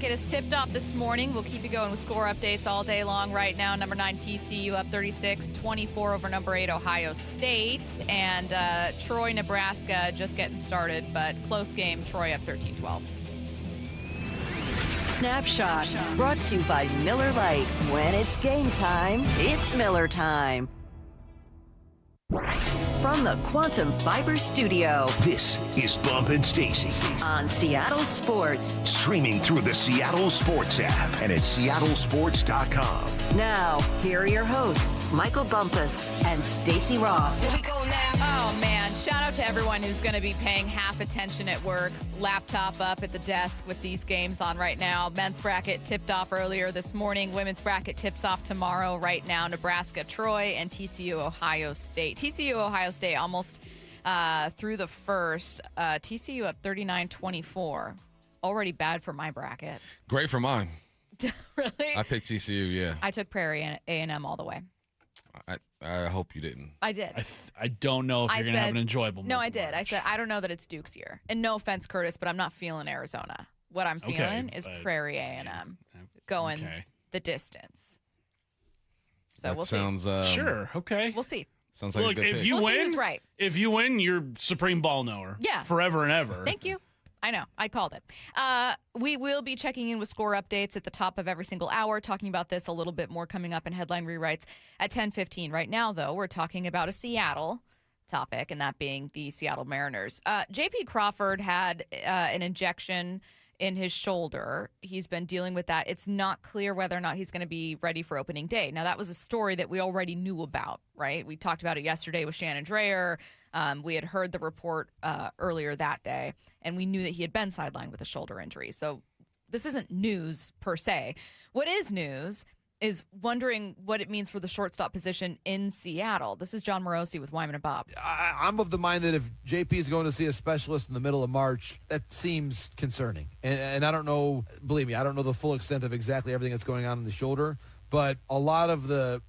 bracket is tipped off this morning. We'll keep you going with score updates all day long. Right now, number 9 TCU up 36-24 over number 8 Ohio State. And Troy, Nebraska just getting started, but close game. Troy up 13-12. Snapshot brought to you by Miller Lite. When it's game time, it's Miller time. From the Quantum Fiber Studio. This is Bump and Stacy On Seattle Sports. Streaming through the Seattle Sports app and at seattlesports.com. Now, here are your hosts, Michael Bumpus and Stacy Ross. Here we go now. Oh, man. Shout out to everyone who's going to be paying half attention at work. Laptop up at the desk with these games on right now. Men's bracket tipped off earlier this morning. Women's bracket tips off tomorrow. Right now, Nebraska, Troy, and TCU, Ohio State. TCU, Ohio State almost through the first. TCU up 39-24. Already bad for my bracket. Great for mine. Really? I picked TCU, yeah. I took Prairie A&M all the way. I hope you didn't. I did. I don't know if you're going to have an enjoyable No, I did. I said, I don't know that it's Duke's year. And no offense, Curtis, but I'm not feeling Arizona. What I'm feeling is Prairie A&M going the distance. So that we'll sounds, see. Sure, okay. We'll see. Sounds like Look, a good if pick. you We'll see win, who's right. If you win, you're supreme ball knower. Yeah. Forever and ever. Thank you. I know. I called it. We will be checking in with score updates at the top of every single hour, talking about this a little bit more coming up in headline rewrites at 10:15. Right now, though, we're talking about a Seattle topic, and that being the Seattle Mariners. JP Crawford had an injection in his shoulder. He's been dealing with that. It's not clear whether or not he's going to be ready for opening day. Now, that was a story that we already knew about, right? We talked about it yesterday with Shannon Dreyer. We had heard the report earlier that day, and we knew that he had been sidelined with a shoulder injury. So this isn't news per se. What is news is wondering what it means for the shortstop position in Seattle. This is John Morosi with Wyman and Bob. I'm of the mind that if JP is going to see a specialist in the middle of March, that seems concerning. And I don't know, believe me, I don't know the full extent of exactly everything that's going on in the shoulder, but a lot of the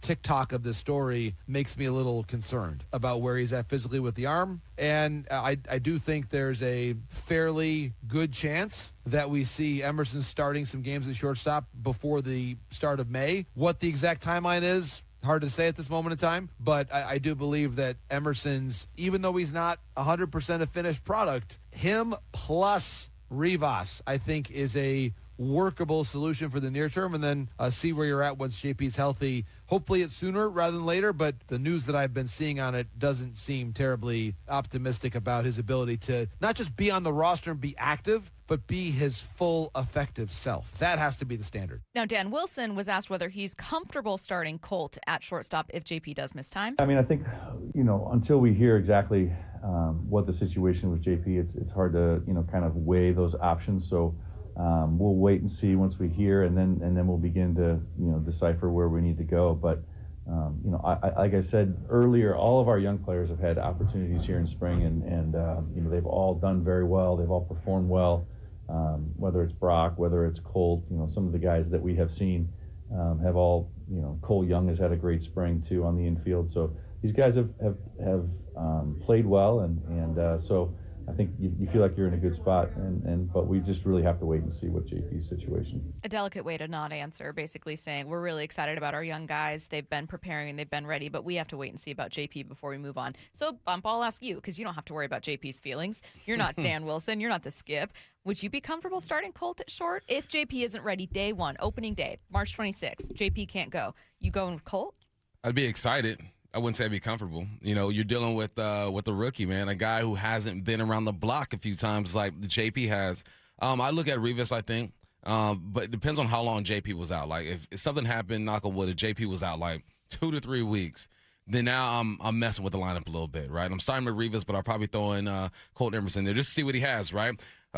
TikTok of this story makes me a little concerned about where he's at physically with the arm. And I do think there's a fairly good chance that we see Emerson starting some games at shortstop before the start of May. What the exact timeline is, hard to say at this moment in time, but I do believe that Emerson's, even though he's not 100% a finished product, him plus Rivas, I think, is a workable solution for the near term, and then see where you're at once JP's healthy. Hopefully it's sooner rather than later, but the news that I've been seeing on it doesn't seem terribly optimistic about his ability to not just be on the roster and be active, but be his full effective self. That has to be the standard. Now, Dan Wilson was asked whether he's comfortable starting Colt at shortstop if JP does miss time. I mean, I think, until we hear exactly what the situation with JP, it's hard to, kind of weigh those options. So we'll wait and see once we hear, and then we'll begin to, decipher where we need to go. But, like I said earlier, all of our young players have had opportunities here in spring, and they've all done very well. They've all performed well, whether it's Brock, whether it's Colt, some of the guys that we have seen have all, Cole Young has had a great spring too on the infield. So these guys have played well, and so I think you feel like you're in a good spot, but we just really have to wait and see what JP's situation. A delicate way to not answer, basically saying we're really excited about our young guys. They've been preparing and they've been ready, but we have to wait and see about JP before we move on. So, Bump, I'll ask you, because you don't have to worry about JP's feelings. You're not Dan Wilson. You're not the skip. Would you be comfortable starting Colt at short if JP isn't ready day one, opening day, March 26th? JP can't go. You going with Colt? I'd be excited. I wouldn't say I'd be comfortable. You're dealing with a rookie, man, a guy who hasn't been around the block a few times like the JP has. I look at Rivas, I think, but it depends on how long JP was out. Like if something happened, knock on wood, if JP was out like 2 to 3 weeks, then now I'm messing with the lineup a little bit, right? I'm starting with Rivas, but I'll probably throw in Colt Emerson there just to see what he has, right?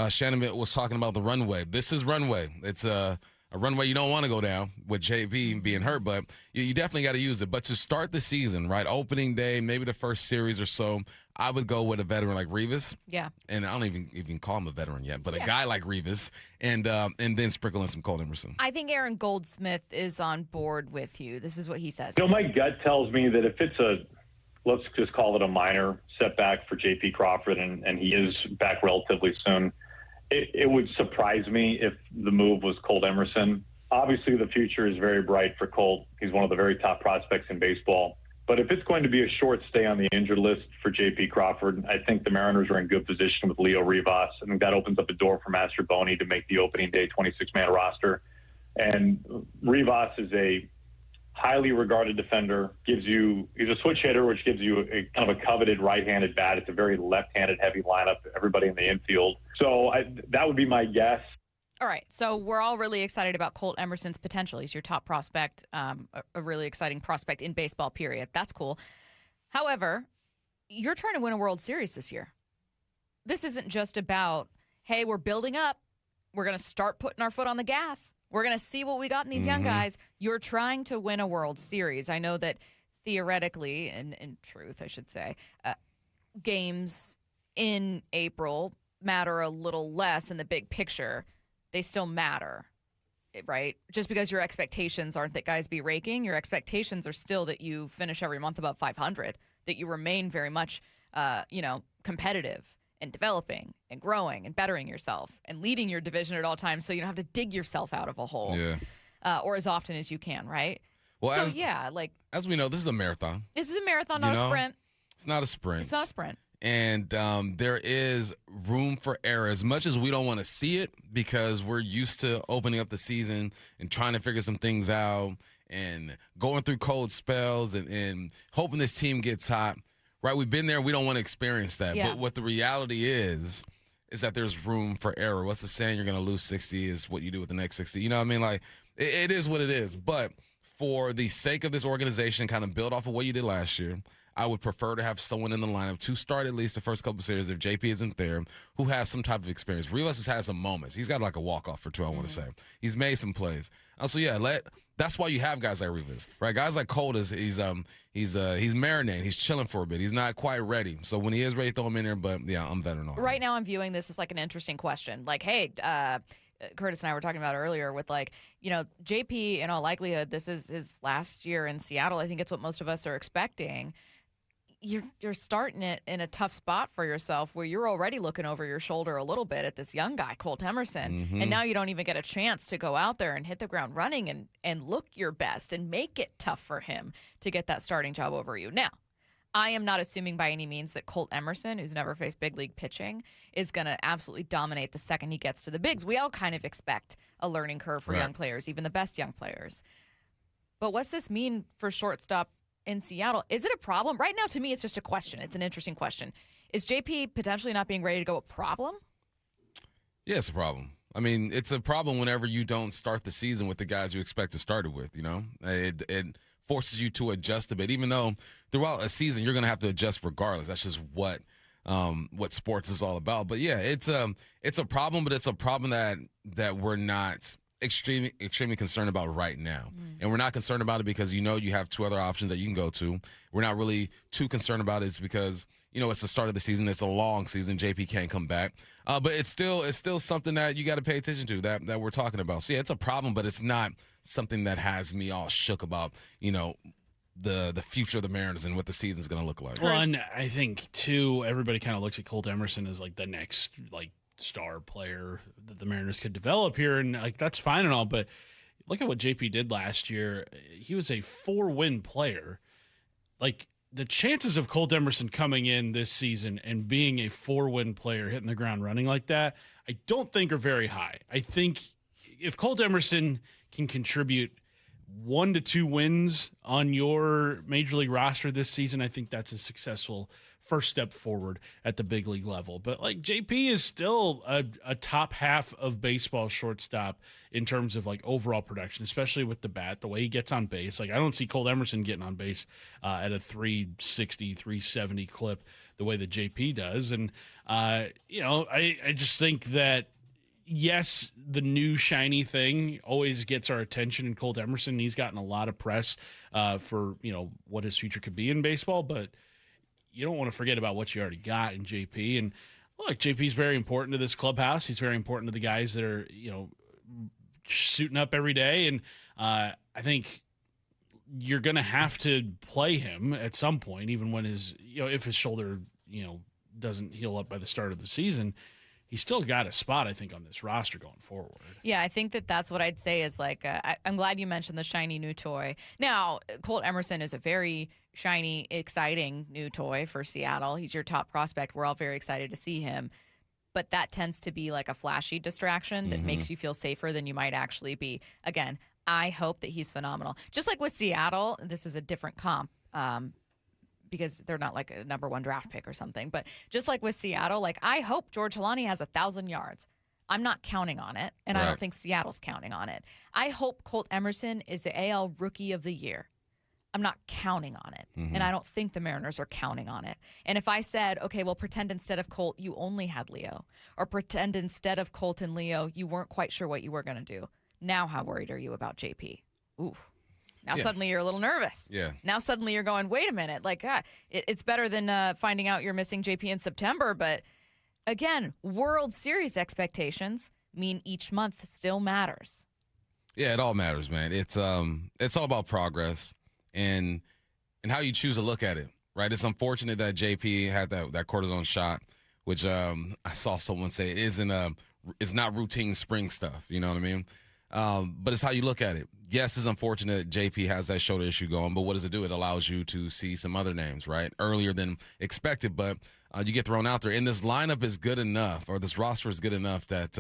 Shannon was talking about the runway. This is runway. It's a runway you don't want to go down with JP being hurt, but you definitely got to use it. But to start the season, right, opening day, maybe the first series or so, I would go with a veteran like Rivas. Yeah. And I don't even call him a veteran yet, but a guy like Rivas, and then sprinkle in some Colt Emerson. I think Aaron Goldsmith is on board with you. This is what he says. My gut tells me that if it's let's just call it a minor setback for JP Crawford, and he is back relatively soon, it would surprise me if the move was Colt Emerson. Obviously, the future is very bright for Colt. He's one of the very top prospects in baseball. But if it's going to be a short stay on the injured list for JP Crawford, I think the Mariners are in good position with Leo Rivas. I think that opens up a door for Master Boney to make the opening day 26-man roster. And Rivas is a highly regarded defender. He's a switch hitter, which gives you a kind of a coveted right-handed bat. It's a very left-handed heavy lineup, everybody in the infield. So that would be my guess. All right, so we're all really excited about Colt Emerson's potential. He's your top prospect, a really exciting prospect in baseball, period. That's cool. However, you're trying to win a World Series this year. This isn't just about, hey, we're building up. We're going to start putting our foot on the gas. We're going to see what we got in these young guys. You're trying to win a World Series. I know that theoretically, and in truth, I should say, games in April matter a little less in the big picture. They still matter, right? Just because your expectations aren't that guys be raking, your expectations are still that you finish every month above 500, that you remain very much, competitive and developing and growing and bettering yourself and leading your division at all times so you don't have to dig yourself out of a hole or as often as you can, right? Well, so, as we know, this is a marathon. This is a marathon, not a sprint. It's not a sprint. It's not a sprint. And there is room for error. As much as we don't want to see it because we're used to opening up the season and trying to figure some things out and going through cold spells and hoping this team gets hot, right? We've been there. We don't want to experience that. Yeah. But what the reality is that there's room for error. What's the saying? You're going to lose 60 is what you do with the next 60. You know what I mean? Like, it is what it is. But for the sake of this organization, kind of build off of what you did last year, I would prefer to have someone in the lineup to start at least the first couple of series if JP isn't there, who has some type of experience. Rivas has had some moments. He's got like a walk-off or two, I want to say. He's made some plays. So, that's why you have guys like Rivas, right? Guys like Colt he's marinating. He's chilling for a bit. He's not quite ready. So when he is ready, throw him in there. But, yeah, I'm veteran already. Right now I'm viewing this as like an interesting question. Like, hey, Curtis and I were talking about earlier with JP, in all likelihood, this is his last year in Seattle. I think it's what most of us are expecting. You're starting it in a tough spot for yourself where you're already looking over your shoulder a little bit at this young guy, Colt Emerson, and now you don't even get a chance to go out there and hit the ground running and look your best and make it tough for him to get that starting job over you. Now, I am not assuming by any means that Colt Emerson, who's never faced big league pitching, is going to absolutely dominate the second he gets to the bigs. We all kind of expect a learning curve for young players, even the best young players. But what's this mean for shortstop in Seattle? Is it a problem? Right now, to me, it's just a question. It's an interesting question. Is JP potentially not being ready to go a problem? Yeah, it's a problem. I mean, it's a problem whenever you don't start the season with the guys you expect to start it with, It forces you to adjust a bit, even though throughout a season you're going to have to adjust regardless. That's just what sports is all about. But, yeah, it's a problem, but it's a problem that we're not extremely concerned about right now. And we're not concerned about it because you have two other options that you can go to. We're not really too concerned about it because it's the start of the season. It's a long season. JP can't come back. But it's still something that you got to pay attention to that we're talking about. So yeah, it's a problem, but it's not something that has me all shook about, the future of the Mariners and what the season's going to look like. Well, and I think too, everybody kind of looks at Colt Emerson as like the next star player that the Mariners could develop here, and that's fine and all, but look at what JP did last year. He was a 4-win player. The chances of Colt Emerson coming in this season and being a 4-win player hitting the ground running like that, I don't think are very high. I think if Colt Emerson can contribute 1 to 2 wins on your major league roster this season, I think that's a successful first step forward at the big league level. But JP is still a top half of baseball shortstop in terms of overall production, especially with the bat, the way he gets on base. I don't see Colt Emerson getting on base at a 360, 370 clip the way that JP does. And, I just think that, yes, the new shiny thing always gets our attention in Colt Emerson. He's gotten a lot of press for, what his future could be in baseball, but you don't want to forget about what you already got in JP. And look, JP's very important to this clubhouse. He's very important to the guys that are, suiting up every day. And I think you're going to have to play him at some point, even when if his shoulder, doesn't heal up by the start of the season. he's still got a spot, I think, on this roster going forward. Yeah, I think that's what I'd say is like, I'm glad you mentioned the shiny new toy. Now, Colt Emerson is a very shiny, exciting new toy for Seattle. He's your top prospect. We're all very excited to see him. But that tends to be like a flashy distraction that makes you feel safer than you might actually be. Again, I hope that he's phenomenal. Just like with Seattle, this is a different comp because they're not like a number 1 draft pick or something. But just like with Seattle, like I hope George Holani has 1,000 yards. I'm not counting on it, and I don't think Seattle's counting on it. I hope Colt Emerson is the AL Rookie of the Year. I'm not counting on it, and I don't think the Mariners are counting on it. And if I said, okay, well, pretend instead of Colt, you only had Leo, or pretend instead of Colt and Leo, you weren't quite sure what you were going to do. Now how worried are you about JP? Oof. Now suddenly you're a little nervous. Yeah. Now suddenly you're going, wait a minute. Like, it's better than finding out you're missing JP in September. But again, World Series expectations mean each month still matters. Yeah, it all matters, man. It's all about progress and how you choose to look at it, right? It's unfortunate that JP had that cortisone shot, which I saw someone say it's not routine spring stuff. You know what I mean? But it's how you look at it. Yes, it's unfortunate that JP has that shoulder issue going, but what does it do? It allows you to see some other names, right? Earlier than expected, but you get thrown out there. And this lineup is good enough, or this roster is good enough that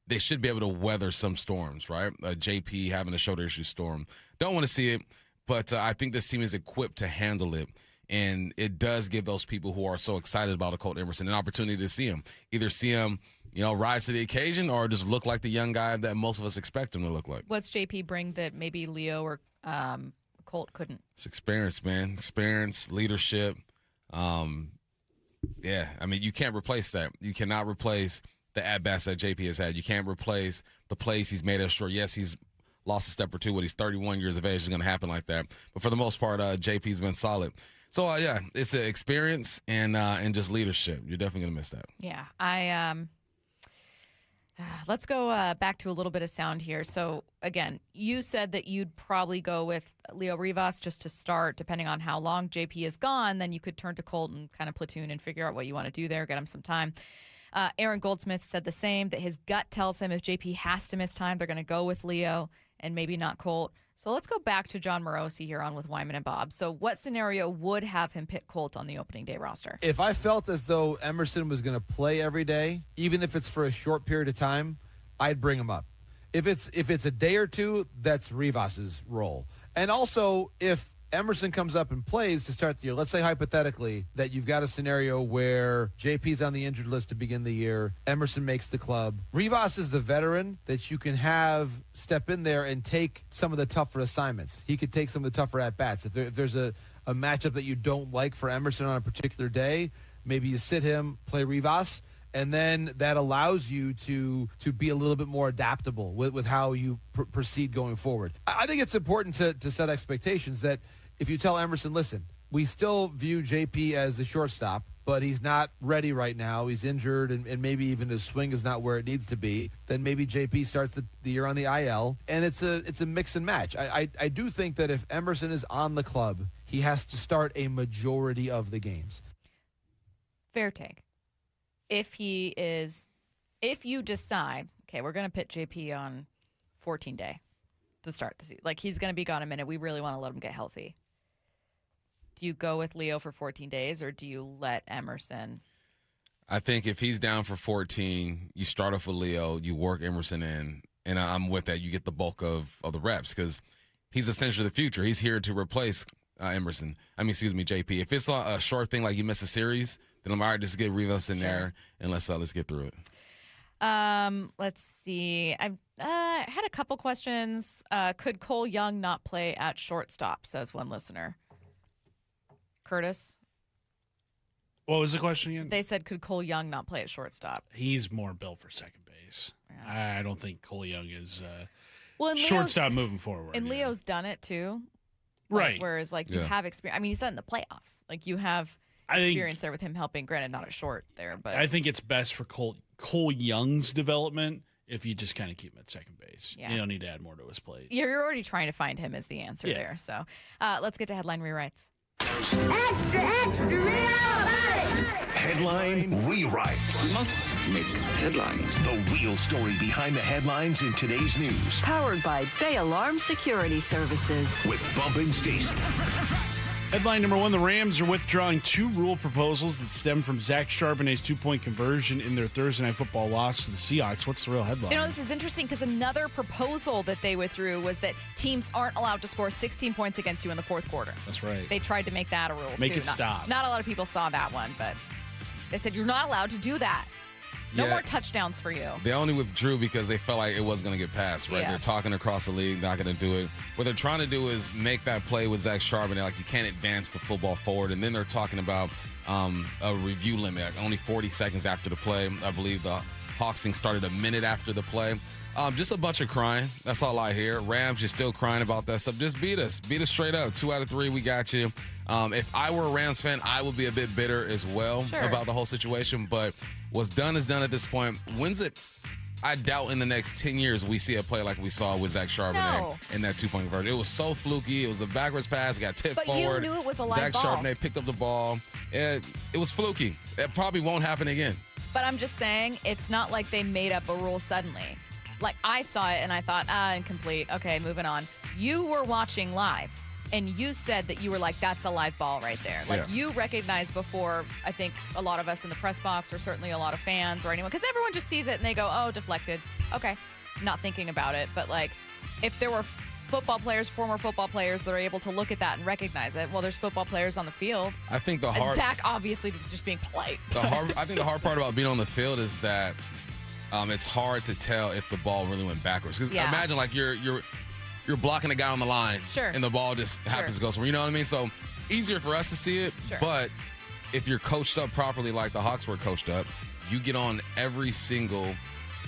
they should be able to weather some storms, right? JP having a shoulder issue storm. Don't want to see it, but I think this team is equipped to handle it. And it does give those people who are so excited about a Colt Emerson an opportunity to see him. Either see him, rise to the occasion or just look like the young guy that most of us expect him to look like. What's JP bring that maybe Leo or Colt couldn't? It's experience, man. Experience, leadership. Yeah, I mean, you can't replace that. You cannot replace the at-bats that JP has had. You can't replace the plays he's made extra. Yes, he's lost a step or two when he's 31 years of age. It's going to happen like that. But for the most part, JP's been solid. So, yeah, it's an experience and just leadership. You're definitely going to miss that. Yeah, let's go back to a little bit of sound here. So, again, you said that you'd probably go with Leo Rivas just to start, depending on how long JP is gone. Then you could turn to Colt and kind of platoon and figure out what you want to do there, get him some time. Aaron Goldsmith said the same, that his gut tells him if JP has to miss time, they're going to go with Leo and maybe not Colt. So let's go back to John Morosi here on with Wyman and Bob. So what scenario would have him pick Colt on the opening day roster? If I felt as though Emerson was going to play every day, even if it's for a short period of time, I'd bring him up. If it's a day or two, that's Rivas's role. And also, if Emerson comes up and plays to start the year, let's say hypothetically that you've got a scenario where JP's on the injured list to begin the year, Emerson makes the club. Rivas is the veteran that you can have step in there and take some of the tougher assignments. He could take some of the tougher at-bats. If there's a matchup that you don't like for Emerson on a particular day, maybe you sit him, play Rivas, and then that allows you to be a little bit more adaptable with how you proceed going forward. I think it's important to set expectations that if you tell Emerson, listen, we still view JP as the shortstop, but he's not ready right now. He's injured, and maybe even his swing is not where it needs to be. Then maybe JP starts the year on the IL, and it's a mix and match. I do think that if Emerson is on the club, he has to start a majority of the games. Fair take. If you decide, okay, we're going to put JP on 14 day to start the season. Like, he's going to be gone a minute. We really want to let him get healthy. Do you go with Leo for 14 days, or do you let Emerson? I think if he's down for 14, you start off with Leo, you work Emerson in, and I'm with that. You get the bulk of the reps because he's essentially the future. He's here to replace JP. If it's a short thing like you miss a series, then I'm all right, just get Rivas in there, and let's get through it. Let's see. I've had a couple questions. Could Cole Young not play at shortstop, says one listener. Curtis? What was the question again? They said, could Cole Young not play at shortstop? He's more built for second base. Yeah. I don't think Cole Young is Leo's shortstop moving forward. And Leo's done it too. Right. Whereas, you have experience. I mean, he's done it in the playoffs. Like, you have experience there with him helping. Granted, not at short there, but I think it's best for Cole Young's development if you just kind of keep him at second base. Yeah. You don't need to add more to his plate. You're already trying to find him as the answer there. So let's get to headline rewrites. Extra, extra, read all about it. Headline rewrites. We must make headlines. The real story behind the headlines in today's news. Powered by Bay Alarm Security Services. With Bump and Stacy. Headline number one, the Rams are withdrawing 2 rule proposals that stem from Zach Charbonnet's 2-point conversion in their Thursday Night Football loss to the Seahawks. What's the real headline? You know, this is interesting because another proposal that they withdrew was that teams aren't allowed to score 16 points against you in the fourth quarter. That's right. They tried to make that a rule, Make too. it stop. Not a lot of people saw that one, but they said you're not allowed to do that. No more touchdowns for you. They only withdrew because they felt like it wasn't going to get passed, right? Yeah. They're talking across the league, not going to do it. What they're trying to do is make that play with Zach Charbonnet, like you can't advance the football forward. And then they're talking about a review limit, like only 40 seconds after the play. I believe the Hawks thing started a minute after the play. Just a bunch of crying. That's all I hear. Rams, you're still crying about that stuff. Just beat us. Beat us straight up. 2 out of 3, we got you. If I were a Rams fan, I would be a bit bitter as well about the whole situation. But what's done is done at this point. When's it? I doubt in the next 10 years we see a play like we saw with Zach Charbonnet in that 2-point conversion. It was so fluky. It was a backwards pass. It got tipped forward. But you knew it was a live Zach ball. Charbonnet picked up the ball. It was fluky. It probably won't happen again. But I'm just saying, it's not like they made up a rule suddenly. Like, I saw it and I thought, incomplete. Okay, moving on. You were watching live, and you said that you were like, that's a live ball right there. Like, you recognized before, I think, a lot of us in the press box, or certainly a lot of fans or anyone, because everyone just sees it and they go, oh, deflected. Okay, not thinking about it. But, like, if there were football players, former football players that are able to look at that and recognize it, well, there's football players on the field. I think And Zach obviously was just being polite. I think the hard part about being on the field is that it's hard to tell if the ball really went backwards. Because imagine like you're blocking a guy on the line, and the ball just happens to go somewhere. You know what I mean? So easier for us to see it. But if you're coached up properly, like the Hawks were coached up, you get on every single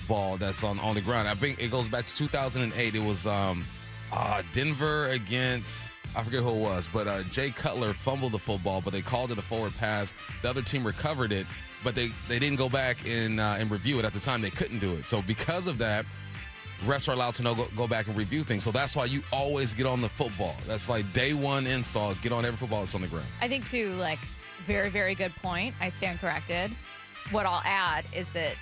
ball that's on the ground. I think it goes back to 2008. It was Denver against, I forget who it was, but Jay Cutler fumbled the football, but they called it a forward pass. The other team recovered it, but they didn't go back and review it. At the time, they couldn't do it. So because of that, refs are allowed to go back and review things. So that's why you always get on the football. That's like day one install. Get on every football that's on the ground. I think, too, like, very, very good point. I stand corrected. What I'll add is that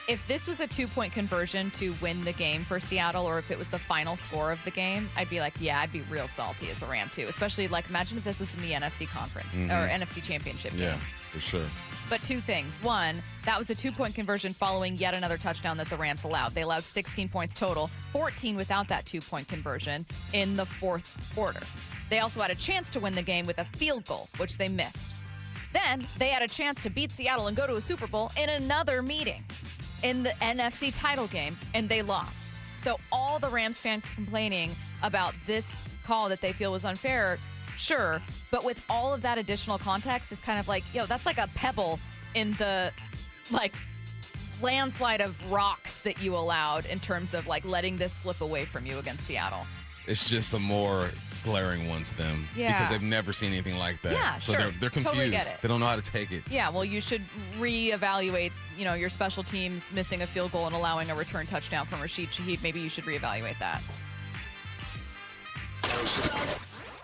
if this was a 2-point conversion to win the game for Seattle, or if it was the final score of the game, I'd be like, yeah, I'd be real salty as a Ram, too. Especially, like, imagine if this was in the NFC conference or NFC championship game. Yeah, for sure. But 2 things. One, that was a 2-point conversion following yet another touchdown that the Rams allowed. They allowed 16 points total, 14 without that 2-point conversion in the fourth quarter. They also had a chance to win the game with a field goal, which they missed. Then they had a chance to beat Seattle and go to a Super Bowl in another meeting in the NFC title game, and they lost. So all the Rams fans complaining about this call that they feel was unfair, sure, but with all of that additional context, it's kind of like, that's like a pebble in the, like, landslide of rocks that you allowed in terms of, like, letting this slip away from you against Seattle. It's just a more glaring one to them because they've never seen anything like that. Yeah, so sure. they're confused. Totally get it. They don't know how to take it. Yeah, well, you should reevaluate, your special teams missing a field goal and allowing a return touchdown from Rashid Shaheed. Maybe you should reevaluate that.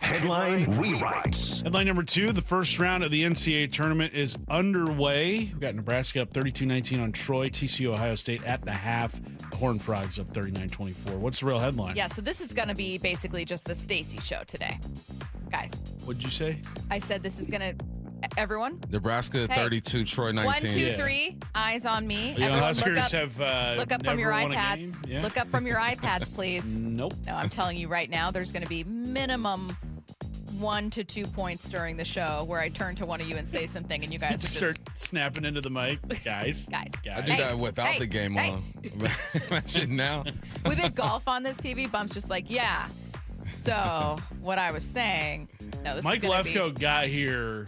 Headline rewrites. Headline number 2, the first round of the NCAA tournament is underway. We've got Nebraska up 32-19 on Troy, TCU Ohio State at the half. The Horned Frogs up 39-24. What's the real headline? Yeah, so this is going to be basically just the Stacy Show today. Guys. What'd you say? I said this is going to, everyone? Nebraska 32, Troy 19. 1, 2, 3, eyes on me. Everyone Huskers have look up from your never won a iPads. game? Yeah. Look up from your iPads, please. Nope. No, I'm telling you right now, there's going to be minimum 1 to 2 points during the show where I turn to one of you and say something, and you guys are start snapping into the mic, guys. Guys. I do that without the game on. Imagine now. With a golf on this TV, Bump's just like, yeah. So what I was saying, no, this Mike is Lefkoe got here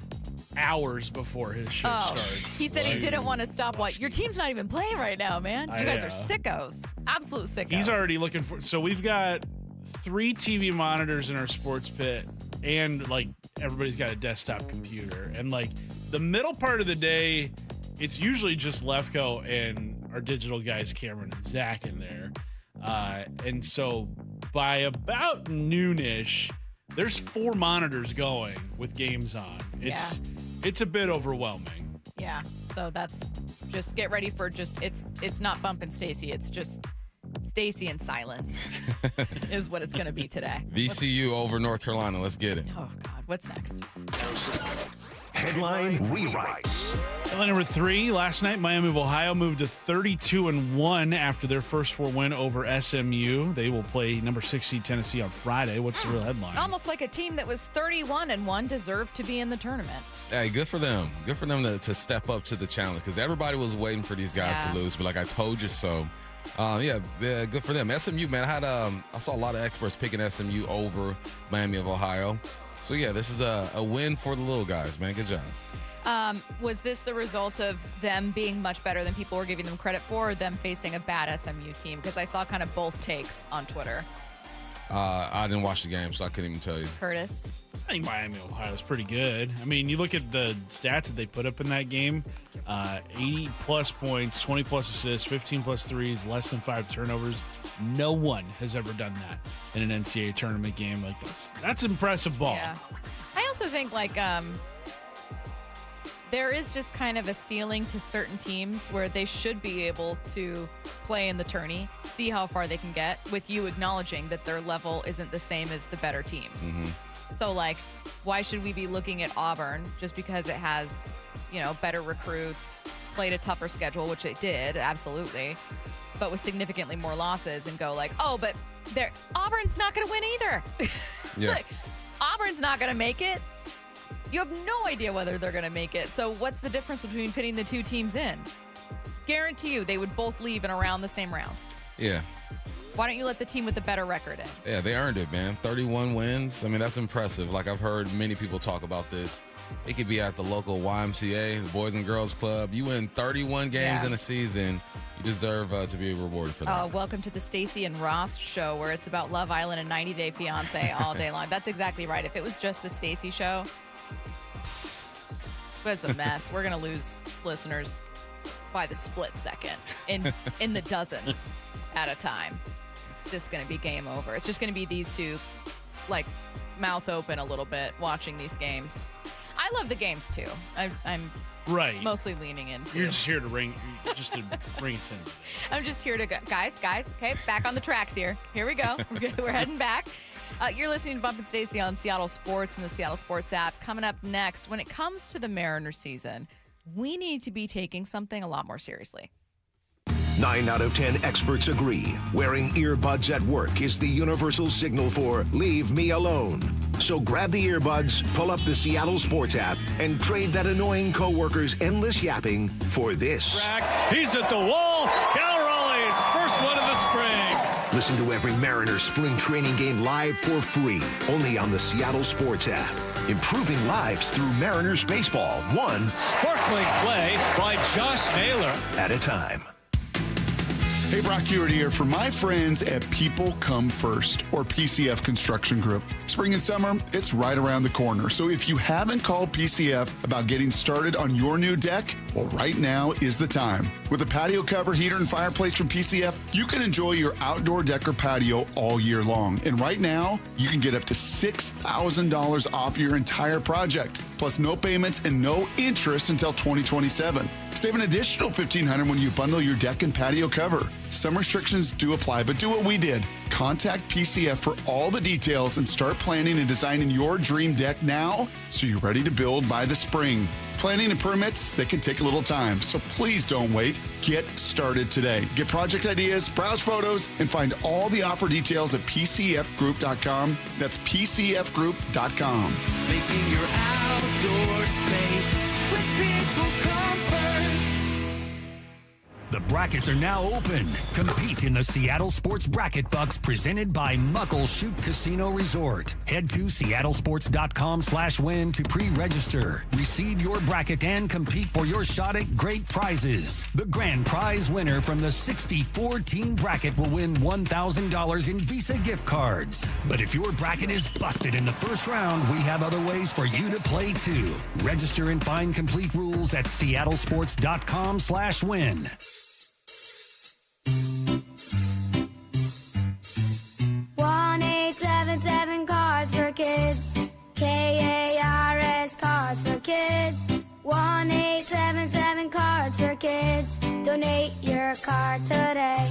hours before his show starts. He said he didn't want to stop watching. Your team's not even playing right now, man. You guys are sickos. Absolute sickos. He's already looking for. So we've got 3 TV monitors in our sports pit, and like everybody's got a desktop computer. And like the middle part of the day, it's usually just Lefkoe and our digital guys, Cameron and Zach, in there. And so by about noonish, there's 4 monitors going with games on. It's a bit overwhelming. Yeah. So that's just get ready for it's not Bump and Stacy. It's just Stacy in silence is what it's going to be today. VCU over North Carolina. Let's get it. Oh, God. What's next? Headline rewrites. Headline number 3, last night, Miami of Ohio moved to 32-1 after their first 4 win over SMU. They will play number 6 seed Tennessee on Friday. What's the real headline? Almost like a team that was 31-1 deserved to be in the tournament. Hey, good for them. Good for them to step up to the challenge because everybody was waiting for these guys to lose. But like I told you so. Yeah, good for them. SMU, man, I saw a lot of experts picking SMU over Miami of Ohio. So, yeah, this is a win for the little guys, man. Good job. Was this the result of them being much better than people were giving them credit for, or them facing a bad SMU team? Because I saw kind of both takes on Twitter. I didn't watch the game, so I couldn't even tell you. Curtis? I think Miami of Ohio is pretty good. I mean, you look at the stats that they put up in that game, 80-plus points, 20-plus assists, 15-plus threes, less than 5 turnovers. No one has ever done that in an NCAA tournament game like this. That's impressive ball. Yeah. I also think, there is just kind of a ceiling to certain teams where they should be able to play in the tourney, see how far they can get, with you acknowledging that their level isn't the same as the better teams. Mm-hmm. So, why should we be looking at Auburn just because it has, better recruits, played a tougher schedule, which it did, absolutely, but with significantly more losses, and go but Auburn's not going to win either. Yeah. Auburn's not going to make it. You have no idea whether they're going to make it. So what's the difference between putting the two teams in? Guarantee you they would both leave in around the same round. Yeah. Why don't you let the team with the better record in? Yeah, they earned it, man. 31 wins. I mean, that's impressive. Like, I've heard many people talk about this. It could be at the local YMCA, the Boys and Girls Club. You win 31 games in a season. You deserve to be rewarded for that. Welcome to the Stacy and Ross show, where it's about Love Island and 90 Day Fiance all day long. That's exactly right. If it was just the Stacy show, it's a mess. We're going to lose listeners by the split second in the dozens at a time. It's just going to be game over. It's just going to be these two, mouth open a little bit watching these games. I love the games, too. I'm right. Mostly leaning into. You're just here to bring us in. I'm just here to go. Guys, okay, back on the tracks here. Here we go. We're heading back. You're listening to Bump and Stacy on Seattle Sports and the Seattle Sports app. Coming up next, when it comes to the Mariners season, we need to be taking something a lot more seriously. 9 out of 10 experts agree wearing earbuds at work is the universal signal for leave me alone. So grab the earbuds, pull up the Seattle Sports app, and trade that annoying coworker's endless yapping for this. He's at the wall. Cal Raleigh's first one of the spring. Listen to every Mariners spring training game live for free, only on the Seattle Sports app. Improving lives through Mariners baseball, one sparkling play by Josh Naylor at a time. Hey, Brock Hewitt here for my friends at People Come First, or PCF Construction Group. Spring and summer, it's right around the corner. So if you haven't called PCF about getting started on your new deck, well, right now is the time. With a patio cover, heater, and fireplace from PCF, you can enjoy your outdoor deck or patio all year long. And right now, you can get up to $6,000 off your entire project, plus no payments and no interest until 2027. Save an additional $1,500 when you bundle your deck and patio cover. Some restrictions do apply, but do what we did. Contact PCF for all the details and start planning and designing your dream deck now so you're ready to build by the spring. Planning and permits, they can take a little time, so please don't wait. Get started today. Get project ideas, browse photos, and find all the offer details at PCFgroup.com. That's PCFgroup.com. Making your outdoor space with People Come First. The brackets are now open. Compete in the Seattle Sports Bracket Bucks presented by Muckleshoot Casino Resort. Head to seattlesports.com/win to pre-register. Receive your bracket and compete for your shot at great prizes. The grand prize winner from the 64-team bracket will win $1,000 in Visa gift cards. But if your bracket is busted in the first round, we have other ways for you to play too. Register and find complete rules at seattlesports.com/win. 1-877 cards for kids. car today.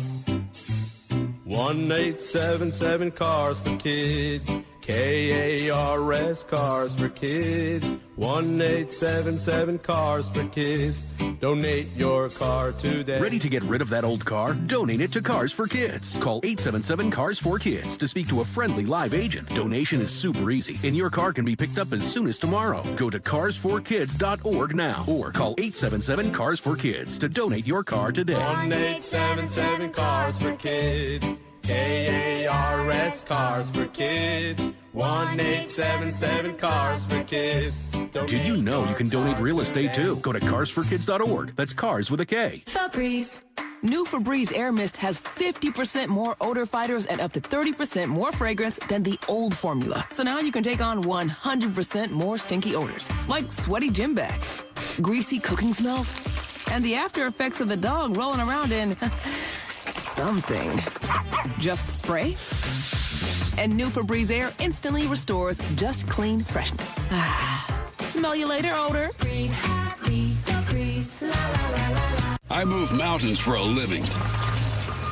1877 Cars for Kids. KARS Cars for Kids. 1877 Cars for Kids. Donate your car today. Ready to get rid of that old car? Donate it to Cars for Kids. Call 877 Cars for Kids to speak to a friendly live agent. Donation is super easy, and your car can be picked up as soon as tomorrow. Go to carsforkids.org now or call 877 Cars for Kids to donate your car today. 1877 Cars for Kids. KARS Cars for Kids. 1877 Cars for Kids. Did you know you can donate real estate too? Go to carsforkids.org. That's cars with a K. Febreze. New Febreze Air Mist has 50% more odor fighters and up to 30% more fragrance than the old formula. So now you can take on 100% more stinky odors, like sweaty gym bags, greasy cooking smells, and the after effects of the dog rolling around in something. Just spray, and new Febreze Air instantly restores just clean freshness. Smell you later, odor. Breathe happy, Febreze. La, la, la, la, la. I move mountains for a living.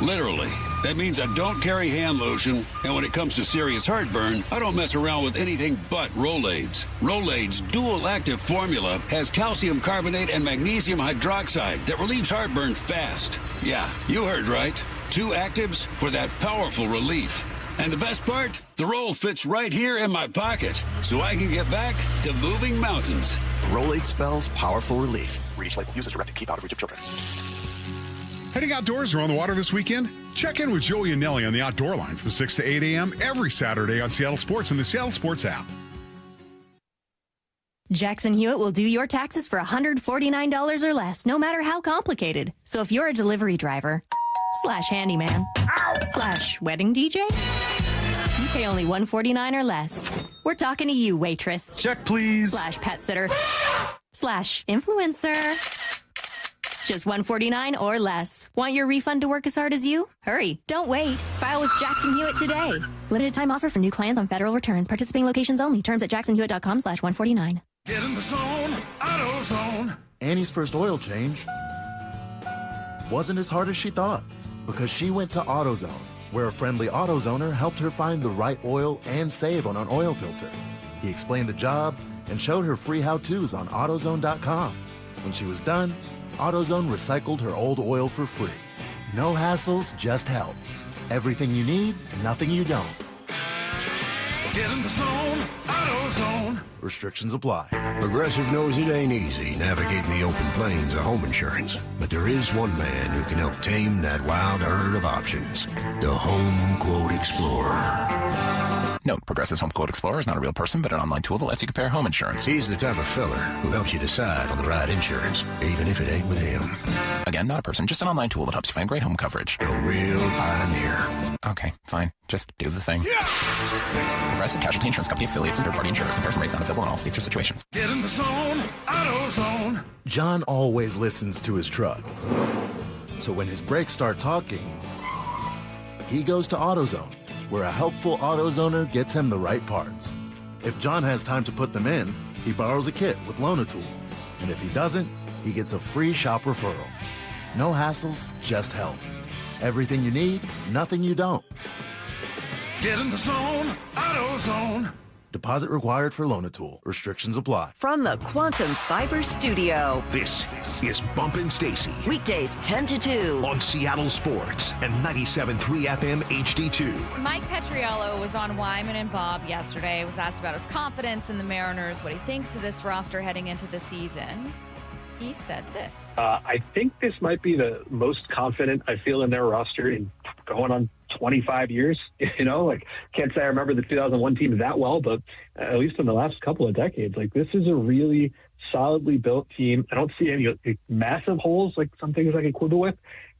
Literally. That means I don't carry hand lotion, and when it comes to serious heartburn, I don't mess around with anything but Rolaids. Rolaids' dual-active formula has calcium carbonate and magnesium hydroxide that relieves heartburn fast. Yeah, you heard right. 2 actives for that powerful relief. And the best part? The roll fits right here in my pocket, so I can get back to moving mountains. Rolade spells powerful relief. Read each label. Use as directed. Keep out of reach of children. Heading outdoors or on the water this weekend? Check in with Joey and Nelly on the Outdoor Line from 6 to 8 a.m. every Saturday on Seattle Sports and the Seattle Sports app. Jackson Hewitt will do your taxes for $149 or less, no matter how complicated. So if you're a delivery driver / handyman / wedding DJ, you pay only $149 or less. We're talking to you, waitress. Check, please. / pet sitter / influencer. Just $149 or less. Want your refund to work as hard as you? Hurry. Don't wait. File with Jackson Hewitt today. Limited time offer for new clients on federal returns. Participating locations only. Terms at jacksonhewitt.com /149. Get in the zone, AutoZone. Annie's first oil change wasn't as hard as she thought because she went to AutoZone, where a friendly AutoZoner helped her find the right oil and save on an oil filter. He explained the job and showed her free how-tos on AutoZone.com. When she was done, AutoZone recycled her old oil for free. No hassles, just help. Everything you need, nothing you don't. Get in the zone, AutoZone. Restrictions apply. Progressive knows it ain't easy navigating the open plains of home insurance, but there is one man who can help tame that wild herd of options. The Home Quote Explorer. Note, Progressive's Home Quote Explorer is not a real person, but an online tool that lets you compare home insurance. He's the type of fella who helps you decide on the right insurance, even if it ain't with him. Again, not a person, just an online tool that helps you find great home coverage. A real pioneer. Okay, fine. Just do the thing. Yeah! Progressive Casualty Insurance Company affiliates and third-party insurers. Comparison rates not available in all states or situations. Get in the zone, AutoZone. John always listens to his truck. So when his brakes start talking, he goes to AutoZone, where a helpful AutoZoner gets him the right parts. If John has time to put them in, he borrows a kit with Loan-A-Tool. And if he doesn't, he gets a free shop referral. No hassles, just help. Everything you need, nothing you don't. Get in the zone, AutoZone. Deposit required for Loan-A-Tool. Restrictions apply. From the Quantum Fiber Studio. This is Bump Stacy. Weekdays 10 to 2. On Seattle Sports and 97.3 FM HD2. Mike Petriello was on Wyman and Bob yesterday. Was asked about his confidence in the Mariners, what he thinks of this roster heading into the season. He said this. I think this might be the most confident I feel in their roster in going on 25 years. You know, like, can't say I remember the 2001 team that well, but at least in the last couple of decades, like, this is a really solidly built team. I don't see any massive holes, like some things I can quibble with.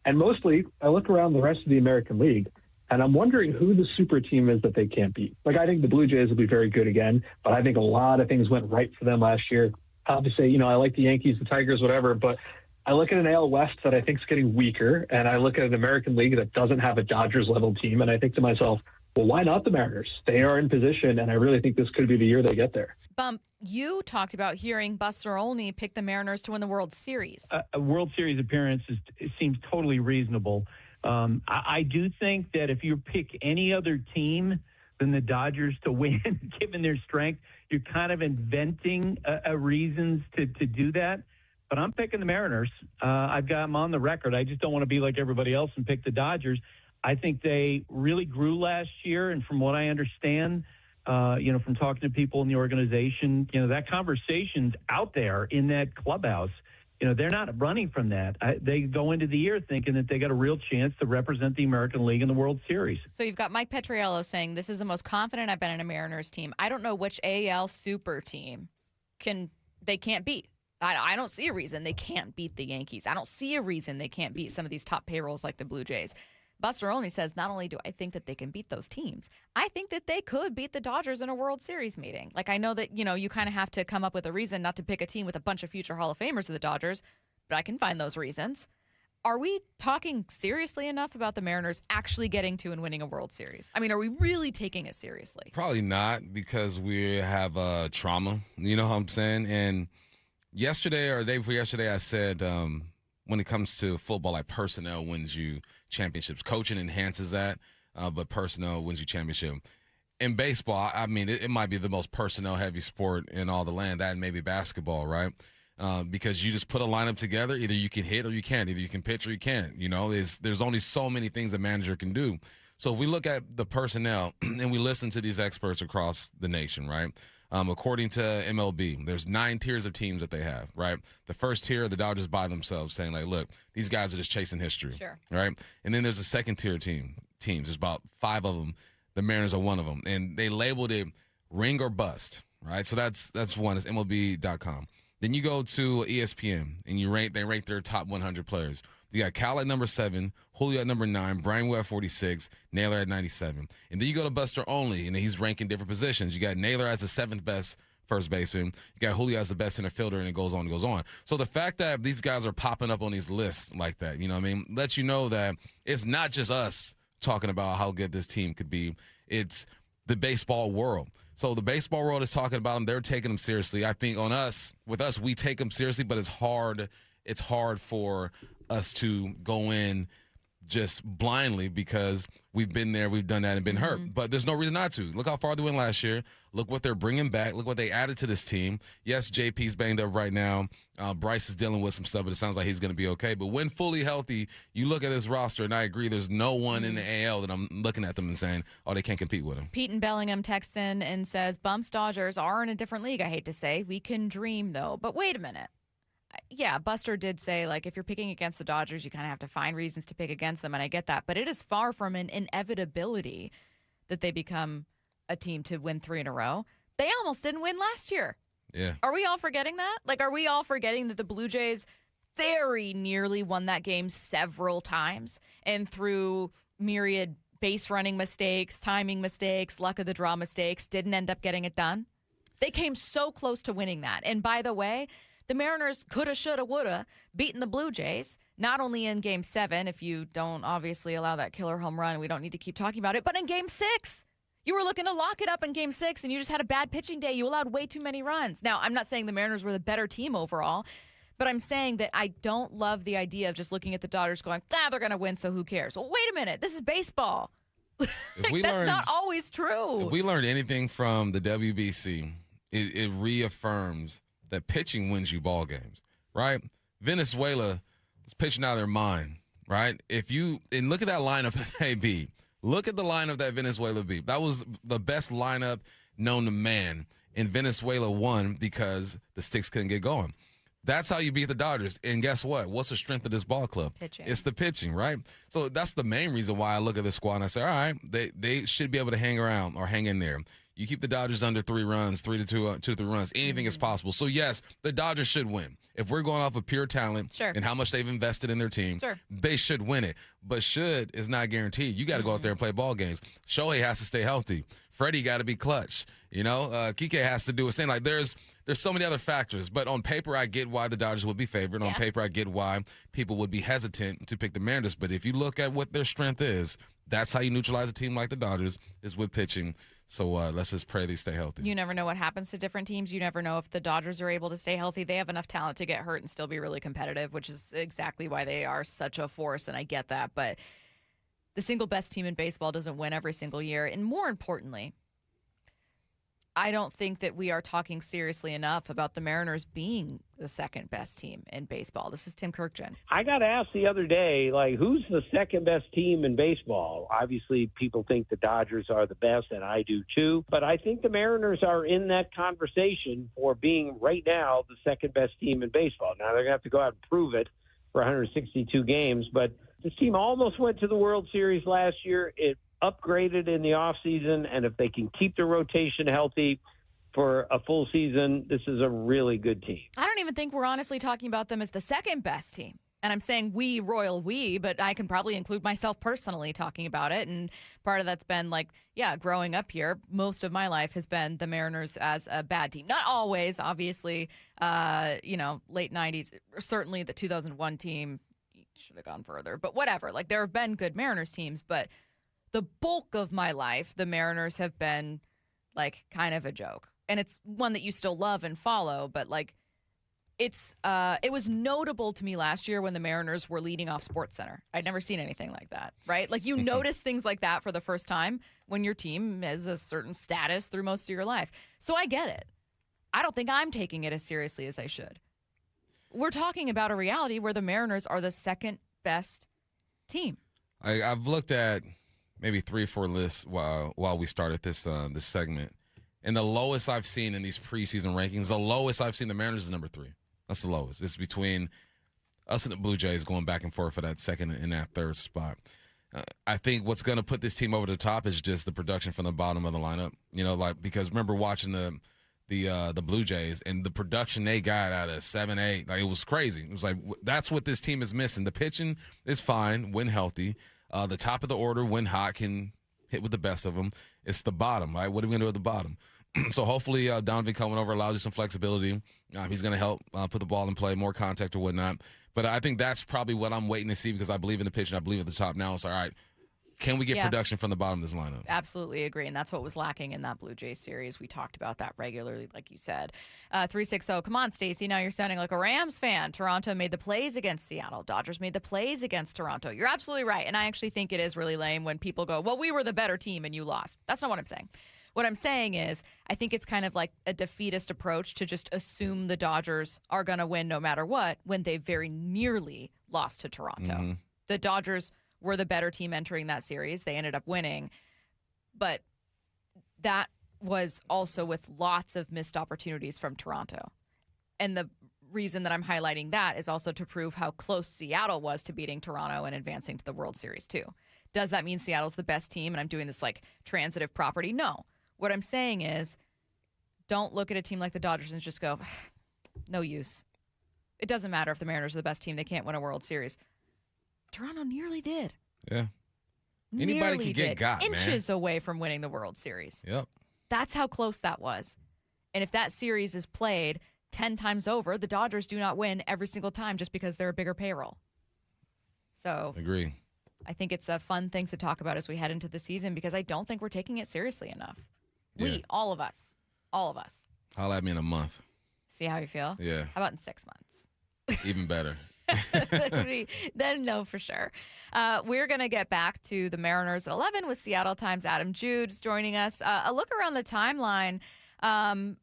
And mostly, I look around the rest of the American League, and I'm wondering who the super team is that they can't beat. Like, I think the Blue Jays will be very good again, but I think a lot of things went right for them last year. Obviously, you know, I like the Yankees, the Tigers, whatever, but I look at an AL West that I think is getting weaker, and I look at an American League that doesn't have a Dodgers-level team, and I think to myself, well, why not the Mariners? They are in position, and I really think this could be the year they get there. Bump, you talked about hearing Buster Olney pick the Mariners to win the World Series. A World Series appearance seems totally reasonable. I do think that if you pick any other team than the Dodgers to win, given their strength, you're kind of inventing reasons to do that. But I'm picking the Mariners. I've got them on the record. I just don't want to be like everybody else and pick the Dodgers. I think they really grew last year, and from what I understand, from talking to people in the organization, that conversation's out there in that clubhouse. They're not running from that. They go into the year thinking that they got a real chance to represent the American League in the World Series. So you've got Mike Petriello saying, this is the most confident I've been in a Mariners team. I don't know which AL super team they can't beat. I don't see a reason they can't beat the Yankees. I don't see a reason they can't beat some of these top payrolls like the Blue Jays. Buster Olney says, not only do I think that they can beat those teams, I think that they could beat the Dodgers in a World Series meeting. Like, I know that, you kind of have to come up with a reason not to pick a team with a bunch of future Hall of Famers of the Dodgers, but I can find those reasons. Are we talking seriously enough about the Mariners actually getting to and winning a World Series? I mean, are we really taking it seriously? Probably not, because we have trauma, you know what I'm saying? And yesterday or the day before yesterday, I said when it comes to football, like personnel wins you championships. Coaching enhances that, but personnel wins you championship. In baseball, I mean, it might be the most personnel-heavy sport in all the land, that and maybe basketball, right? Because you just put a lineup together. Either you can hit or you can't. Either you can pitch or you can't. There's only so many things a manager can do. So if we look at the personnel and we listen to these experts across the nation, right? According to MLB, there's 9 tiers of teams that they have, right? The first tier, the Dodgers by themselves, saying, like, look, these guys are just chasing history, sure, right? And then there's a second tier teams. There's about 5 of them. The Mariners are one of them. And they labeled it ring or bust, right? So that's one. It's MLB.com. Then you go to ESPN, and they rate their top 100 players. You got Cal at number 7, Julio at number 9, Brian Will at 46, Naylor at 97. And then you go to Buster Olney, and he's ranking different positions. You got Naylor as the 7th best first baseman. You got Julio as the best center fielder, and it goes on and goes on. So the fact that these guys are popping up on these lists like that, lets you know that it's not just us talking about how good this team could be. It's the baseball world. So the baseball world is talking about them. They're taking them seriously. I think with us, we take them seriously, but it's hard for us to go in just blindly because we've been there, we've done that, and been hurt. But there's no reason not to. Look how far they went last year. Look what they're bringing back. Look what they added to this team. Yes, JP's banged up right now. Bryce is dealing with some stuff, but it sounds like he's going to be okay. But when fully healthy, you look at this roster, and I agree, there's no one in the AL that I'm looking at them and saying, oh, they can't compete with them. Pete in Bellingham texts in and says, Bumps Dodgers are in a different league, I hate to say. We can dream, though. But wait a minute. Yeah, Buster did say, like, if you're picking against the Dodgers, you kind of have to find reasons to pick against them, and I get that. But it is far from an inevitability that they become a team to win 3 in a row. They almost didn't win last year. Yeah. Are we all forgetting that? Like, are we all forgetting that the Blue Jays very nearly won that game several times, and through myriad base running mistakes, timing mistakes, luck of the draw mistakes, didn't end up getting it done? They came so close to winning that. And by the way, the Mariners coulda, shoulda, woulda beaten the Blue Jays, not only in Game 7, if you don't obviously allow that killer home run, we don't need to keep talking about it, but in Game 6. You were looking to lock it up in Game 6, and you just had a bad pitching day. You allowed way too many runs. Now, I'm not saying the Mariners were the better team overall, but I'm saying that I don't love the idea of just looking at the Dodgers going, they're going to win, so who cares? Well, wait a minute. This is baseball. That's not always true. If we learned anything from the WBC, it reaffirms that pitching wins you ball games, right? Venezuela is pitching out of their mind, right? And look at that lineup that they beat. Look at the lineup that Venezuela beat. That was the best lineup known to man, and Venezuela won because the sticks couldn't get going. That's how you beat the Dodgers. And guess what? What's the strength of this ball club? Pitching. It's the pitching, right? So that's the main reason why I look at this squad and I say, all right, they should be able to hang around or hang in there. You keep the Dodgers under 3 runs, 3 to 2, 2 to 3 runs. Anything is possible. So, yes, the Dodgers should win. If we're going off of pure talent and how much they've invested in their team, they should win it. But should is not guaranteed. You got to go out there and play ball games. Shohei has to stay healthy. Freddie got to be clutch. Kike has to do his thing. Like, there's so many other factors. But on paper, I get why the Dodgers would be favored. On paper, I get why people would be hesitant to pick the Mariners. But if you look at what their strength is, that's how you neutralize a team like the Dodgers, is with pitching. So let's just pray they stay healthy. You never know what happens to different teams. You never know if the Dodgers are able to stay healthy. They have enough talent to get hurt and still be really competitive, which is exactly why they are such a force, and I get that. But the single best team in baseball doesn't win every single year. And more importantly, I don't think that we are talking seriously enough about the Mariners being the second best team in baseball. This is Tim Kirkjian. I got asked the other day, who's the second best team in baseball? Obviously, people think the Dodgers are the best, and I do too. But I think the Mariners are in that conversation for being right now the second best team in baseball. Now, they're going to have to go out and prove it for 162 games. But this team almost went to the World Series last year. It upgraded in the offseason, and if they can keep the rotation healthy for a full season, this is a really good team. I don't even think we're honestly talking about them as the second best team. And I'm saying we, royal we, but I can probably include myself personally talking about it. And part of that's been growing up here, most of my life has been the Mariners as a bad team. Not always, obviously, late 90s, certainly the 2001 team should have gone further, but whatever. There have been good Mariners teams, but the bulk of my life, the Mariners have been kind of a joke. And it's one that you still love and follow, but it was notable to me last year when the Mariners were leading off SportsCenter. I'd never seen anything like that, right? You notice things like that for the first time when your team has a certain status through most of your life. So I get it. I don't think I'm taking it as seriously as I should. We're talking about a reality where the Mariners are the second best team. I've looked at maybe 3 or 4 lists while we started this segment. And the lowest I've seen in these preseason rankings, the lowest I've seen the Mariners is number 3. That's the lowest. It's between us and the Blue Jays going back and forth for that second and that third spot. I think what's going to put this team over the top is just the production from the bottom of the lineup. Because remember watching the Blue Jays and the production they got out of 7, 8, it was crazy. It was that's what this team is missing. The pitching is fine when healthy. The top of the order, when hot, can hit with the best of them. It's the bottom, right? What are we going to do at the bottom? So hopefully Donovan coming over allows you some flexibility. He's going to help put the ball in play, more contact or whatnot. But I think that's probably what I'm waiting to see because I believe in the pitch and I believe at the top now. It's all right. Can we get production from the bottom of this lineup? Absolutely agree, and that's what was lacking in that Blue Jays series. We talked about that regularly, like you said. 360, come on, Stacy. Now you're sounding like a Rams fan. Toronto made the plays against Seattle. Dodgers made the plays against Toronto. You're absolutely right, and I actually think it is really lame when people go, well, we were the better team and you lost. That's not what I'm saying. What I'm saying is I think it's kind of like a defeatist approach to just assume the Dodgers are going to win no matter what when they very nearly lost to Toronto. Mm-hmm. The Dodgers were the better team entering that series. They ended up winning. But that was also with lots of missed opportunities from Toronto. And the reason that I'm highlighting that is also to prove how close Seattle was to beating Toronto and advancing to the World Series too. Does that mean Seattle's the best team and I'm doing this transitive property? No. What I'm saying is don't look at a team like the Dodgers and just go, no use. It doesn't matter if the Mariners are the best team. They can't win a World Series. Toronto nearly did. Yeah. Anybody can get got, inches away from winning the World Series. Yep. That's how close that was. And if that series is played 10 times over, the Dodgers do not win every single time just because they're a bigger payroll. So agree. I think it's a fun thing to talk about as we head into the season because I don't think we're taking it seriously enough. Yeah. All of us. Holla at me in a month. See how you feel? Yeah. How about in 6 months? Even better. Then no, for sure. We're going to get back to the Mariners at 11 with Seattle Times' Adam Jude joining us. A look around the timeline. Some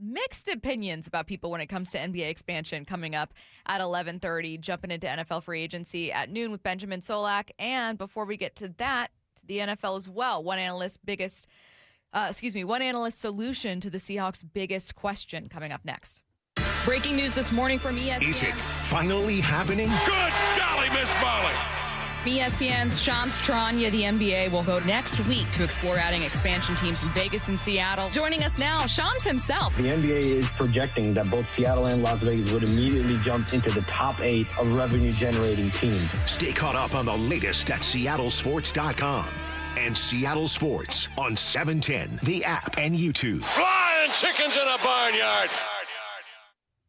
mixed opinions about people when it comes to NBA expansion coming up at 11:30, jumping into NFL free agency at noon with Benjamin Solak. And before we get to that, to the NFL as well, one analyst's solution to the Seahawks' biggest question coming up next. Breaking news this morning from ESPN. Is it finally happening? Good golly, Miss Molly. ESPN's Shams Charania, the NBA, will go next week to explore adding expansion teams in Vegas and Seattle. Joining us now, Shams himself. The NBA is projecting that both Seattle and Las Vegas would immediately jump into the top 8 of revenue-generating teams. Stay caught up on the latest at seattlesports.com and Seattle Sports on 710, the app, and YouTube. Flying chickens in a barnyard.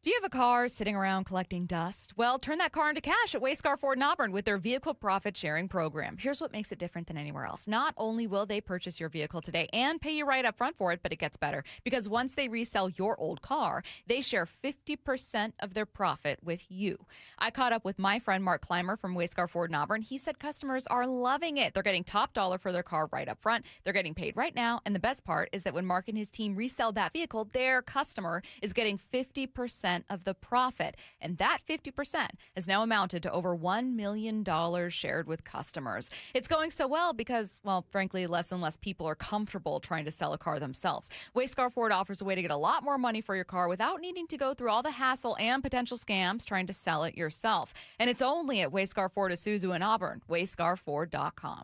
Do you have a car sitting around collecting dust? Well, turn that car into cash at Wayscar Ford in Auburn with their vehicle profit sharing program. Here's what makes it different than anywhere else. Not only will they purchase your vehicle today and pay you right up front for it, but it gets better because once they resell your old car, they share 50% of their profit with you. I caught up with my friend Mark Clymer from Wayscar Ford in Auburn. He said customers are loving it. They're getting top dollar for their car right up front. They're getting paid right now. And the best part is that when Mark and his team resell that vehicle, their customer is getting 50% of the profit. And that 50% has now amounted to over $1 million shared with customers. It's going so well because, well, frankly, less and less people are comfortable trying to sell a car themselves. Wayscar Ford offers a way to get a lot more money for your car without needing to go through all the hassle and potential scams trying to sell it yourself. And it's only at Wayscar Ford Isuzu in Auburn, wayscarford.com.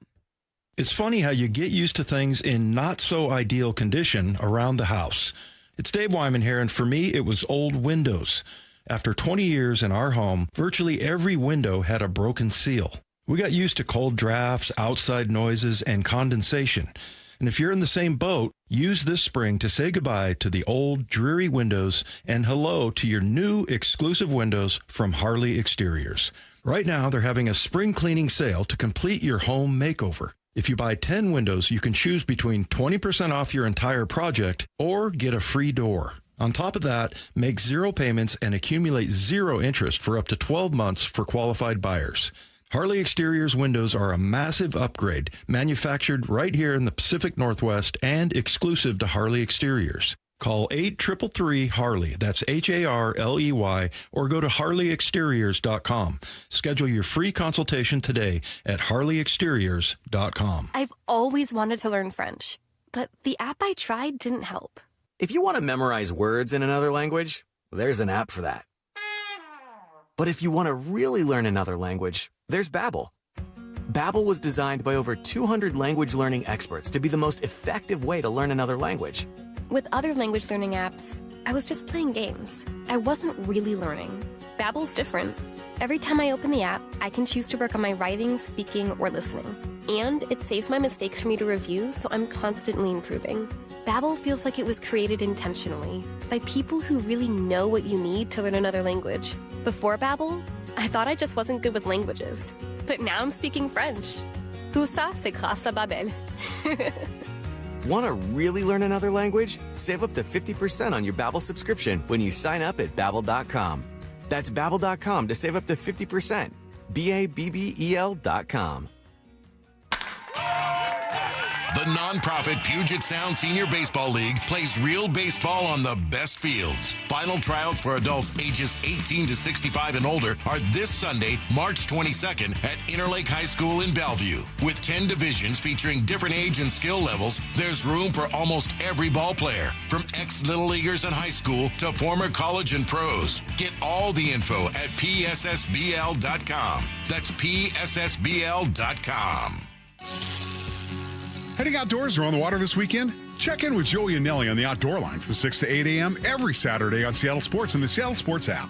It's funny how you get used to things in not so ideal condition around the house. It's Dave Wyman here, and for me, it was old windows. After 20 years in our home, virtually every window had a broken seal. We got used to cold drafts, outside noises, and condensation. And if you're in the same boat, use this spring to say goodbye to the old, dreary windows and hello to your new exclusive windows from Harley Exteriors. Right now, they're having a spring cleaning sale to complete your home makeover. If you buy 10 windows, you can choose between 20% off your entire project or get a free door. On top of that, make zero payments and accumulate zero interest for up to 12 months for qualified buyers. Harley Exteriors windows are a massive upgrade, manufactured right here in the Pacific Northwest and exclusive to Harley Exteriors. Call 833-HARLEY, that's HARLEY, or go to harleyexteriors.com. Schedule your free consultation today at harleyexteriors.com. I've always wanted to learn French, but the app I tried didn't help. If you want to memorize words in another language, there's an app for that. But if you want to really learn another language, there's Babbel. Babbel was designed by over 200 language learning experts to be the most effective way to learn another language. With other language learning apps, I was just playing games. I wasn't really learning. Babbel's different. Every time I open the app, I can choose to work on my writing, speaking, or listening. And it saves my mistakes for me to review, so I'm constantly improving. Babbel feels like it was created intentionally by people who really know what you need to learn another language. Before Babbel, I thought I just wasn't good with languages. But now I'm speaking French. Tout ça, c'est grâce à Babbel. Want to really learn another language? Save up to 50% on your Babbel subscription when you sign up at Babbel.com. That's Babbel.com to save up to 50%. Babbel.com. The nonprofit Puget Sound Senior Baseball League plays real baseball on the best fields. Final tryouts for adults ages 18 to 65 and older are this Sunday, March 22nd at Interlake High School in Bellevue. With 10 divisions featuring different age and skill levels, there's room for almost every ball player, from ex-Little Leaguers in high school to former college and pros. Get all the info at pssbl.com. That's pssbl.com. Heading outdoors or on the water this weekend? Check in with Joey and Nelly on the Outdoor Line from 6 to 8 a.m. every Saturday on Seattle Sports and the Seattle Sports app.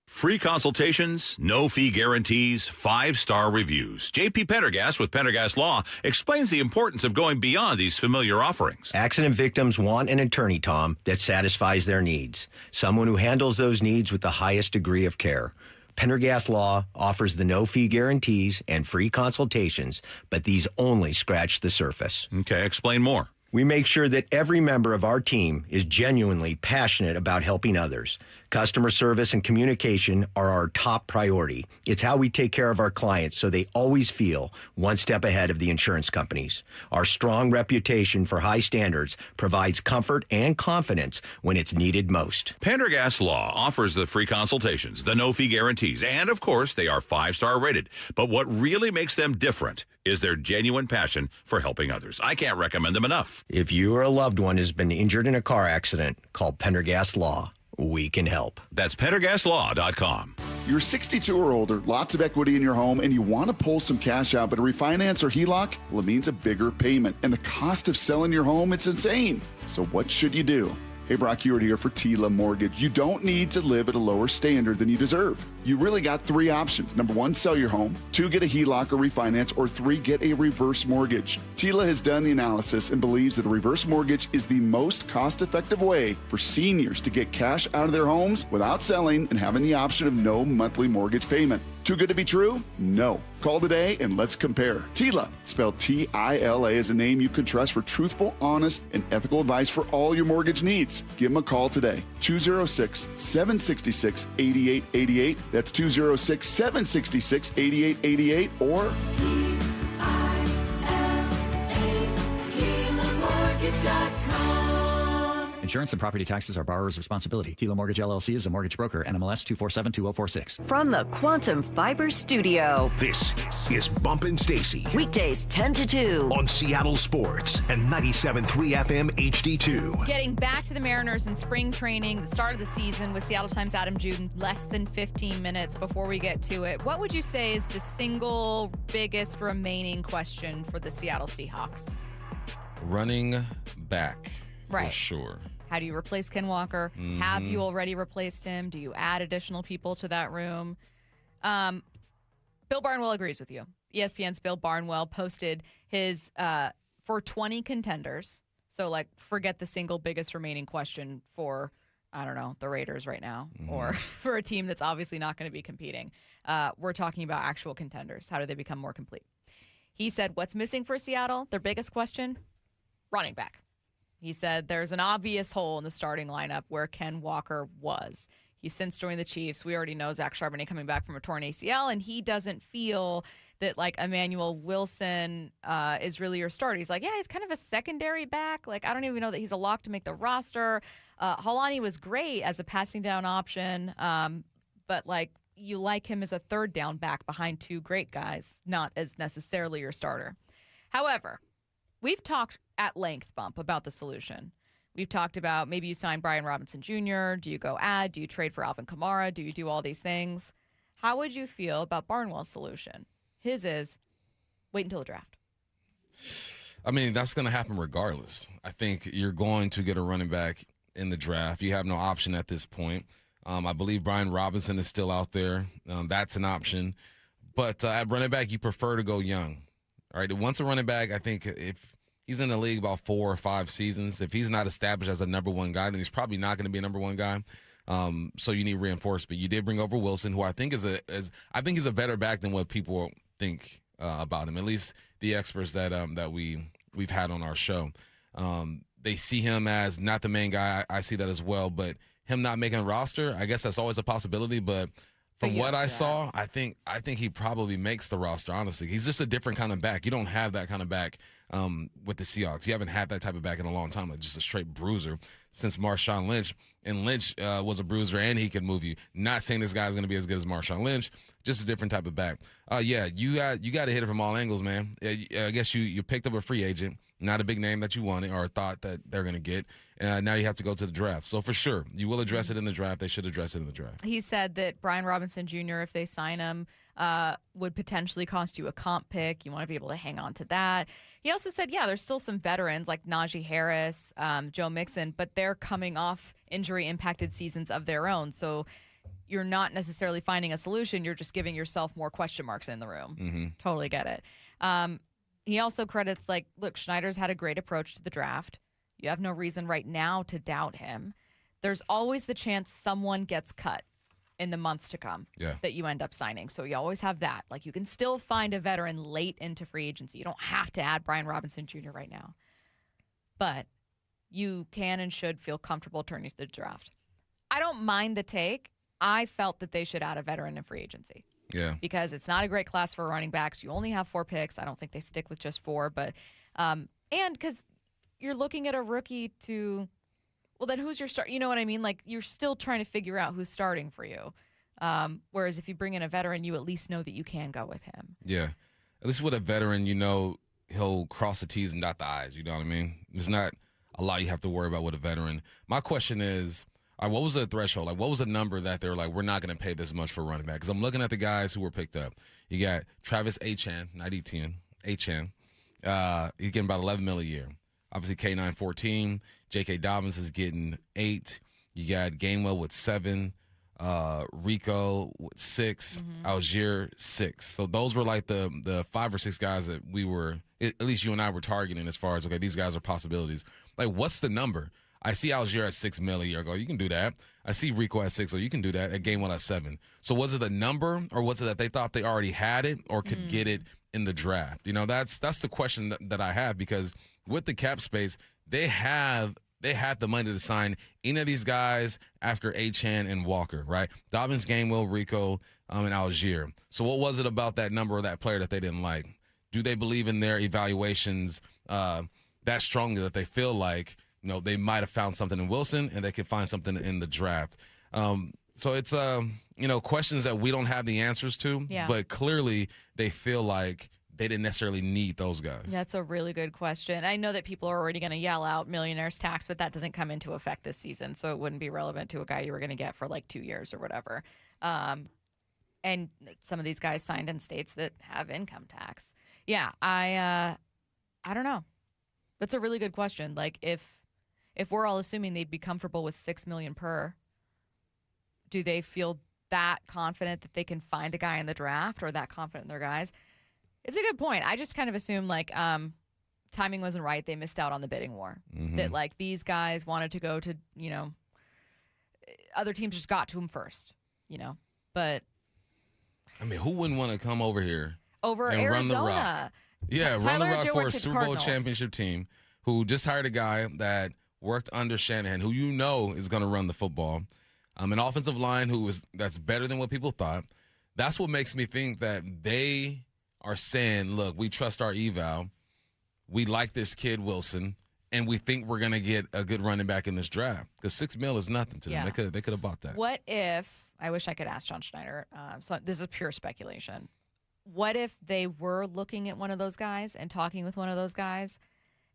Free consultations, no fee guarantees, 5-star reviews. JP Pendergast with Pendergast Law explains the importance of going beyond these familiar offerings. Accident victims want an attorney, Tom, that satisfies their needs. Someone who handles those needs with the highest degree of care. Pendergast Law offers the no-fee guarantees and free consultations, but these only scratch the surface. Okay, explain more. We make sure that every member of our team is genuinely passionate about helping others. Customer service and communication are our top priority. It's how we take care of our clients so they always feel one step ahead of the insurance companies. Our strong reputation for high standards provides comfort and confidence when it's needed most. Pendergast Law offers the free consultations, the no-fee guarantees, and, of course, they are 5-star rated. But what really makes them different is their genuine passion for helping others. I can't recommend them enough. If you or a loved one has been injured in a car accident, call Pendergast Law. We can help. That's PendergastLaw.com. You're 62 or older, lots of equity in your home, and you want to pull some cash out, but a refinance or HELOC, well, it means a bigger payment. And the cost of selling your home, it's insane. So what should you do? Hey, Brock Hewitt here for Tila Mortgage. You don't need to live at a lower standard than you deserve. You really got 3 options. Number 1, sell your home. 2, get a HELOC or refinance. Or 3, get a reverse mortgage. Tila has done the analysis and believes that a reverse mortgage is the most cost-effective way for seniors to get cash out of their homes without selling and having the option of no monthly mortgage payment. Too good to be true? No. Call today and let's compare. Tila, spelled T-I-L-A, is a name you can trust for truthful, honest, and ethical advice for all your mortgage needs. Give them a call today. 206-766-8888. That's 206-766-8888 or Insurance and property taxes are borrower's responsibility. Tila Mortgage LLC is a mortgage broker. NMLS 2472046. From the Quantum Fiber Studio, This is Bumpin' Stacy. weekdays 10 to 2. On Seattle Sports and 97.3 FM HD2. Getting back to the Mariners in spring training, the start of the season with Seattle Times' Adam Jude in less than 15 minutes before we get to it. What would you say is the single biggest remaining question for the Seattle Seahawks? Running back, Right. for sure. How do you replace Ken Walker? Mm-hmm. Have you already replaced him? Do you add additional people to that room? Bill Barnwell agrees with you. ESPN's Bill Barnwell posted his for 20 contenders. So, like, forget the single biggest remaining question for, I don't know, the Raiders right now, or for a team that's obviously not going to be competing. We're talking about actual contenders. How do they become more complete? He said, what's missing for Seattle? Their biggest question? Running back. He said there's an obvious hole in the starting lineup where Ken Walker was. He's since joined the Chiefs. We already know Zach Charbonnet coming back from a torn ACL, and he doesn't feel that, like, Emmanuel Wilson is really your starter. He's like, yeah, he's kind of a secondary back. Like, I don't even know that he's a lock to make the roster. Halani was great as a passing down option, but, like, you like him as a third down back behind 2 great guys, not as necessarily your starter. However, we've talked at length, Bump, about the solution. We've talked about maybe you sign Brian Robinson Jr. Do you go add? Do you trade for Alvin Kamara? Do you do all these things? How would you feel about Barnwell's solution? His is wait until the draft. I mean, that's going to happen regardless. I think you're going to get a running back in the draft. You have no option at this point. I believe Brian Robinson is still out there. That's an option. But at running back, you prefer to go young. All right, once a running back, I think if he's in the league about 4 or 5 seasons, if he's not established as a number 1 guy, then he's probably not going to be a number 1 guy. So you need reinforcement. You did bring over Wilson, who I think he's a better back than what people think about him. At least the experts that we've had on our show, they see him as not the main guy. I see that as well, but him not making a roster, I guess that's always a possibility. But from what I saw, I think he probably makes the roster, honestly. He's just a different kind of back. You don't have that kind of back with the Seahawks. You haven't had that type of back in a long time, like just a straight bruiser since Marshawn Lynch. And Lynch was a bruiser, and he could move you. Not saying this guy's going to be as good as Marshawn Lynch, just a different type of back. Yeah, you got to hit it from all angles, man. I guess you picked up a free agent, not a big name that you wanted or thought that they're going to get. Now you have to go to the draft. So for sure, you will address it in the draft. They should address it in the draft. He said that Brian Robinson Jr., if they sign him, would potentially cost you a comp pick. You want to be able to hang on to that. He also said, yeah, there's still some veterans like Najee Harris, Joe Mixon, but they're coming off injury-impacted seasons of their own. So you're not necessarily finding a solution. You're just giving yourself more question marks in the room. Mm-hmm. Totally get it. He also credits, like, look, Schneider's had a great approach to the draft. You have no reason right now to doubt him. There's always the chance someone gets cut in the months to come that you end up signing. So you always have that. Like, you can still find a veteran late into free agency. You don't have to add Brian Robinson Jr. right now. But you can and should feel comfortable turning to the draft. I don't mind the take. I felt that they should add a veteran in free agency. Yeah. Because it's not a great class for running backs. You only have 4 picks. I don't think they stick with just 4. But and because you're looking at a rookie to, well, then who's your start? You know what I mean? Like, you're still trying to figure out who's starting for you. Whereas if you bring in a veteran, you at least know that you can go with him. Yeah. At least with a veteran, you know he'll cross the T's and dot the I's. You know what I mean? There's not a lot you have to worry about with a veteran. My question is, what was the threshold? Like, what was the number that they were like, we're not going to pay this much for a running back? Because I'm looking at the guys who were picked up. You got Travis Achan, not Etienne, Achan. He's getting about $11 million a year. Obviously, K9 14. J.K. Dobbins is getting 8. You got Gainwell with 7. Rico 6, Algier 6. So those were like the 5 or 6 guys that we were, at least you and I were targeting as far as, okay, these guys are possibilities. Like, what's the number? I see Algier at $6 million a year ago. You can do that. I see Rico at 6, so you can do that. At game 1 at 7. So was it the number, or was it that they thought they already had it or could get it in the draft? You know, that's the question that I have, because with the cap space, they had the money to sign any of these guys after Achane and Walker, right? Dobbins, Gainwell, Rico, and Algier. So what was it about that number or that player that they didn't like? Do they believe in their evaluations that strongly that they feel like, you know, they might have found something in Wilson and they could find something in the draft? So it's, you know, questions that we don't have the answers to, but clearly they feel like they didn't necessarily need those guys. That's a really good question. I know that people are already going to yell out millionaire's tax, but that doesn't come into effect this season, so it wouldn't be relevant to a guy you were going to get for like 2 years or whatever. And some of these guys signed in states that have income tax. Yeah, I don't know. That's a really good question. Like, if we're all assuming they'd be comfortable with $6 million per, do they feel that confident that they can find a guy in the draft, or that confident in their guys? It's a good point. I just kind of assumed, like, timing wasn't right. They missed out on the bidding war. That, like, these guys wanted to go to, you know, other teams just got to them first, you know. But I mean, who wouldn't want to come over here and Arizona. Run the rock? Yeah, run the rock for a Super Bowl championship team who just hired a guy that worked under Shanahan, who you know is going to run the football. An offensive line that's better than what people thought. That's what makes me think that they are saying, look, we trust our eval. We like this kid Wilson, and we think we're going to get a good running back in this draft. Because $6 million is nothing to them. They could have bought that. What if, I wish I could ask John Schneider, so this is pure speculation. What if they were looking at one of those guys and talking with one of those guys,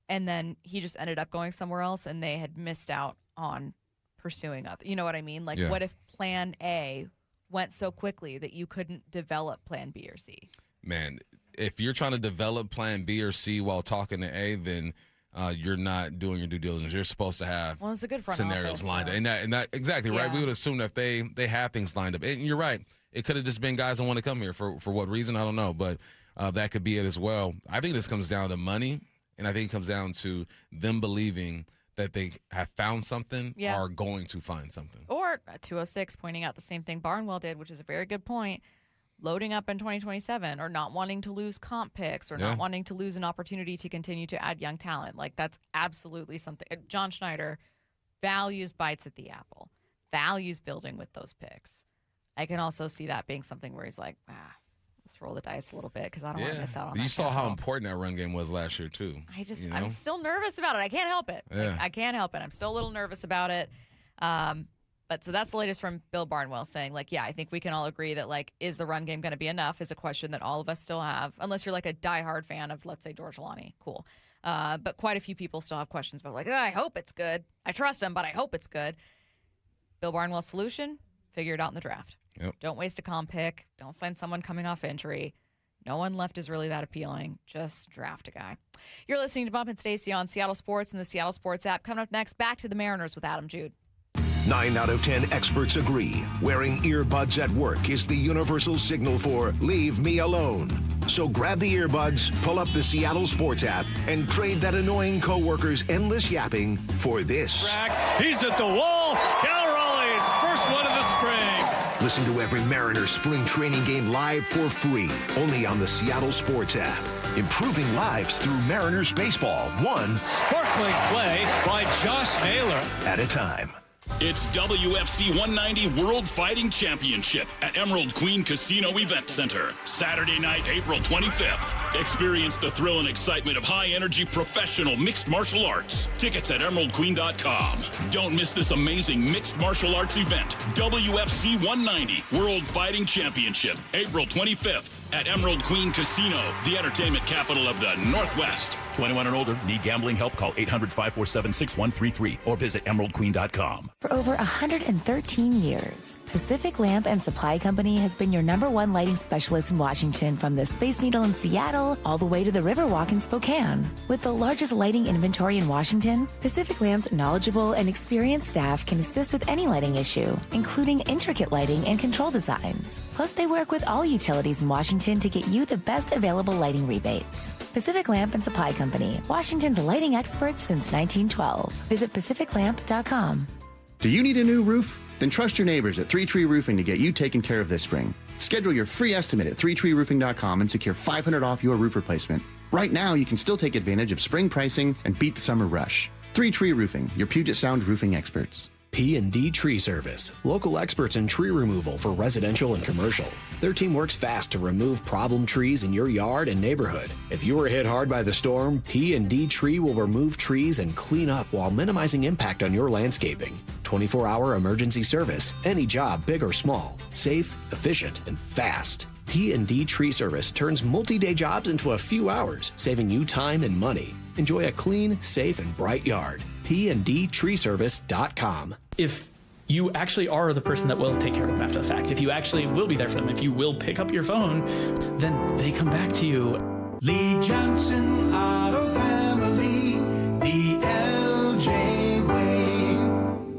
and then he just ended up going somewhere else and they had missed out on pursuing other, you know what I mean? Like, what if plan A went so quickly that you couldn't develop plan B or C? Man, if you're trying to develop plan B or C while talking to A, then you're not doing your due diligence. You're supposed to have it's a good front scenarios office, lined up. And that exactly, right? We would assume that they have things lined up. And you're right. It could have just been guys that want to come here. For what reason, I don't know. But that could be it as well. I think this comes down to money, and I think it comes down to them believing that they have found something or are going to find something. Or 206 pointing out the same thing Barnwell did, which is a very good point. Loading up in 2027, or not wanting to lose comp picks, or not wanting to lose an opportunity to continue to add young talent. Like, that's absolutely something. John Schneider values bites at the apple, values building with those picks. I can also see that being something where he's like, let's roll the dice a little bit because I don't want to miss out on that. You saw how important that run game was last year, too. I'm still nervous about it. I can't help it. Like, I can't help it. I'm still a little nervous about it. But so that's the latest from Bill Barnwell saying, like, I think we can all agree that, like, is the run game going to be enough is a question that all of us still have, unless you're like a diehard fan of, let's say, George Alani. Cool. But quite a few people still have questions about, like, I hope it's good. I trust him, but I hope it's good. Bill Barnwell's solution, figure it out in the draft. Yep. Don't waste a comp pick. Don't sign someone coming off injury. No one left is really that appealing. Just draft a guy. You're listening to Bump and Stacy on Seattle Sports and the Seattle Sports app. Coming up next, back to the Mariners with Adam Jude. 9 out of 10 experts agree wearing earbuds at work is the universal signal for leave me alone. So grab the earbuds, pull up the Seattle Sports app, and trade that annoying coworker's endless yapping for this. He's at the wall. Cal Raleigh's first one of the spring. Listen to every Mariners spring training game live for free, only on the Seattle Sports app. Improving lives through Mariners baseball, one sparkling play by Josh Naylor at a time. It's WFC 190 World Fighting Championship at Emerald Queen Casino Event Center. Saturday night, April 25th. Experience the thrill and excitement of high-energy professional mixed martial arts. Tickets at emeraldqueen.com. Don't miss this amazing mixed martial arts event. WFC 190 World Fighting Championship, April 25th at Emerald Queen Casino, the entertainment capital of the Northwest. 21 and older. Need gambling help? Call 800-547-6133 or visit emeraldqueen.com. For over 113 years, Pacific Lamp and Supply Company has been your #1 lighting specialist in Washington, from the Space Needle in Seattle all the way to the Riverwalk in Spokane. With the largest lighting inventory in Washington, Pacific Lamp's knowledgeable and experienced staff can assist with any lighting issue, including intricate lighting and control designs. Plus, they work with all utilities in Washington to get you the best available lighting rebates. Pacific Lamp and Supply Company, Washington's lighting experts since 1912. Visit pacificlamp.com. Do you need a new roof? Then trust your neighbors at 3 Tree Roofing to get you taken care of this spring. Schedule your free estimate at 3treeroofing.com and secure $500 off your roof replacement. Right now, you can still take advantage of spring pricing and beat the summer rush. 3 Tree Roofing, your Puget Sound roofing experts. P&D Tree Service, local experts in tree removal for residential and commercial. Their team works fast to remove problem trees in your yard and neighborhood. If you were hit hard by the storm, P&D Tree will remove trees and clean up while minimizing impact on your landscaping. 24-hour emergency service, any job, big or small. Safe, efficient, and fast. P&D Tree Service turns multi-day jobs into a few hours, saving you time and money. Enjoy a clean, safe, and bright yard. PNDTreeservice.com. If you actually are the person that will take care of them after the fact, if you actually will be there for them, if you will pick up your phone, then they come back to you. Lee Johnson Auto Family, the LJ Way.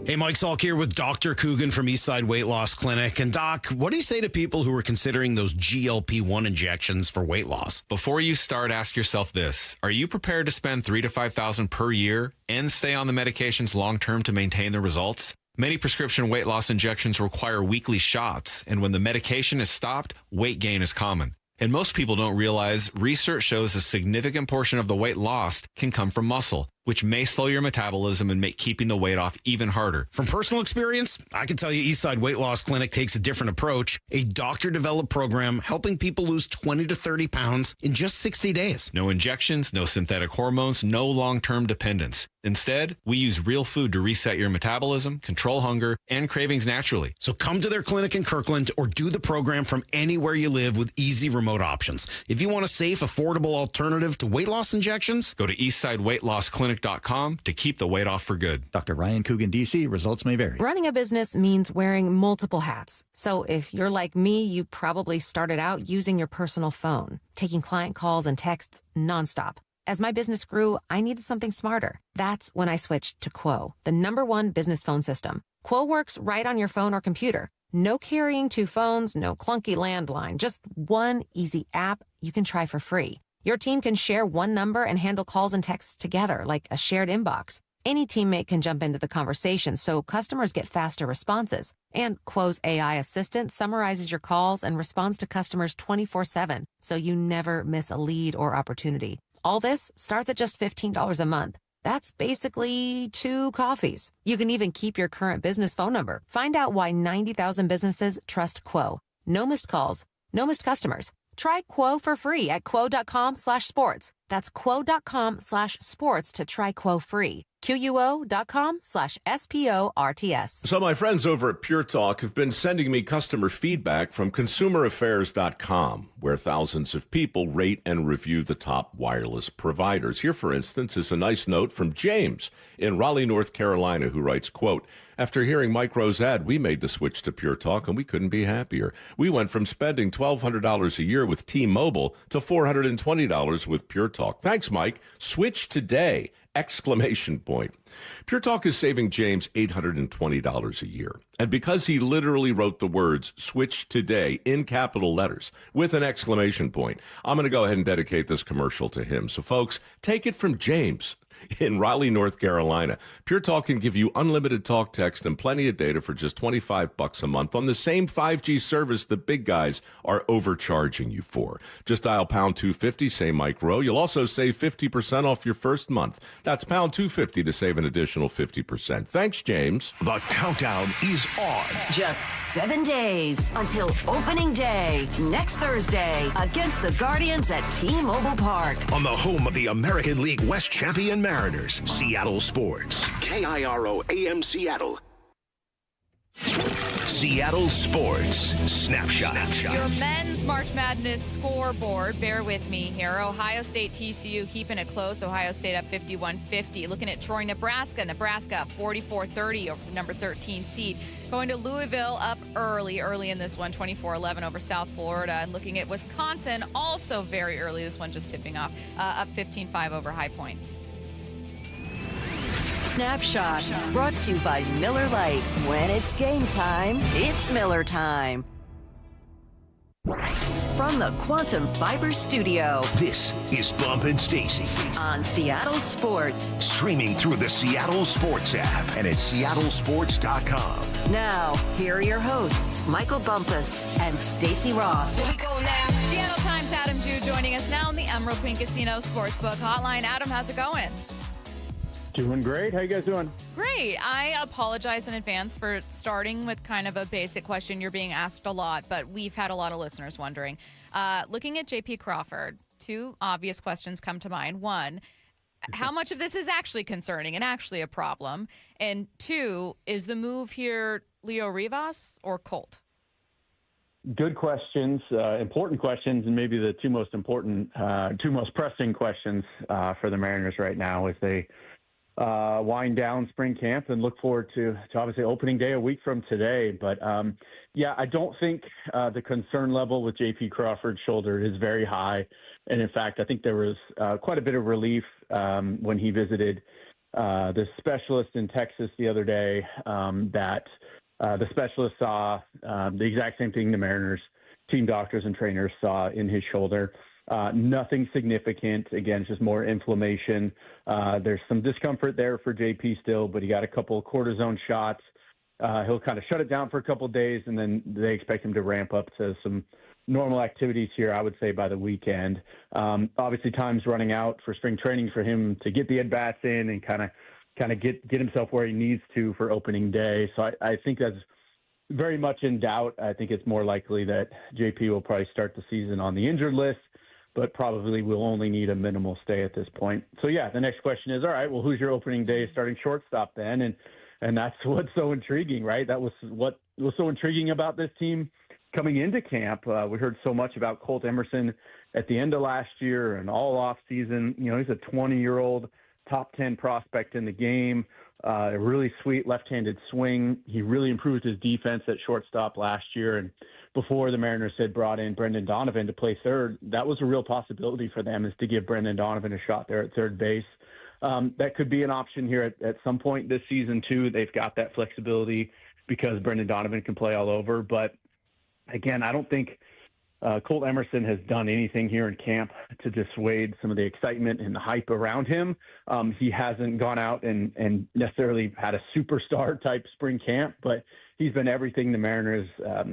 Hey, Mike Salk here with Dr. Coogan from Eastside Weight Loss Clinic. And Doc, what do you say to people who are considering those GLP-1 injections for weight loss? Before you start, ask yourself this. Are you prepared to spend $3,000 to $5,000 per year and stay on the medications long-term to maintain the results? Many prescription weight loss injections require weekly shots, and when the medication is stopped, weight gain is common. And most people don't realize research shows a significant portion of the weight lost can come from muscle, which may slow your metabolism and make keeping the weight off even harder. From personal experience, I can tell you Eastside Weight Loss Clinic takes a different approach, a doctor-developed program helping people lose 20 to 30 pounds in just 60 days. No injections, no synthetic hormones, no long-term dependence. Instead, we use real food to reset your metabolism, control hunger, and cravings naturally. So come to their clinic in Kirkland or do the program from anywhere you live with easy remote options. If you want a safe, affordable alternative to weight loss injections, go to eastsideweightlossclinic.com to keep the weight off for good. Dr. Ryan Coogan, D.C. Results may vary. Running a business means wearing multiple hats. So if you're like me, you probably started out using your personal phone, taking client calls and texts nonstop. As my business grew, I needed something smarter. That's when I switched to Quo, the #1 business phone system. Quo works right on your phone or computer. No carrying 2 phones, no clunky landline, just one easy app you can try for free. Your team can share one number and handle calls and texts together like a shared inbox. Any teammate can jump into the conversation, so customers get faster responses. And Quo's AI assistant summarizes your calls and responds to customers 24/7, so you never miss a lead or opportunity. All this starts at just $15 a month. That's basically 2 coffees. You can even keep your current business phone number. Find out why 90,000 businesses trust Quo. No missed calls, no missed customers. Try Quo for free at quo.com/sports. That's quo.com/sports to try Quo free. QUO.com/SPORTS. So my friends over at Pure Talk have been sending me customer feedback from consumeraffairs.com, where thousands of people rate and review the top wireless providers. Here, for instance, is a nice note from James in Raleigh, North Carolina, who writes, quote, "After hearing Mike Rowe's ad, we made the switch to Pure Talk, and we couldn't be happier. We went from spending $1,200 a year with T-Mobile to $420 with Pure Talk. Thanks, Mike. Switch today! ! Pure Talk is saving James $820 a year. And because he literally wrote the words "switch today" in capital letters with an exclamation point, I'm going to go ahead and dedicate this commercial to him. So folks, take it from James in Raleigh, North Carolina. Pure Talk can give you unlimited talk, text, and plenty of data for just $25 a month on the same 5G service the big guys are overcharging you for. Just dial pound 250, say Mike Rowe. You'll also save 50% off your first month. That's pound 250 to save an additional 50%. Thanks, James. The countdown is on. Just 7 days until opening day next Thursday against the Guardians at T-Mobile Park. On the home of the American League West champion Mariners, Seattle Sports. KIRO AM Seattle. Seattle Sports Snapshot. Your men's March Madness scoreboard. Bear with me here. Ohio State, TCU keeping it close. Ohio State up 51-50. Looking at Troy, Nebraska. Nebraska 44-30 over the number 13 seed. Going to Louisville up early in this one, 24-11 over South Florida. And looking at Wisconsin, also very early. This one just tipping off, up 15-5 over High Point. Snapshot brought to you by Miller Lite. When it's game time, it's Miller time. From the Quantum Fiber Studio, this is Bump and Stacy on Seattle Sports. Streaming through the Seattle Sports app and at seattlesports.com. Now, here are your hosts, Michael Bumpus and Stacy Ross. Here we go now. Seattle Times' Adam Jude joining us now on the Emerald Queen Casino Sportsbook Hotline. Adam, how's it going? Doing great. How you guys doing? Great. I apologize in advance for starting with kind of a basic question. You're being asked a lot, but we've had a lot of listeners wondering. Looking at JP Crawford, two obvious questions come to mind. One, how much of this is actually concerning and actually a problem? And two, is the move here Leo Rivas or Colt? Good questions, important questions, and maybe the two most pressing questions for the Mariners right now as they wind down spring camp and look forward to obviously opening day a week from today. But I don't think the concern level with JP Crawford's shoulder is very high. And in fact, I think there was quite a bit of relief when he visited the specialist in Texas the other day that the specialist saw the exact same thing the Mariners team doctors and trainers saw in his shoulder. Nothing significant. Again, it's just more inflammation. There's some discomfort there for JP still, but he got a couple of cortisone shots. He'll kind of shut it down for a couple of days, and then they expect him to ramp up to some normal activities here, I would say, by the weekend. Obviously, time's running out for spring training for him to get the at-bats in and kind of get himself where he needs to for opening day. So I think that's very much in doubt. I think it's more likely that JP will probably start the season on the injured list, but probably will only need a minimal stay at this point. So, the next question is, all right, well, who's your opening day starting shortstop then? And that's what's so intriguing, right? That was what was so intriguing about this team coming into camp. We heard so much about Colt Emerson at the end of last year and all off season. You know, he's a 20-year-old top 10 prospect in the game, a really sweet left-handed swing. He really improved his defense at shortstop last year. And before the Mariners had brought in Brendan Donovan to play third, that was a real possibility for them, is to give Brendan Donovan a shot there at third base. That could be an option here at some point this season, too. They've got that flexibility because Brendan Donovan can play all over. But, again, I don't think Colt Emerson has done anything here in camp to dissuade some of the excitement and the hype around him. He hasn't gone out and necessarily had a superstar-type spring camp, but he's been everything the Mariners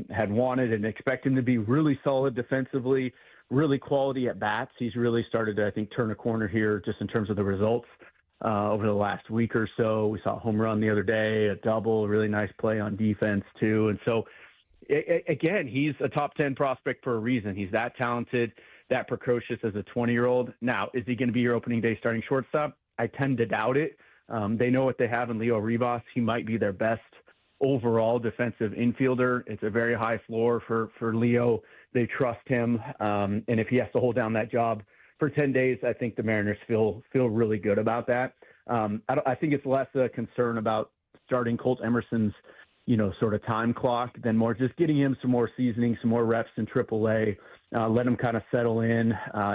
had wanted and expect him to be. Really solid defensively, really quality at bats. He's really started to, I think, turn a corner here just in terms of the results over the last week or so. We saw a home run the other day, a double, a really nice play on defense too. And so, again, he's a top 10 prospect for a reason. He's that talented, that precocious as a 20-year-old. Now, is he going to be your opening day starting shortstop? I tend to doubt it. They know what they have in Leo Rivas. He might be their best overall defensive infielder. It's a very high floor for Leo. They trust him. And if he has to hold down that job for 10 days, I think the Mariners feel really good about that. I think it's less a concern about starting Colt Emerson's, sort of time clock than more just getting him some more seasoning, some more reps in AAA, let him kind of settle in.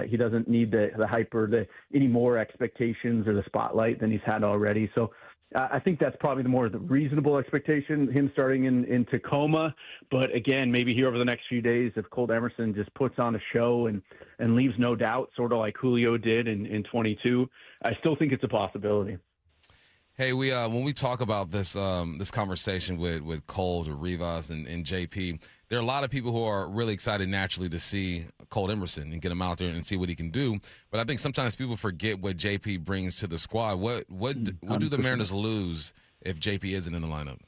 He doesn't need the hype or any more expectations or the spotlight than he's had already. So I think that's probably the reasonable expectation, him starting in Tacoma. But again, maybe here over the next few days, if Colt Emerson just puts on a show and leaves no doubt, sort of like Julio did in 22, I still think it's a possibility. Hey, when we talk about this conversation with Colt or Rivas and JP, there are a lot of people who are really excited naturally to see Colt Emerson and get him out there and see what he can do. But I think sometimes people forget what JP brings to the squad. What do the Mariners lose if JP isn't in the lineup?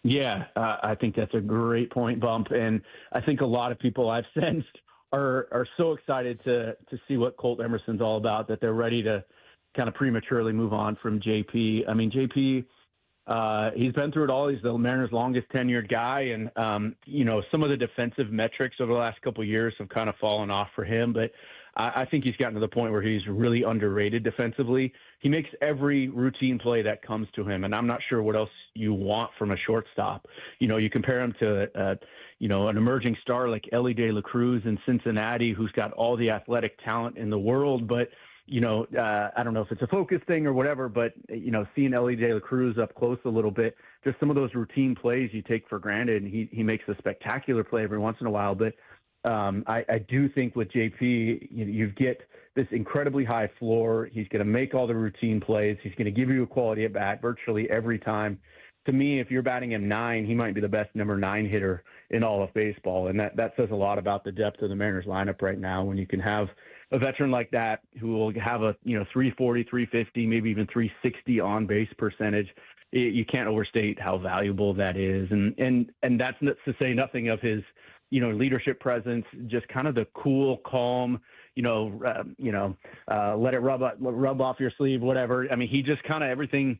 Yeah, I think that's a great point, Bump. And I think a lot of people I've sensed are so excited to see what Colt Emerson's all about that they're ready to kind of prematurely move on from JP. I mean, JP He's been through it all. He's the Mariners' longest tenured guy. And, some of the defensive metrics over the last couple of years have kind of fallen off for him. But I think he's gotten to the point where he's really underrated defensively. He makes every routine play that comes to him. And I'm not sure what else you want from a shortstop. You compare him to, an emerging star like Ellie De La Cruz in Cincinnati, who's got all the athletic talent in the world. But, I don't know if it's a focus thing or whatever, but, seeing Ellie De La Cruz up close a little bit, just some of those routine plays you take for granted. And he makes a spectacular play every once in a while. But I do think with JP, you get this incredibly high floor. He's going to make all the routine plays. He's going to give you a quality at bat virtually every time. To me, if you're batting him 9, he might be the best number 9 hitter in all of baseball. And that says a lot about the depth of the Mariners lineup right now, when you can have a veteran like that who will have a 340, 350, maybe even 360 on base percentage. You can't overstate how valuable that is. And that's to say nothing of his leadership presence, just kind of the cool, calm, let it rub off your sleeve, whatever. I mean, he just kind of everything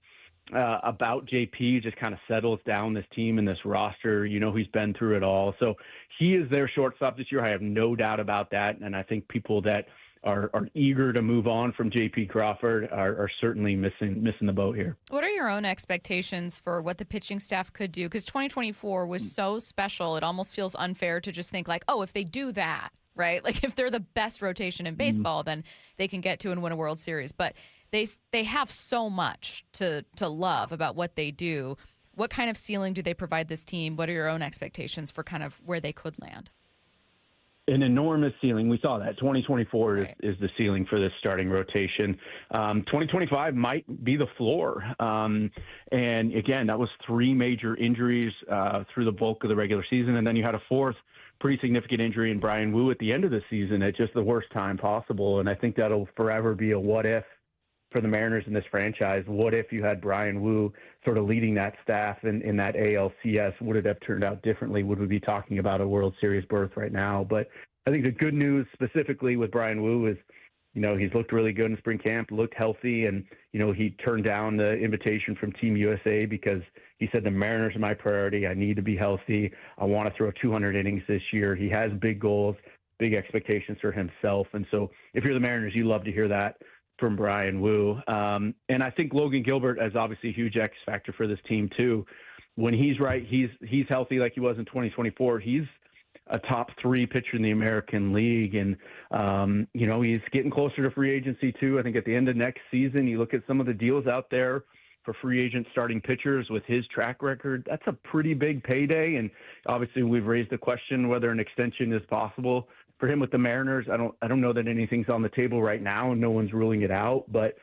about JP just kind of settles down this team and this roster. He's been through it all. So he is their shortstop this year. I have no doubt about that. And I think people that are eager to move on from JP Crawford are certainly missing the boat here. What are your own expectations for what the pitching staff could do? Because 2024 was so special. It almost feels unfair to just think like, oh, if they do that, right? Like if they're the best rotation in baseball, then they can get to and win a World Series. But they have so much to love about what they do. What kind of ceiling do they provide this team? What are your own expectations for kind of where they could land? An enormous ceiling. We saw that 2024 is the ceiling for this starting rotation. 2025 might be the floor. And again, that was 3 major injuries through the bulk of the regular season. And then you had a 4th pretty significant injury in Brian Wu at the end of the season at just the worst time possible. And I think that'll forever be a what if for the Mariners in this franchise. What if you had Brian Wu sort of leading that staff in that ALCS? Would it have turned out differently? Would we be talking about a World Series berth right now? But I think the good news specifically with Brian Wu is, he's looked really good in spring camp, looked healthy, and, he turned down the invitation from Team USA because he said the Mariners are my priority. I need to be healthy. I want to throw 200 innings this year. He has big goals, big expectations for himself. And so if you're the Mariners, you love to hear that from Brian Wu. And I think Logan Gilbert is obviously a huge X factor for this team too. When he's right, he's healthy like he was in 2024. He's a top 3 pitcher in the American League. And, he's getting closer to free agency too. I think at the end of next season, you look at some of the deals out there for free agent starting pitchers with his track record, that's a pretty big payday. And obviously we've raised the question whether an extension is possible for him with the Mariners. I don't know that anything's on the table right now and no one's ruling it out, but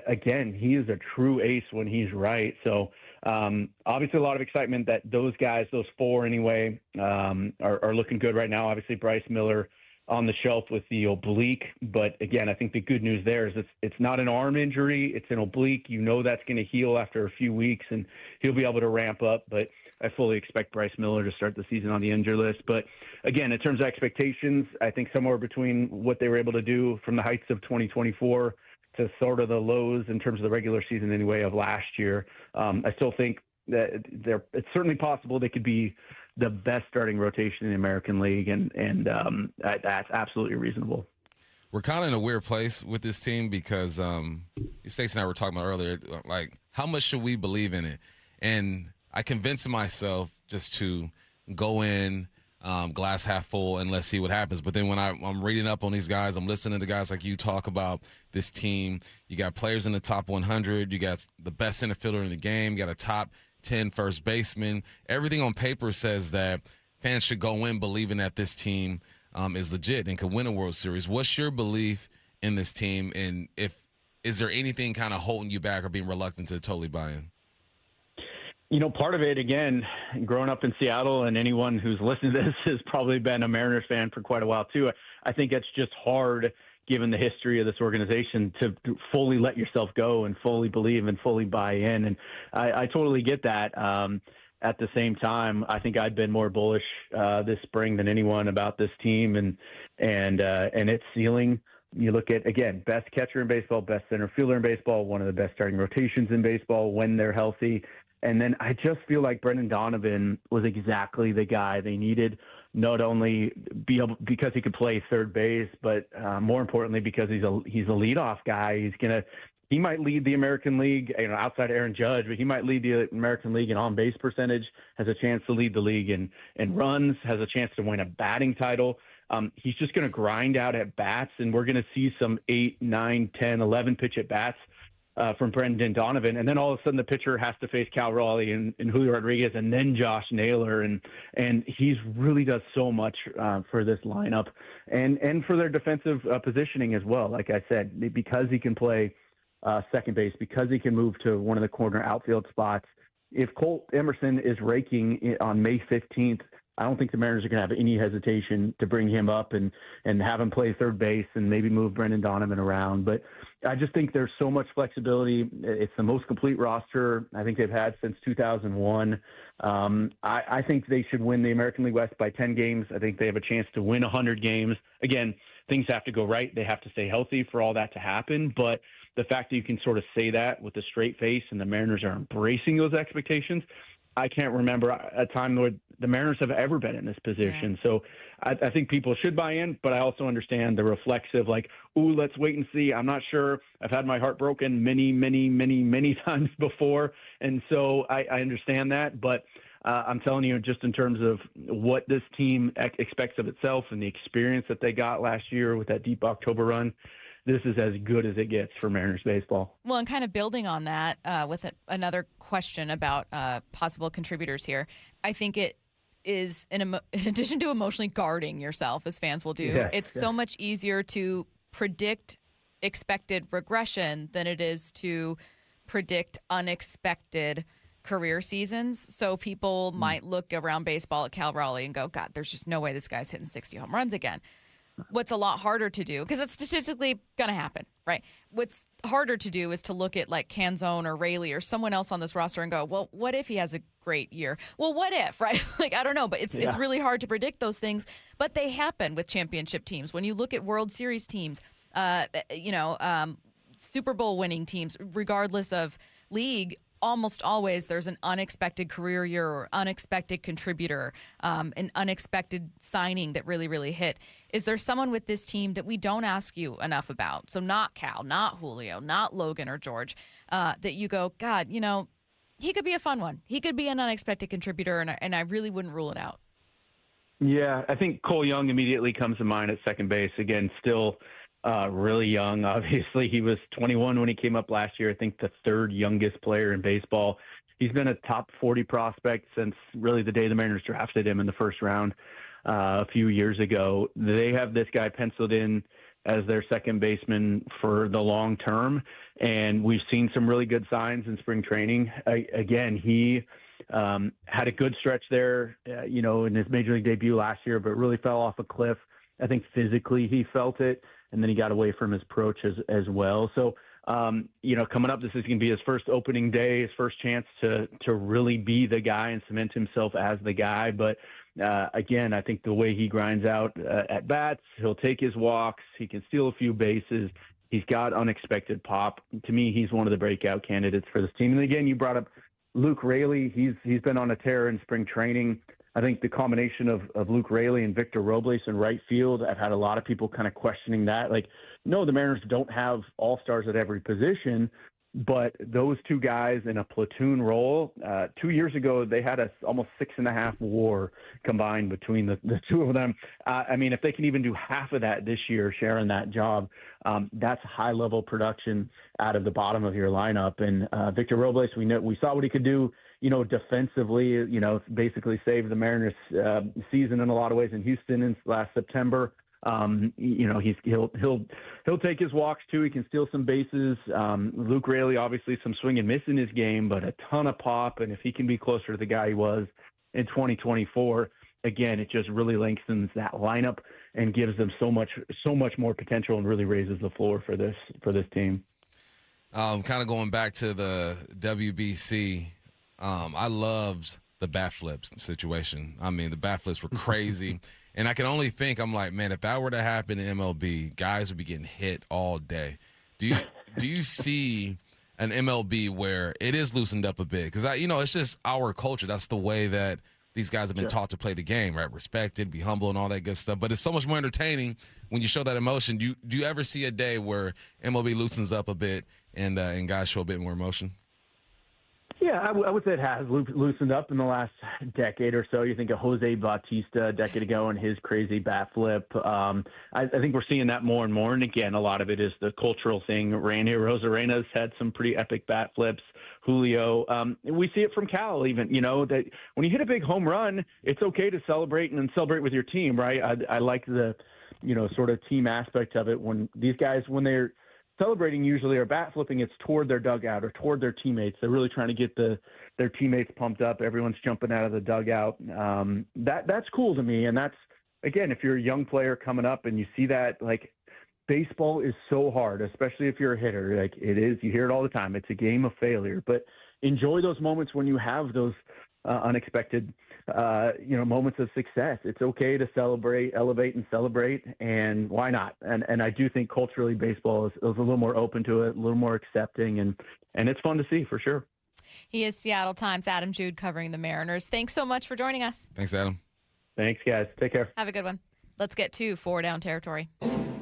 again, he is a true ace when he's right. So obviously a lot of excitement that those guys, those 4 anyway, are looking good right now. Obviously Bryce Miller on the shelf with the oblique, but again, I think the good news there is it's not an arm injury, it's an oblique. That's going to heal after a few weeks and he'll be able to ramp up, but I fully expect Bryce Miller to start the season on the injury list. But again, in terms of expectations, I think somewhere between what they were able to do from the heights of 2024 to sort of the lows in terms of the regular season anyway of last year. I still think that it's certainly possible they could be the best starting rotation in the American League, and that's absolutely reasonable. We're kind of in a weird place with this team because Stacey and I were talking about earlier, like how much should we believe in it? And I convinced myself just to go in glass half full and let's see what happens. But then when I'm reading up on these guys, I'm listening to guys like you talk about this team. You got players in the top 100. You got the best center fielder in the game. You got a top 10 first baseman. Everything on paper says that fans should go in believing that this team is legit and can win a World Series. What's your belief in this team? And is there anything kind of holding you back or being reluctant to totally buy in? Part of it, again, growing up in Seattle, and anyone who's listened to this has probably been a Mariners fan for quite a while too. I think it's just hard, given the history of this organization, to fully let yourself go and fully believe and fully buy in. And I totally get that. At the same time, I think I've been more bullish this spring than anyone about this team and its ceiling. You look at, again, best catcher in baseball, best center fielder in baseball, one of the best starting rotations in baseball when they're healthy. And then I just feel like Brendan Donovan was exactly the guy they needed, not only because he could play third base, but more importantly, because he's a leadoff guy. He might lead the American League, outside Aaron Judge, but he might lead the American League in on-base percentage, has a chance to lead the league in runs, has a chance to win a batting title. He's just going to grind out at bats, and we're going to see some 8, 9, 10, 11 pitch at bats from Brendan Donovan. And then all of a sudden the pitcher has to face Cal Raleigh and Julio Rodriguez and then Josh Naylor. And he's really does so much for this lineup and for their defensive positioning as well. Like I said, because he can play second base, because he can move to one of the corner outfield spots. If Colt Emerson is raking on May 15th, I don't think the Mariners are going to have any hesitation to bring him up and have him play third base and maybe move Brendan Donovan around. But I just think there's so much flexibility. It's the most complete roster I think they've had since 2001. I think they should win the American League West by 10 games. I think they have a chance to win 100 games. Again, things have to go right. They have to stay healthy for all that to happen. But the fact that you can sort of say that with a straight face and the Mariners are embracing those expectations, I can't remember a time where the Mariners have ever been in this position. Yeah. So I think people should buy in, but I also understand the reflexive, like, ooh, let's wait and see. I'm not sure. I've had my heart broken many, many, many, many times before. And so I understand that. But I'm telling you, just in terms of what this team expects of itself and the experience that they got last year with that deep October run, this is as good as it gets for Mariners baseball. Well, and kind of building on that with another question about possible contributors here, I think it is, in addition to emotionally guarding yourself, as fans will do, it's so much easier to predict expected regression than it is to predict unexpected career seasons. So people might look around baseball at Cal Raleigh and go, God, there's just no way this guy's hitting 60 home runs again. What's a lot harder to do, because it's statistically going to happen, right? What's harder to do is to look at like Canzone or Raley or someone else on this roster and go, well, what if he has a great year? Well, what if, right? Like, I don't know, but it's really hard to predict those things, but they happen with championship teams. When you look at World Series teams, Super Bowl winning teams, regardless of league, almost always there's an unexpected career year or unexpected contributor, an unexpected signing that really, really hit. Is there someone with this team that we don't ask you enough about? So not Cal, not Julio, not Logan or George, that you go, God, he could be a fun one. He could be an unexpected contributor, and I really wouldn't rule it out. Yeah, I think Cole Young immediately comes to mind at second base. Again, still really young. Obviously, he was 21 when he came up last year. I think the third youngest player in baseball. He's been a top 40 prospect since really the day the Mariners drafted him in the first round a few years ago. They have this guy penciled in as their second baseman for the long term, and we've seen some really good signs in spring training. Again, he had a good stretch there, in his major league debut last year, but really fell off a cliff. I think physically he felt it, and then he got away from his approach as well. So, coming up, this is going to be his first opening day, his first chance to really be the guy and cement himself as the guy. But again, I think the way he grinds out at bats, he'll take his walks, he can steal a few bases. He's got unexpected pop. To me, he's one of the breakout candidates for this team. And again, you brought up Luke Raley. He's been on a tear in spring training. I think the combination of Luke Raley and Victor Robles in right field, I've had a lot of people kind of questioning that. Like, no, the Mariners don't have all-stars at every position, but those two guys in a platoon role, 2 years ago, they had almost 6.5 WAR combined between the two of them. If they can even do half of that this year, sharing that job, that's high-level production out of the bottom of your lineup. And Victor Robles, we saw what he could do, defensively, basically saved the Mariners season in a lot of ways in Houston in last September. He'll take his walks too. He can steal some bases. Luke Raley, obviously some swing and miss in his game, but a ton of pop. And if he can be closer to the guy he was in 2024, again, it just really lengthens that lineup and gives them so much more potential and really raises the floor for this team. Kind of going back to the WBC, I loved the bat flips situation. The bat flips were crazy. And I can only think, I'm like, man, if that were to happen in MLB, guys would be getting hit all day. Do you see an MLB where it is loosened up a bit because it's just our culture. That's the way that these guys have been taught to play the game, right? Respected, be humble, and all that good stuff. But it's so much more entertaining when you show that emotion. Do you ever see a day where MLB loosens up a bit and guys show a bit more emotion? Yeah, I would say it has loosened up in the last decade or so. You think of Jose Bautista a decade ago and his crazy bat flip. I think we're seeing that more and more. And again, a lot of it is the cultural thing. Randy Rosarena's had some pretty epic bat flips. Julio, we see it from Cal even, that when you hit a big home run, it's okay to celebrate and celebrate with your team, right? I like the, sort of team aspect of it when these guys, when they're celebrating usually or bat flipping, it's toward their dugout or toward their teammates. They're really trying to get their teammates pumped up. Everyone's jumping out of the dugout. That's cool to me. And that's, again, if you're a young player coming up and you see that, like, baseball is so hard, especially if you're a hitter. Like it is, you hear it all the time. It's a game of failure, but enjoy those moments when you have those unexpected, moments of success. It's okay to celebrate, elevate, and celebrate, and why not? And I do think culturally, baseball is a little more open to it, a little more accepting, and it's fun to see for sure. He is Seattle Times Adam Jude covering the Mariners. Thanks so much for joining us. Thanks, Adam. Thanks, guys. Take care. Have a good one. Let's get to 4 Down territory.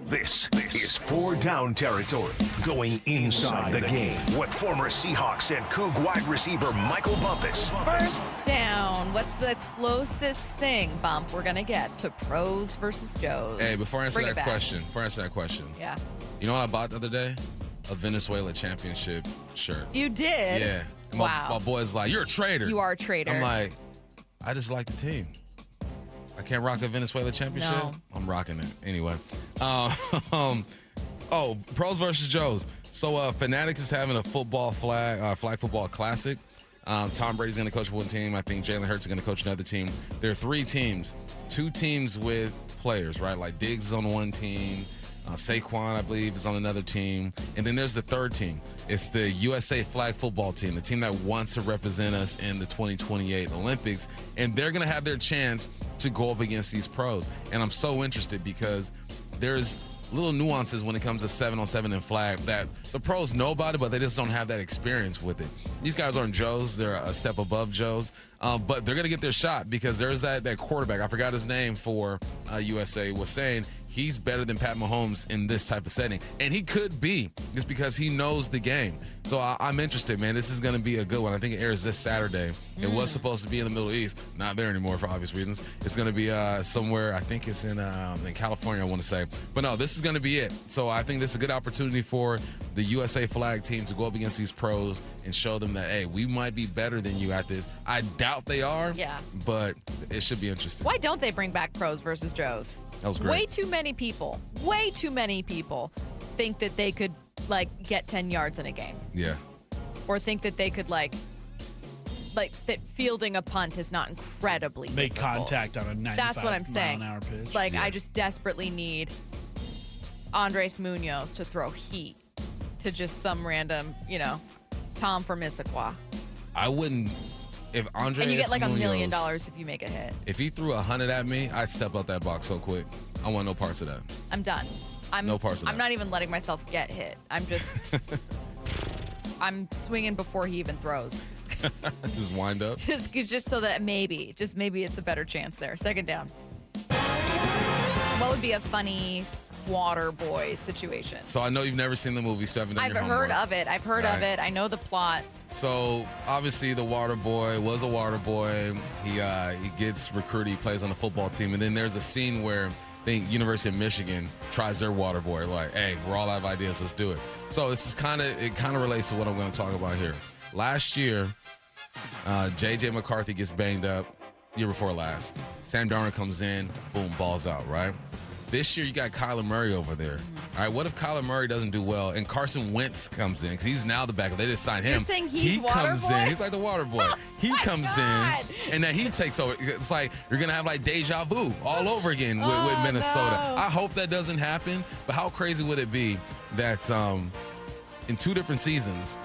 This is 4 Down territory, going inside the game. What former Seahawks and Coug wide receiver Michael Bumpus. First down. What's the closest thing, Bump, we're going to get to pros versus Joes? Hey, before I answer that question. Yeah. You know what I bought the other day? A Venezuela championship shirt. You did? Yeah. And wow. My boy's like, you're a traitor. You are a traitor. I'm like, I just like the team. I can't rock a Venezuela championship? No. I'm rocking it. Anyway. Pros versus Joes. So Fanatics is having a flag football classic. Tom Brady's going to coach one team. I think Jalen Hurts is going to coach another team. There are 3 teams. 2 teams with players, right? Like Diggs is on one team. Saquon, I believe, is on another team. And then there's the third team. It's the USA flag football team, the team that wants to represent us in the 2028 Olympics. And they're going to have their chance to go up against these pros. And I'm so interested because there's little nuances when it comes to 7-on-7 and flag that the pros know about it, but they just don't have that experience with it. These guys aren't Joes. They're a step above Joes. But they're going to get their shot because there's that quarterback. I forgot his name for USA was saying he's better than Pat Mahomes in this type of setting. And he could be just because he knows the game. So I'm interested, man. This is going to be a good one. I think it airs this Saturday. It was supposed to be in the Middle East. Not there anymore for obvious reasons. It's going to be somewhere, I think it's in California, I want to say. But no, this is going to be it. So I think this is a good opportunity for the USA flag team to go up against these pros and show them that, hey, we might be better than you at this. I doubt they are, but it should be interesting. Why don't they bring back pros versus Joes? That was great. Way too many people think that they could, get 10 yards in a game. Yeah. Or think that they could, that fielding a punt is not incredibly make difficult. Contact on a 95 That's what I'm saying. mile an hour pitch. I just desperately need Andres Munoz to throw heat to just some random, Tom from Issaquah. I wouldn't. If Andres and you get $1 Munoz, million if you make a hit. If he threw 100 at me, I'd step out that box so quick. I want no parts of that. I'm done. No parts of that. I'm not even letting myself get hit. I'm just, I'm swinging before he even throws. Just wind up. Just so that maybe it's a better chance there. Second down. What would be a funny water boy situation? So I know you've never seen the movie, so you haven't done I've your heard homework. of it. I've heard of it. I know the plot. So obviously the water boy was a water boy. He gets recruited. He plays on the football team. And then there's a scene where I think University of Michigan tries their water boy. Like, hey, we're all out of ideas. Let's do it. So it kind of relates to what I'm going to talk about here. Last year, J.J. McCarthy gets banged up. Year before last. Sam Darnold comes in. Boom, balls out, right? This year, you got Kyler Murray over there. All right, what if Kyler Murray doesn't do well and Carson Wentz comes in? Because he's now the backup. They just signed him. You're saying he comes boy? in. He's like the water boy. He comes in, and then he takes over. It's like you're going to have like deja vu all over again with Minnesota. No. I hope that doesn't happen, but how crazy would it be that in 2 different seasons,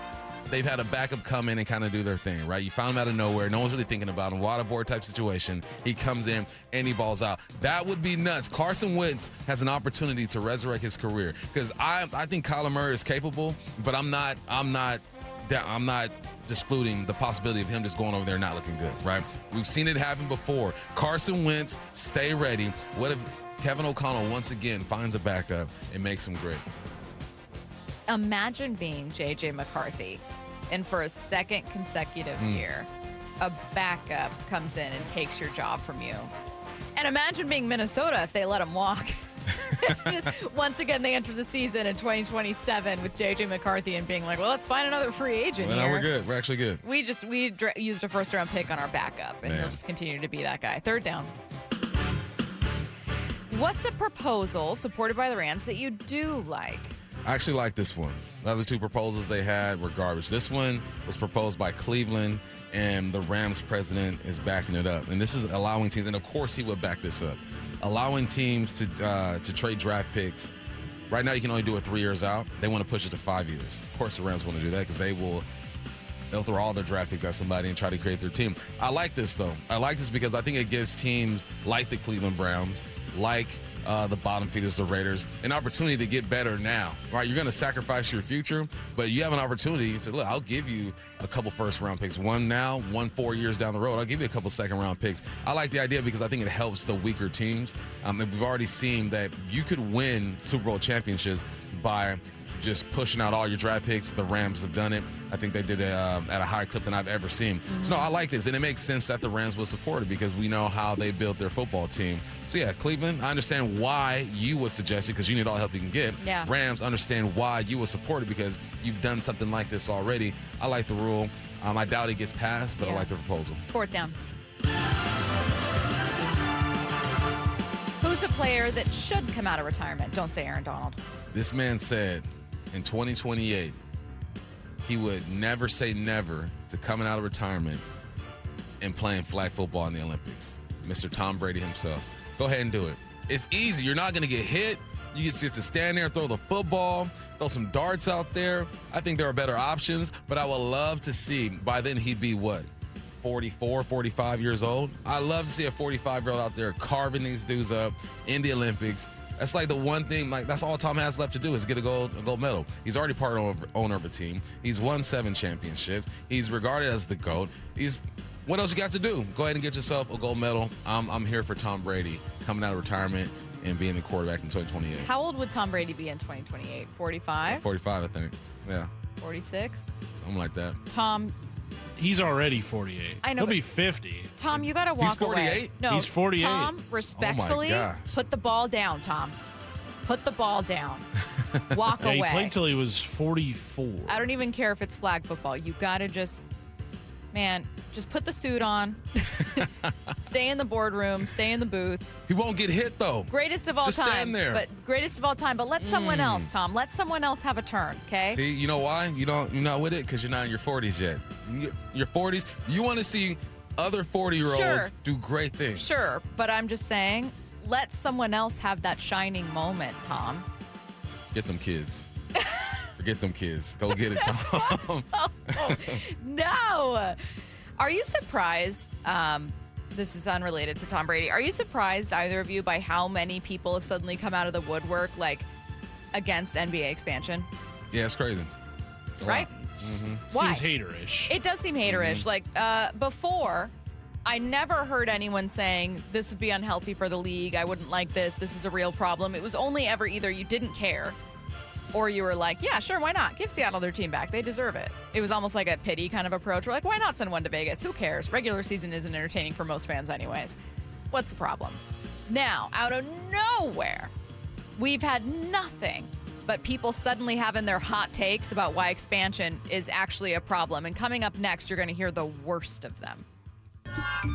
they've had a backup come in and kind of do their thing, right? You found him out of nowhere. No one's really thinking about him. Waterboard type situation. He comes in and he balls out. That would be nuts. Carson Wentz has an opportunity to resurrect his career because I think Kyler Murray is capable, but I'm not I'm not discluding the possibility of him just going over there and not looking good, right? We've seen it happen before. Carson Wentz, stay ready. What if Kevin O'Connell once again finds a backup and makes him great? Imagine being J.J. McCarthy, and for a second consecutive year, a backup comes in and takes your job from you. And imagine being Minnesota if they let him walk. Once again, they enter the season in 2027 with J.J. McCarthy and being like, well, let's find another free agent well, here. No, we're good. We're actually good. We used a first-round pick on our backup, and he'll just continue to be that guy. Third down. What's a proposal supported by the Rams that you do like? I actually like this one. The other two proposals they had were garbage. This one was proposed by Cleveland, and the Rams president is backing it up. And this is allowing teams, and of course he would back this up, allowing teams to trade draft picks. Right now you can only do it 3 years out. They want to push it to 5 years. Of course the Rams want to do that because they'll throw all their draft picks at somebody and try to create their team. I like this, though. I like this because I think it gives teams like the Cleveland Browns, like the bottom feeders, the Raiders, an opportunity to get better now, right? You're going to sacrifice your future, but you have an opportunity to, look, I'll give you a couple first-round picks, one now, 4 years down the road. I'll give you a couple second-round picks. I like the idea because I think it helps the weaker teams. And we've already seen that you could win Super Bowl championships by just pushing out all your draft picks. The Rams have done it. I think they did it at a higher clip than I've ever seen. So, no, I like this, and it makes sense that the Rams will support it because we know how they built their football team. So, yeah, Cleveland, I understand why you would suggest it because you need all the help you can get. Yeah. Rams, understand why you would support it because you've done something like this already. I like the rule. I doubt it gets passed, but I like the proposal. Fourth down. Who's a player that should come out of retirement? Don't say Aaron Donald. This man said in 2028, he would never say never to coming out of retirement and playing flag football in the Olympics. Mr. Tom Brady himself. Go ahead and do it. It's easy. You're not going to get hit. You just get to stand there, throw the football, throw some darts out there. I think there are better options, but I would love to see, by then he'd be what, 44, 45 years old? I love to see a 45-year-old out there carving these dudes up in the Olympics. That's like the one thing, like that's all Tom has left to do is get a gold medal. He's already part owner of a team. He's won 7 championships. He's regarded as the GOAT. What else you got to do? Go ahead and get yourself a gold medal. I'm here for Tom Brady coming out of retirement and being the quarterback in 2028. How old would Tom Brady be in 2028? 45? 45, I think. Yeah. 46? Something like that. Tom. He's already 48. I know. He'll be 50. Tom, you got to walk away. He's 48? No, he's 48. Tom, respectfully, put the ball down, Tom. Put the ball down. Walk away. He played till he was 44. I don't even care if it's flag football. You got to just put the suit on. Stay in the boardroom. Stay in the booth. He won't get hit, though. Greatest of all just time. Stand there. But greatest of all time. But let someone else, Tom. Let someone else have a turn, okay? See, you know why? You're not with it? Because you're not in your 40s yet. Your 40s, you want to see other 40-year-olds do great things. Sure, but I'm just saying, let someone else have that shining moment, Tom. Get them kids. Forget them kids. Go get it, Tom. No. Are you surprised? This is unrelated to Tom Brady. Are you surprised, either of you, by how many people have suddenly come out of the woodwork, like, against NBA expansion? Yeah, it's crazy. It's right? Mm-hmm. Why? Seems haterish. It does seem haterish. Like, before, I never heard anyone saying, this would be unhealthy for the league. I wouldn't like this. This is a real problem. It was only ever either you didn't care or you were like, yeah, sure, why not? Give Seattle their team back. They deserve it. It was almost like a pity kind of approach. We're like, why not send one to Vegas? Who cares? Regular season isn't entertaining for most fans anyways. What's the problem? Now, out of nowhere, we've had nothing but people suddenly having their hot takes about why expansion is actually a problem. And coming up next, you're going to hear the worst of them.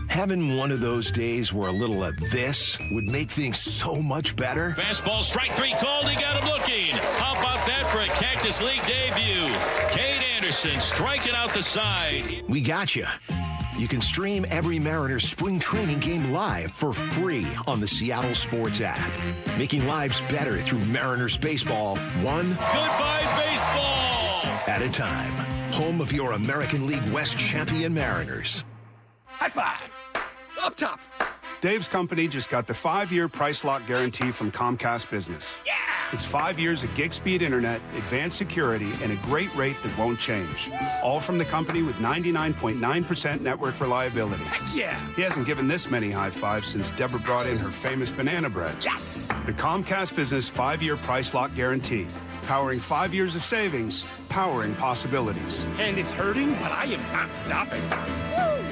Having one of those days where a little of this would make things so much better? Fastball, strike 3 called. He got him looking. How about that for a Cactus League debut? Cade Anderson striking out the side. We got you. You can stream every Mariners spring training game live for free on the Seattle Sports app. Making lives better through Mariners baseball, one goodbye baseball at a time. Home of your American League West champion Mariners. High five. Up top. Dave's company just got the 5-year price lock guarantee from Comcast Business. Yeah! It's 5 years of gig-speed internet, advanced security, and a great rate that won't change. All from the company with 99.9% network reliability. Heck yeah! He hasn't given this many high fives since Deborah brought in her famous banana bread. Yes! The Comcast Business 5-year price lock guarantee. Powering 5 years of savings, powering possibilities. And it's hurting, but I am not stopping. Woo!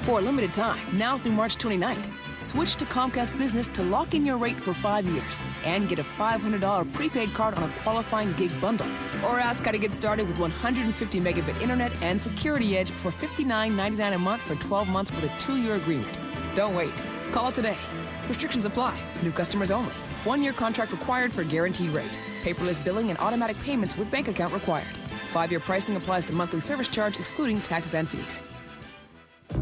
For a limited time, now through March 29th, switch to Comcast Business to lock in your rate for 5 years and get a $500 prepaid card on a qualifying gig bundle. Or ask how to get started with 150 megabit internet and Security Edge for $59.99 a month for 12 months with a 2-year agreement. Don't wait. Call today. Restrictions apply. New customers only. 1-year contract required for guaranteed rate. Paperless billing and automatic payments with bank account required. 5-year pricing applies to monthly service charge excluding taxes and fees.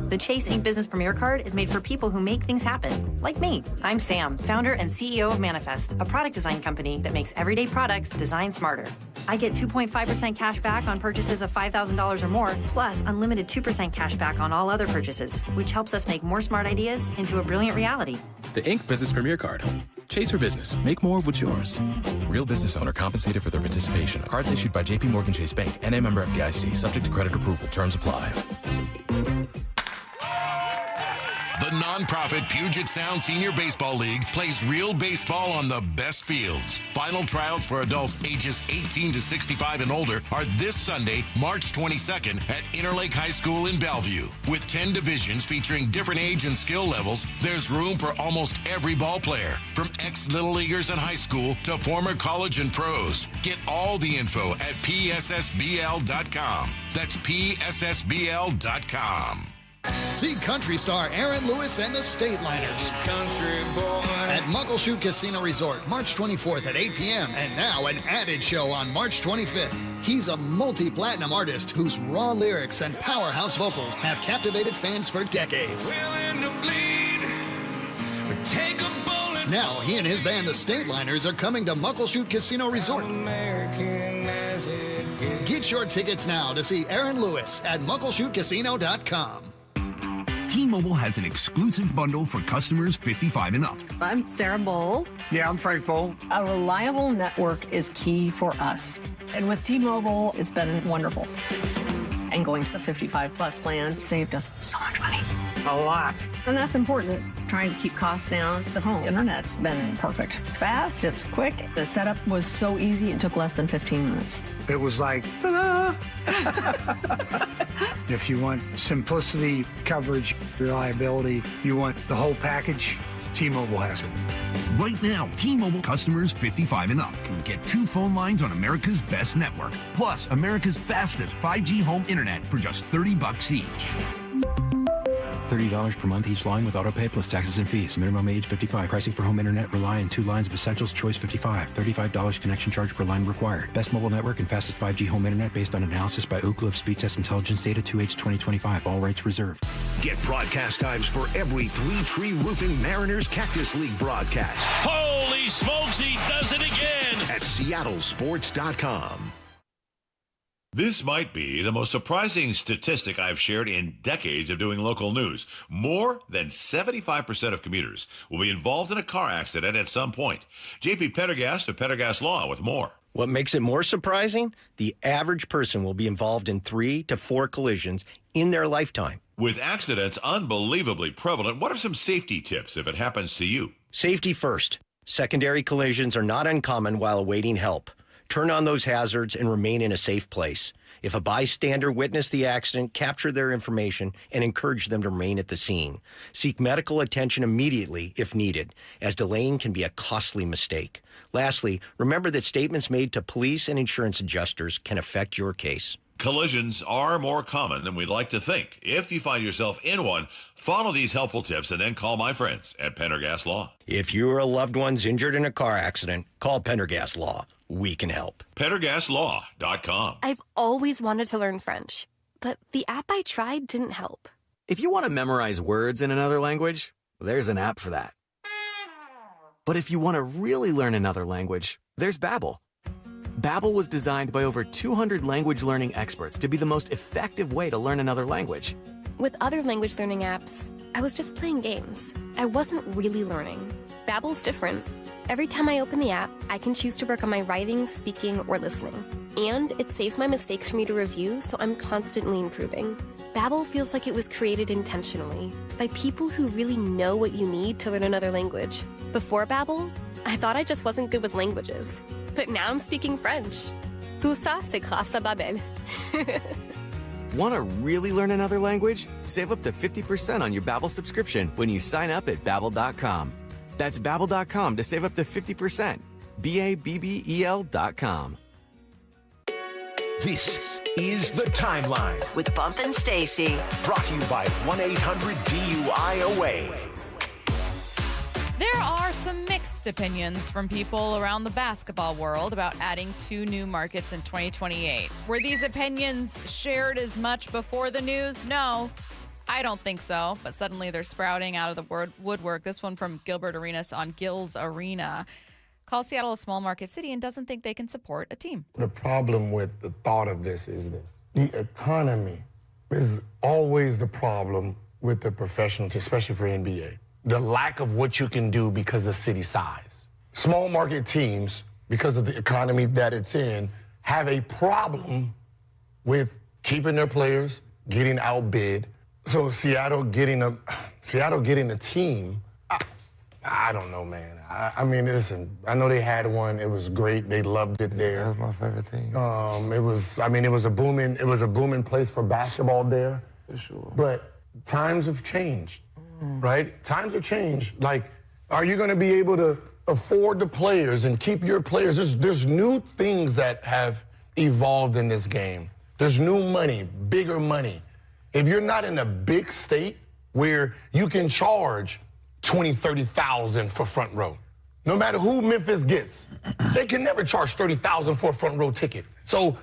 The Chase Ink Business Premier Card is made for people who make things happen, like me. I'm Sam, founder and CEO of Manifest, a product design company that makes everyday products designed smarter. I get 2.5% cash back on purchases of $5,000 or more, plus unlimited 2% cash back on all other purchases, which helps us make more smart ideas into a brilliant reality. The Ink Business Premier Card. Chase for business. Make more of what's yours. Real business owner compensated for their participation. Cards issued by JP Morgan Chase Bank, N.A. member FDIC, subject to credit approval. Terms apply. The nonprofit Puget Sound Senior Baseball League plays real baseball on the best fields. Final tryouts for adults ages 18 to 65 and older are this Sunday, March 22nd at Interlake High School in Bellevue. With 10 divisions featuring different age and skill levels, there's room for almost every ball player, from ex-Little Leaguers in high school to former college and pros. Get all the info at pssbl.com. That's pssbl.com. See country star Aaron Lewis and the State Liners at Muckleshoot Casino Resort, March 24th at 8 p.m. And now an added show on March 25th. He's a multi-platinum artist whose raw lyrics and powerhouse vocals have captivated fans for decades. Now he and his band, the State Liners, are coming to Muckleshoot Casino Resort. Get your tickets now to see Aaron Lewis at muckleshootcasino.com. T-Mobile has an exclusive bundle for customers 55 and up. I'm Sarah Bowl. Yeah, I'm Frank Bowl. A reliable network is key for us. And with T-Mobile, it's been wonderful. And going to the 55 plus plan saved us so much money. A lot. And that's important. Trying to keep costs down. The home internet's been perfect. It's fast, it's quick. The setup was so easy, it took less than 15 minutes. It was like, ta-da! If you want simplicity, coverage, reliability, you want the whole package, T-Mobile has it. Right now, T-Mobile customers 55 and up can get 2 phone lines on America's best network, plus America's fastest 5G home internet for just $30 each. $30 per month each line with autopay plus taxes and fees. Minimum age 55. Pricing for home internet rely on 2 lines of essentials. Choice 55. $35 connection charge per line required. Best mobile network and fastest 5G home internet based on analysis by Ookla of Speed Test Intelligence data 2H 2025. All rights reserved. Get broadcast times for every 3 Tree Roofing Mariners Cactus League broadcast. Holy smokes, he does it again! At seattlesports.com. This might be the most surprising statistic I've shared in decades of doing local news. More than 75% of commuters will be involved in a car accident at some point. JP Pendergast of Pendergast Law with more. What makes it more surprising? The average person will be involved in 3 to 4 collisions in their lifetime. With accidents unbelievably prevalent, what are some safety tips if it happens to you? Safety first. Secondary collisions are not uncommon while awaiting help. Turn on those hazards and remain in a safe place. If a bystander witnessed the accident, capture their information and encourage them to remain at the scene. Seek medical attention immediately if needed, as delaying can be a costly mistake. Lastly, remember that statements made to police and insurance adjusters can affect your case. Collisions are more common than we'd like to think. If you find yourself in one, follow these helpful tips and then call my friends at Pendergast Law. If you or a loved one's injured in a car accident, call Pendergast Law. We can help. PendergastLaw.com. I've always wanted to learn French, but the app I tried didn't help. If you want to memorize words in another language, there's an app for that. But if you want to really learn another language, there's Babbel. Babbel was designed by over 200 language learning experts to be the most effective way to learn another language. With other language learning apps, I was just playing games. I wasn't really learning. Babbel's different. Every time I open the app, I can choose to work on my writing, speaking, or listening. And it saves my mistakes for me to review, so I'm constantly improving. Babbel feels like it was created intentionally by people who really know what you need to learn another language. Before Babbel, I thought I just wasn't good with languages. But now I'm speaking French. Tout ça, c'est grâce à Babbel. Want to really learn another language? Save up to 50% on your Babbel subscription when you sign up at Babbel.com. That's Babbel.com to save up to 50%. Babbel.com. This is The Timeline with Bump and Stacy. Brought to you by 1-800-DUI-AWAY. There are some mixed opinions from people around the basketball world about adding 2 new markets in 2028. Were these opinions shared as much before the news? No, I don't think so. But suddenly they're sprouting out of the woodwork. This one from Gilbert Arenas on Gil's Arena. Calls Seattle a small market city and doesn't think they can support a team. The problem with the thought of this is this. The economy is always the problem with the professional, especially for NBA. The lack of what you can do because of city size. Small market teams, because of the economy that it's in, have a problem with keeping their players, getting outbid. So Seattle getting a team, I don't know, man. I mean, listen, I know they had one. It was great. They loved it there. That was my favorite thing. It was a booming place for basketball there. For sure. But times have changed, right? Times have changed. Like, are you going to be able to afford the players and keep your players? There's new things that have evolved in this game. There's new money, bigger money. If you're not in a big state where you can charge $20,000, $30,000 for front row. No matter who Memphis gets, they can never charge $30,000 for a front row ticket. So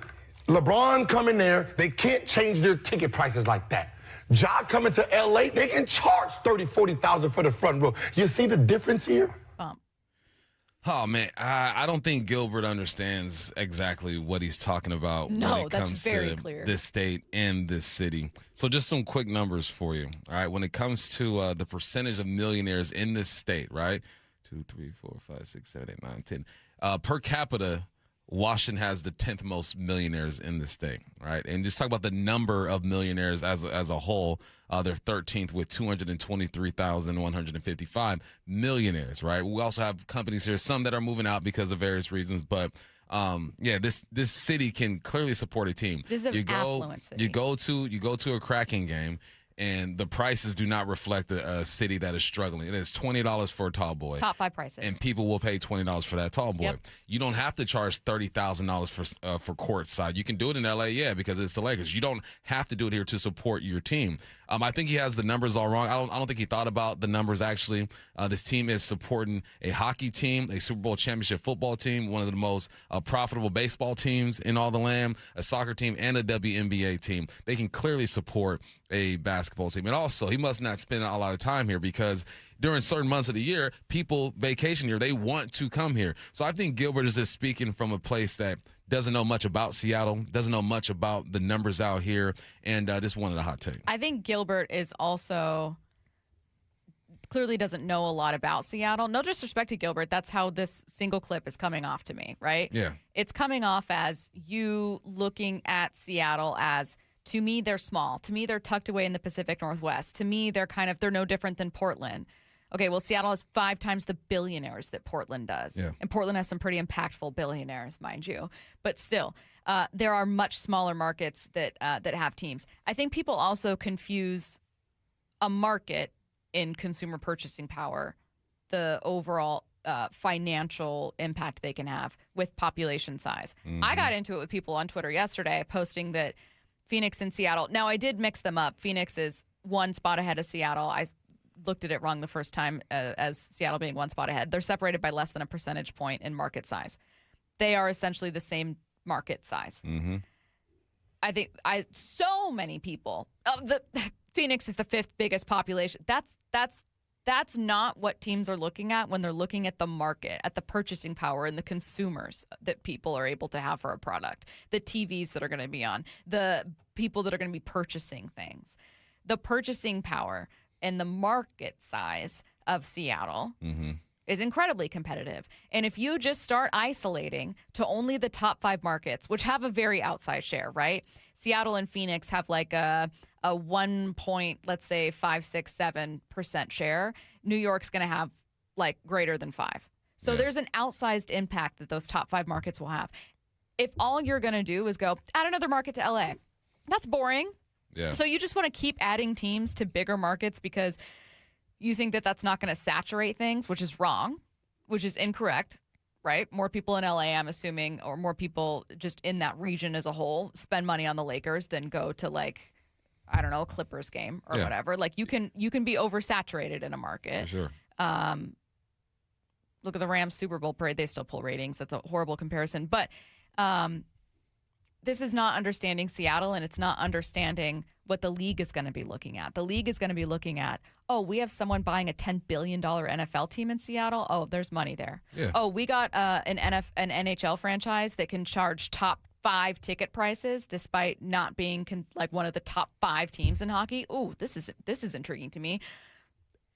LeBron coming there, they can't change their ticket prices like that. Ja coming to LA, they can charge $30,000, $40,000 for the front row. You see the difference here? Oh, man, I don't think Gilbert understands exactly what he's talking about when it comes to this state and this city. So just some quick numbers for you, all right? When it comes to the percentage of millionaires in this state, right? 2, 3, 4, 5, 6, 7, 8, 9, 10. Per capita, Washington has the 10th most millionaires in the state, right? And just talk about the number of millionaires as a whole. They're 13th with 223,155 millionaires, right? We also have companies here, some that are moving out because of various reasons, but this city can clearly support a team. This is an affluent city. You go to a Kraken game, and the prices do not reflect a city that is struggling. It is $20 for a tall boy. Top 5 prices. And people will pay $20 for that tall boy. Yep. You don't have to charge $30,000 for courtside. You can do it in LA, because it's the Lakers. You don't have to do it here to support your team. I think he has the numbers all wrong. I don't think he thought about the numbers, actually. This team is supporting a hockey team, a Super Bowl championship football team, one of the most profitable baseball teams in all the land, a soccer team, and a WNBA team. They can clearly support a basketball team. And also, he must not spend a lot of time here, because during certain months of the year, people vacation here. They want to come here. So I think Gilbert is just speaking from a place that doesn't know much about Seattle, doesn't know much about the numbers out here, and just wanted a hot take. I think Gilbert is also clearly doesn't know a lot about Seattle. No disrespect to Gilbert. That's how this single clip is coming off to me, right? Yeah. It's coming off as you looking at Seattle as, to me, they're small. To me, they're tucked away in the Pacific Northwest. To me, they're no different than Portland. Okay, well, Seattle has 5 times the billionaires that Portland does. Yeah. And Portland has some pretty impactful billionaires, mind you. But still, there are much smaller markets that have teams. I think people also confuse a market in consumer purchasing power, the overall financial impact they can have with population size. Mm-hmm. I got into it with people on Twitter yesterday posting that Phoenix and Seattle. Now, I did mix them up. Phoenix is 1 spot ahead of Seattle. I looked at it wrong the first time as Seattle being 1 spot ahead. They're separated by less than a percentage point in market size. They are essentially the same market size. Mm-hmm. I think so many people. Phoenix is the 5th biggest population. That's not what teams are looking at when they're looking at the market, at the purchasing power and the consumers that people are able to have for a product, the TVs that are going to be on, the people that are going to be purchasing things. The purchasing power and the market size of Seattle is incredibly competitive. And if you just start isolating to only the top 5 markets, which have a very outsized share, right? Seattle and Phoenix have like a 1 point, let's say 5, 6, 7% share. New York's going to have like greater than 5. So there's an outsized impact that those top 5 markets will have. If all you're going to do is go add another market to LA, that's boring. Yeah. So you just want to keep adding teams to bigger markets because you think that that's not going to saturate things, which is wrong, which is incorrect, right? More people in LA, I'm assuming, or more people just in that region as a whole spend money on the Lakers than go to like, I don't know, a Clippers game or whatever. Like you can be oversaturated in a market. For sure. Look at the Rams Super Bowl parade. They still pull ratings. That's a horrible comparison. But this is not understanding Seattle, and it's not understanding what the league is going to be looking at. The league is going to be looking at, oh, we have someone buying a $10 billion NFL team in Seattle. Oh, there's money there. Yeah. Oh, we got an NHL franchise that can charge top 5 ticket prices despite not being like one of the top 5 teams in hockey. Oh, this is intriguing to me.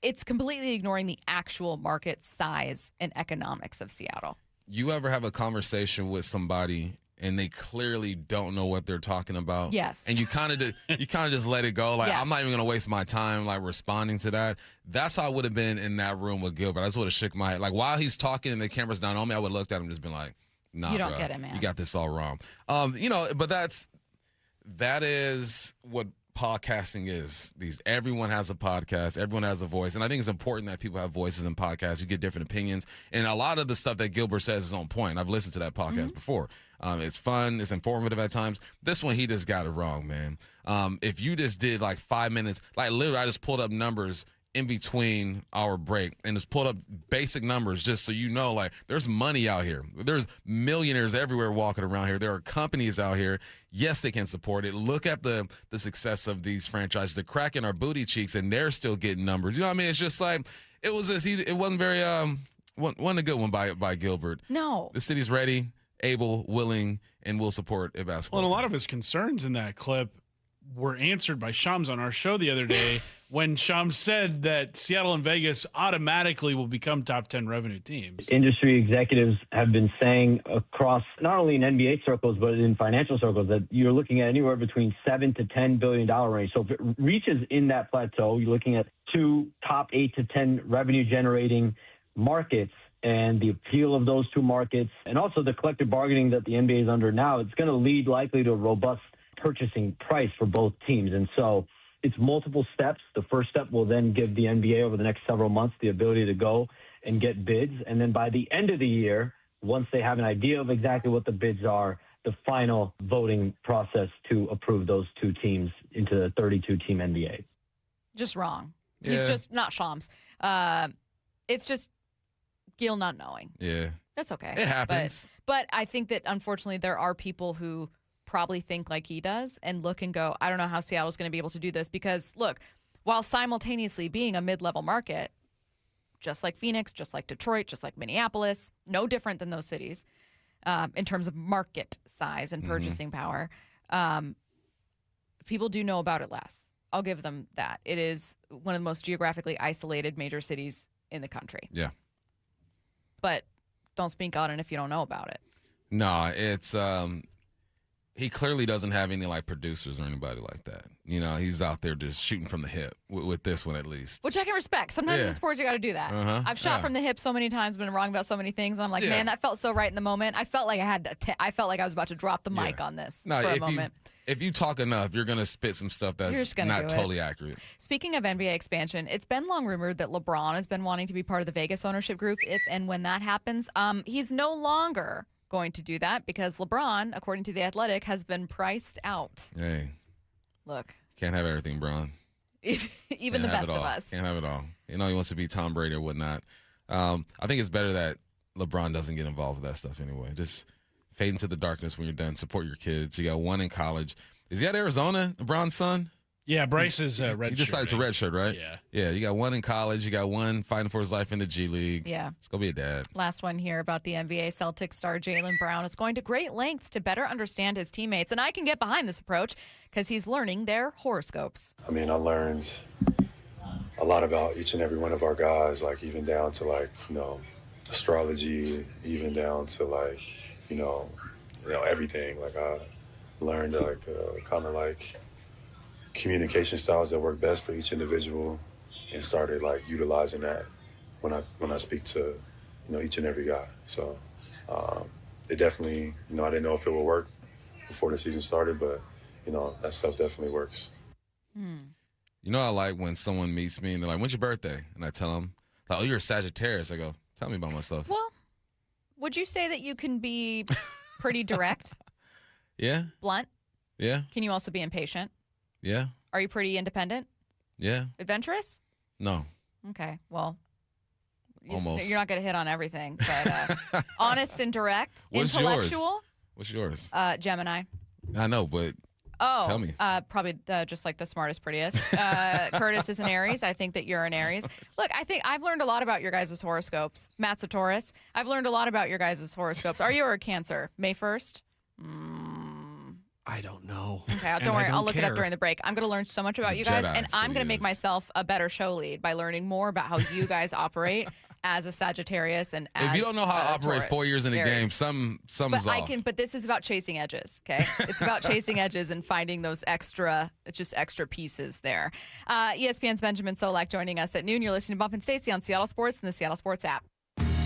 It's completely ignoring the actual market size and economics of Seattle. You ever have a conversation with somebody and they clearly don't know what they're talking about? Yes. And you kind of just let it go. Like, I'm not even going to waste my time like responding to that. That's how I would have been in that room with Gilbert. I just would have shook my head. Like, while he's talking and the camera's not on me, I would have looked at him and just been like, nah, you don't bro, get it, man. You got this all wrong. But that is what podcasting is. Everyone has a podcast, everyone has a voice, and I think it's important that people have voices in podcasts. You get different opinions, and a lot of the stuff that Gilbert says is on point. I've listened to that podcast before. It's fun, it's informative at times. This one, he just got it wrong, man. If you just did like 5 minutes, like literally I just pulled up numbers in between our break and just pulled up basic numbers just so you know, like, there's money out here. There's millionaires everywhere walking around here. There are companies out here. Yes, they can support it. Look at the success of these franchises. They're cracking our booty cheeks and they're still getting numbers. You know what I mean? It's just like, it wasn't very, wasn't a good one by Gilbert. No. The city's ready, able, willing, and will support a basketball Well, and a team. lot of his concerns in that clip were answered by Shams on our show the other day when Shams said that Seattle and Vegas automatically will become top 10 revenue teams. Industry executives have been saying across not only in NBA circles, but in financial circles that you're looking at anywhere between $7 to $10 billion range. So if it reaches in that plateau, you're looking at 2 top 8 to 10 revenue generating markets. And the appeal of those 2 markets and also the collective bargaining that the NBA is under now, it's going to lead likely to a robust purchasing price for both teams. And so it's multiple steps. The first step will then give the NBA over the next several months the ability to go and get bids. And then by the end of the year, once they have an idea of exactly what the bids are, the final voting process to approve those 2 teams into the 32-team NBA. Just wrong. Yeah. He's just not Shams. It's just Gil not knowing. Yeah. That's okay. It happens. But I think that unfortunately there are people who probably think like he does and look and go, I don't know how Seattle's going to be able to do this because, look, while simultaneously being a mid-level market, just like Phoenix, just like Detroit, just like Minneapolis, no different than those cities in terms of market size and purchasing power, people do know about it less. I'll give them that. It is one of the most geographically isolated major cities in the country. Yeah. But don't speak on it if you don't know about it. No, it's he clearly doesn't have any like producers or anybody like that. You know, he's out there just shooting from the hip with this one at least. Which I can respect. Sometimes in sports you got to do that. I've shot from the hip so many times, been wrong about so many things. And I'm like, man, that felt so right in the moment. I felt like I felt like I was about to drop the mic on this for a moment. If you talk enough, you're going to spit some stuff that's not totally accurate. Speaking of NBA expansion, it's been long rumored that LeBron has been wanting to be part of the Vegas ownership group if and when that happens. He's no longer going to do that because LeBron, according to The Athletic, has been priced out. Hey. Look. Can't have everything, Bron. Even the best of us. Can't have it all. You know, he wants to be Tom Brady or whatnot. I think it's better that LeBron doesn't get involved with that stuff anyway. Just fade into the darkness when you're done. Support your kids. You got one in college. Is he at Arizona, LeBron's son? Yeah, Bryce is redshirt. He decided to redshirt, right? Yeah. Yeah, you got one in college. You got one fighting for his life in the G League. Yeah. It's going to be a dad. Last one here about the NBA. Celtics star Jaylen Brown is going to great lengths to better understand his teammates. And I can get behind this approach because he's learning their horoscopes. I mean, I learned a lot about each and every one of our guys, like even down to like, astrology, even down to like, everything. Like I learned like kind of like communication styles that work best for each individual, and started like utilizing that when I speak to each and every guy. So it definitely, I didn't know if it would work before the season started, but that stuff definitely works. I like when someone meets me and they're like, "When's your birthday?" And I tell them, "Oh, you're a Sagittarius." I go, "Tell me about myself." Well, would you say that you can be pretty direct? Yeah. Blunt? Yeah. Can you also be impatient? Yeah. Are you pretty independent? Yeah. Adventurous? No. Okay. Well, almost. You're not going to hit on everything, but honest and direct. What's intellectual? Yours? What's yours? Gemini. I know, but tell me. Probably just like the smartest, prettiest. Curtis is an Aries. I think that you're an Aries. Look, I think I've learned a lot about your guys' horoscopes. Matt's a Taurus. I've learned a lot about your guys' horoscopes. Are you a Cancer? May 1st? I don't know. Okay, don't worry. I'll look it up during the break. I'm going to learn so much about you guys, and I'm going to make myself a better show lead by learning more about how you guys operate as a Sagittarius and as if you don't know how to operate Taurus. 4 years in a game, something's off. But this is about chasing edges, okay? It's about chasing edges and finding those extra pieces there. ESPN's Benjamin Solak joining us at noon. You're listening to Bump and Stacy on Seattle Sports and the Seattle Sports app.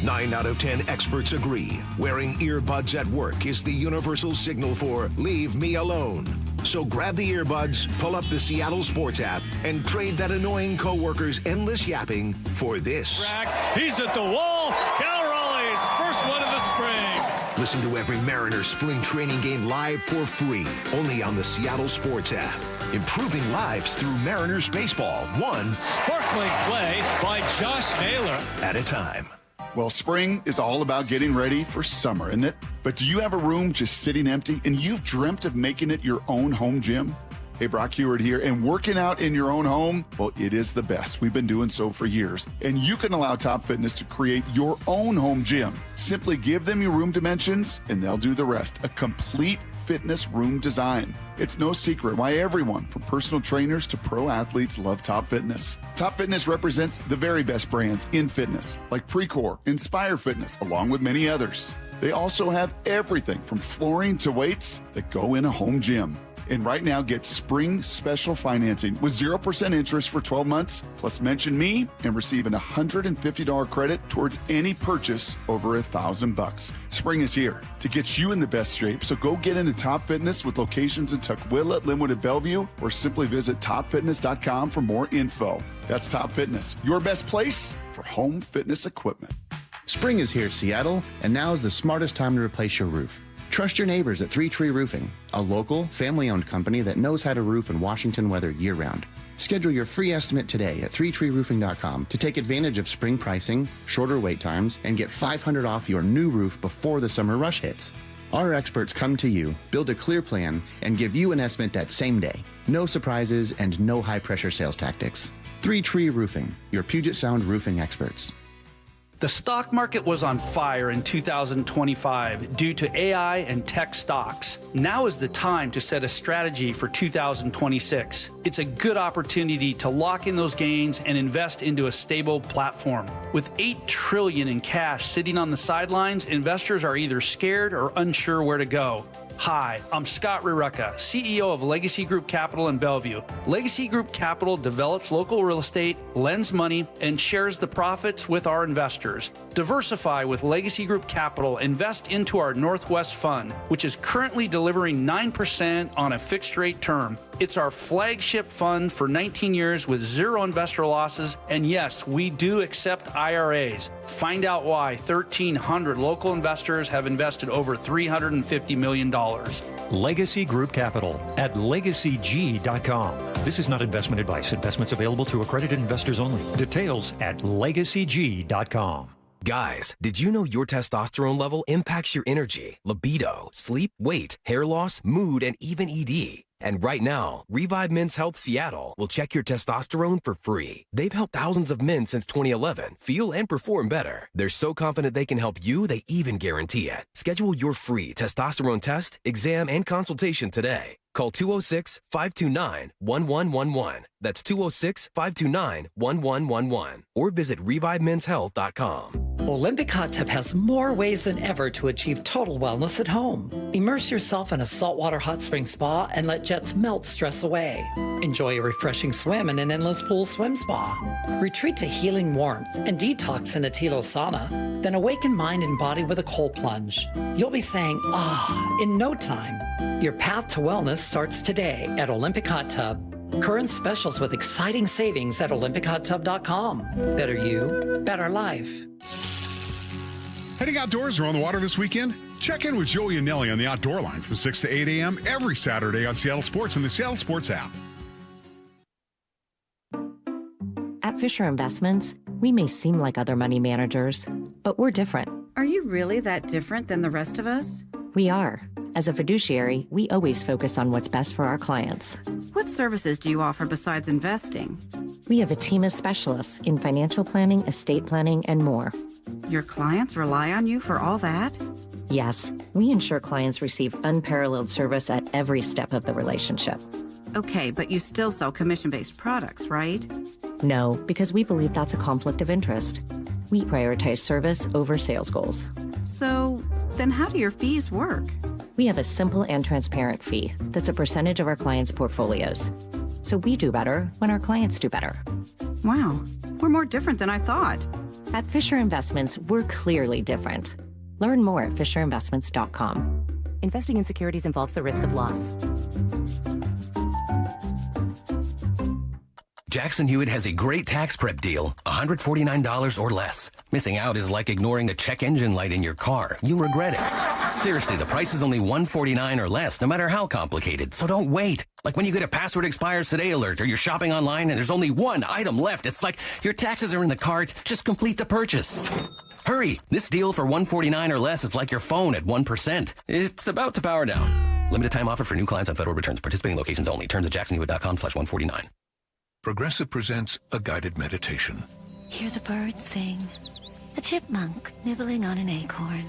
9 out of 10 experts agree wearing earbuds at work is the universal signal for leave me alone. So grab the earbuds, pull up the Seattle Sports app, and trade that annoying coworker's endless yapping for this. He's at the wall. Cal Raleigh's first one of the spring. Listen to every Mariners spring training game live for free, only on the Seattle Sports app. Improving lives through Mariners baseball, one sparkling play by Josh Naylor at a time. Well, spring is all about getting ready for summer, isn't it? But do you have a room just sitting empty and you've dreamt of making it your own home gym? Hey, Brock Heward here, and working out in your own home, well, it is the best. We've been doing so for years, and you can allow Top Fitness to create your own home gym. Simply give them your room dimensions, and they'll do the rest. A complete fitness room design. It's no secret why everyone, from personal trainers to pro athletes, love Top Fitness. Top Fitness represents the very best brands in fitness, like Precor, Inspire Fitness, along with many others. They also have everything from flooring to weights that go in a home gym. And right now, get spring special financing with 0% interest for 12 months, plus mention me and receive an $150 credit towards any purchase over $1,000. Spring is here to get you in the best shape, so go get into Top Fitness with locations in Tukwila, Linwood, and Bellevue, or simply visit topfitness.com for more info. That's Top Fitness, your best place for home fitness equipment. Spring is here, Seattle, and now is the smartest time to replace your roof. Trust your neighbors at 3 Tree Roofing, a local, family-owned company that knows how to roof in Washington weather year-round. Schedule your free estimate today at 3treeroofing.com to take advantage of spring pricing, shorter wait times, and get $500 off your new roof before the summer rush hits. Our experts come to you, build a clear plan, and give you an estimate that same day. No surprises and no high-pressure sales tactics. 3 Tree Roofing, your Puget Sound roofing experts. The stock market was on fire in 2025 due to AI and tech stocks. Now is the time to set a strategy for 2026. It's a good opportunity to lock in those gains and invest into a stable platform. With $8 trillion in cash sitting on the sidelines, investors are either scared or unsure where to go. Hi, I'm Scott Rireka, CEO of Legacy Group Capital in Bellevue. Legacy Group Capital develops local real estate, lends money, and shares the profits with our investors. Diversify with Legacy Group Capital. Invest into our Northwest Fund, which is currently delivering 9% on a fixed rate term. It's our flagship fund for 19 years with 0 investor losses. And yes, we do accept IRAs. Find out why 1,300 local investors have invested over $350 million. Legacy Group Capital at legacyg.com. This is not investment advice. Investments available to accredited investors only. Details at legacyg.com. Guys, did you know your testosterone level impacts your energy, libido, sleep, weight, hair loss, mood, and even ED? And right now, Revive Men's Health Seattle will check your testosterone for free. They've helped thousands of men since 2011 feel and perform better. They're so confident they can help you, they even guarantee it. Schedule your free testosterone test, exam, and consultation today. Call 206-529-1111. That's 206-529-1111. Or visit ReviveMen'sHealth.com. Olympic Hot Tub has more ways than ever to achieve total wellness at home. Immerse yourself in a saltwater hot spring spa and let jets melt stress away. Enjoy a refreshing swim in an endless pool swim spa. Retreat to healing warmth and detox in a Tilo sauna. Then awaken mind and body with a cold plunge. You'll be saying, ah, in no time. Your path to wellness starts today at Olympic Hot Tub. Current specials with exciting savings at OlympicHotTub.com. Better you, better life. Heading outdoors or on the water this weekend? Check in with Joey and Nelly on the Outdoor Line from 6 to 8 a.m. every Saturday on Seattle Sports and the Seattle Sports app. At Fisher Investments, we may seem like other money managers, but we're different. Are you really that different than the rest of us? We are. As a fiduciary, we always focus on what's best for our clients. What services do you offer besides investing? We have a team of specialists in financial planning, estate planning, and more. Your clients rely on you for all that? Yes, we ensure clients receive unparalleled service at every step of the relationship. Okay, but you still sell commission-based products, right? No, because we believe that's a conflict of interest. We prioritize service over sales goals. So, then how do your fees work? We have a simple and transparent fee that's a percentage of our clients' portfolios. So we do better when our clients do better. Wow, we're more different than I thought. At Fisher Investments, we're clearly different. Learn more at FisherInvestments.com. Investing in securities involves the risk of loss. Jackson Hewitt has a great tax prep deal, $149 or less. Missing out is like ignoring the check engine light in your car. You'll regret it. Seriously, the price is only $149 or less, no matter how complicated. So don't wait. Like when you get a password expires today alert or you're shopping online and there's only one item left. It's like your taxes are in the cart. Just complete the purchase. Hurry. This deal for $149 or less is like your phone at 1%. It's about to power down. Limited time offer for new clients on federal returns. Participating locations only. Terms at jacksonhewitt.com/149. Progressive presents a guided meditation. Hear the birds sing, a chipmunk nibbling on an acorn.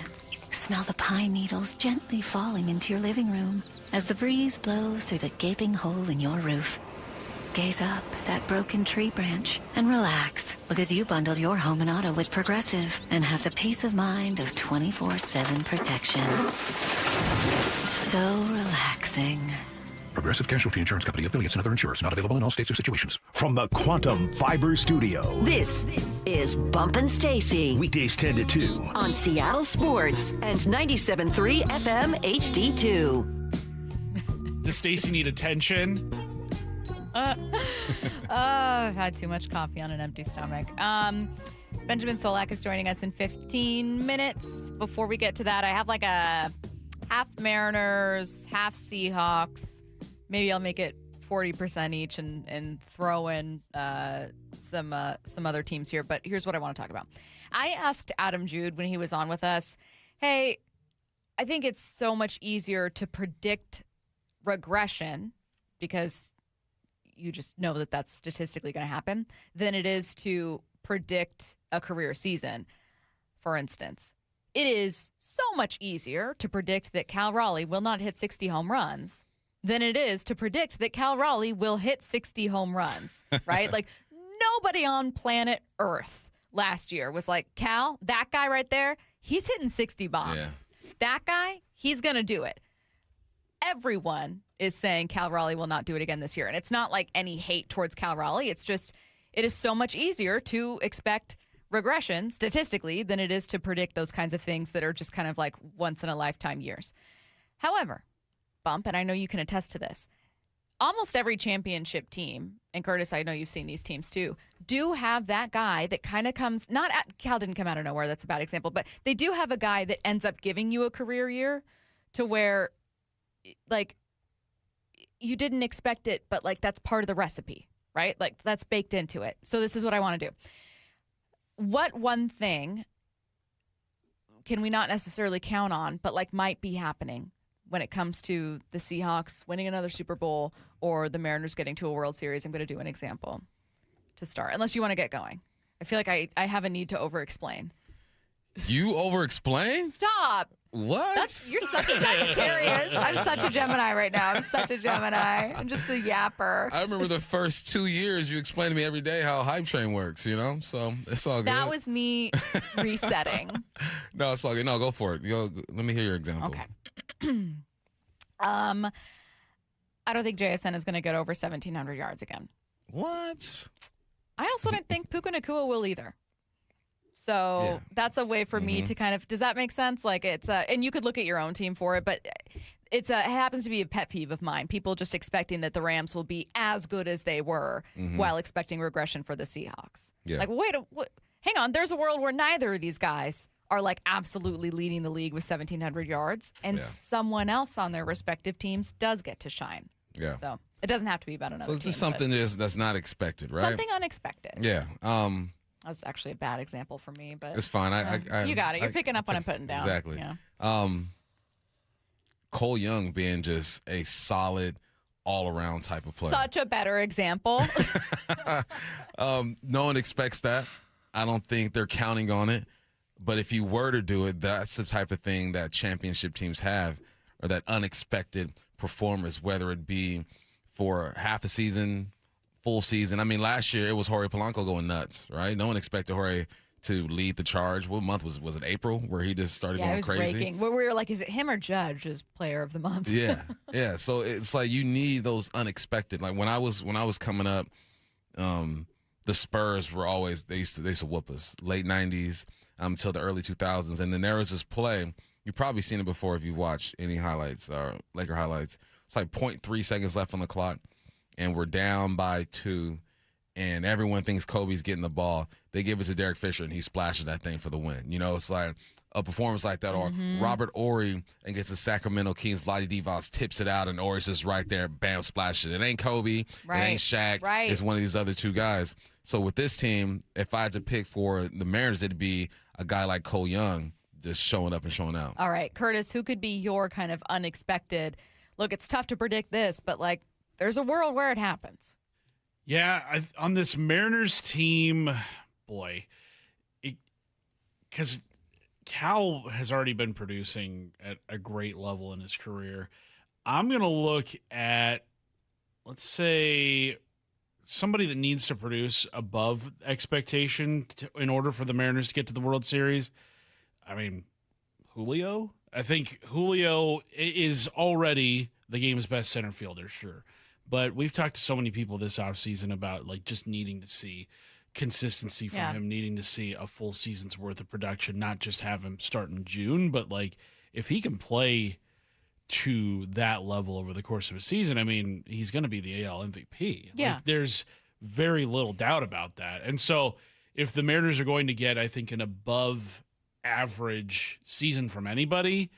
Smell the pine needles gently falling into your living room as the breeze blows through the gaping hole in your roof. Gaze up at that broken tree branch and relax because you bundled your home and auto with Progressive and have the peace of mind of 24/7 protection. So relaxing. Progressive Casualty Insurance Company, affiliates, and other insurers. Not available in all states or situations. From the Quantum Fiber Studio. This is Bump Stacy. Weekdays 10 to 2. On Seattle Sports and 97.3 FM HD2. Does Stacy need attention? I've had too much coffee on an empty stomach. Benjamin Solak is joining us in 15 minutes. Before we get to that, I have like a half Mariners, half Seahawks. Maybe I'll make it 40% each and throw in some other teams here. But here's what I want to talk about. I asked Adam Jude when he was on with us, hey, I think it's so much easier to predict regression because you just know that that's statistically going to happen than it is to predict a career season, for instance. It is so much easier to predict that Cal Raleigh will not hit 60 home runs than it is to predict that Cal Raleigh will hit 60 home runs, right? Like, nobody on planet Earth last year was like, Cal, that guy right there, he's hitting 60 bombs. Yeah. That guy, he's going to do it. Everyone is saying Cal Raleigh will not do it again this year. And it's not like any hate towards Cal Raleigh. It's just, it is so much easier to expect regression statistically than it is to predict those kinds of things that are just kind of like once in a lifetime years. However, Bump, and I know you can attest to this, almost every championship team, and Curtis, I know you've seen these teams too, do have that guy that kind of comes, Cal didn't come out of nowhere, that's a bad example, but they do have a guy that ends up giving you a career year to where, like, you didn't expect it, but like that's part of the recipe, right? Like that's baked into it. So this is what I want to do. What one thing can we not necessarily count on, but like might be happening when it comes to the Seahawks winning another Super Bowl or the Mariners getting to a World Series, I'm going to do an example to start, unless you want to get going. I feel like I have a need to over-explain. You over-explain? Stop. What? You're such a Sagittarius. I'm such a Gemini right now. I'm such a Gemini. I'm just a yapper. I remember the first 2 years you explained to me every day how Hype Train works, so it's all good. That was me resetting. No, it's all good. No, go for it. Let me hear your example. Okay. I don't think JSN is going to get over 1,700 yards again. What? I also don't think Puka Nacua will either. So that's a way for me to kind of, does that make sense? Like and you could look at your own team for it, but it happens to be a pet peeve of mine. People just expecting that the Rams will be as good as they were while expecting regression for the Seahawks. Yeah. Like, hang on, there's a world where neither of these guys are like absolutely leading the league with 1,700 yards, and someone else on their respective teams does get to shine. Yeah. So it doesn't have to be about another team. So it's just team, something that's not expected, right? Something unexpected. Yeah. That's actually a bad example for me, but it's fine. You got it. You're picking up what I'm putting down. Exactly. Yeah. Cole Young being just a solid all-around type of player. Such a better example. No one expects that. I don't think they're counting on it. But if you were to do it, that's the type of thing that championship teams have, or that unexpected performance, whether it be for half a season, full season. I mean, last year it was Jorge Polanco going nuts, right? No one expected Jorge to lead the charge. What month was it? April, where he just started going crazy? Raking. Where we were like, is it him or Judge as player of the month? Yeah. So it's like you need those unexpected. Like when I was coming up, the Spurs were always they used to whoop us late '90s until the early 2000s, and then there was this play. You've probably seen it before if you've watched any highlights or Laker highlights. It's like 0.3 seconds left on the clock, and we're down by 2, and everyone thinks Kobe's getting the ball. They give it to Derek Fisher, and he splashes that thing for the win. It's like a performance like that. Or Robert Horry against the Sacramento Kings, Vlade Divac tips it out, and Horry's just right there, bam, splashes it. It ain't Kobe. Right. It ain't Shaq. Right. It's one of these other two guys. So with this team, if I had to pick for the Mariners, it'd be a guy like Cole Young just showing up and showing out. All right, Curtis, who could be your kind of unexpected? Look, it's tough to predict this, but like there's a world where it happens. Yeah, on this Mariners team, boy, because Cal has already been producing at a great level in his career. I'm going to look at, let's say, somebody that needs to produce above expectation in order for the Mariners to get to the World Series. I mean, Julio? I think Julio is already the game's best center fielder, sure. But we've talked to so many people this offseason about like just needing to see consistency from him, needing to see a full season's worth of production, not just have him start in June, but like if he can play to that level over the course of a season, I mean, he's going to be the AL MVP. Yeah. Like, there's very little doubt about that. And so if the Mariners are going to get, I think, an above average season from anybody,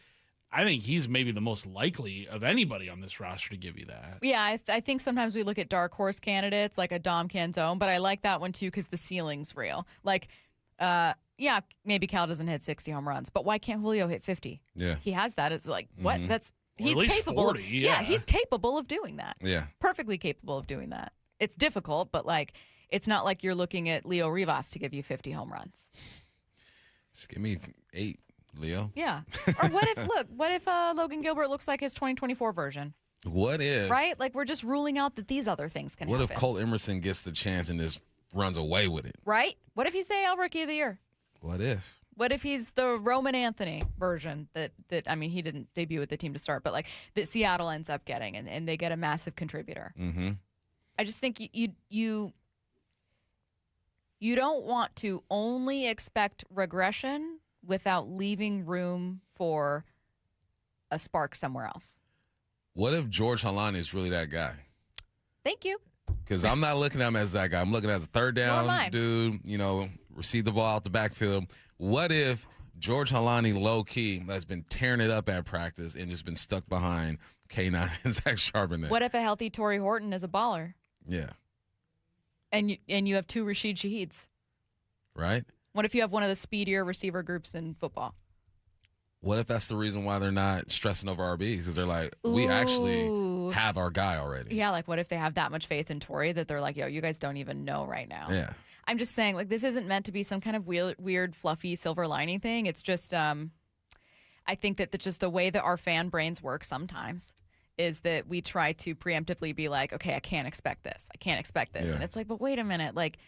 I think he's maybe the most likely of anybody on this roster to give you that. Yeah, I think sometimes we look at dark horse candidates like a Dom Canzone, but I like that one too because the ceiling's real. Like, maybe Cal doesn't hit 60 home runs, but why can't Julio hit 50? Yeah. He has that. It's like, what? He's at least capable. 40, yeah. He's capable of doing that. Yeah. Perfectly capable of doing that. It's difficult, but like, it's not like you're looking at Leo Rivas to give you 50 home runs. Just give me 8. Leo. Yeah. Or what if Logan Gilbert looks like his 2024 version? What if? Right? Like we're just ruling out that these other things can happen. What if Cole Emerson gets the chance and just runs away with it? Right? What if he's the AL Rookie of the Year? What if? What if he's the Roman Anthony version that I mean, he didn't debut with the team to start, but like that Seattle ends up getting and they get a massive contributor. Mm-hmm. I just think you don't want to only expect regression without leaving room for a spark somewhere else. What if George Halani is really that guy? Thank you. Because I'm not looking at him as that guy. I'm looking at as a third down dude, receive the ball out the backfield. What if George Halani, low-key, has been tearing it up at practice and just been stuck behind K9 and Zach Charbonnet? What if a healthy Torrey Horton is a baller? Yeah. And you have 2 Rashid Shaheeds? Right? What if you have one of the speedier receiver groups in football? What if that's the reason why they're not stressing over RBs? Because they're like, we actually have our guy already. Yeah, like what if they have that much faith in Torrey that they're like, yo, you guys don't even know right now. Yeah. I'm just saying, like, this isn't meant to be some kind of weird fluffy silver lining thing. It's just, I think that just the way that our fan brains work sometimes is that we try to preemptively be like, okay, I can't expect this. I can't expect this. Yeah. And it's like, but wait a minute. Like,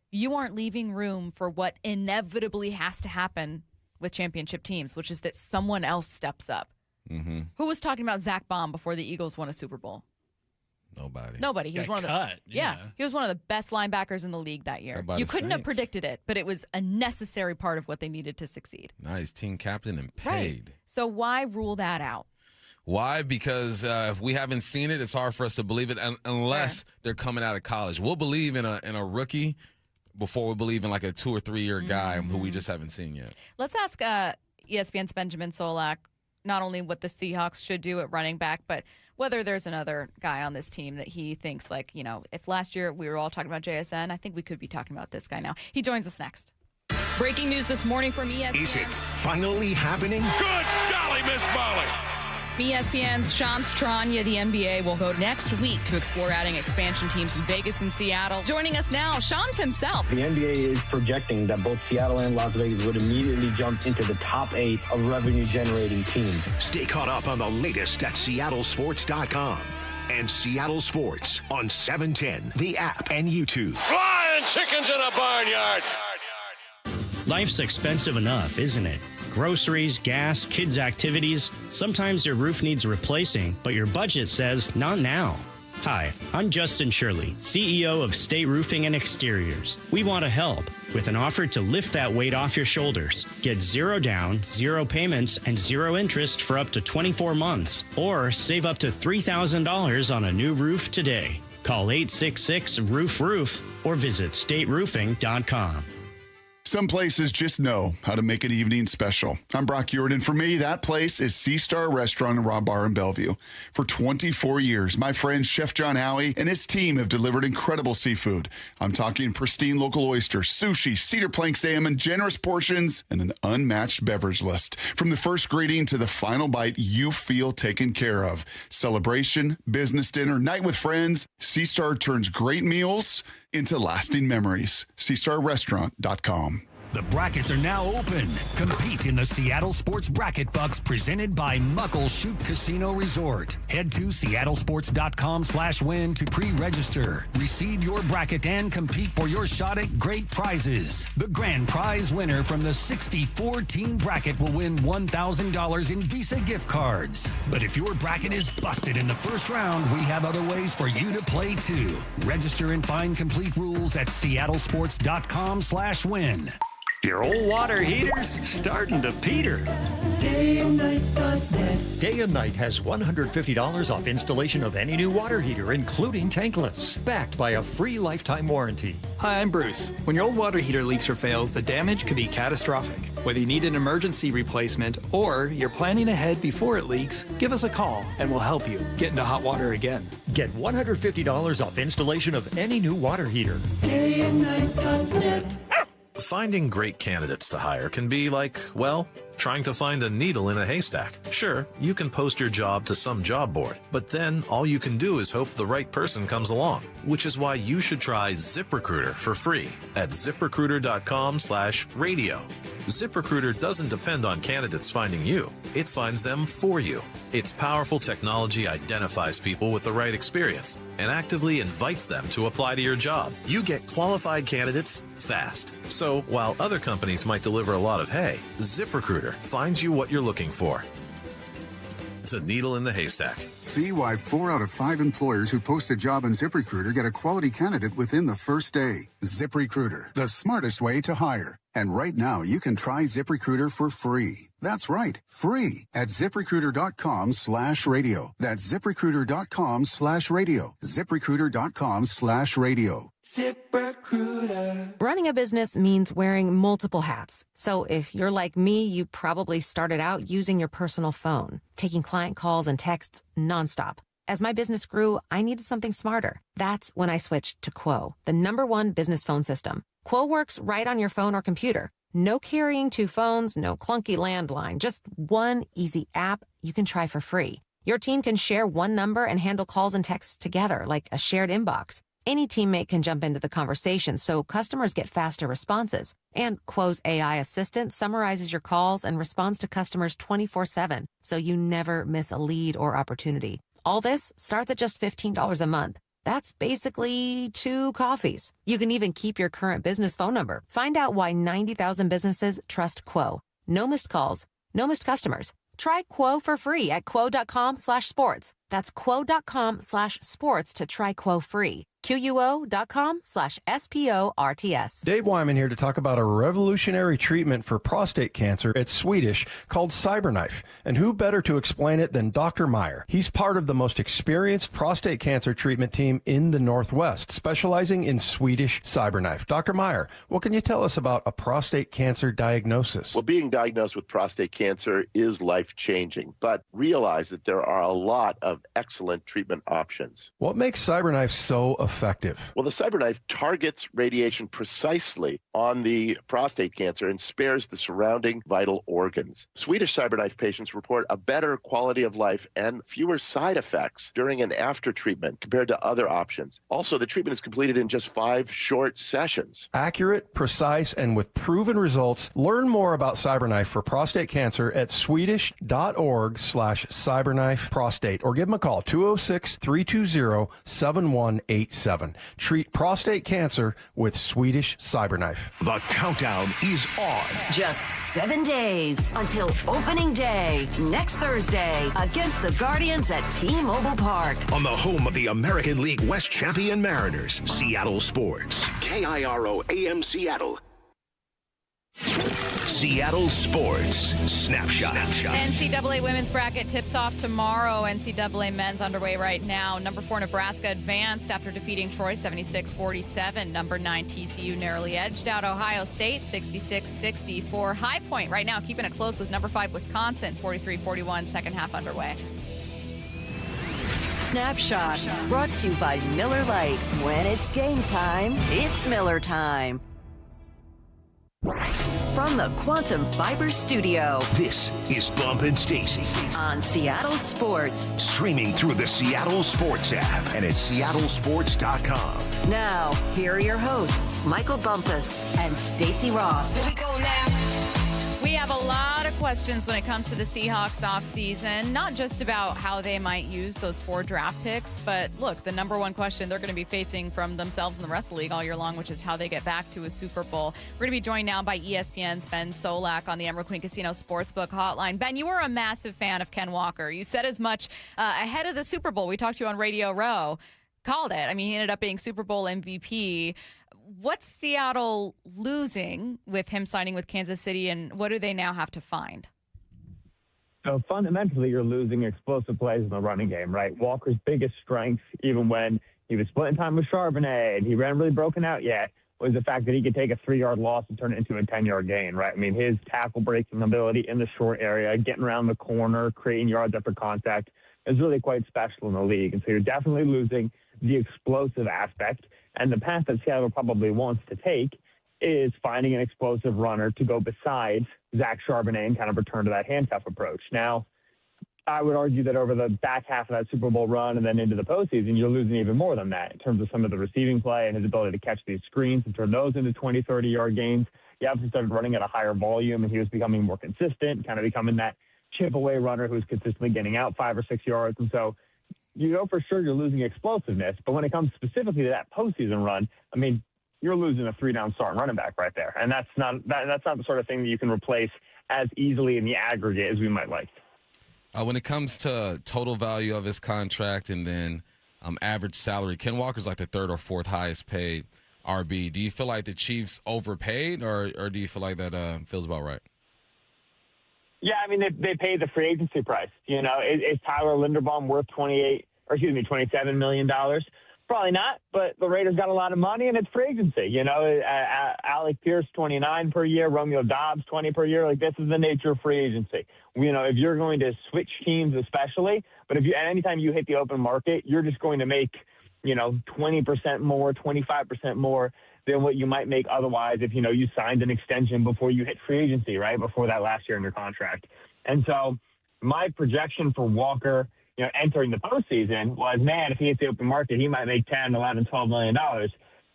you aren't leaving room for what inevitably has to happen with championship teams, which is that someone else steps up. Mm-hmm. Who was talking about Zach Baum before the Eagles won a Super Bowl? Nobody. He was one of the he was one of the best linebackers in the league that year. You couldn't have predicted it, but it was a necessary part of what they needed to succeed. Now he's team captain and paid. Right. So why rule that out? Why? Because if we haven't seen it, it's hard for us to believe it unless they're coming out of college. We'll believe in a rookie before we believe in like a 2 or 3 year guy who we just haven't seen yet. Let's ask ESPN's Benjamin Solak not only what the Seahawks should do at running back, but whether there's another guy on this team that he thinks, like, you know, if last year we were all talking about JSN, I think we could be talking about this guy now. He joins us next. Breaking news this morning from ESPN. Is it finally happening? Good golly, Miss Molly. ESPN's Shams Charania, the NBA, will go next week to explore adding expansion teams in Vegas and Seattle. Joining us now, Shams himself. The NBA is projecting that both Seattle and Las Vegas would immediately jump into the top 8 of revenue-generating teams. Stay caught up on the latest at seattlesports.com and Seattle Sports on 710, the app, and YouTube. Flying chickens in a barnyard. Life's expensive enough, isn't it? Groceries, gas, kids' activities. Sometimes your roof needs replacing, but your budget says not now. Hi, I'm Justin Shirley, CEO of State Roofing and Exteriors. We want to help with an offer to lift that weight off your shoulders. Get 0 down, 0 payments, and 0 interest for up to 24 months. Or save up to $3,000 on a new roof today. Call 866-ROOF-ROOF or visit stateroofing.com. Some places just know how to make an evening special. I'm Brock Ewart, and for me, that place is Sea Star Restaurant and Raw Bar in Bellevue. For 24 years, my friend Chef John Howie and his team have delivered incredible seafood. I'm talking pristine local oysters, sushi, cedar plank salmon, generous portions, and an unmatched beverage list. From the first greeting to the final bite, you feel taken care of. Celebration, business dinner, night with friends, Sea Star turns great meals into lasting memories. SeaStarRestaurant.com. The brackets are now open. Compete in the Seattle Sports Bracket Bucks presented by Muckleshoot Casino Resort. Head to seattlesports.com/win to pre-register. Receive your bracket and compete for your shot at great prizes. The grand prize winner from the 64-team bracket will win $1,000 in Visa gift cards. But if your bracket is busted in the first round, we have other ways for you to play too. Register and find complete rules at seattlesports.com/win. Your old water heater's starting to peter. DayandNight.net. Day and Night has $150 off installation of any new water heater, including tankless, backed by a free lifetime warranty. Hi, I'm Bruce. When your old water heater leaks or fails, the damage could be catastrophic. Whether you need an emergency replacement or you're planning ahead before it leaks, give us a call and we'll help you get into hot water again. Get $150 off installation of any new water heater. DayandNight.net. Finding great candidates to hire can be like, well, trying to find a needle in a haystack. Sure, you can post your job to some job board, but then all you can do is hope the right person comes along, which is why you should try ZipRecruiter for free at ZipRecruiter.com/radio. ZipRecruiter doesn't depend on candidates finding you. It finds them for you. Its powerful technology identifies people with the right experience and actively invites them to apply to your job. You get qualified candidates fast. So while other companies might deliver a lot of hay, ZipRecruiter finds you what you're looking for. The needle in the haystack. See why 4 out of 5 employers who post a job on ZipRecruiter get a quality candidate within the first day. ZipRecruiter, the smartest way to hire. And right now, you can try ZipRecruiter for free. That's right, free at ZipRecruiter.com/radio. That's ZipRecruiter.com/radio. ZipRecruiter.com/radio. ZipRecruiter. Running a business means wearing multiple hats. So if you're like me, you probably started out using your personal phone, taking client calls and texts nonstop. As my business grew, I needed something smarter. That's when I switched to Quo, the #1 business phone system. Quo works right on your phone or computer. No carrying two phones, no clunky landline, just one easy app you can try for free. Your team can share one number and handle calls and texts together like a shared inbox. Any teammate can jump into the conversation so customers get faster responses. And Quo's AI assistant summarizes your calls and responds to customers 24/7, so you never miss a lead or opportunity. All this starts at just $15 a month. That's basically 2 coffees. You can even keep your current business phone number. Find out why 90,000 businesses trust Quo. No missed calls, no missed customers. Try Quo for free at quo.com/sports. That's quo.com/sports to try Quo free. QUO.com/SPORTS. Dave Wyman here to talk about a revolutionary treatment for prostate cancer. It's Swedish, called CyberKnife. And who better to explain it than Dr. Meyer? He's part of the most experienced prostate cancer treatment team in the Northwest, specializing in Swedish CyberKnife. Dr. Meyer, what can you tell us about a prostate cancer diagnosis? Well, being diagnosed with prostate cancer is life-changing, but realize that there are a lot of excellent treatment options. What makes CyberKnife so effective? Well, the CyberKnife targets radiation precisely on the prostate cancer and spares the surrounding vital organs. Swedish CyberKnife patients report a better quality of life and fewer side effects during and after treatment compared to other options. Also, the treatment is completed in just 5 short sessions. Accurate, precise, and with proven results. Learn more about CyberKnife for prostate cancer at swedish.org/CyberKnife prostate or give them a call, 206-320-7187. Treat prostate cancer with Swedish CyberKnife. The countdown is on. Just 7 days until opening day next Thursday against the Guardians at T-Mobile Park. On the home of the American League West champion Mariners, Seattle Sports. KIRO AM Seattle. Seattle Sports Snapshot. NCAA women's bracket tips off tomorrow. NCAA men's underway right now. Number 4 Nebraska advanced after defeating Troy 76-47. Number 9 TCU narrowly edged out Ohio State 66-64. High Point right now keeping it close with number 5 Wisconsin 43-41. Second half underway. Snapshot brought to you by Miller Lite. When it's game time, it's Miller time. From the Quantum Fiber Studio, this is Bump and Stacy on Seattle Sports. Streaming through the Seattle Sports app and at seattlesports.com. Now, here are your hosts, Michael Bumpus and Stacy Ross. Here we go now. We have a lot of questions when it comes to the Seahawks offseason, not just about how they might use those 4 draft picks, but look, the number one question they're going to be facing from themselves and the rest of the league all year long, which is how they get back to a Super Bowl. We're going to be joined now by ESPN's Ben Solak on the Emerald Queen Casino Sportsbook Hotline. Ben, you were a massive fan of Ken Walker. You said as much ahead of the Super Bowl. We talked to you on Radio Row. Called it. I mean, he ended up being Super Bowl MVP. What's Seattle losing with him signing with Kansas City, and what do they now have to find? So fundamentally, you're losing explosive plays in the running game, right? Walker's biggest strength, even when he was splitting time with Charbonnet and he hadn't really broken out yet, was the fact that he could take a 3-yard loss and turn it into a 10-yard gain, right? I mean, his tackle breaking ability in the short area, getting around the corner, creating yards after contact is really quite special in the league. And so you're definitely losing the explosive aspect. And the path that Seattle probably wants to take is finding an explosive runner to go besides Zach Charbonnet and kind of return to that handcuff approach. Now, I would argue that over the back half of that Super Bowl run and then into the postseason, you're losing even more than that in terms of some of the receiving play and his ability to catch these screens and turn those into 20, 30-yard gains. He obviously started running at a higher volume, and he was becoming more consistent, kind of becoming that chip-away runner who's consistently getting out 5 or 6 yards. And so you know for sure you're losing explosiveness, but when it comes specifically to that postseason run, I mean, you're losing a 3-down starting running back right there. And that's not the sort of thing that you can replace as easily in the aggregate as we might like. When it comes to total value of his contract and then average salary, Ken Walker's like the 3rd or 4th highest paid RB. Do you feel like the Chiefs overpaid, or do you feel like that feels about right? Yeah, I mean, they paid the free agency price. You know, is Tyler Linderbaum worth $27 million? Probably not, but the Raiders got a lot of money, and it's free agency. You know, Alec Pierce, $29 per year, Romeo Dobbs, $20 per year. Like, this is the nature of free agency. You know, if you're going to switch teams especially, but anytime you hit the open market, you're just going to make 20% more, 25% more than what you might make otherwise if, you signed an extension before you hit free agency, right, before that last year in your contract. And so my projection for Walker, entering the postseason was, man, if he hits the open market, he might make $10, $11, $12 million.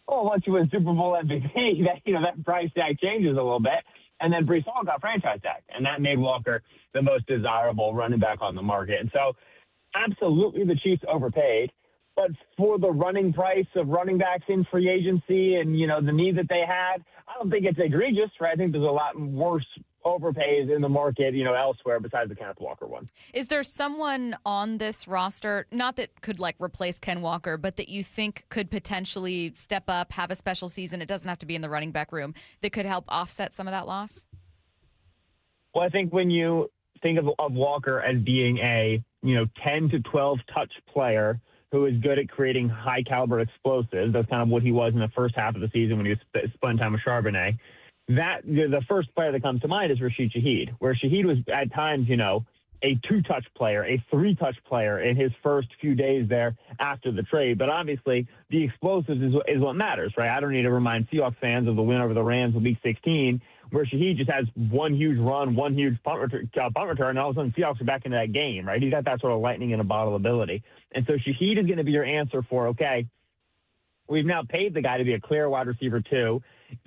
Well, once you win Super Bowl MVP, that price tag changes a little bit. And then Breece Hall got franchise tag, and that made Walker the most desirable running back on the market. And so absolutely the Chiefs overpaid. But for the running price of running backs in free agency and, the need that they had, I don't think it's egregious, right? I think there's a lot worse overpays in the market, elsewhere besides the Kenneth Walker one. Is there someone on this roster, not that could replace Ken Walker, but that you think could potentially step up, have a special season? It doesn't have to be in the running back room, that could help offset some of that loss? Well, I think when you think of Walker as being a, 10 to 12 touch player who is good at creating high caliber explosives, that's kind of what he was in the first half of the season when he was spending time with Charbonnet. The first player that comes to mind is Rashid Shaheed, where Shaheed was at times, a 2-touch player, a 3-touch player in his first few days there after the trade. But obviously, the explosives is what matters, right? I don't need to remind Seahawks fans of the win over the Rams in Week 16, where Shaheed just has one huge run, one huge punt return, and all of a sudden Seahawks are back into that game, right? He's got that sort of lightning in a bottle ability. And so Shaheed is going to be your answer for, okay, we've now paid the guy to be a clear wide receiver 2.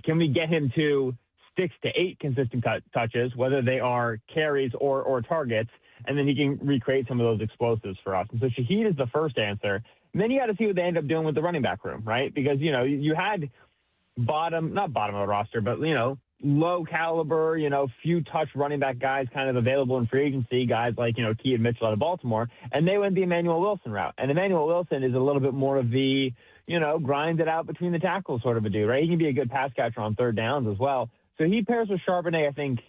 Can we get him to 6 to 8 consistent touches, whether they are carries or targets, and then he can recreate some of those explosives for us. And so Shaheed is the first answer. And then you got to see what they end up doing with the running back room, right? Because, you had not bottom of the roster, but, low caliber, few touch running back guys kind of available in free agency, guys like, Keaton Mitchell out of Baltimore, and they went the Emmanuel Wilson route. And Emmanuel Wilson is a little bit more of the, grind it out between the tackles sort of a dude, right? He can be a good pass catcher on third downs as well. So he pairs with Charbonnet, I think,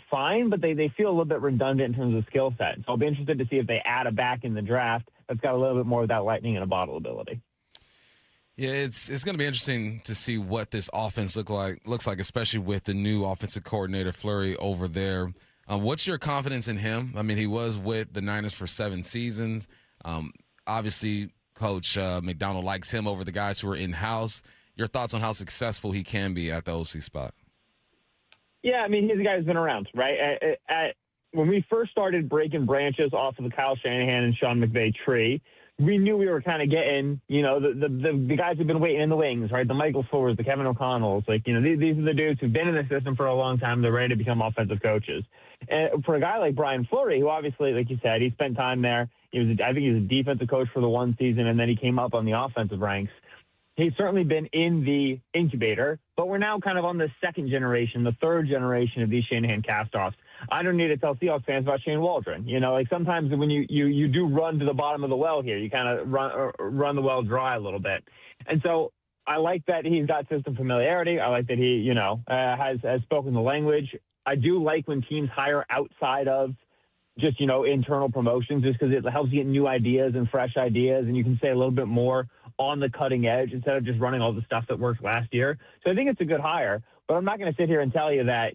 fine, but they feel a little bit redundant in terms of skill set. So I'll be interested to see if they add a back in the draft that's got a little bit more of that lightning in a bottle ability. Yeah, it's going to be interesting to see what this offense looks like, especially with the new offensive coordinator Fleury over there. What's your confidence in him? I mean, he was with the Niners for 7 seasons. Obviously, Coach McDonald likes him over the guys who are in-house. Your thoughts on how successful he can be at the OC spot? Yeah, I mean, he's a guy who's been around, right? When we first started breaking branches off of the Kyle Shanahan and Sean McVay tree, we knew we were kind of getting, the guys who've been waiting in the wings, right? The Michael Fullers, the Kevin O'Connells, these are the dudes who've been in the system for a long time. They're ready to become offensive coaches. And for a guy like Brian Fleury, who obviously, like you said, he spent time there. I think he was a defensive coach for the one season, and then he came up on the offensive ranks. He's certainly been in the incubator, but we're now kind of on the second generation, the third generation of these Shanahan castoffs. I don't need to tell Seahawks fans about Shane Waldron. Sometimes when you do run to the bottom of the well here, you kind of run the well dry a little bit. And so I like that he's got system familiarity. I like that he, has spoken the language. I do like when teams hire outside of just, internal promotions, just because it helps you get new ideas and fresh ideas, and you can say a little bit more on the cutting edge instead of just running all the stuff that worked last year. So I think it's a good hire, but I'm not going to sit here and tell you that,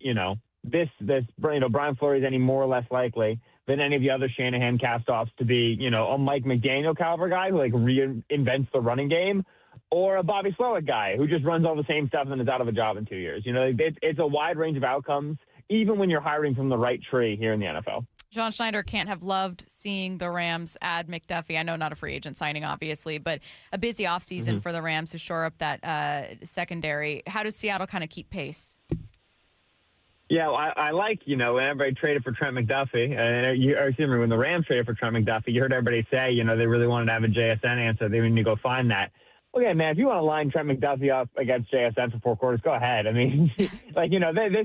Brian Fleury is any more or less likely than any of the other Shanahan castoffs to be, a Mike McDaniel caliber guy who reinvents the running game, or a Bobby Slowick guy who just runs all the same stuff and then is out of a job in 2 years. It's a wide range of outcomes, even when you're hiring from the right tree here in the NFL. John Schneider can't have loved seeing the Rams add McDuffie. I know not a free agent signing, obviously, but a busy offseason for the Rams to shore up that secondary. How does Seattle kind of keep pace? Yeah, well, I like, when everybody traded for Trent McDuffie, when the Rams traded for Trent McDuffie, you heard everybody say, they really wanted to have a JSN answer. They need to go find that. Okay, man, if you want to line Trent McDuffie up against JSN for 4 quarters, go ahead. I mean, this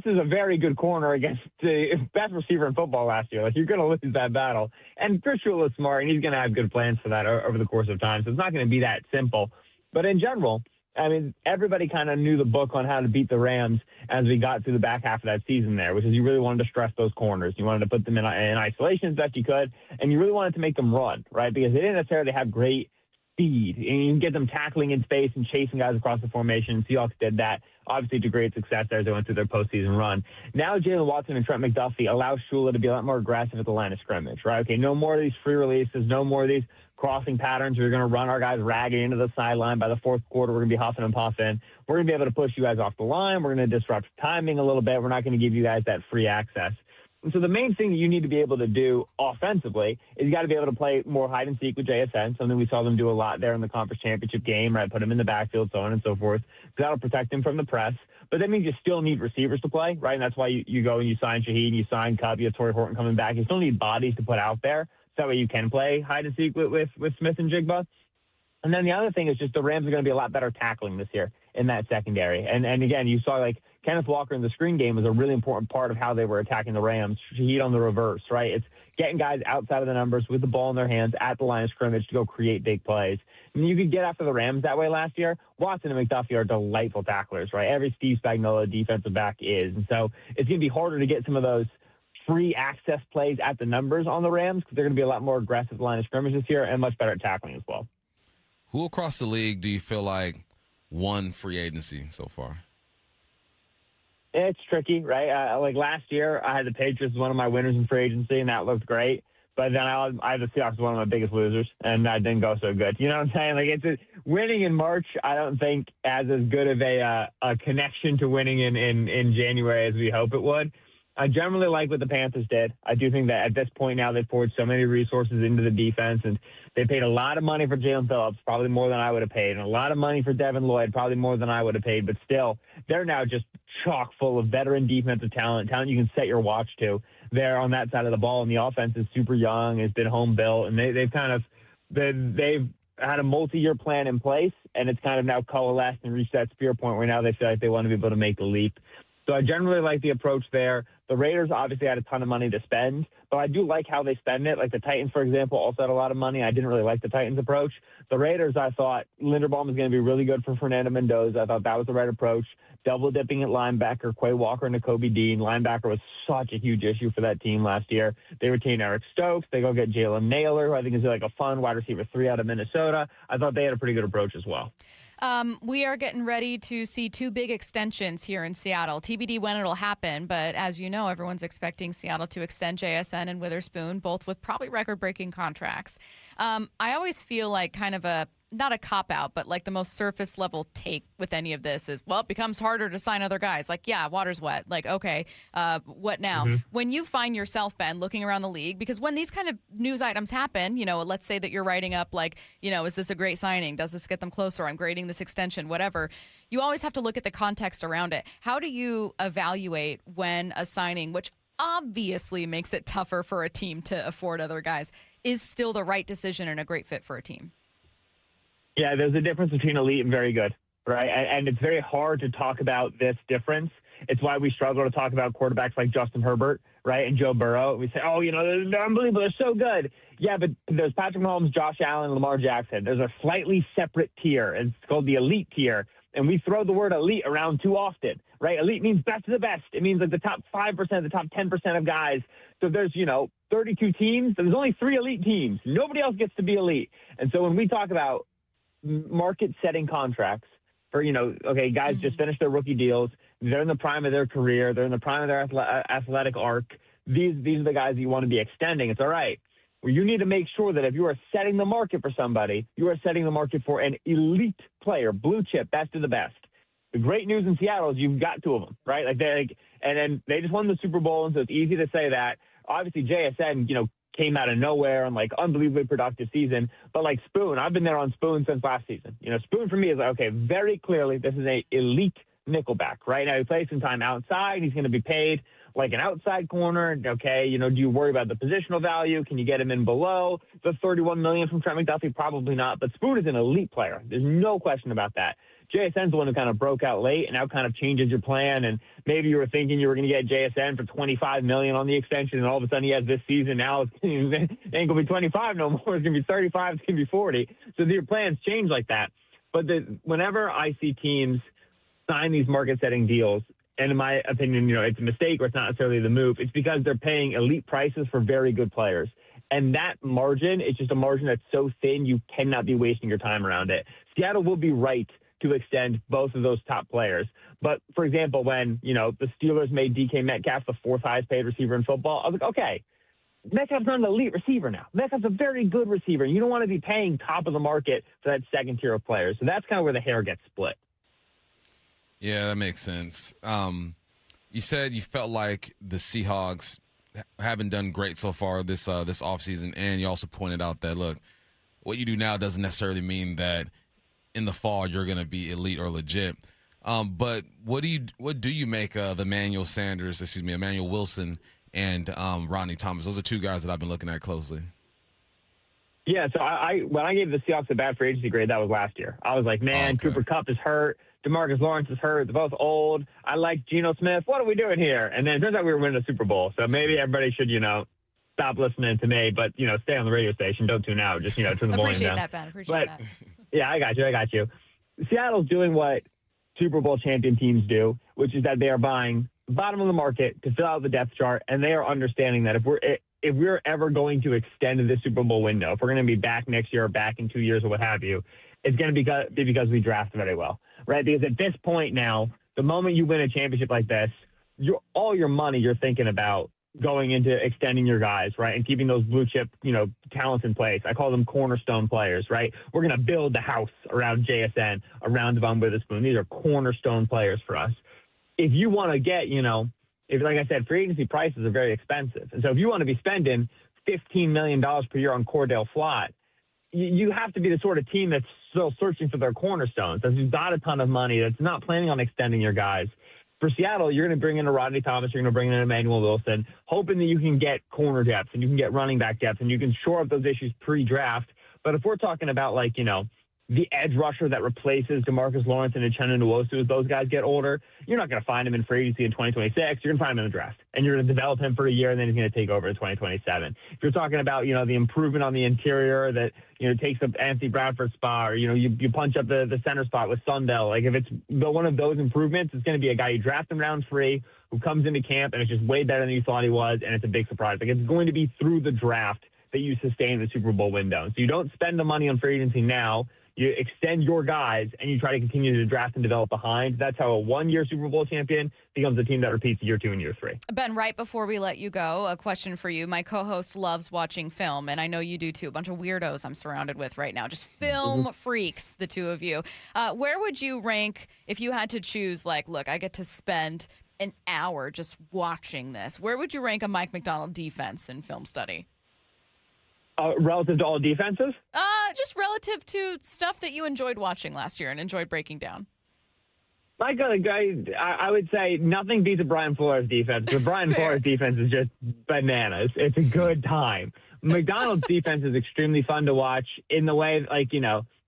is a very good corner against the best receiver in football last year. You're going to lose that battle. And Chris Shula is smart, and he's going to have good plans for that over the course of time. So it's not going to be that simple. But in general, I mean, everybody kind of knew the book on how to beat the Rams as we got through the back half of that season there, which is you really wanted to stress those corners. You wanted to put them in isolation as best you could, and you really wanted to make them run, right? Because they didn't necessarily have great speed, and you can get them tackling in space and chasing guys across the formation. Seahawks did that, obviously, to great success as they went through their postseason run. Now Jalen Watson and Trent McDuffie allow Shula to be a lot more aggressive at the line of scrimmage, right? Okay, no more of these free releases, no more of these crossing patterns. We're going to run our guys ragged into the sideline. By the fourth quarter, we're going to be huffing and puffing. We're going to be able to push you guys off the line. We're going to disrupt timing a little bit. We're not going to give you guys that free access. And so the main thing that you need to be able to do offensively is you got to be able to play more hide and seek with JSN, something we saw them do a lot there in the conference championship game, right? Put him in the backfield, so on and so forth. That'll protect him from the press. But that means you still need receivers to play, right? And that's why you go and you sign Shaheed, you sign Cup, you have Torrey Horton coming back. You still need bodies to put out there. So that way you can play hide and seek with Smith and Jigba. And then the other thing is just the Rams are going to be a lot better tackling this year in that secondary. And again, you saw like Kenneth Walker in the screen game was a really important part of how they were attacking the Rams. Shaheed on the reverse, right? It's getting guys outside of the numbers with the ball in their hands at the line of scrimmage to go create big plays. I mean, you could get after the Rams that way last year. Watson and McDuffie are delightful tacklers, right? Every Steve Spagnuolo defensive back is. And so it's going to be harder to get some of those free access plays at the numbers on the Rams because they're going to be a lot more aggressive at the line of scrimmage this year and much better at tackling as well. Who across the league do you feel like won free agency so far? It's tricky, right? Like last year, I had the Patriots as one of my winners in free agency, and that looked great. But then I had the Seahawks as one of my biggest losers, and that didn't go so good. You know what I'm saying? Like winning in March, I don't think as good of a connection to winning in January as we hope it would. I generally like what the Panthers did. I do think that at this point now they've poured so many resources into the defense, and they paid a lot of money for Jalen Phillips, probably more than I would have paid, and a lot of money for Devin Lloyd, probably more than I would have paid. But still, they're now just chock full of veteran defensive talent you can set your watch to there on that side of the ball. And the offense is super young, has been home built, and they've had a multi-year plan in place, and it's kind of now coalesced and reached that spear point where now they feel like they want to be able to make the leap. So I generally like the approach there. The Raiders obviously had a ton of money to spend, but I do like how they spend it. Like the Titans, for example, also had a lot of money. I didn't really like the Titans' approach. The Raiders, I thought Linderbaum was going to be really good for Fernando Mendoza. I thought that was the right approach. Double dipping at linebacker, Quay Walker and Nakobe Dean. Linebacker was such a huge issue for that team last year. They retained Eric Stokes. They go get Jalen Naylor, who I think is like a fun wide receiver 3 out of Minnesota. I thought they had a pretty good approach as well. We are getting ready to see 2 big extensions here in Seattle. TBD when it'll happen, but as you know, everyone's expecting Seattle to extend JSN and Witherspoon, both with probably record-breaking contracts. I always feel like kind of not a cop-out, but like the most surface-level take with any of this is, well, it becomes harder to sign other guys. Like, yeah, water's wet. Like, okay, what now? Mm-hmm. When you find yourself, Ben, looking around the league, because when these kind of news items happen, let's say that you're writing up like, is this a great signing? Does this get them closer? I'm grading this extension, whatever. You always have to look at the context around it. How do you evaluate when a signing, which obviously makes it tougher for a team to afford other guys, is still the right decision and a great fit for a team? Yeah, there's a difference between elite and very good, right? And it's very hard to talk about this difference. It's why we struggle to talk about quarterbacks like Justin Herbert, right, and Joe Burrow. We say, they're unbelievable, they're so good. Yeah, but there's Patrick Mahomes, Josh Allen, and Lamar Jackson. There's a slightly separate tier. It's called the elite tier, and we throw the word elite around too often, right? Elite means best of the best. It means like the top 5%, the top 10% of guys. So there's, 32 teams. There's only 3 elite teams. Nobody else gets to be elite. And so when we talk about market-setting contracts for, guys just finished their rookie deals. They're in the prime of their career. They're in the prime of their athletic arc. These are the guys that you want to be extending. It's all right. Well, you need to make sure that if you are setting the market for somebody, you are setting the market for an elite player, blue chip, best of the best. The great news in Seattle is you've got 2 of them, right? And then they just won the Super Bowl, and so it's easy to say that. Obviously, JSN, came out of nowhere and unbelievably productive season. But Spoon, I've been there on Spoon since last season. Spoon for me is okay, very clearly this is a elite nickelback, right? Now he plays some time outside. He's going to be paid like an outside corner. Okay, do you worry about the positional value? Can you get him in below the $31 million from Trent McDuffie? Probably not. But Spoon is an elite player. There's no question about that. JSN's the one who kind of broke out late and now kind of changes your plan. And maybe you were thinking you were going to get JSN for $25 million on the extension, and all of a sudden he has this season. Now it ain't going to be 25 no more. It's going to be 35. It's going to be 40. So your plans change like that. But whenever I see teams sign these market-setting deals, and in my opinion, it's a mistake or it's not necessarily the move, it's because they're paying elite prices for very good players. And that margin is just a margin that's so thin you cannot be wasting your time around it. Seattle will be right to extend both of those top players. But, for example, when, the Steelers made DK Metcalf the 4th highest paid receiver in football, I was like, okay, Metcalf's not an elite receiver now. Metcalf's a very good receiver. You don't want to be paying top of the market for that second tier of players. So that's kind of where the hair gets split. Yeah, that makes sense. You said you felt like the Seahawks haven't done great so far this offseason, and you also pointed out that, look, what you do now doesn't necessarily mean that in the fall you're going to be elite or legit. But what do you make of Emmanuel Wilson and Rodney Thomas? Those are two guys that I've been looking at closely. Yeah, so when I gave the Seahawks a bad free agency grade, that was last year. I was like, man, Cooper Kupp is hurt. DeMarcus Lawrence is hurt. They're both old. I like Geno Smith. What are we doing here? And then it turns out we were winning a Super Bowl. So maybe everybody should, stop listening to me, but, stay on the radio station. Don't tune out. Just, turn the volume down. Appreciate that, Ben. Appreciate that. Yeah, I got you. Seattle's doing what Super Bowl champion teams do, which is that they are buying bottom of the market to fill out the depth chart, and they are understanding that if we're ever going to extend this Super Bowl window, if we're going to be back next year or back in 2 years or what have you, it's going to be because we draft very well, right? Because at this point now, the moment you win a championship like this, all your money you're thinking about going into extending your guys, right, and keeping those blue chip, talents in place. I call them cornerstone players, right? We're going to build the house around JSN, around Devon Witherspoon. These are cornerstone players for us. If you want to get, if, like I said, free agency prices are very expensive. And so if you want to be spending $15 million per year on Cordell Flott, you have to be the sort of team that's still searching for their cornerstones, that's got a ton of money, that's not planning on extending your guys. For Seattle, you're going to bring in a Rodney Thomas, you're going to bring in Emmanuel Wilson, hoping that you can get corner depth and you can get running back depth and you can shore up those issues pre-draft. But if we're talking about, the edge rusher that replaces DeMarcus Lawrence and Uchenna Nwosu as those guys get older, you're not going to find him in free agency in 2026. You're going to find him in the draft, and you're going to develop him for a year, and then he's going to take over in 2027. If you're talking about, the improvement on the interior that, takes up Anthony Bradford's spot, or, you punch up the center spot with Sundell. If it's one of those improvements, it's going to be a guy you draft in round 3 who comes into camp, and it's just way better than you thought he was, and it's a big surprise. It's going to be through the draft that you sustain the Super Bowl window. So you don't spend the money on free agency now. You extend your guys, and you try to continue to draft and develop behind. That's how a one-year Super Bowl champion becomes a team that repeats year 2 and year 3. Ben, right before we let you go, a question for you. My co-host loves watching film, and I know you do too. A bunch of weirdos I'm surrounded with right now. Just film freaks, the two of you. Where would you rank if you had to choose, look, I get to spend an hour just watching this. Where would you rank a Mike Macdonald defense in film study? Relative to all defenses? Just relative to stuff that you enjoyed watching last year and enjoyed breaking down. I would say nothing beats a Brian Flores defense. The Brian Flores defense is just bananas. It's a good time. McDonald's defense is extremely fun to watch in the way,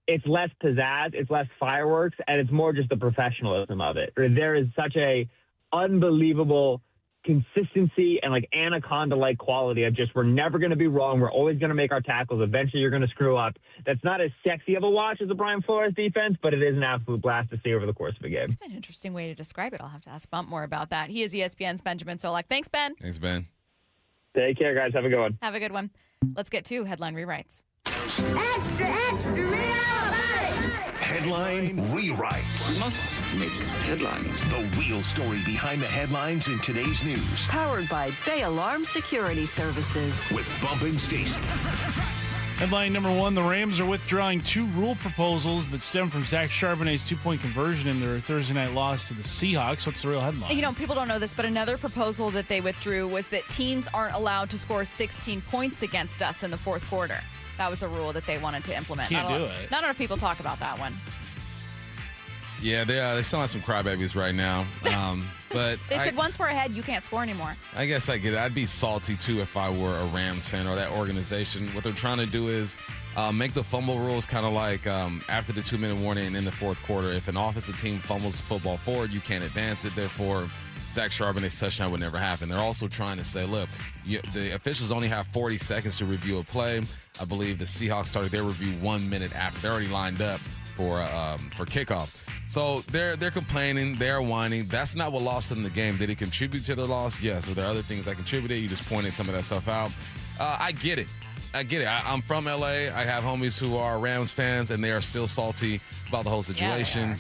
it's less pizzazz, it's less fireworks, and it's more just the professionalism of it. There is such a unbelievable consistency and anaconda-like quality of just, we're never going to be wrong. We're always going to make our tackles. Eventually you're going to screw up. That's not as sexy of a watch as the Brian Flores defense, but it is an absolute blast to see over the course of a game. That's an interesting way to describe it. I'll have to ask Bump more about that. He is ESPN's Benjamin Solak. Thanks, Ben. Thanks, Ben. Take care, guys. Have a good one. Have a good one. Let's get to headline rewrites. Extra, extra, Headline rewrites. We must make headlines. The real story behind the headlines in today's news. Powered by Bay Alarm Security Services. With Bump and Stacy. Headline number 1, the Rams are withdrawing 2 rule proposals that stem from Zach Charbonnet's 2-point conversion in their Thursday night loss to the Seahawks. What's the real headline? People don't know this, but another proposal that they withdrew was that teams aren't allowed to score 16 points against us in the fourth quarter. That was a rule that they wanted to implement. Can't do it. Not enough people talk about that one. Yeah, they sound like some crybabies right now. But they said once we're ahead, you can't score anymore. I guess I get it. I'd be salty, too, if I were a Rams fan or that organization. What they're trying to do is make the fumble rules kind of like after the 2-minute warning in the fourth quarter. If an offensive team fumbles the football forward, you can't advance it. Therefore, Zach Charbonnet's touchdown would never happen. They're also trying to say, look, the officials only have 40 seconds to review a play. I believe the Seahawks started their review 1 minute after. They're already lined up for kickoff. So they're complaining, they're whining. That's not what lost them the game. Did it contribute to their loss? Yes. Were there other things that contributed? You just pointed some of that stuff out. I get it. I'm from LA. I have homies who are Rams fans, and they are still salty about the whole situation.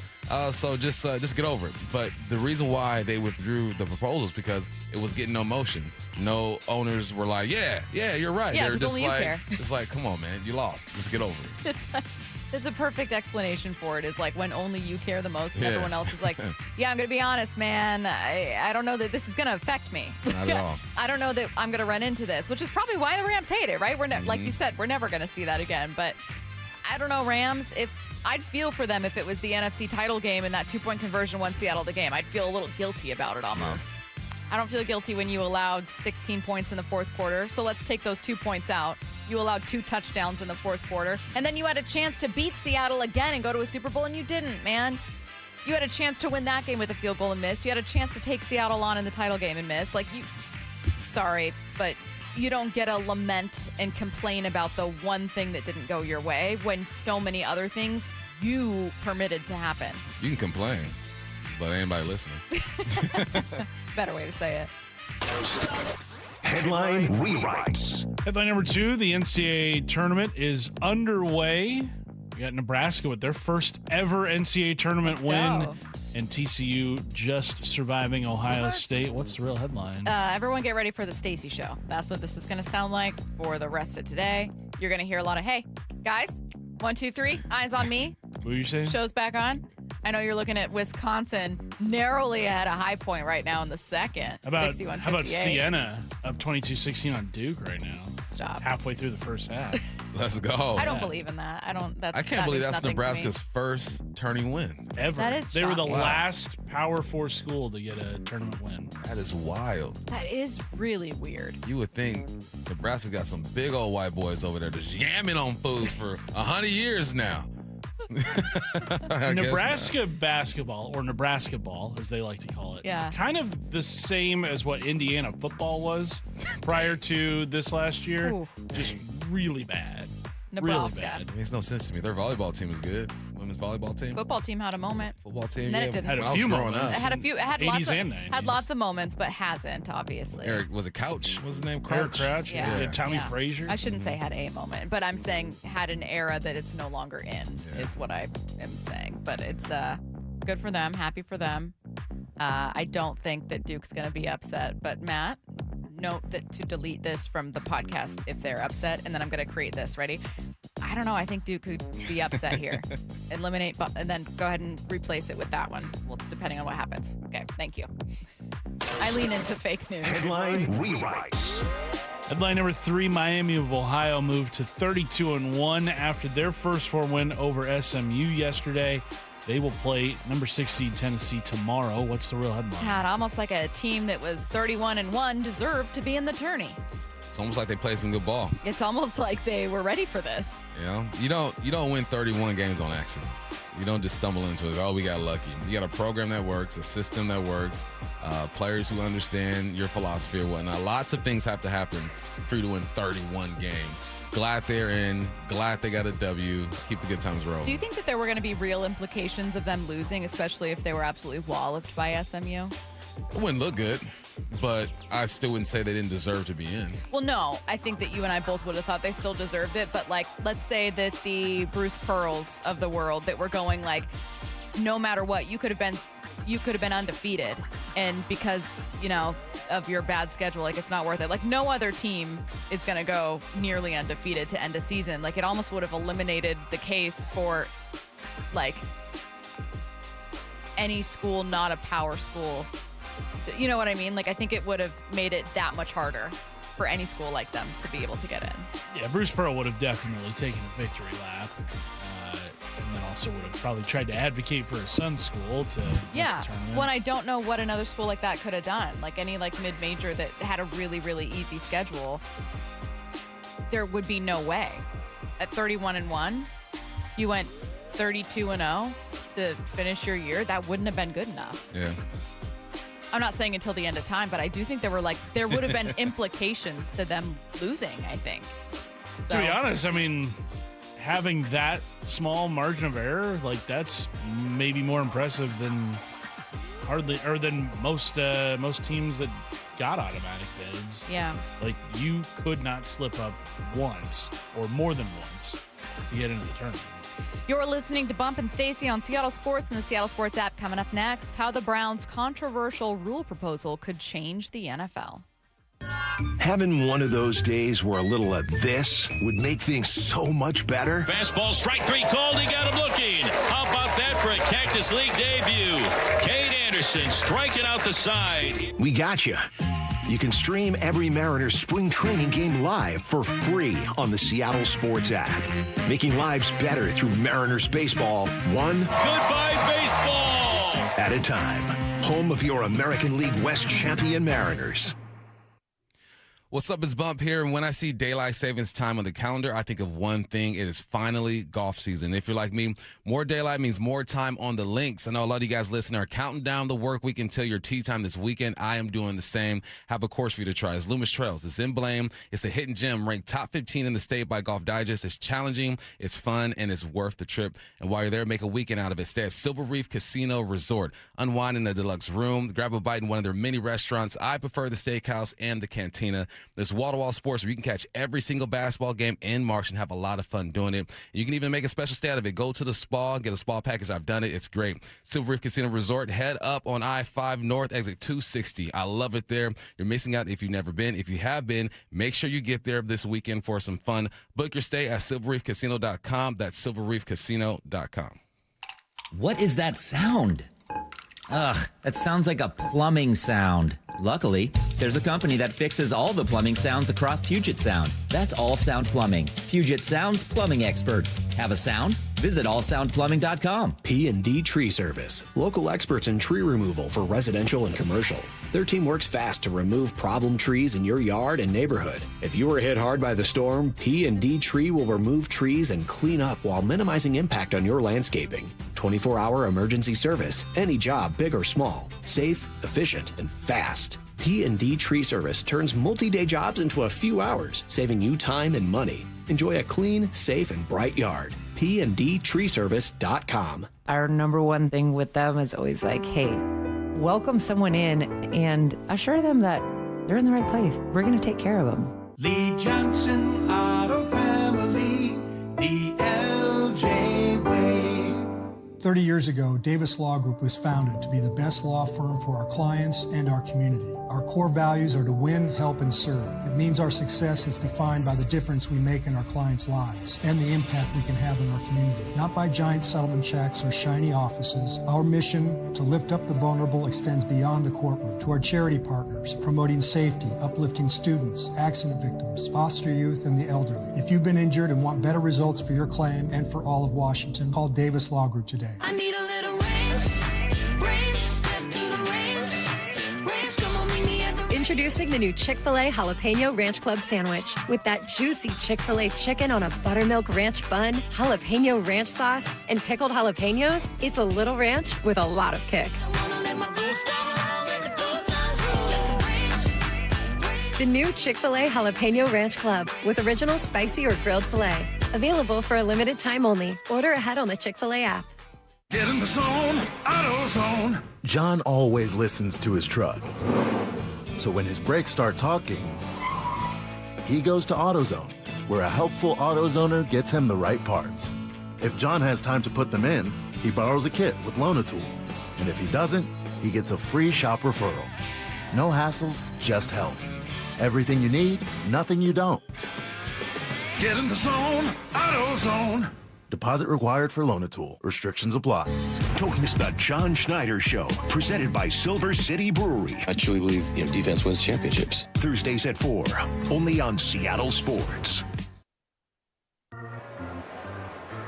So just get over it. But the reason why they withdrew the proposal is because it was getting no motion. No owners were like, yeah, you're right. Yeah, They're only you care. Just like, come on, man, you lost. Just get over it. It's a perfect explanation for it. Is like when only you care the most, and Yeah. everyone else is like, "Yeah, I'm gonna be honest, man. I don't know that this is gonna affect me. Not at all. I don't know that I'm gonna run into this," which is probably why the Rams hate it, right? Like you said, we're never gonna see that again. But I don't know, Rams. If I'd feel for them if it was the NFC title game and that 2-point conversion won Seattle the game, I'd feel a little guilty about it almost. I don't feel guilty when you allowed 16 points in the fourth quarter. So let's take those 2 points out. You allowed 2 touchdowns in the fourth quarter. And then you had a chance to beat Seattle again and go to a Super Bowl, and you didn't, man. You had a chance to win that game with a field goal and missed. You had a chance to take Seattle on in the title game and missed. Sorry, but you don't get to lament and complain about the one thing that didn't go your way when so many other things you permitted to happen. You can complain, but ain't anybody listening. Better way to say it. Headline rewrites. Headline number 2, the NCAA tournament is underway. We got Nebraska with their first ever NCAA tournament win. And TCU just surviving Ohio State. What's the real headline? Everyone get ready for the Stacy Show. That's what this is going to sound like for the rest of today. You're going to hear a lot of, hey, guys, 1, 2, 3, eyes on me. What are you saying? Show's back on. I know you're looking at Wisconsin narrowly at a high point right now in the second. How about 61-58. Siena up 22-16 on Duke right now? Stop. Halfway through the first half. Let's go. I don't believe in that. I can't believe that's Nebraska's first tourney win. Ever. That is They were the shocking. last Power 4 school to get a tournament win. That is wild. That is really weird. You would think Nebraska got some big old white boys over there just yamming on fools for 100 years now. Nebraska basketball, or Nebraska ball, as they like to call it. Yeah. Kind of the same as what Indiana football was prior to this last year. Oof. Just really bad. Nebraska. Really bad. It makes no sense to me. Their volleyball team is good. Women's volleyball team. Football team had a moment. Football team, And then yeah. it didn't. Had When a I was few growing moments. up. It had 80s and 90s. had lots of moments, but hasn't, obviously. Eric, was it Couch? What's his name? Eric Crouch? Crouch. Yeah. Tommy Yeah. Frazier. I shouldn't say had a moment, but I'm saying had an era that it's no longer in, is what I am saying. But it's good for them. Happy for them. I don't think that Duke's going to be upset. But Matt, note that to delete this from the podcast if they're upset, and then I'm going to create this. Ready? I don't know. I think Duke could be upset here. Eliminate, and then go ahead and replace it with that one. Well, depending on what happens. Okay, thank you. I lean into fake news. Headline rewrites. Headline number 3, Miami of Ohio moved to 32-1 after their first 4 win over SMU yesterday. They will play number 6 seed Tennessee tomorrow. What's the real headline? God, almost like a team that was 31-1 deserved to be in the tourney. It's almost like they played some good ball. It's almost like they were ready for this. You don't win 31 games on accident. You don't just stumble into it. Oh, we got lucky. You got a program that works, a system that works, players who understand your philosophy or whatnot. Lots of things have to happen for you to win 31 games. Glad they're in. Glad they got a W. Keep the good times rolling. Do you think that there were going to be real implications of them losing, especially if they were absolutely walloped by SMU? It wouldn't look good, but I still wouldn't say they didn't deserve to be in. Well, no. I think that you and I both would have thought they still deserved it. But, let's say that the Bruce Pearls of the world that were going, no matter what, you could have been undefeated. And because, of your bad schedule, it's not worth it. No other team is going to go nearly undefeated to end a season. It almost would have eliminated the case for, any school not a power school. You know what I mean? I think it would have made it that much harder for any school like them to be able to get in. Yeah, Bruce Pearl would have definitely taken a victory lap. And then also would have probably tried to advocate for his son's school to Yeah. tournament. Well, I don't know what another school like that could have done. Any mid-major that had a really, really easy schedule, there would be no way. At 31-1, you went 32-0 to finish your year. That wouldn't have been good enough. Yeah. I'm not saying until the end of time, but I do think there would have been implications to them losing, I think. So, To be honest, having that small margin of error, that's maybe more impressive than most teams that got automatic bids. Yeah. You could not slip up once or more than once to get into the tournament. You're listening to Bump and Stacy on Seattle Sports and the Seattle Sports app. Coming up next, how the Browns' controversial rule proposal could change the NFL. Having one of those days where a little of this would make things so much better? Fastball, strike three called. He got him looking. How about that for a Cactus League debut? Cade Anderson striking out the side. We got you. You can stream every Mariners spring training game live for free on the Seattle Sports app. Making lives better through Mariners baseball, one goodbye baseball at a time. Home of your American League West champion Mariners. What's up, it's Bump here, and when I see daylight savings time on the calendar, I think of one thing. It is finally golf season. If you're like me, more daylight means more time on the links. I know a lot of you guys listening are counting down the work week until your tee time this weekend. I am doing the same. Have a course for you to try. It's Loomis Trails. It's in Blaine. It's a hidden gem ranked top 15 in the state by Golf Digest. It's challenging, it's fun, and it's worth the trip. And while you're there, make a weekend out of it. Stay at Silver Reef Casino Resort. Unwind in a deluxe room. Grab a bite in one of their many restaurants. I prefer the steakhouse and the cantina. There's wall-to-wall sports where you can catch every single basketball game in March and have a lot of fun doing it. You can even make a special stay out of it. Go to the spa, get a spa package. I've done it. It's great. Silver Reef Casino Resort. Head up on I-5 North, exit 260. I love it there. You're missing out if you've never been. If you have been, make sure you get there this weekend for some fun. Book your stay at silverreefcasino.com. That's silverreefcasino.com. What is that sound? Ugh, that sounds like a plumbing sound. Luckily, there's a company that fixes all the plumbing sounds across Puget Sound. That's All Sound Plumbing. Puget Sound's plumbing experts. Have a sound? Visit allsoundplumbing.com. P&D Tree Service. Local experts in tree removal for residential and commercial. Their team works fast to remove problem trees in your yard and neighborhood. If you were hit hard by the storm, P&D Tree will remove trees and clean up while minimizing impact on your landscaping. 24-hour emergency service. Any job, big or small. Safe, efficient, and fast. P&D Tree Service turns multi-day jobs into a few hours, saving you time and money. Enjoy a clean, safe, and bright yard. PNDTreeService.com. Our number one thing with them is always like, hey, welcome someone in and assure them that they're in the right place. We're going to take care of them. Lee Johnson Auto Family, the LJ way. 30 years ago, Davis Law Group was founded to be the best law firm for our clients and our community. Our core values are to win, help, and serve. It means our success is defined by the difference we make in our clients' lives and the impact we can have in our community. Not by giant settlement checks or shiny offices. Our mission to lift up the vulnerable extends beyond the courtroom to our charity partners, promoting safety, uplifting students, accident victims, foster youth, and the elderly. If you've been injured and want better results for your claim and for all of Washington, call Davis Law Group today. I need a little range, step to the range, come on, meet me at the Introducing the new Chick-fil-A Jalapeno Ranch Club Sandwich. With that juicy Chick-fil-A chicken on a buttermilk ranch bun, jalapeno ranch sauce, and pickled jalapenos, it's a little ranch with a lot of kick. The new Chick-fil-A Jalapeno Ranch Club with original spicy or grilled filet. Available for a limited time only. Order ahead on the Chick-fil-A app. Get in the zone, AutoZone. John always listens to his truck. So when his brakes start talking, he goes to AutoZone, where a helpful AutoZoner gets him the right parts. If John has time to put them in, he borrows a kit with Loan-A-Tool. And if he doesn't, he gets a free shop referral. No hassles, just help. Everything you need, nothing you don't. Get in the zone, AutoZone. Deposit required for Loan-A-Tool. Restrictions apply. Don't miss the John Schneider Show, presented by Silver City Brewery. I truly believe defense wins championships. Thursdays at 4, only on Seattle Sports.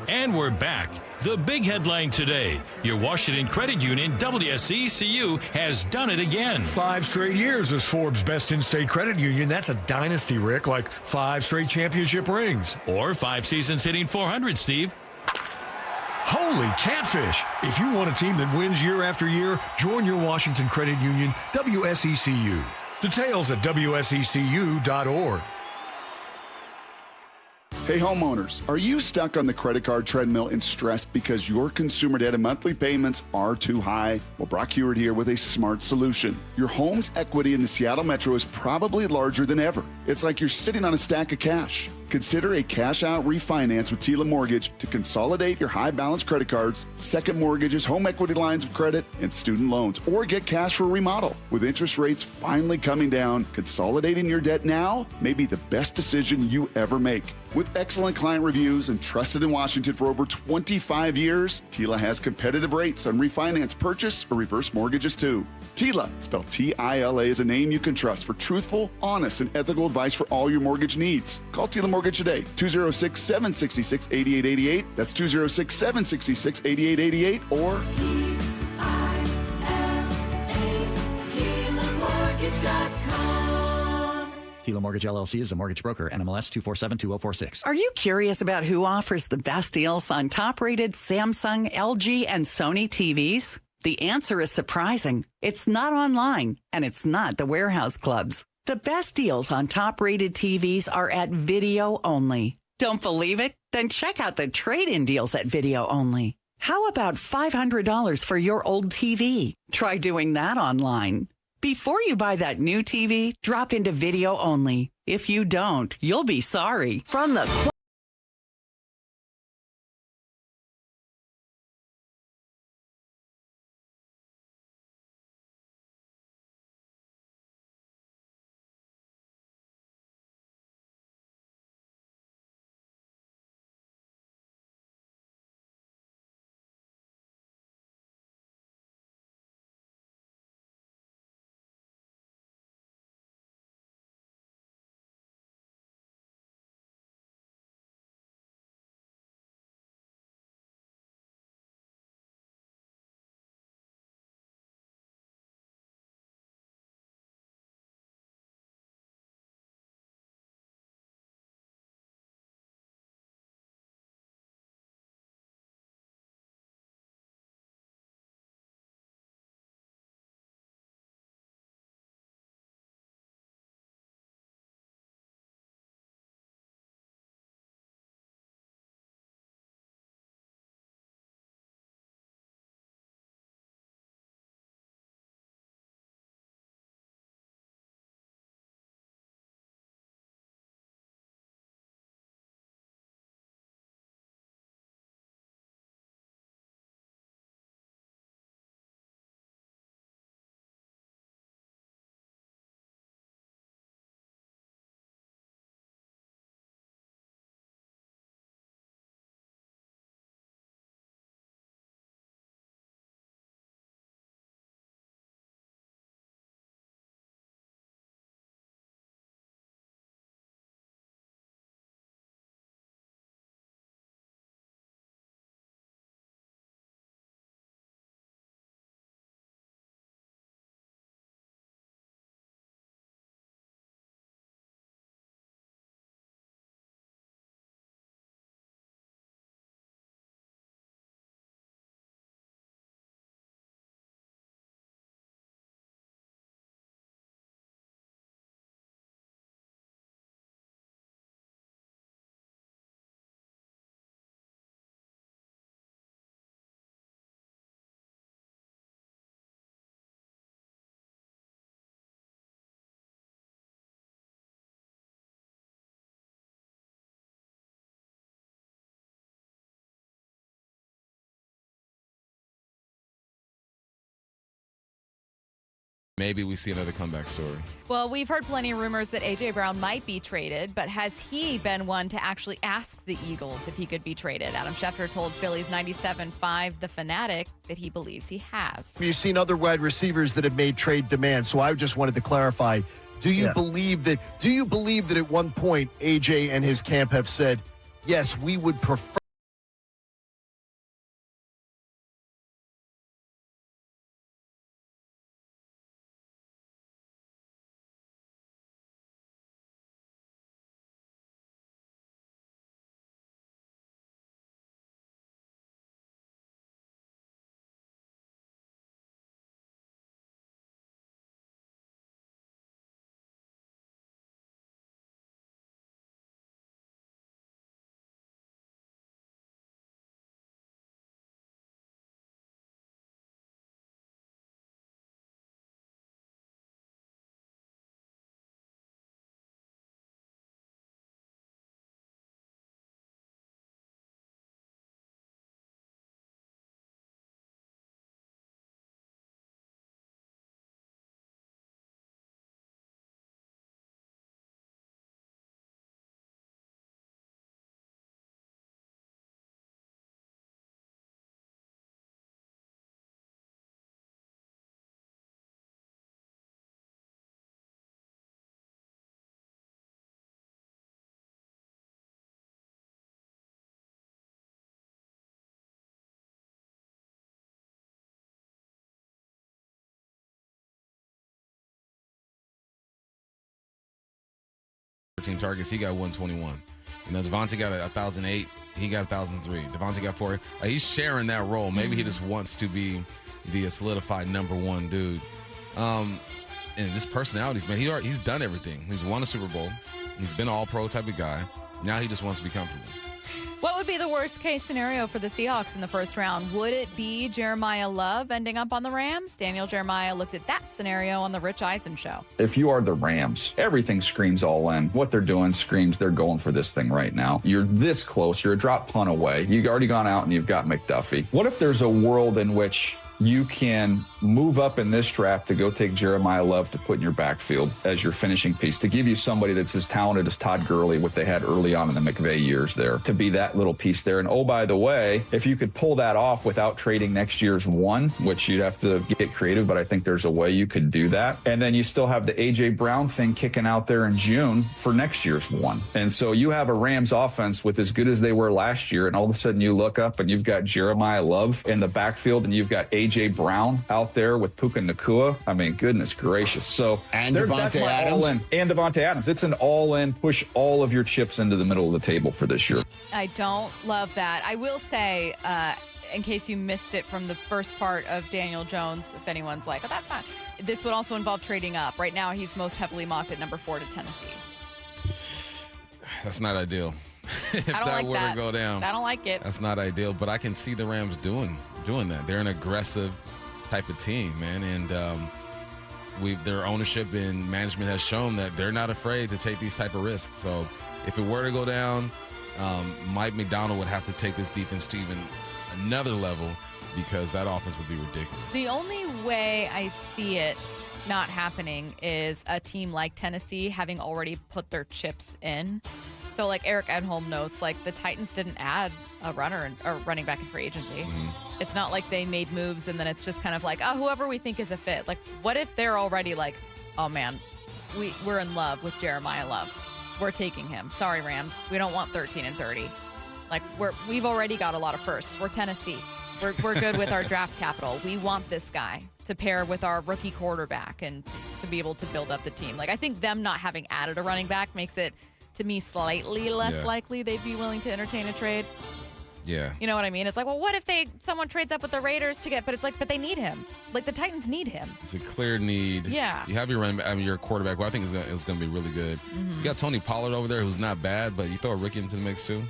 And we're back. The big headline today. Your Washington Credit Union, WSECU, has done it again. 5 straight years as Forbes' best in-state credit union. That's a dynasty, Rick, like 5 straight championship rings. Or 5 seasons hitting 400, Steve. Holy catfish. If you want a team that wins year after year, join your Washington Credit Union, WSECU. Details at WSECU.org. Hey homeowners, are you stuck on the credit card treadmill and stressed because your consumer debt and monthly payments are too high? Well, Brock Hewitt here with a smart solution. Your home's equity in the Seattle Metro is probably larger than ever. It's like you're sitting on a stack of cash. Consider a cash-out refinance with Tila Mortgage to consolidate your high-balance credit cards, second mortgages, home equity lines of credit, and student loans, or get cash for a remodel. With interest rates finally coming down, consolidating your debt now may be the best decision you ever make. With excellent client reviews and trusted in Washington for over 25 years, Tila has competitive rates on refinance, purchase, or reverse mortgages too. Tila, spelled T-I-L-A, is a name you can trust for truthful, honest, and ethical advice for all your mortgage needs. Call Tila Mortgage today, 206-766-8888. That's 206-766-8888 or Tila Mortgage LLC is a mortgage broker. NMLS 2472046. Are you curious about who offers the best deals on top-rated Samsung, LG, and Sony TVs? The answer is surprising. It's not online, and it's not the warehouse clubs. The best deals on top-rated TVs are at Video Only. Don't believe it? Then check out the trade-in deals at Video Only. How about $500 for your old TV? Try doing that online. Before you buy that new TV, drop into Video Only. If you don't, you'll be sorry. From the Maybe we see another comeback story. Well, we've heard plenty of rumors that A.J. Brown might be traded, but has he been one to actually ask the Eagles if he could be traded? Adam Schefter told Phillies 97.5 The Fanatic that he believes he has. You've seen other wide receivers that have made trade demands, so I just wanted to clarify. Do you believe that at one point A.J. and his camp have said, yes, we would prefer 13 targets. He got 121. You know, Devontae got 1,008. He got 1,003. Devontae got 4. He's sharing that role. Maybe he just wants to be the solidified number one dude. And this personalities, man, he's done everything. He's won a Super Bowl. He's been an all-pro type of guy. Now he just wants to be comfortable. What would be the worst case scenario for the Seahawks in the first round? Would it be Jeremiah Love ending up on the Rams? Daniel Jeremiah looked at that scenario on the Rich Eisen show. If you are the Rams, everything screams all in. What they're doing screams they're going for this thing right now. You're this close. You're a drop punt away. You've already gone out and you've got McDuffie. What if there's a world in which you can move up in this draft to go take Jeremiah Love to put in your backfield as your finishing piece, to give you somebody that's as talented as Todd Gurley, what they had early on in the McVay years there, to be that little piece there. And oh, by the way, if you could pull that off without trading next year's one, which you'd have to get creative, but I think there's a way you could do that. And then you still have the A.J. Brown thing kicking out there in June for next year's one. And so you have a Rams offense with as good as they were last year, and all of a sudden you look up and you've got Jeremiah Love in the backfield and you've got A.J. Brown out there with Puka Nacua. I mean, goodness gracious. So and that's Devontae my Adams. all-in. And Devontae Adams. It's an all-in, push all of your chips into the middle of the table for this year. I don't love that. I will say, in case you missed it from the first part of Daniel Jones, if anyone's like, oh, that's not. This would also involve trading up. Right now, he's most heavily mocked at number 4 to Tennessee. That's not ideal. If I don't that like were that. to go down, I don't like it. That's not ideal, but I can see the Rams doing that. They're an aggressive type of team, man, and their ownership and management has shown that they're not afraid to take these type of risks. So if it were to go down, Mike McDonald would have to take this defense to even another level because that offense would be ridiculous. The only way I see it not happening is a team like Tennessee having already put their chips in. So like Eric Edholm notes, like the Titans didn't add a running back in free agency. Mm-hmm. It's not like they made moves and then it's just kind of like, oh, whoever we think is a fit. Like, what if they're already like, oh man, we're in love with Jeremiah Love. We're taking him. Sorry, Rams. We don't want 13 and 30. Like we've already got a lot of firsts. We're Tennessee. We're good with our draft capital. We want this guy to pair with our rookie quarterback and to be able to build up the team. Like I think them not having added a running back makes it, to me, slightly less likely they'd be willing to entertain a trade. Yeah. You know what I mean? It's like, well, what if someone trades up with the Raiders to get, but it's like, but they need him. Like the Titans need him. It's a clear need. Yeah. You have your quarterback, who I think is going to be really good. Mm-hmm. You got Tony Pollard over there, who's not bad, but you throw a rookie into the mix too.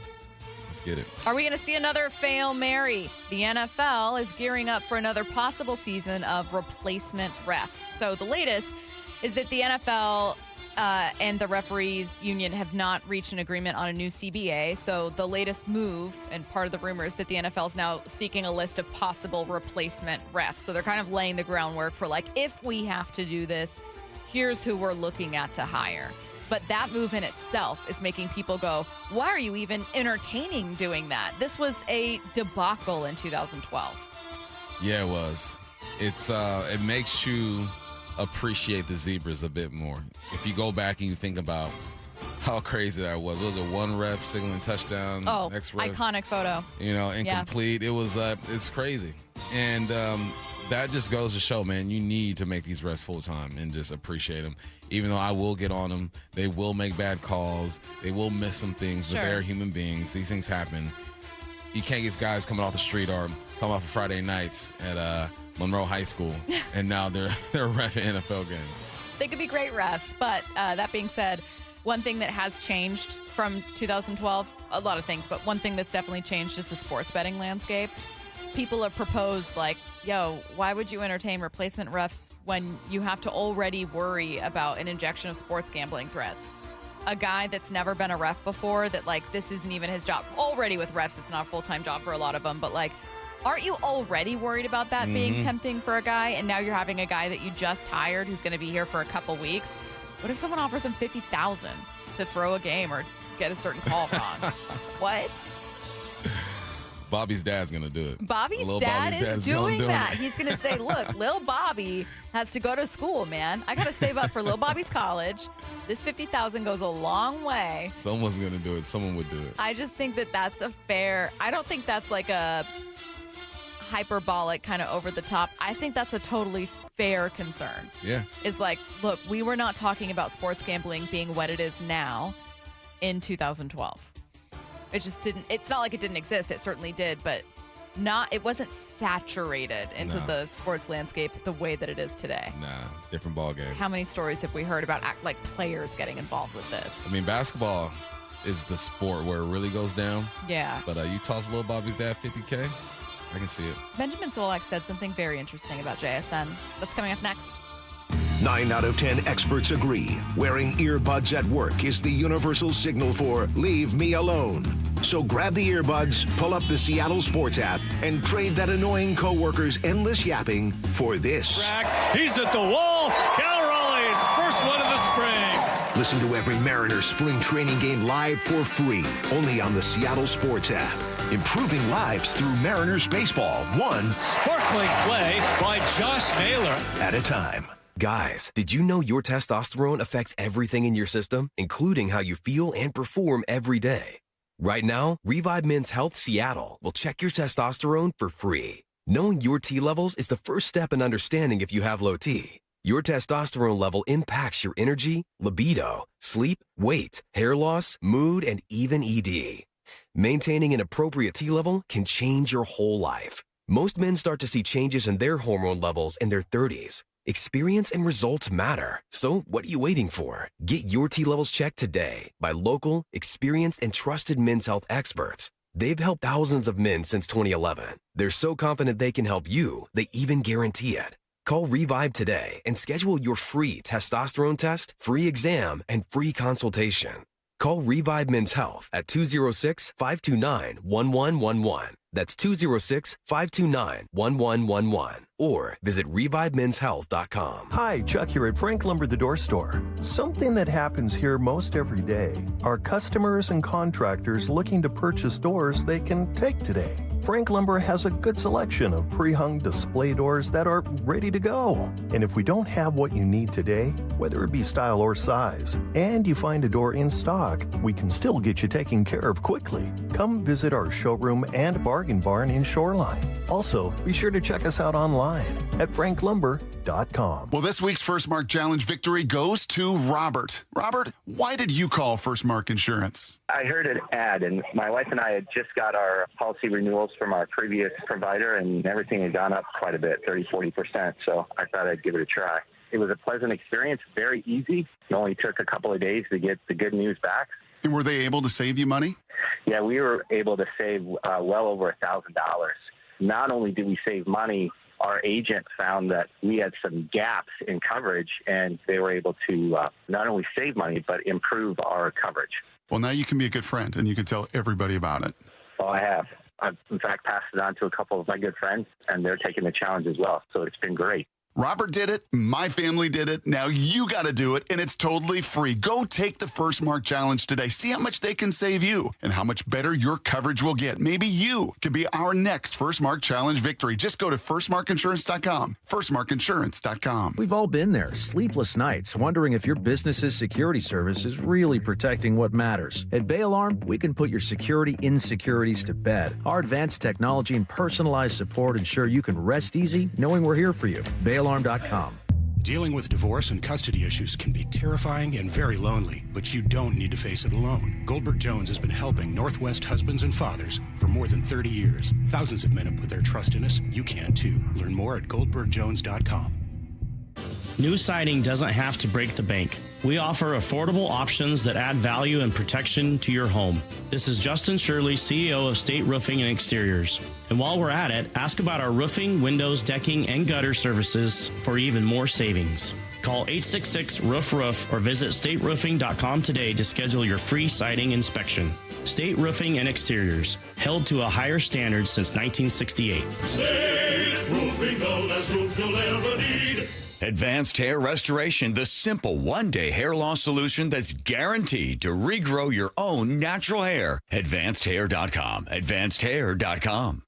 Let's get it. Are we going to see another Fail Mary? The NFL is gearing up for another possible season of replacement refs. So the latest is that the NFL and the referees union have not reached an agreement on a new CBA. So the latest move and part of the rumor is that the NFL is now seeking a list of possible replacement refs. So they're kind of laying the groundwork for like, if we have to do this, here's who we're looking at to hire. But that move in itself is making people go, why are you even entertaining doing that? This was a debacle in 2012. Yeah, it was. It makes you appreciate the Zebras a bit more. If you go back and you think about how crazy that was. Was it one ref signaling touchdown? Oh, next ref, iconic photo. Incomplete. Yeah. It was, it's crazy. And that just goes to show, man, you need to make these refs full-time and just appreciate them. Even though I will get on them, they will make bad calls. They will miss some things, but they're human beings. These things happen. You can't get guys coming off the street or come off of Friday nights at Monroe High School, and now they're reffing NFL games. They could be great refs, but that being said, one thing that has changed from 2012, a lot of things, but one thing that's definitely changed is the sports betting landscape. People have proposed, like, yo, why would you entertain replacement refs when you have to already worry about an injection of sports gambling threats? A guy that's never been a ref before, that, like, this isn't even his job. Already with refs, it's not a full-time job for a lot of them, but, like, aren't you already worried about that being tempting for a guy? And now you're having a guy that you just hired who's going to be here for a couple weeks. What if someone offers him $50,000 to throw a game or get a certain call wrong? What? Bobby's dad's going to do it. Bobby's dad is doing that. He's going to say, look, Lil Bobby has to go to school, man. I got to save up for Lil Bobby's college. This $50,000 goes a long way. Someone's going to do it. Someone would do it. I just think that that's a fair – I don't think that's like a hyperbolic, kind of over the top. I think that's a totally fair concern. Yeah. Is like, look, we were not talking about sports gambling being what it is now in 2012. It just didn't. It's not like it didn't exist. It certainly did, but it wasn't saturated into the sports landscape the way that it is today. Nah, different ball game. How many stories have we heard about like players getting involved with this? I mean, basketball is the sport where it really goes down. Yeah. But you toss Lil Bobby's dad $50K, I can see it. Benjamin Solak said something very interesting about JSN. That's coming up next. 9 out of 10 experts agree wearing earbuds at work is the universal signal for leave me alone. So grab the earbuds, pull up the Seattle Sports app, and trade that annoying coworker's endless yapping for this. He's at the wall. Cal Raleigh's first one of the spring. Listen to every Mariners spring training game live for free, only on the Seattle Sports app. Improving lives through Mariners baseball, one sparkling play by Josh Naylor at a time. Guys, did you know your testosterone affects everything in your system, including how you feel and perform every day? Right now, Revive Men's Health Seattle will check your testosterone for free. Knowing your T levels is the first step in understanding if you have low T. Your testosterone level impacts your energy, libido, sleep, weight, hair loss, mood, and even ED. Maintaining an appropriate T level can change your whole life. Most men start to see changes in their hormone levels in their 30s. Experience and results matter. So what are you waiting for? Get your T levels checked today by local, experienced, and trusted men's health experts. They've helped thousands of men since 2011. They're so confident they can help you, they even guarantee it. Call Revive today and schedule your free testosterone test, free exam, and free consultation. Call Revive Men's Health at 206-529-1111. That's 206-529-1111. Or visit ReviveMen'sHealth.com. Hi, Chuck here at Frank Lumber the Door Store. Something that happens here most every day are customers and contractors looking to purchase doors they can take today. Frank Lumber has a good selection of pre-hung display doors that are ready to go. And if we don't have what you need today, whether it be style or size, and you find a door in stock, we can still get you taken care of quickly. Come visit our showroom and bargain barn in Shoreline. Also, be sure to check us out online at franklumber.com. Well, this week's First Mark Challenge victory goes to Robert. Robert, why did you call First Mark Insurance? I heard an ad, and my wife and I had just got our policy renewals from our previous provider, and everything had gone up quite a bit, 30-40%, so I thought I'd give it a try. It was a pleasant experience, very easy. It only took a couple of days to get the good news back. And were they able to save you money? Yeah, we were able to save well over $1,000. Not only did we save money, our agent found that we had some gaps in coverage, and they were able to not only save money, but improve our coverage. Well, now you can be a good friend, and you can tell everybody about it. Oh, I have. I've, in fact, passed it on to a couple of my good friends, and they're taking the challenge as well. So it's been great. Robert did it. My family did it. Now you got to do it, and it's totally free. Go take the First Mark Challenge today. See how much they can save you and how much better your coverage will get. Maybe you could be our next First Mark Challenge victory. Just go to firstmarkinsurance.com. Firstmarkinsurance.com. We've all been there. Sleepless nights, wondering if your business's security service is really protecting what matters. At Bay Alarm, we can put your security insecurities to bed. Our advanced technology and personalized support ensure you can rest easy knowing we're here for you. BayAlarm.com. Dealing with divorce and custody issues can be terrifying and very lonely, but you don't need to face it alone. Goldberg Jones has been helping Northwest husbands and fathers for more than 30 years. Thousands of men have put their trust in us. You can too. Learn more at goldbergjones.com. New siding doesn't have to break the bank. We offer affordable options that add value and protection to your home. This is Justin Shirley, CEO of State Roofing and Exteriors. And while we're at it, ask about our roofing, windows, decking, and gutter services for even more savings. Call 866-ROOF-ROOF or visit stateroofing.com today to schedule your free siding inspection. State Roofing and Exteriors, held to a higher standard since 1968. State Roofing, the last roof you'll ever need. Advanced Hair Restoration, the simple one-day hair loss solution that's guaranteed to regrow your own natural hair. AdvancedHair.com. AdvancedHair.com.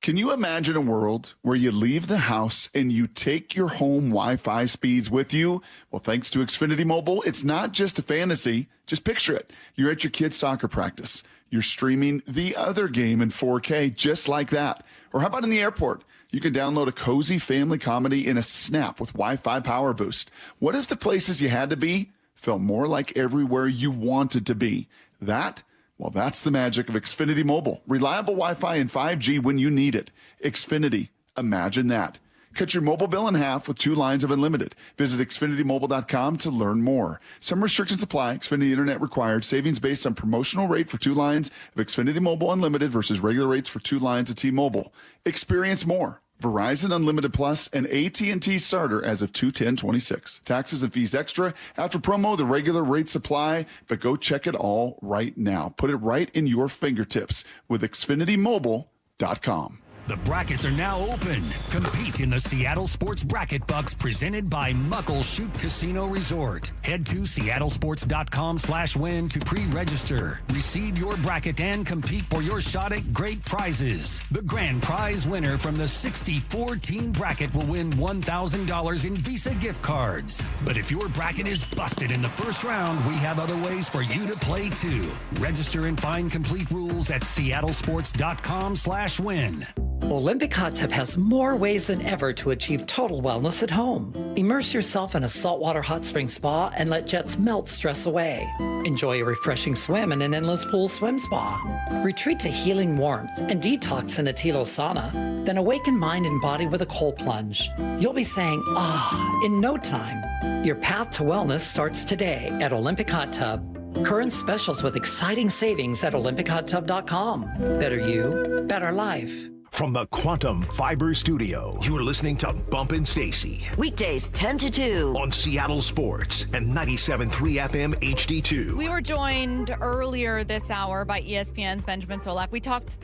Can you imagine a world where you leave the house and you take your home Wi-Fi speeds with you? Well, thanks to Xfinity Mobile, it's not just a fantasy. Just picture it. You're at your kid's soccer practice. You're streaming the other game in 4K just like that. Or how about in the airport? You can download a cozy family comedy in a snap with Wi-Fi Power Boost. What if the places you had to be felt more like everywhere you wanted to be? Well, that's the magic of Xfinity Mobile. Reliable Wi-Fi and 5G when you need it. Xfinity, imagine that. Cut your mobile bill in half with 2 lines of unlimited. Visit XfinityMobile.com to learn more. Some restrictions apply. Xfinity Internet required. Savings based on promotional rate for 2 lines of Xfinity Mobile Unlimited versus regular rates for 2 lines of T-Mobile. Experience more. Verizon Unlimited Plus and AT&T Starter as of 2/10/26. Taxes and fees extra. After promo, the regular rates apply, but go check it all right now. Put it right in your fingertips with XfinityMobile.com. The brackets are now open. Compete in the Seattle Sports Bracket Bucks presented by Muckleshoot Casino Resort. Head to seattlesports.com/win to pre-register. Receive your bracket and compete for your shot at great prizes. The grand prize winner from the 64-team bracket will win $1,000 in Visa gift cards. But if your bracket is busted in the first round, we have other ways for you to play too. Register and find complete rules at seattlesports.com/win. Olympic Hot Tub has more ways than ever to achieve total wellness at home. Immerse yourself in a saltwater hot spring spa and let jets melt stress away. Enjoy a refreshing swim in an endless pool swim spa. Retreat to healing warmth and detox in a Tilo sauna. Then awaken mind and body with a cold plunge. You'll be saying, ah, in no time. Your path to wellness starts today at Olympic Hot Tub. Current specials with exciting savings at OlympicHotTub.com. Better you, better life. From the Quantum Fiber Studio, you're listening to Bump and Stacy. Weekdays 10 to 2 on Seattle Sports and 97.3 FM HD2. We were joined earlier this hour by ESPN's Benjamin Solak. We talked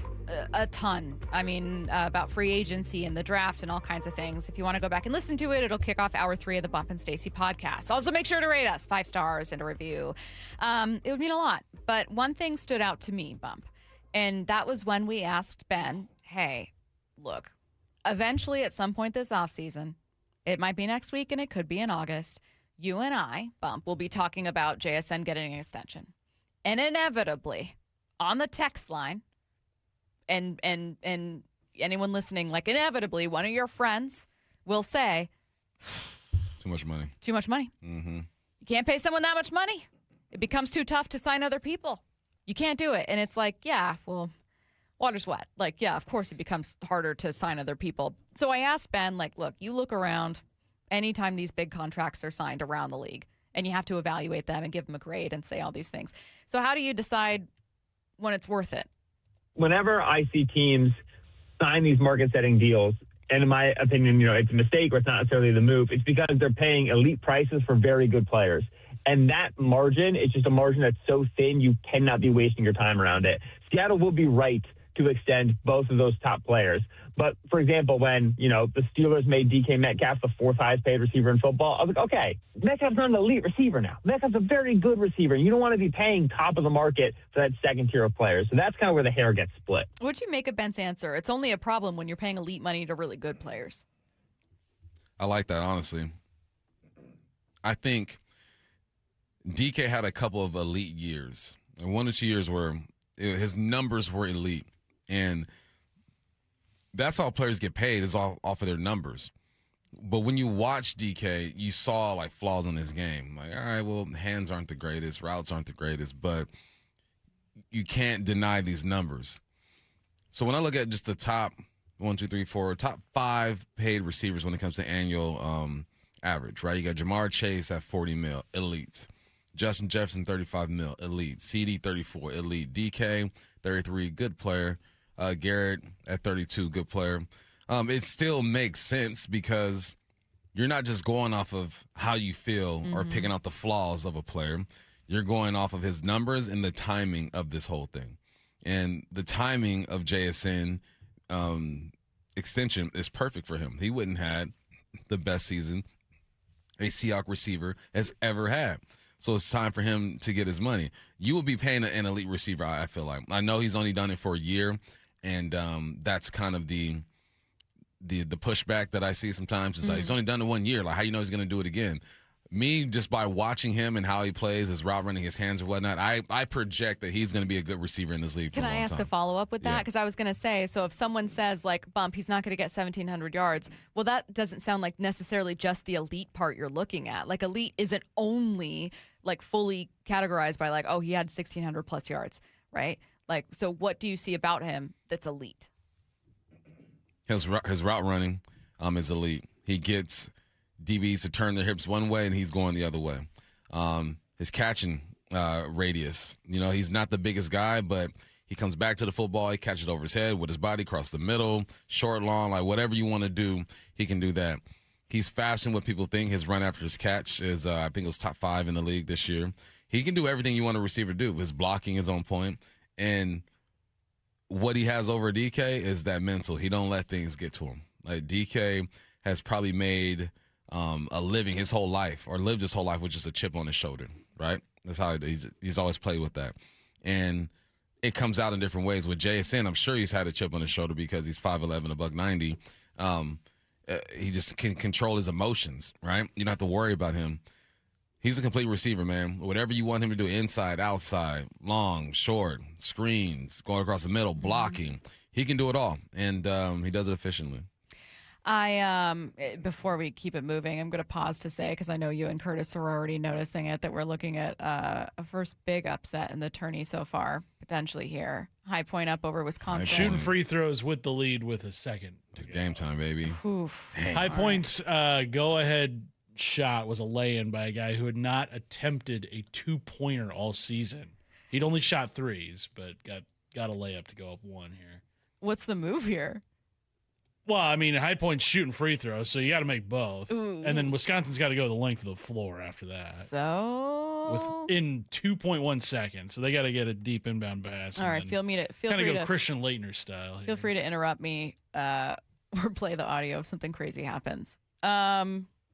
a ton. About free agency and the draft and all kinds of things. If you want to go back and listen to it, it'll kick off hour 3 of the Bump and Stacy podcast. Also, make sure to rate us 5 stars and a review. It would mean a lot. But one thing stood out to me, Bump, and that was when we asked Ben, hey, look, eventually at some point this offseason, it might be next week and it could be in August, you and I, Bump, will be talking about JSN getting an extension. And inevitably, on the text line, and anyone listening, inevitably, one of your friends will say, too much money. Too much money. Mm-hmm. You can't pay someone that much money. It becomes too tough to sign other people. You can't do it. And it's water's wet. Of course it becomes harder to sign other people. So I asked Ben, look, you look around anytime these big contracts are signed around the league, and you have to evaluate them and give them a grade and say all these things. So how do you decide when it's worth it? Whenever I see teams sign these market-setting deals, and in my opinion, it's a mistake or it's not necessarily the move, it's because they're paying elite prices for very good players. And that margin is just a margin that's so thin, you cannot be wasting your time around it. Seattle will be right to extend both of those top players. But, for example, when, the Steelers made DK Metcalf the 4th highest paid receiver in football, I was like, okay, Metcalf's not an elite receiver now. Metcalf's a very good receiver. You don't want to be paying top of the market for that second tier of players. So that's kind of where the hair gets split. What'd you make of Ben's answer? It's only a problem when you're paying elite money to really good players. I like that, honestly. I think DK had a couple of elite years. And 1 or 2 years where his numbers were elite. And that's how players get paid, is off of their numbers. But when you watch DK, you saw flaws in his game. All right, well, hands aren't the greatest, routes aren't the greatest, but you can't deny these numbers. So when I look at just the top top 5 paid receivers when it comes to annual average, right? You got Jamar Chase at $40 million, elite. Justin Jefferson, $35 million, elite. CD, $34 million, elite. DK, $33 million, good player. Garrett at 32, good player. It still makes sense because you're not just going off of how you feel or picking out the flaws of a player. You're going off of his numbers and the timing of this whole thing. And the timing of JSN extension is perfect for him. He wouldn't have had the best season a Seahawks receiver has ever had. So it's time for him to get his money. You will be paying an elite receiver, I feel like. I know he's only done it for a year. And that's kind of the pushback that I see sometimes. Is he's only done it 1 year. How you know he's going to do it again? me, just by watching him and how he plays, his route running, his hands and whatnot, I project that he's going to be a good receiver in this league for a long time. Can I ask a follow-up with that? Because I was going to say, so if someone says, like, Bump, he's not going to get 1,700 yards, well, that doesn't sound like necessarily just the elite part you're looking at. Like, elite isn't only, like, fully categorized by, like, oh, he had 1,600-plus yards, right? Like, so what do you see about him that's elite? His route running is elite. He gets DBs to turn their hips one way, and he's going the other way. His catching radius, he's not the biggest guy, but he comes back to the football. He catches over his head with his body across the middle, short, long, like whatever you want to do, he can do that. He's faster than what people think. His run after his catch is, I think it was top 5 in the league this year. He can do everything you want a receiver to do. His blocking is on point. And what he has over DK is that mental. He don't let things get to him. Like, DK has probably made a living his whole life, or lived his whole life with just a chip on his shoulder, right? That's how he's always played with that. And it comes out in different ways. With JSN, I'm sure he's had a chip on his shoulder because he's 5'11", $190. He just can control his emotions, right? You don't have to worry about him. He's a complete receiver, man. Whatever you want him to do, inside, outside, long, short, screens, going across the middle, blocking, he can do it all, and he does it efficiently. Before we keep it moving, I'm going to pause to say, because I know you and Curtis are already noticing it, that we're looking at a first big upset in the tourney so far, potentially here. High Point up over Wisconsin. Shooting free throws with the lead with a second. It's game time, baby. High Point's go-ahead shot was a lay-in by a guy who had not attempted a two-pointer all season. He'd only shot threes, but got a layup to go up one here. What's the move here? Well, I mean, High Point's shooting free throws, so you got to make both. Ooh. And then Wisconsin's got to go the length of the floor after that. So in 2.1 seconds, so they got to get a deep inbound pass. All right, feel free to go to Christian Laettner style. Feel free to interrupt me or play the audio if something crazy happens.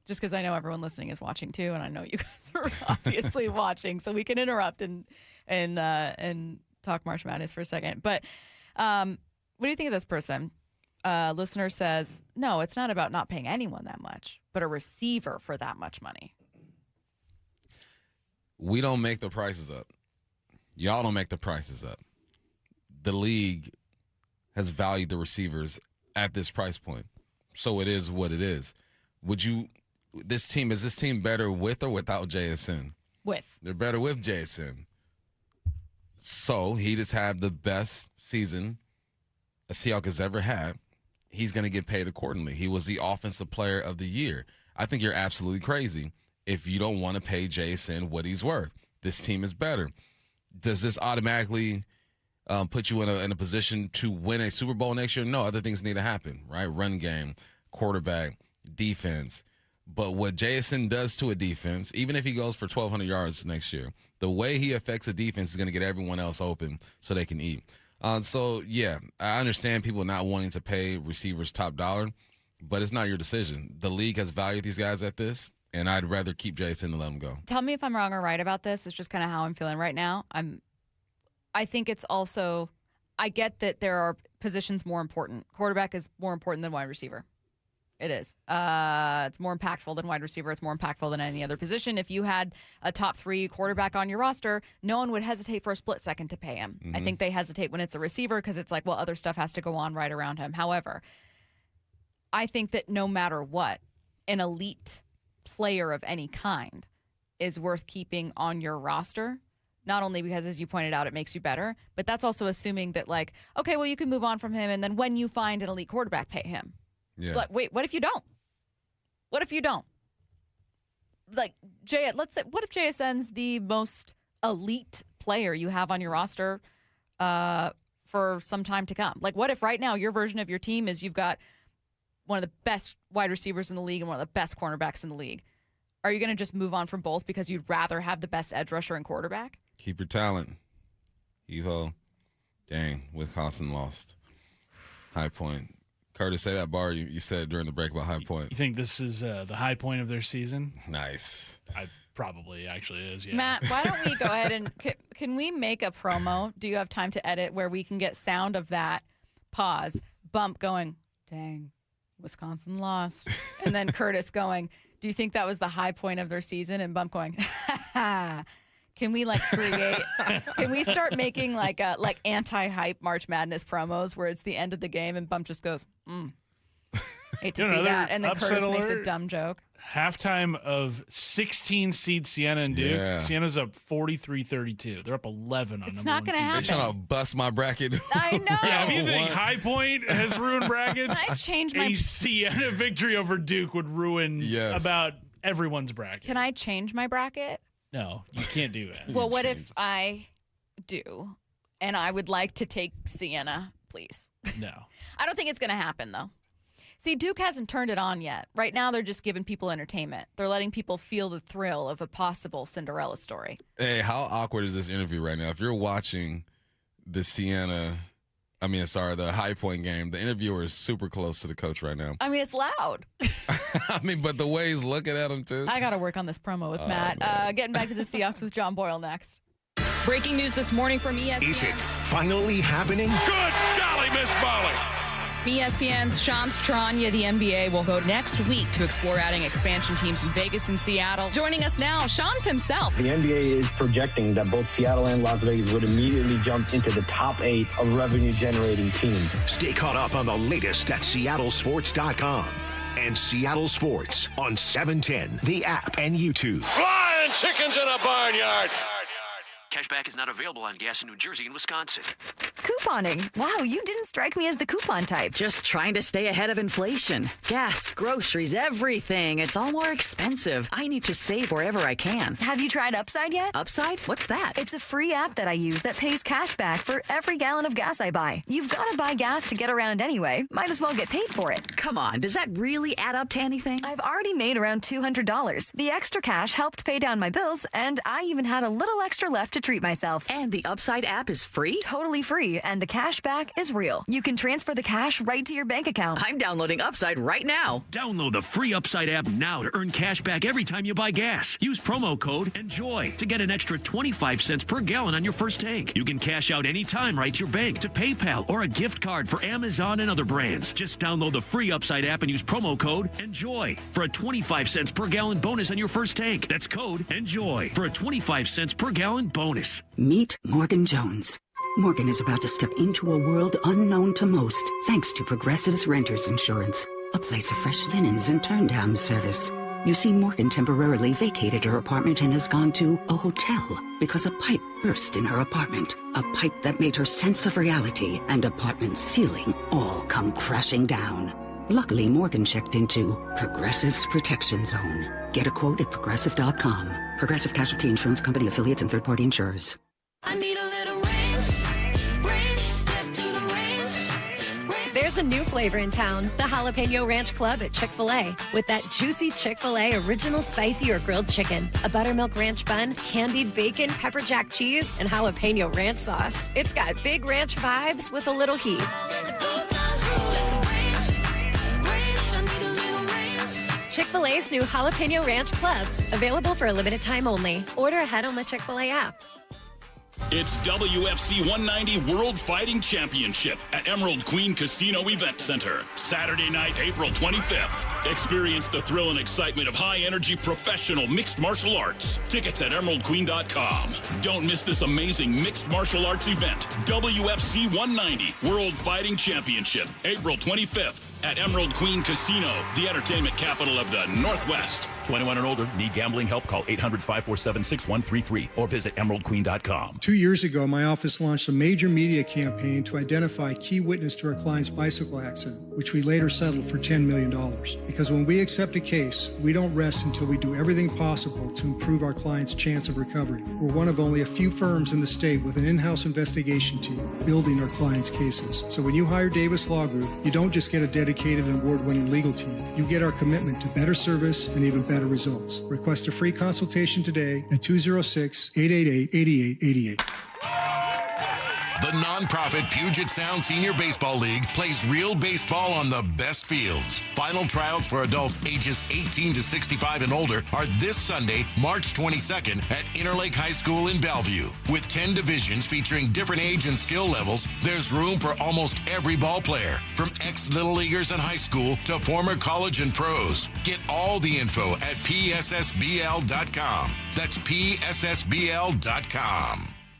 Just because I know everyone listening is watching too, and I know you guys are obviously watching, so we can interrupt and talk March Madness for a second. But what do you think of this person? Listener says, no, it's not about not paying anyone that much, but a receiver for that much money. We don't make the prices up. Y'all don't make the prices up. The league has valued the receivers at this price point. So it is what it is. Is this team better with or without JSN? With. They're better with JSN. So he just had the best season a Seahawks has ever had. He's going to get paid accordingly. He was the offensive player of the year. I think you're absolutely crazy if you don't want to pay JSN what he's worth. This team is better. Does this automatically put you in a position to win a Super Bowl next year? No, other things need to happen, right? Run game, quarterback, defense. But what JSN does to a defense, even if he goes for 1,200 yards next year, the way he affects a defense is going to get everyone else open so they can eat. So, yeah, I understand people not wanting to pay receivers top dollar, but it's not your decision. The league has valued these guys at this, and I'd rather keep Jason than let him go. Tell me if I'm wrong or right about this. It's just kind of how I'm feeling right now. I think it's also – I get that there are positions more important. Quarterback is more important than wide receiver. It is. It's more impactful than wide receiver. It's more impactful than any other position. If you had a top 3 quarterback on your roster, no one would hesitate for a split second to pay him. I think they hesitate when it's a receiver because it's like, well, other stuff has to go on right around him. However, I think that no matter what, an elite player of any kind is worth keeping on your roster. Not only because, as you pointed out, it makes you better, but that's also assuming that, like, okay, well, you can move on from him, and then when you find an elite quarterback, pay him. Yeah. Like, wait, what if you don't? What if you don't? Like, let's say, what if JSN's the most elite player you have on your roster for some time to come? Like, what if right now your version of your team is you've got one of the best wide receivers in the league and one of the best cornerbacks in the league? Are you going to just move on from both because you'd rather have the best edge rusher and quarterback? Keep your talent. Evo. Dang, Wisconsin lost. High Point. Curtis, say that bar you said during the break about High Point. You think this is the high point of their season? Nice. Probably actually is, yeah. Matt, why don't we go ahead and can we make a promo? Do you have time to edit where we can get sound of that pause, Bump going, dang, Wisconsin lost. And then Curtis going, do you think that was the high point of their season? And Bump going, ha ha. Can we can we start making like anti-hype March Madness promos where it's the end of the game and Bump just goes, hate to see that. And then Curtis makes a dumb joke. Halftime of 16 seed Siena and Duke. Yeah. Siena's up 43-32. They're up 11 on It's number not one gonna seed. happen. They're trying to bust my bracket. I know. Yeah, if you think High Point has ruined brackets, Can I change my a Siena victory over Duke would ruin about everyone's bracket. Can I change my bracket? No, you can't do that. Well, what if I do and I would like to take Siena, please? No. I don't think it's going to happen, though. See, Duke hasn't turned it on yet. Right now, they're just giving people entertainment. They're letting people feel the thrill of a possible Cinderella story. Hey, how awkward is this interview right now? If you're watching the the High Point game, the interviewer is super close to the coach right now. I mean, it's loud. But the way he's looking at him, too. I got to work on this promo with Matt. Getting back to the Seahawks with John Boyle next. Breaking news this morning from ESPN. Is it finally happening? Good golly, Miss Molly. ESPN's Shams Charania, the NBA, will vote next week to explore adding expansion teams in Vegas and Seattle. Joining us now, Shams himself. The NBA is projecting that both Seattle and Las Vegas would immediately jump into the top 8 of revenue-generating teams. Stay caught up on the latest at seattlesports.com and Seattle Sports on 710, the app, and YouTube. Flying chickens in a barnyard. Cashback is not available on gas in New Jersey and Wisconsin. Couponing. Wow, you didn't strike me as the coupon type. Just trying to stay ahead of inflation. Gas, groceries, everything. It's all more expensive. I need to save wherever I can. Have you tried Upside yet? Upside? What's that? It's a free app that I use that pays cash back for every gallon of gas I buy. You've got to buy gas to get around anyway. Might as well get paid for it. Come on, does that really add up to anything? I've already made around $200. The extra cash helped pay down my bills, and I even had a little extra left to treat myself. And the Upside app is free? Totally free, and the cash back is real. You can transfer the cash right to your bank account. I'm downloading Upside right now. Download the free Upside app now to earn cash back every time you buy gas. Use promo code ENJOY to get an extra 25 cents per gallon on your first tank. You can cash out anytime right to your bank, to PayPal, or a gift card for Amazon and other brands. Just download the free Upside app and use promo code ENJOY for a 25 cents per gallon bonus on your first tank. That's code ENJOY for a 25 cents per gallon bonus. Meet Morgan Jones. Morgan is about to step into a world unknown to most, thanks to Progressive's Renters Insurance, a place of fresh linens and turn-down service. You see, Morgan temporarily vacated her apartment and has gone to a hotel because a pipe burst in her apartment, a pipe that made her sense of reality and apartment ceiling all come crashing down. Luckily, Morgan checked into Progressive's Protection Zone. Get a quote at Progressive.com. Progressive Casualty Insurance Company, affiliates, and third-party insurers. I need a little range, step to the range. There's a new flavor in town, the Jalapeno Ranch Club at Chick-fil-A. With that juicy Chick-fil-A original spicy or grilled chicken, a buttermilk ranch bun, candied bacon, pepper jack cheese, and jalapeno ranch sauce. It's got big ranch vibes with a little heat. Chick-fil-A's new Jalapeno Ranch Club, available for a limited time only. Order ahead on the Chick-fil-A app. It's WFC 190 World Fighting Championship at Emerald Queen Casino Event Center. Saturday night, April 25th. Experience the thrill and excitement of high-energy professional mixed martial arts. Tickets at emeraldqueen.com. Don't miss this amazing mixed martial arts event. WFC 190 World Fighting Championship, April 25th. At Emerald Queen Casino, the entertainment capital of the Northwest. 21 and older. Need gambling help? Call 800-547-6133 or visit emeraldqueen.com. 2 years ago, my office launched a major media campaign to identify key witness to our client's bicycle accident, which we later settled for $10 million. Because when we accept a case, we don't rest until we do everything possible to improve our client's chance of recovery. We're one of only a few firms in the state with an in-house investigation team building our clients' cases. So when you hire Davis Law Group, you don't just get a dedicated and award-winning legal team. You get our commitment to better service and even better results. Request a free consultation today at 206-888-8888. The nonprofit Puget Sound Senior Baseball League plays real baseball on the best fields. Final tryouts for adults ages 18 to 65 and older are this Sunday, March 22nd at Interlake High School in Bellevue. With 10 divisions featuring different age and skill levels, there's room for almost every ball player, from ex-Little Leaguers in high school to former college and pros. Get all the info at pssbl.com. That's pssbl.com.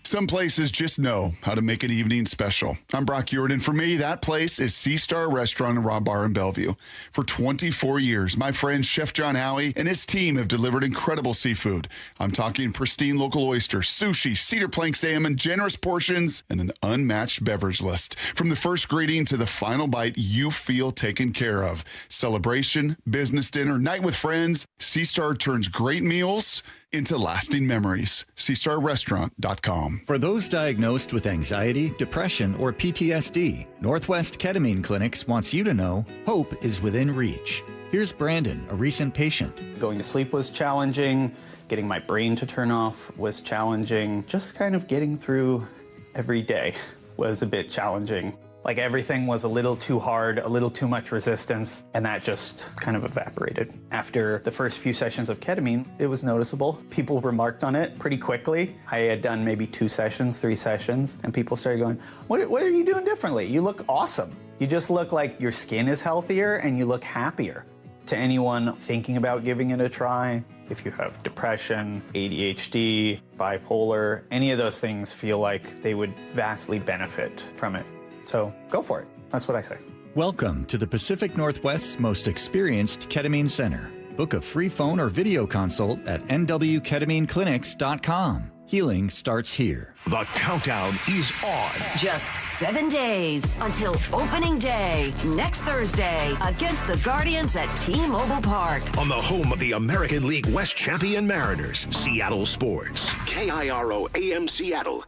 Some places just know how to make an evening special. I'm Brock Ewart, and for me, that place is Sea Star Restaurant and Raw Bar in Bellevue. For 24 years, my friend Chef John Howie and his team have delivered incredible seafood. I'm talking pristine local oysters, sushi, cedar plank salmon, generous portions, and an unmatched beverage list. From the first greeting to the final bite, you feel taken care of. Celebration, business dinner, night with friends, Sea Star turns great meals into lasting memories. SeaStarRestaurant.com. For those diagnosed with anxiety, depression, or PTSD, Northwest Ketamine Clinics wants you to know hope is within reach. Here's Brandon, a recent patient. Going to sleep was challenging. Getting my brain to turn off was challenging. Just kind of getting through every day was a bit challenging. Like everything was a little too hard, a little too much resistance, and that just kind of evaporated. After the first few sessions of ketamine, it was noticeable. People remarked on it pretty quickly. I had done maybe 2 sessions, 3 sessions, and people started going, what are you doing differently? You look awesome. You just look like your skin is healthier and you look happier. To anyone thinking about giving it a try, if you have depression, ADHD, bipolar, any of those things feel like they would vastly benefit from it. So go for it. That's what I say. Welcome to the Pacific Northwest's most experienced ketamine center. Book a free phone or video consult at nwketamineclinics.com. Healing starts here. The countdown is on. Just 7 days until opening day next Thursday against the Guardians at T-Mobile Park. On the home of the American League West champion Mariners, Seattle Sports. KIRO AM Seattle.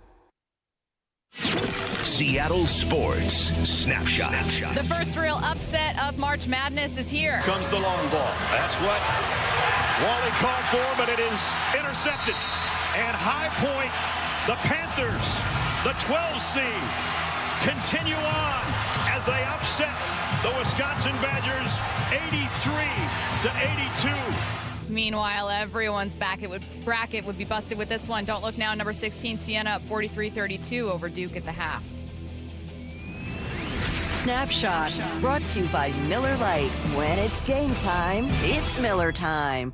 Seattle Sports Snapshot. The first real upset of March Madness is here. Comes the long ball. That's what Wally called for, but it is intercepted. And High Point, the Panthers, the 12 seed, continue on as they upset the Wisconsin Badgers 83-82. Meanwhile, everyone's bracket would be busted with this one. Don't look now. Number 16, Siena up 43-32 over Duke at the half. Snapshot brought to you by Miller Lite. When it's game time, it's Miller time.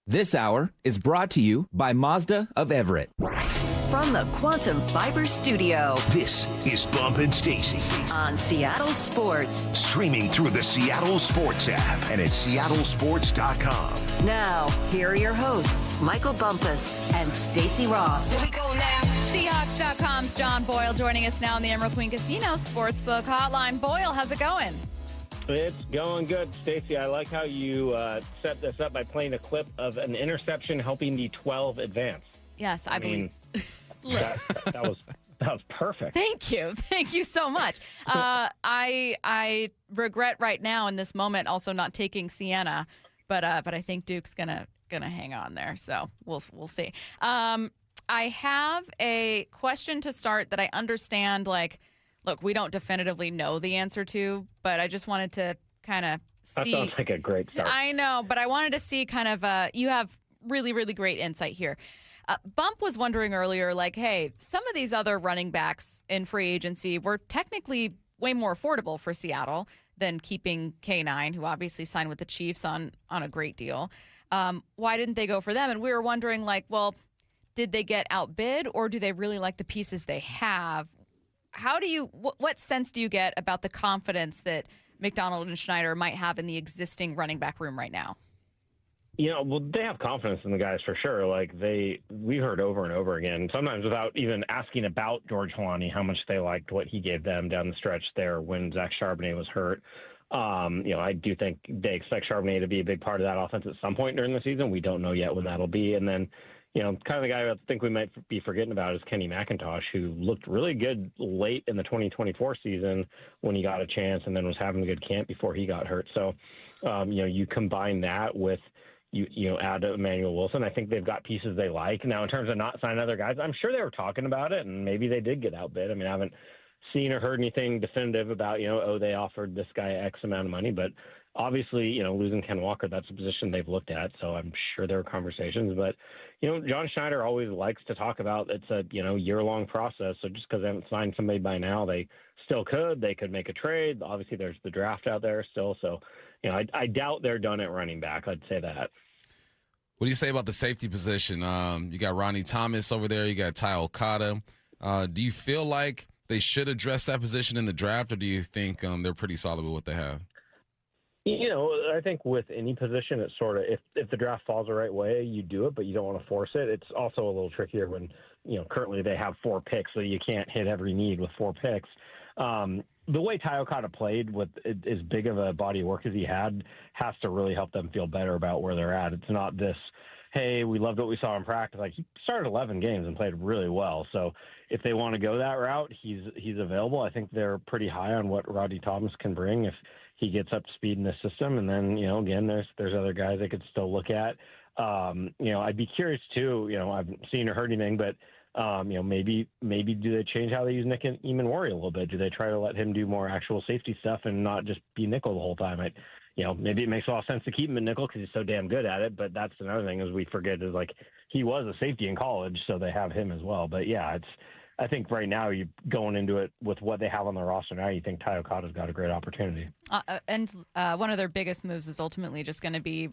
This hour is brought to you by Mazda of Everett. From the Quantum Fiber Studio. This is Bump and Stacy on Seattle Sports. Streaming through the Seattle Sports app and at seattlesports.com. Now, here are your hosts, Michael Bumpus and Stacy Ross. Here we go now. Seahawks.com's John Boyle joining us now on the Emerald Queen Casino Sportsbook Hotline. Boyle, how's it going? It's going good, Stacy. I like how you set this up by playing a clip of an interception helping the 12 advance. Yes, I believe. That was perfect. Thank you so much. I regret right now in this moment also not taking Siena, but I think Duke's gonna hang on there. So we'll see. I have a question to start that I understand. Look, we don't definitively know the answer to, but I just wanted to kind of see. That sounds like a great start. I know, but I wanted to see kind of you have really, really great insight here. Bump was wondering earlier, hey, some of these other running backs in free agency were technically way more affordable for Seattle than keeping K9, who obviously signed with the Chiefs on a great deal. Why didn't they go for them? And we were wondering, well, did they get outbid, or do they really like the pieces they have? What sense do you get about the confidence that McDonald and Schneider might have in the existing running back room right now? Well, they have confidence in the guys for sure. We heard over and over again, sometimes without even asking about George Holani, how much they liked what he gave them down the stretch there when Zach Charbonnet was hurt. I do think they expect Charbonnet to be a big part of that offense at some point during the season. We don't know yet when that'll be. And then, kind of the guy I think we might be forgetting about is Kenny McIntosh, who looked really good late in the 2024 season when he got a chance and then was having a good camp before he got hurt. So, you combine that with, add Emmanuel Wilson. I think they've got pieces they like. Now, in terms of not signing other guys, I'm sure they were talking about it, and maybe they did get outbid. I mean, I haven't seen or heard anything definitive about, they offered this guy X amount of money, but obviously, losing Ken Walker, that's a position they've looked at, so I'm sure there were conversations. But, John Schneider always likes to talk about it's a, year-long process, so just because they haven't signed somebody by now, they still could. They could make a trade. Obviously, there's the draft out there still, so I doubt they're done at running back. I'd say that. What do you say about the safety position? You got Ronnie Thomas over there. You got Ty Okada. Do you feel like they should address that position in the draft, or do you think they're pretty solid with what they have? I think with any position, it's sort of if the draft falls the right way, you do it, but you don't want to force it. It's also a little trickier when, currently they have 4 picks, so you can't hit every need with 4 picks. The way Ty Okada played with as big of a body of work as he had has to really help them feel better about where they're at. It's not this, hey, we loved what we saw in practice. Like, he started 11 games and played really well. So if they want to go that route, he's available. I think they're pretty high on what Rodney Thomas can bring if he gets up to speed in the system. And then, again, there's other guys they could still look at. I'd be curious too, I haven't seen or heard anything, but maybe do they change how they use Nick Eamon-Wari a little bit? Do they try to let him do more actual safety stuff and not just be nickel the whole time? Maybe it makes a lot of sense to keep him in nickel because he's so damn good at it. But that's another thing is we forget is like he was a safety in college, so they have him as well. But yeah, I think right now you going into it with what they have on their roster now, you think Ty Okada's got a great opportunity. And one of their biggest moves is ultimately just going to be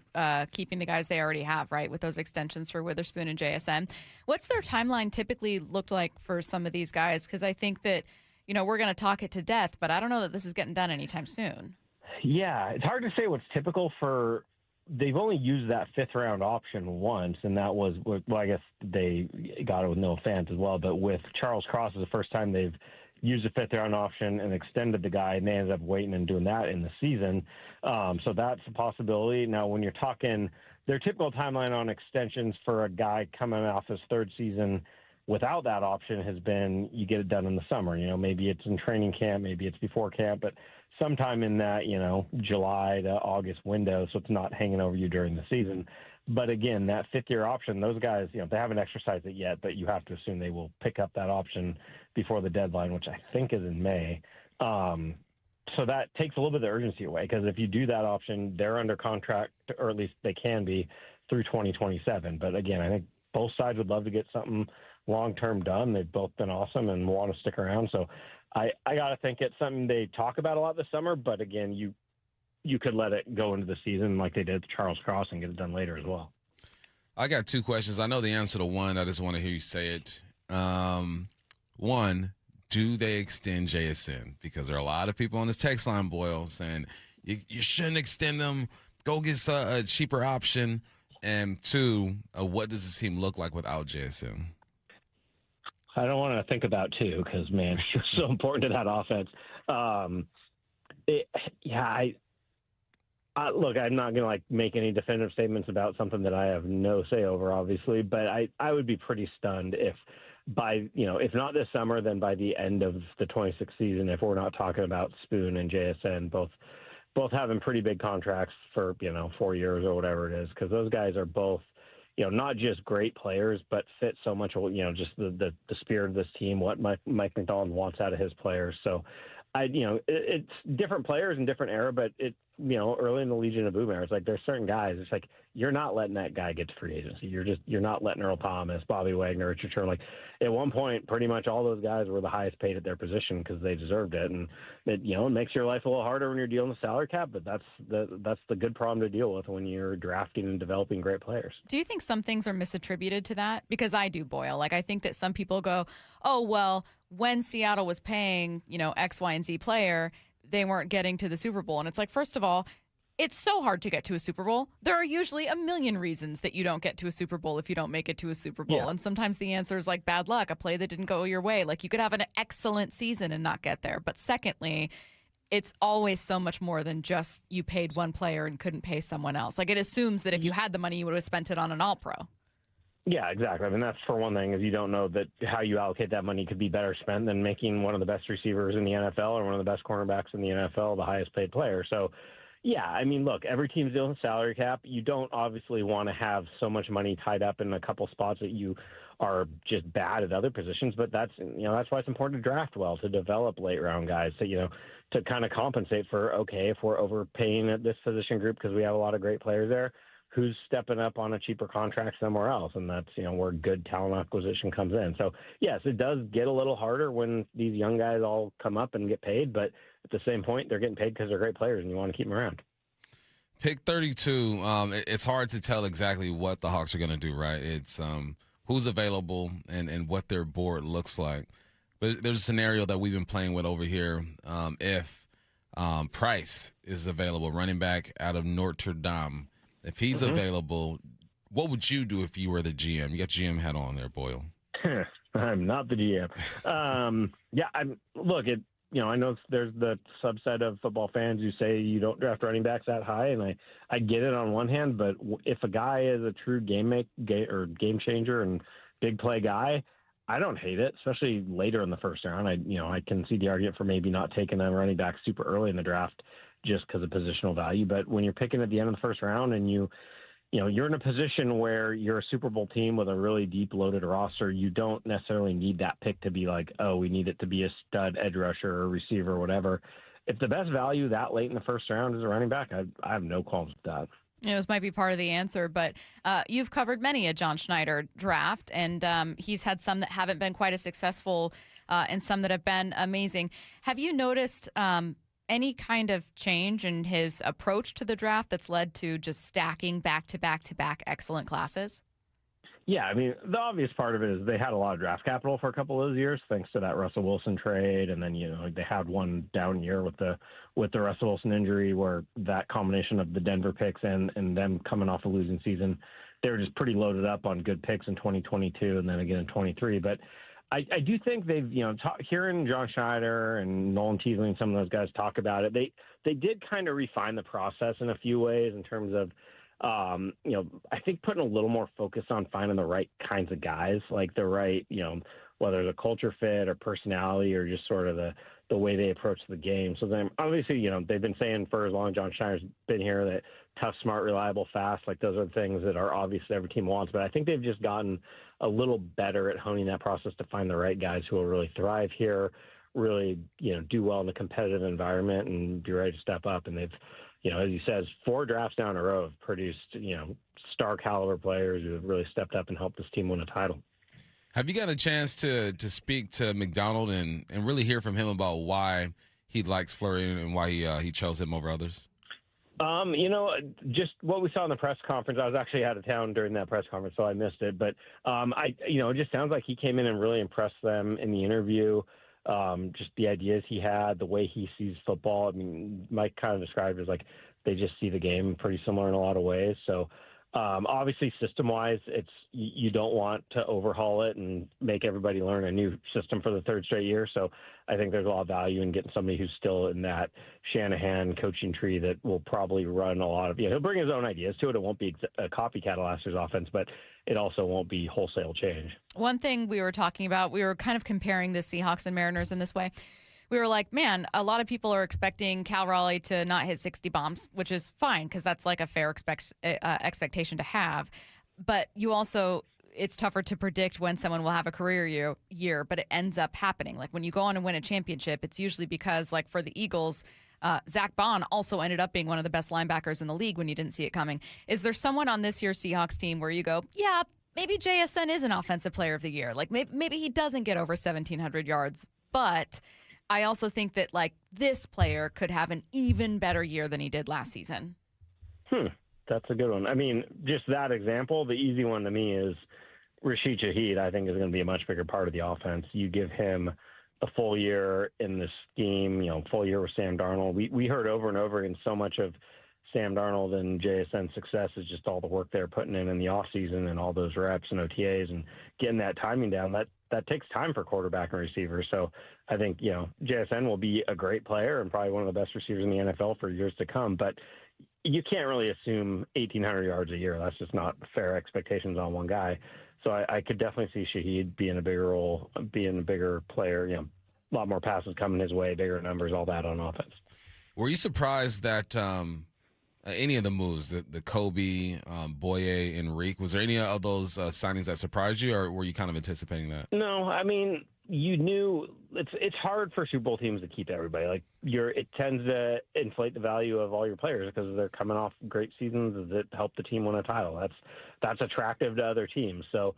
keeping the guys they already have, right, with those extensions for Witherspoon and JSN. What's their timeline typically looked like for some of these guys? Because I think that, we're going to talk it to death, but I don't know that this is getting done anytime soon. Yeah, it's hard to say what's typical for – they've only used that 5th-round option once, and that was, well, I guess they got it with Noah Fant as well, but with Charles Cross is the first time they've used a 5th-round option and extended the guy, and they ended up waiting and doing that in the season. So that's a possibility. Now, when you're talking their typical timeline on extensions for a guy coming off his 3rd season without that option has been you get it done in the summer. Maybe it's in training camp, maybe it's before camp, but sometime in that, July to August window, so it's not hanging over you during the season. But again, that 5th-year option, those guys, they haven't exercised it yet, but you have to assume they will pick up that option before the deadline, which I think is in May. So that takes a little bit of the urgency away, because if you do that option, they're under contract, or at least they can be, through 2027. But again, I think both sides would love to get something long-term done. They've both been awesome and want to stick around. So I got to think it's something they talk about a lot this summer, but again, you could let it go into the season like they did to Charles Cross and get it done later as well. I got 2 questions. I know the answer to one. I just want to hear you say it. One, do they extend JSN? Because there are a lot of people on this text line, Boyle, saying you shouldn't extend them. Go get a cheaper option. And 2, what does this team look like without JSN? I don't want to think about 2 because, man, it's so important to that offense. Look, I'm not going to make any definitive statements about something that I have no say over, obviously, but I would be pretty stunned if by, if not this summer, then by the end of the 26th season, if we're not talking about Spoon and JSN, both having pretty big contracts for, 4 years or whatever it is, because those guys are both, not just great players, but fit so much, just the spirit of this team, what Mike McDonald wants out of his players. So it's different players in different era, but early in the Legion of Boom era, it's like there's certain guys, it's like you're not letting that guy get to free agency. You're not letting Earl Thomas, Bobby Wagner, Richard Sherman. Like at one point, pretty much all those guys were the highest paid at their position because they deserved it. And it, it makes your life a little harder when you're dealing with salary cap, but that's the good problem to deal with when you're drafting and developing great players. Do you think some things are misattributed to that? Because I do, Boyle. I think that some people go, oh, well, when Seattle was paying, X, Y, and Z player, they weren't getting to the Super Bowl. And it's like, first of all, it's so hard to get to a Super Bowl. There are usually a million reasons that you don't get to a Super Bowl if you don't make it to a Super Bowl. Yeah. And sometimes the answer is like bad luck, a play that didn't go your way. Like you could have an excellent season and not get there. But secondly, it's always so much more than just you paid one player and couldn't pay someone else. Like it assumes that if you had the money, you would have spent it on an all-pro. Yeah, exactly. I mean, that's for one thing, is you don't know that how you allocate that money could be better spent than making one of the best receivers in the NFL or one of the best cornerbacks in the NFL the highest paid player. So, Yeah, I mean, look, every team's dealing with salary cap. You don't obviously want to have so much money tied up in a couple spots that you are just bad at other positions, but that's why it's important to draft well, to develop late round guys, to kind of compensate for, okay, if we're overpaying at this position group because we have a lot of great players there, who's stepping up on a cheaper contract somewhere else? And that's, where good talent acquisition comes in. So, yes, it does get a little harder when these young guys all come up and get paid, but at the same point, they're getting paid because they're great players and you want to keep them around. Pick 32, it's hard to tell exactly what the Hawks are going to do, right? It's who's available and what their board looks like. But there's a scenario that we've been playing with over here. If Price is available, running back out of Notre Dame, if he's available, what would you do if you were the GM? You got GM hat on there, Boyle. I'm not the GM. I know there's the subset of football fans who say you don't draft running backs that high, and I get it on one hand, but if a guy is a true game changer and big play guy, I don't hate it, especially later in the first round. I can see the argument for maybe not taking a running back super early in the draft just because of positional value. But when you're picking at the end of the first round and you're in a position where you're a Super Bowl team with a really deep loaded roster, you don't necessarily need that pick to be like, oh, we need it to be a stud edge rusher or receiver or whatever. If the best value that late in the first round is a running back, I have no qualms with that. This might be part of the answer, but you've covered many a John Schneider draft, and he's had some that haven't been quite as successful and some that have been amazing. Have you noticed any kind of change in his approach to the draft that's led to just stacking back-to-back-to-back excellent classes? Yeah, I mean, the obvious part of it is they had a lot of draft capital for a couple of those years, thanks to that Russell Wilson trade, and then they had one down year with the Russell Wilson injury, where that combination of the Denver picks and them coming off a losing season, they were just pretty loaded up on good picks in 2022 and then again in 23. But I do think they've hearing John Schneider and Nolan Teasley and some of those guys talk about it, they did kind of refine the process in a few ways in terms of. I think putting a little more focus on finding the right kinds of guys, like the right, whether the culture fit or personality or just sort of the way they approach the game. So then obviously, they've been saying for as long as John Schneider's been here that tough, smart, reliable, fast, like those are the things that are obvious that every team wants. But I think they've just gotten a little better at honing that process to find the right guys who will really thrive here, really, do well in a competitive environment and be ready to step up. And they've, as he says, 4 drafts down a row have produced, star caliber players who have really stepped up and helped this team win a title. Have you got a chance to speak to McDonald and really hear from him about why he likes Fleury and why he chose him over others? Just what we saw in the press conference, I was actually out of town during that press conference, so I missed it. But, it just sounds like he came in and really impressed them in the interview. Just the ideas he had, the way he sees football. I mean, Mike kind of described it as like they just see the game pretty similar in a lot of ways. So obviously system-wise, you don't want to overhaul it and make everybody learn a new system for the third straight year. So I think there's a lot of value in getting somebody who's still in that Shanahan coaching tree that will probably run a lot of, he'll bring his own ideas to it. It won't be a copycat of last year's offense, but it also won't be wholesale change. One thing we were talking about, we were kind of comparing the Seahawks and Mariners in this way. We were like, man, a lot of people are expecting Cal Raleigh to not hit 60 bombs, which is fine because that's like a fair expectation to have. But you also, it's tougher to predict when someone will have a career year, but it ends up happening. Like when you go on and win a championship, it's usually because, like for the Eagles, Zach Bond also ended up being one of the best linebackers in the league when you didn't see it coming. Is there someone on this year's Seahawks team where you go, yeah, maybe JSN is an offensive player of the year? Like maybe he doesn't get over 1,700 yards, but I also think that like this player could have an even better year than he did last season. That's a good one. I mean, just that example, the easy one to me is Rashid Shaheed, I think is going to be a much bigger part of the offense. You give him a full year in the scheme, full year with Sam Darnold. We heard over and over again so much of Sam Darnold and JSN's success is just all the work they're putting in the offseason and all those reps and OTAs and getting that timing down. That takes time for quarterback and receiver. So I think, JSN will be a great player and probably one of the best receivers in the NFL for years to come. But you can't really assume 1,800 yards a year. That's just not fair expectations on one guy. So I could definitely see Shaheed being a bigger role, being a bigger player, a lot more passes coming his way, bigger numbers, all that on offense. Were you surprised that any of the moves, the Kobe, Boye, Enrique, was there any of those signings that surprised you, or were you kind of anticipating that? No, I mean, you knew it's hard for Super Bowl teams to keep everybody. Like it tends to inflate the value of all your players because they're coming off great seasons that help the team win a title. That's attractive to other teams. So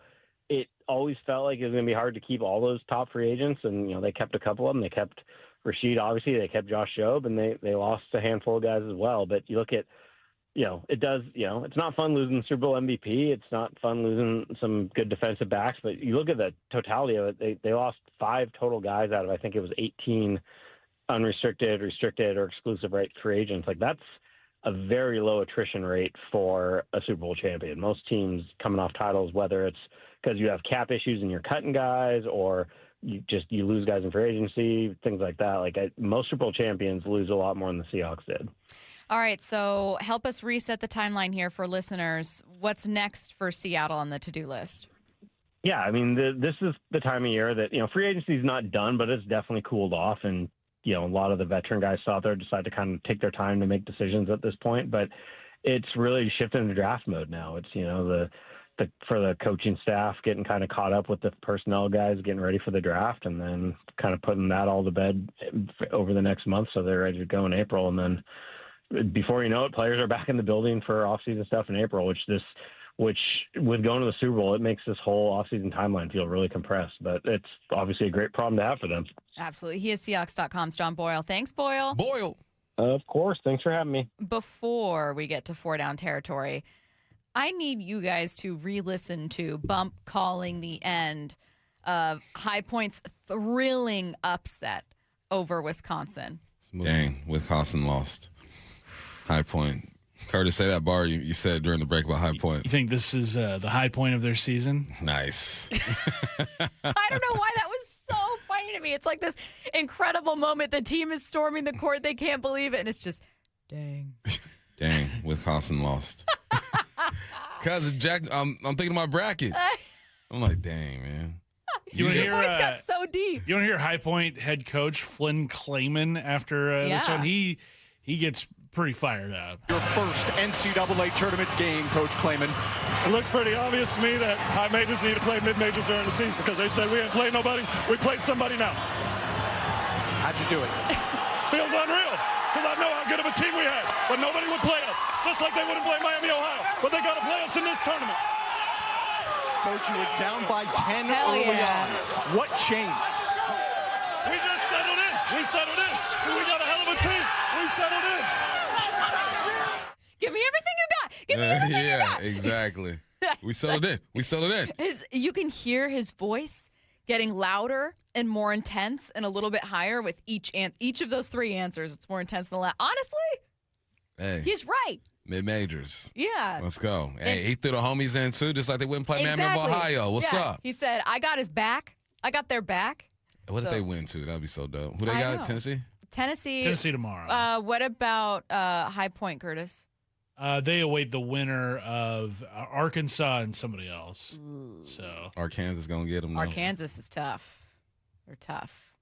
it always felt like it was going to be hard to keep all those top free agents, and they kept a couple of them. They kept Rashid, obviously. They kept Josh Jobe, and they lost a handful of guys as well. But you look at it does, it's not fun losing the Super Bowl MVP. It's not fun losing some good defensive backs, but you look at the totality of it, they lost 5 total guys out of, I think it was 18 unrestricted, restricted, or exclusive right free agents. Like that's a very low attrition rate for a Super Bowl champion. Most teams coming off titles, whether it's because you have cap issues and you're cutting guys, or you lose guys in free agency, things like that. Most Super Bowl champions lose a lot more than the Seahawks did. All right, so help us reset the timeline here for listeners. What's next for Seattle on the to-do list? Yeah, I mean, this is the time of year that, free agency is not done, but it's definitely cooled off. And, a lot of the veteran guys out there decide to kind of take their time to make decisions at this point. But it's really shifting into draft mode now. It's, for the coaching staff, getting kind of caught up with the personnel guys, getting ready for the draft, and then kind of putting that all to bed over the next month so they're ready to go in April. And then before you know it, players are back in the building for offseason stuff in April, which with going to the Super Bowl, it makes this whole offseason timeline feel really compressed. But it's obviously a great problem to have for them. Absolutely. He is Seahawks.com's John Boyle. Thanks, Boyle. Boyle. Of course. Thanks for having me. Before we get to 4 down territory, I need you guys to re-listen to Bump calling the end of High Point's thrilling upset over Wisconsin. Dang, Wisconsin lost. High Point. Curtis, say that bar you said during the break about High Point. You think this is the high point of their season? Nice. I don't know why that was so funny to me. It's like this incredible moment. The team is storming the court. They can't believe it. And it's just, dang. Dang, Wisconsin lost. Because Jack, I'm thinking of my bracket. I'm like, dang, man. Your voice got so deep. You want to hear High Point head coach Flynn Clayman after this one? He gets pretty fired up. Your first NCAA tournament game, Coach Clayman. It looks pretty obvious to me that high majors need to play mid-majors during the season because they said we ain't played nobody. We played somebody now. How'd you do it? Feels unreal because I know how good of a team we had, but nobody would play us, just like they wouldn't play Miami, Ohio. But they got to play us in this tournament. Coach, you were down by 10 early on. What changed? We just settled in. We settled in. We got a hell of a team. We settled in. Give me everything you got. Give me everything you got. Yeah, exactly. We settled in. We settled in. You can hear his voice getting louder and more intense and a little bit higher with each of those 3 answers. It's more intense than the last. Honestly, hey, he's right. Mid-majors. Yeah. Let's go. Hey, he threw the homies in, too, just like they wouldn't play Miami of Ohio. What's up? He said, I got his back. I got their back. What if they win, too? That would be so dope. Who they got? Tennessee? Tennessee tomorrow. What about High Point, Curtis? They await the winner of Arkansas and somebody else. So Arkansas is going to get them. Arkansas is tough. They're tough.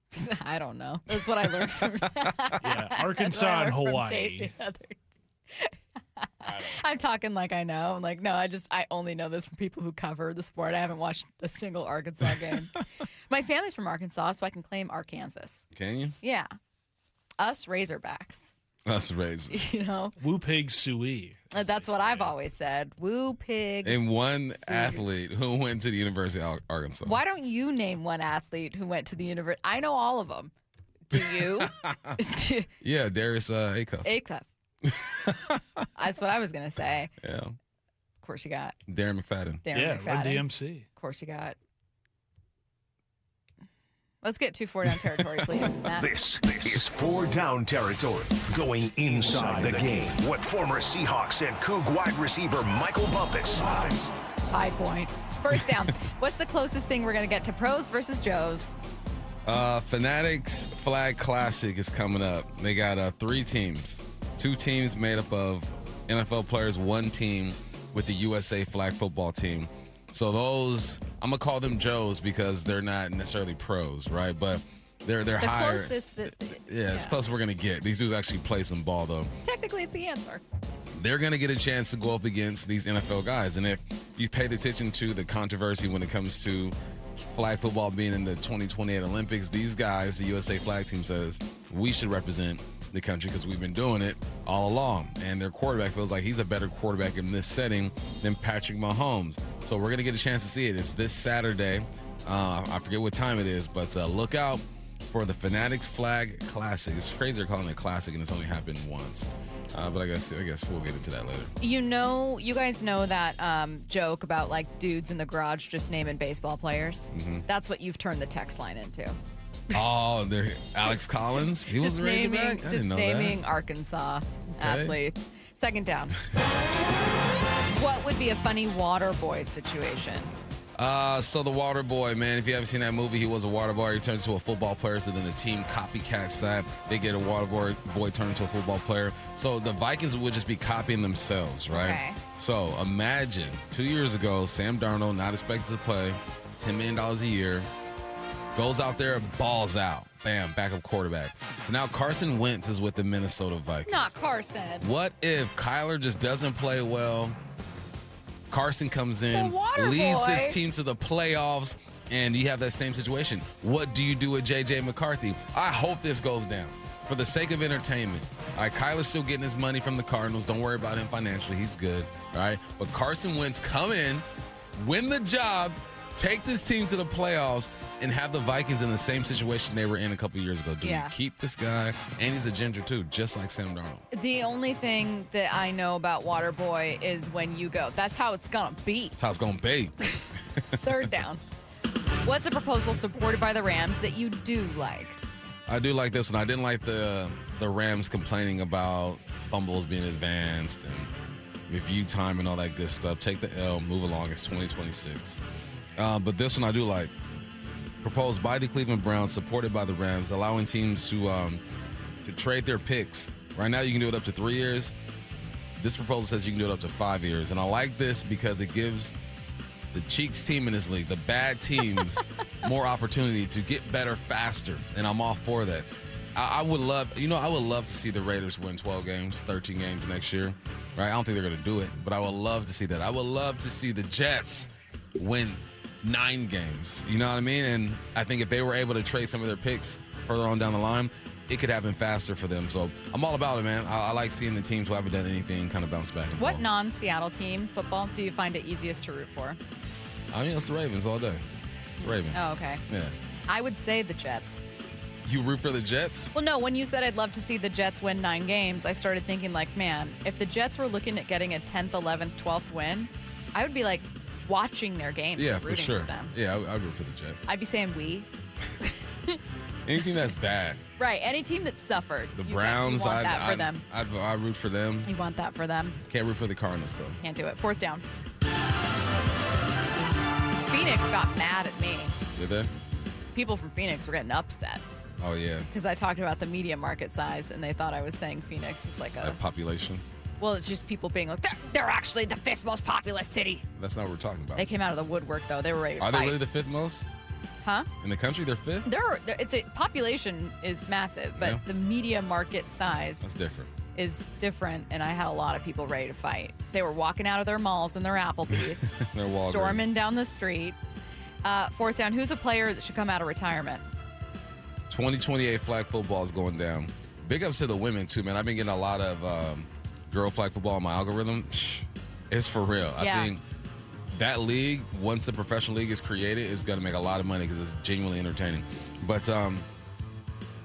I don't know. That's what I learned from Arkansas and Hawaii. I'm talking like I know. I'm like, no, I only know this from people who cover the sport. I haven't watched a single Arkansas game. My family's from Arkansas, so I can claim Arkansas. Can you? Yeah. Us Razorbacks. Us Razors. Woo Pig Suey. That's what I've always said. Woo Pig. And one athlete who went to the University of Arkansas. Why don't you name one athlete who went to the university? I know all of them. Do you? Yeah, Darius Acuff. Acuff. That's what I was going to say. Yeah. Of course you got. Darren McFadden. McFadden. Run DMC. Of course you got. Let's get to 4 down territory, please, Matt. This is 4 down territory. Going inside the game. What former Seahawks and Coug wide receiver Michael Bumpus. High Point. First down. What's the closest thing we're going to get to pros versus Joes? Fanatics Flag Classic is coming up. They got 3 teams. 2 teams made up of NFL players, 1 team with the USA flag football team. So those, I'm going to call them Joes because they're not necessarily pros, right? But They're the higher. Closest that, It's close we're going to get. These dudes actually play some ball, though. Technically, it's the answer. They're going to get a chance to go up against these NFL guys. And if you paid attention to the controversy when it comes to flag football being in the 2028 Olympics, these guys, the USA flag team says, we should represent the country because we've been doing it all along. And their quarterback feels like he's a better quarterback in this setting than Patrick Mahomes. So we're going to get a chance to see it. It's this Saturday. I forget what time it is, but look out for the Fanatics Flag Classic. It's crazy they're calling it a classic, and it's only happened once. But I guess we'll get into that later. You guys know that joke about like dudes in the garage just naming baseball players? Mm-hmm. That's what you've turned the text line into. Oh, they're Alex Collins? He was Razorback? I didn't know that. Just naming Arkansas athletes. Second down. What would be a funny water boy situation? So the water boy, man, if you haven't seen that movie, he was a water boy. He turns into a football player, so then the team copycats that. They get a water boy turned into a football player. So the Vikings would just be copying themselves, right? Okay. So imagine 2 years ago, Sam Darnold, not expected to play, $10 million a year, goes out there, balls out. Bam, backup quarterback. So now Carson Wentz is with the Minnesota Vikings. Not Carson. What if Kyler just doesn't play well? Carson comes in, leads this team to the playoffs, and you have that same situation. What do you do with J.J. McCarthy? I hope this goes down for the sake of entertainment. All right, Kyler's still getting his money from the Cardinals. Don't worry about him financially. He's good, all right? But Carson Wentz come in, win the job, take this team to the playoffs, and have the Vikings in the same situation they were in a couple years ago. Do you keep this guy? And he's a ginger, too, just like Sam Darnold. The only thing that I know about Waterboy is when you go. That's how it's going to be. That's how it's going to be. Third down. What's a proposal supported by the Rams that you do like? I do like this one. I didn't like the Rams complaining about fumbles being advanced and review time and all that good stuff. Take the L, move along. It's 2026. But this one I do like. Proposed by the Cleveland Browns, supported by the Rams, allowing teams to trade their picks. Right now you can do it up to 3 years. This proposal says you can do it up to 5 years. And I like this because it gives the Cheeks team in this league, the bad teams, more opportunity to get better faster. And I'm all for that. I would love to see the Raiders win 12 games, 13 games next year. Right? I don't think they're going to do it, but I would love to see that. I would love to see the Jets win 9 games. You know what I mean? And I think if they were able to trade some of their picks further on down the line, it could happen faster for them. So I'm all about it, man. I like seeing the teams who haven't done anything kind of bounce back. What non-Seattle team football do you find it easiest to root for? I mean, it's the Ravens all day. It's the Ravens. Oh, okay. Yeah. I would say the Jets. You root for the Jets? Well, no. When you said I'd love to see the Jets win 9 games, I started thinking like, man, if the Jets were looking at getting a 10th, 11th, 12th win, I would be like, watching their games. Yeah, and rooting for sure. For them. Yeah, I'd root for the Jets. I'd be saying we. Any team that's bad. Right. Any team that suffered. The Browns, you want that for them. I'd root for them. You want that for them. Can't root for the Cardinals, though. Can't do it. Fourth down. Phoenix got mad at me. Did they? People from Phoenix were getting upset. Oh, yeah. Because I talked about the media market size, and they thought I was saying Phoenix is like a population. Well, it's just people being like, they're actually the 5th most populous city. That's not what we're talking about. They came out of the woodwork, though. They were ready to fight. Are they really the 5th most? Huh? In the country, they're 5th? It's a population is massive, but the media market size is different, and I had a lot of people ready to fight. They were walking out of their malls and their Applebee's, storming down the street. Fourth down, who's a player that should come out of retirement? 2028 flag football is going down. Big ups to the women, too, man. I've been getting a lot of girl flag football on my algorithm. It's for real. Yeah. I think that league, once the professional league is created, is going to make a lot of money because it's genuinely entertaining. But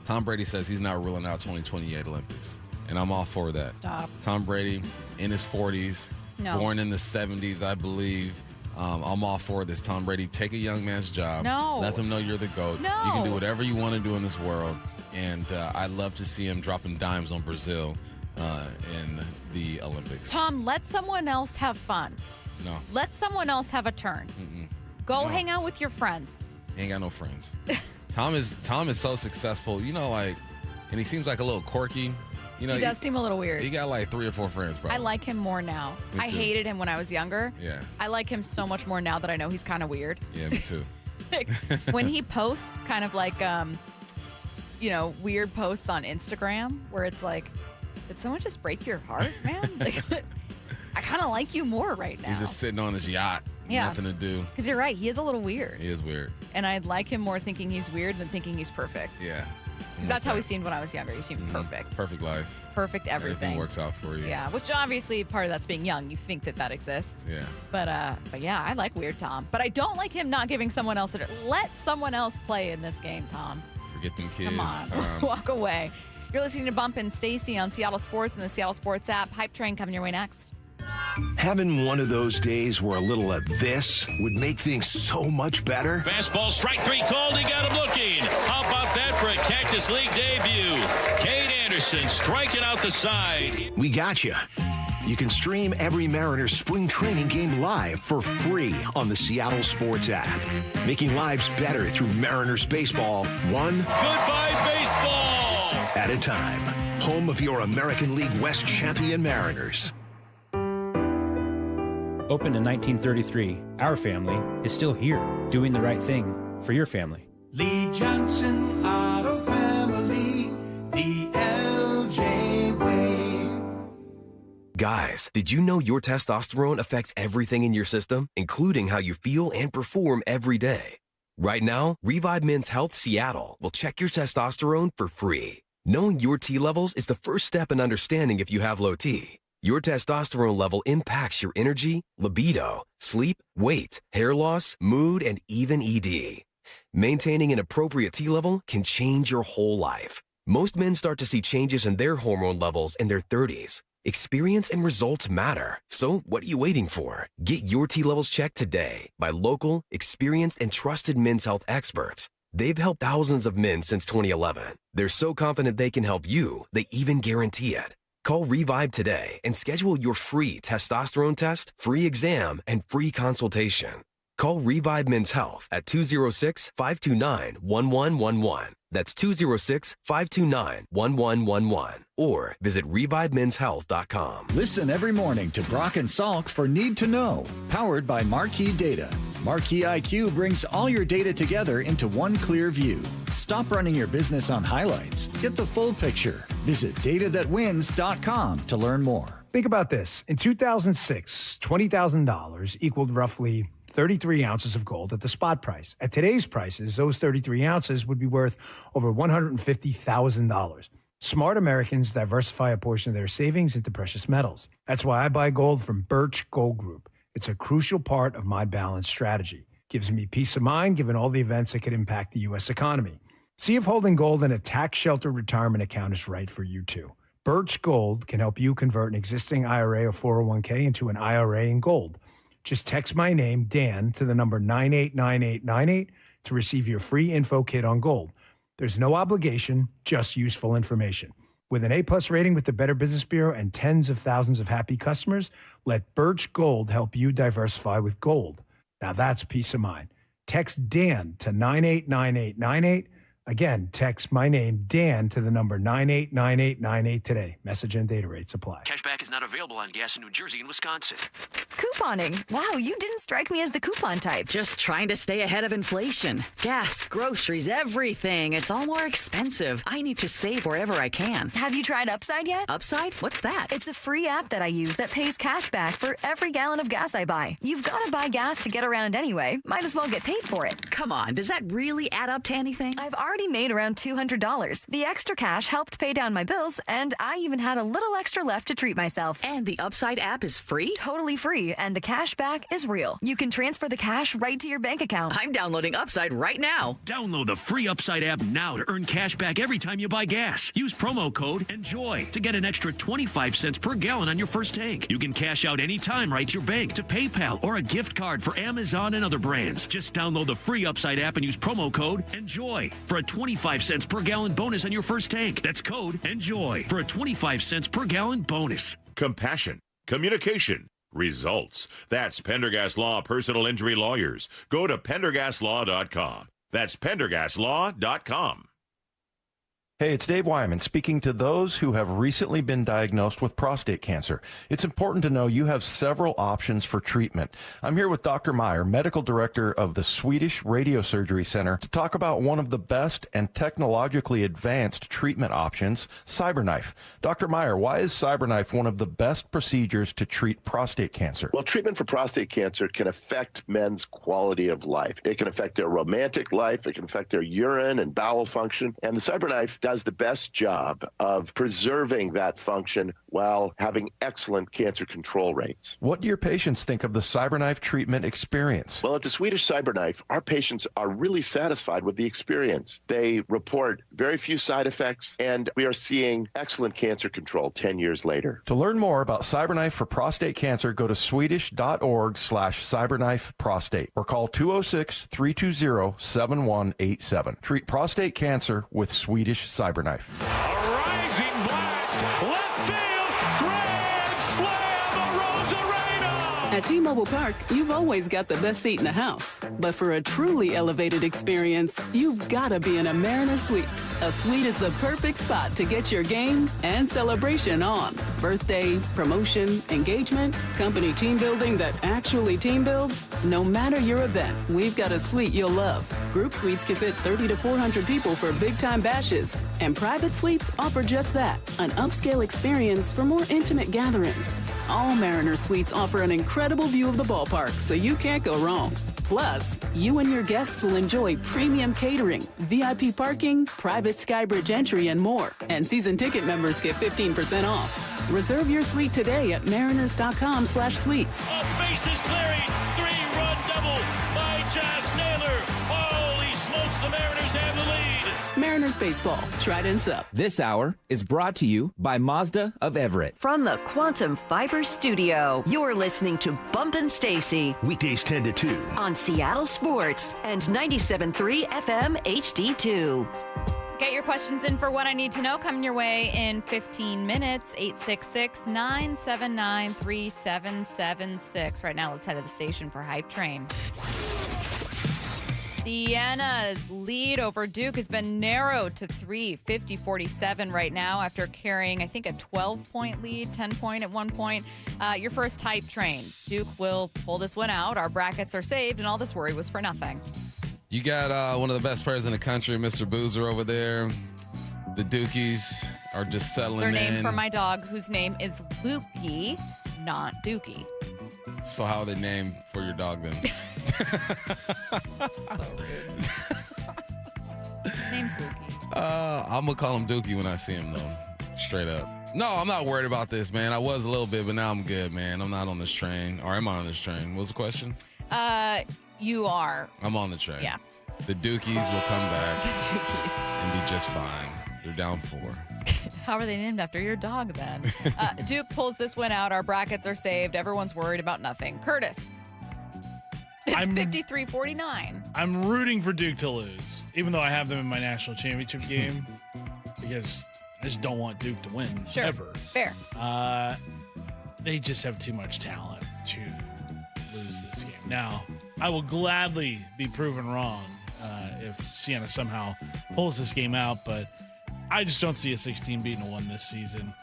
Tom Brady says he's not ruling out 2028 Olympics, and I'm all for that. Stop. Tom Brady in his 40s, born in the 70s, I believe. I'm all for this. Tom Brady, take a young man's job. No. Let them know you're the GOAT. No. You can do whatever you want to do in this world. And I'd love to see him dropping dimes on Brazil in the Olympics. Tom, let someone else have fun. No. Let someone else have a turn. Go hang out with your friends. He ain't got no friends. Tom is so successful, and he seems like a little quirky. He does seem a little weird. He got like 3 or 4 friends, probably. I like him more now. I hated him when I was younger. Yeah. I like him so much more now that I know he's kind of weird. Yeah, me too. When he posts kind of like weird posts on Instagram where it's like, did someone just break your heart, man? Like, I kind of like you more right now. He's just sitting on his yacht. Yeah. Nothing to do. Because you're right. He is a little weird. He is weird. And I like him more thinking he's weird than thinking he's perfect. Yeah. Because that's how he seemed when I was younger. He seemed perfect. Perfect life. Perfect everything. Everything works out for you. Yeah, which obviously part of that's being young. You think that exists. Yeah. But yeah, I like Weird Tom. But I don't like him not giving someone else let someone else play in this game, Tom. Forget them kids. Come on. Walk away. You're listening to Bump and Stacy on Seattle Sports and the Seattle Sports app. Hype Train coming your way next. Having one of those days where a little of this would make things so much better? Fastball, strike 3 called. He got him looking. How about that for a Cactus League debut? Cade Anderson striking out the side. We got you. You can stream every Mariners spring training game live for free on the Seattle Sports app. Making lives better through Mariners baseball, one goodbye baseball at a time. Home of your American League West champion Mariners. Opened in 1933, our family is still here, doing the right thing for your family. Lee Johnson Auto Family, the LJ way. Guys, did you know your testosterone affects everything in your system, including how you feel and perform every day? Right now, Revive Men's Health Seattle will check your testosterone for free. Knowing your T levels is the first step in understanding if you have low T. Your testosterone level impacts your energy, libido, sleep, weight, hair loss, mood, and even ED. Maintaining an appropriate T level can change your whole life. Most men start to see changes in their hormone levels in their 30s. Experience and results matter. So what are you waiting for? Get your T levels checked today by local, experienced, and trusted men's health experts. They've helped thousands of men since 2011. They're so confident they can help you, they even guarantee it. Call Revive today and schedule your free testosterone test, free exam, and free consultation. Call Revive Men's Health at 206-529-1111. That's 206-529-1111. Or visit ReviveMen'sHealth.com. Listen every morning to Brock and Salk for Need to Know, powered by Marquee Data. Marquee IQ brings all your data together into one clear view. Stop running your business on highlights. Get the full picture. Visit datathatwins.com to learn more. Think about this. In 2006, $20,000 equaled roughly 33 ounces of gold at the spot price. At today's prices, those 33 ounces would be worth over $150,000. Smart Americans diversify a portion of their savings into precious metals. That's why I buy gold from Birch Gold Group. It's a crucial part of my balanced strategy. Gives me peace of mind given all the events that could impact the U.S. economy. See if holding gold in a tax-sheltered retirement account is right for you too. Birch Gold can help you convert an existing IRA or 401k into an IRA in gold. Just text my name, Dan, to the number 989898 to receive your free info kit on gold. There's no obligation, just useful information. With an A-plus rating with the Better Business Bureau and tens of thousands of happy customers, let Birch Gold help you diversify with gold. Now that's peace of mind. Text Dan to 989898. Again, text my name, Dan, to the number 989898 today. Message and data rates apply. Cashback is not available on gas in New Jersey and Wisconsin. Couponing. Wow, you didn't strike me as the coupon type. Just trying to stay ahead of inflation. Gas, groceries, everything. It's all more expensive. I need to save wherever I can. Have you tried Upside yet? Upside? What's that? It's a free app that I use that pays cash back for every gallon of gas I buy. You've got to buy gas to get around anyway. Might as well get paid for it. Come on, does that really add up to anything? I've already made around $200. The extra cash helped pay down my bills, and I even had a little extra left to treat myself. And the Upside app is free? Totally free, and the cash back is real. You can transfer the cash right to your bank account. I'm downloading Upside right now. Download the free Upside app now to earn cash back every time you buy gas. Use promo code ENJOY to get an extra 25 cents per gallon on your first tank. You can cash out anytime right to your bank, to PayPal, or a gift card for Amazon and other brands. Just download the free Upside app and use promo code ENJOY for a 25 cents per gallon bonus on your first tank. That's code ENJOY for a 25 cents per gallon bonus. Compassion, communication, results. That's Pendergast Law Personal Injury Lawyers. Go to pendergastlaw.com. That's pendergastlaw.com. Hey, it's Dave Wyman speaking to those who have recently been diagnosed with prostate cancer. It's important to know you have several options for treatment. I'm here with Dr. Meyer, medical director of the Swedish Radiosurgery Center, to talk about one of the best and technologically advanced treatment options, CyberKnife. Dr. Meyer, why is CyberKnife one of the best procedures to treat prostate cancer? Well, treatment for prostate cancer can affect men's quality of life. It can affect their romantic life. It can affect their urine and bowel function. And the CyberKnife does the best job of preserving that function while having excellent cancer control rates. What do your patients think of the CyberKnife treatment experience? Well, at the Swedish CyberKnife, our patients are really satisfied with the experience. They report very few side effects, and we are seeing excellent cancer control 10 years later. To learn more about CyberKnife for prostate cancer, go to swedish.org/CyberKnife prostate or call 206-320-7187. Treat prostate cancer with Swedish CyberKnife. A rising blast, left field, grand slam, Rosarena! At T-Mobile Park, you've always got the best seat in the house. But for a truly elevated experience, you've got to be in a Mariner Suite. A suite is the perfect spot to get your game and celebration on. Birthday, promotion, engagement, company team building that actually team builds. No matter your event, we've got a suite you'll love. Group suites can fit 30 to 400 people for big-time bashes. And private suites offer just that, an upscale experience for more intimate gatherings. All Mariner Suites offer an incredible view of the ballpark, so you can't go wrong. Plus, you and your guests will enjoy premium catering, VIP parking, private Skybridge entry, and more. And season ticket members get 15% off. Reserve your suite today at mariners.com/suites. A bases clearing, 3-run double by Josh Naylor. Holy smokes, the Mariners have the lead. Mariners baseball, Trident's up. This hour is brought to you by Mazda of Everett. From the Quantum Fiber Studio, you're listening to Bump and Stacy. Weekdays 10 to 2. On Seattle Sports and 97.3 FM HD2. Get your questions in for What I Need to Know coming your way in 15 minutes. 866-979-3776. Right now, let's head to the station for Hype Train. Siena's lead over Duke has been narrowed to 3, 50-47 right now after carrying, I think, a 12-point lead, 10-point at one point. Your first Hype Train. Duke will pull this one out. Our brackets are saved, and all this worry was for nothing. You got one of the best players in the country, Mr. Boozer, over there. The Dukies are just settling in. Their name for my dog, whose name is Lukey, not Dookie. So how are they named for your dog then? His name's Lukey. I'm going to call him Dookie when I see him, though. Straight up. No, I'm not worried about this, man. I was a little bit, but now I'm good, man. I'm not on this train. Or am I on this train? What was the question? You are. I'm on the train. Yeah. The Dukies will come back. The Dukies. And be just fine. They're down 4. How are they named after your dog then? Duke pulls this one out. Our brackets are saved. Everyone's worried about nothing. Curtis. It's 53-49. I'm rooting for Duke to lose, even though I have them in my national championship game, because I just don't want Duke to win ever. Fair. They just have too much talent to lose this game. Now, I will gladly be proven wrong if Siena somehow pulls this game out, but I just don't see a 16 beating a 1 this season.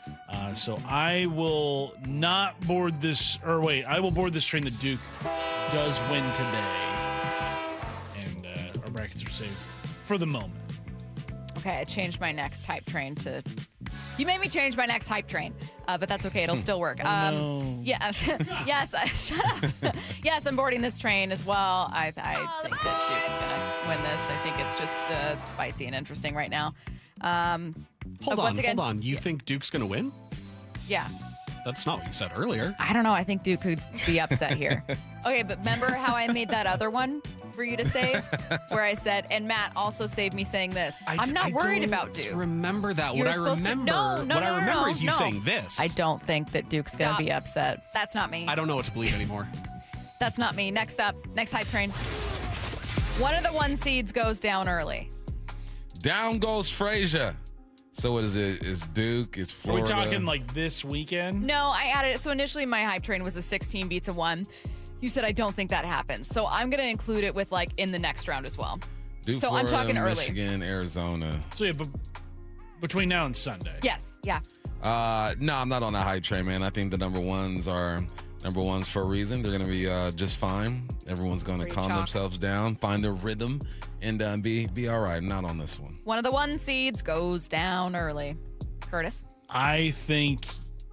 So I will not board this, or wait, I will board this train that Duke does win today. And our brackets are safe for the moment. Okay, I changed my next Hype Train to... You made me change my next Hype Train, but that's okay. It'll still work. No. Yeah. Yes, shut up. Yes, I'm boarding this train as well. I think that Duke's going to win this. I think it's just spicy and interesting right now. Hold on. You think Duke's going to win? Yeah. That's not what you said earlier. I don't know. I think Duke could be upset here. Okay, but remember how I made that other one for you to save? Where I said, and Matt also saved me saying this. I'm not worried about Duke. Remember that. What I remember is you saying this. I don't think that Duke's going to be upset. That's not me. I don't know what to believe anymore. That's not me. Next up, next Hype Train. One of the 1 seeds goes down early. Down goes Frazier. So what is it? It's Duke, it's Florida. Are we talking like this weekend? No, I added it. So initially my Hype Train was a 16 beats a 1. You said I don't think that happens. So I'm going to include it with like in the next round as well. Duke, so Florida, I'm talking early. Michigan, Arizona. So yeah, but between now and Sunday. Yes. Yeah. No, I'm not on that hype train, man. I think the number ones are number ones for a reason. They're going to be just fine. Everyone's going to calm themselves down, find their rhythm, and be all right. I'm not on this one. One of the 1 seeds goes down early. Curtis? I think,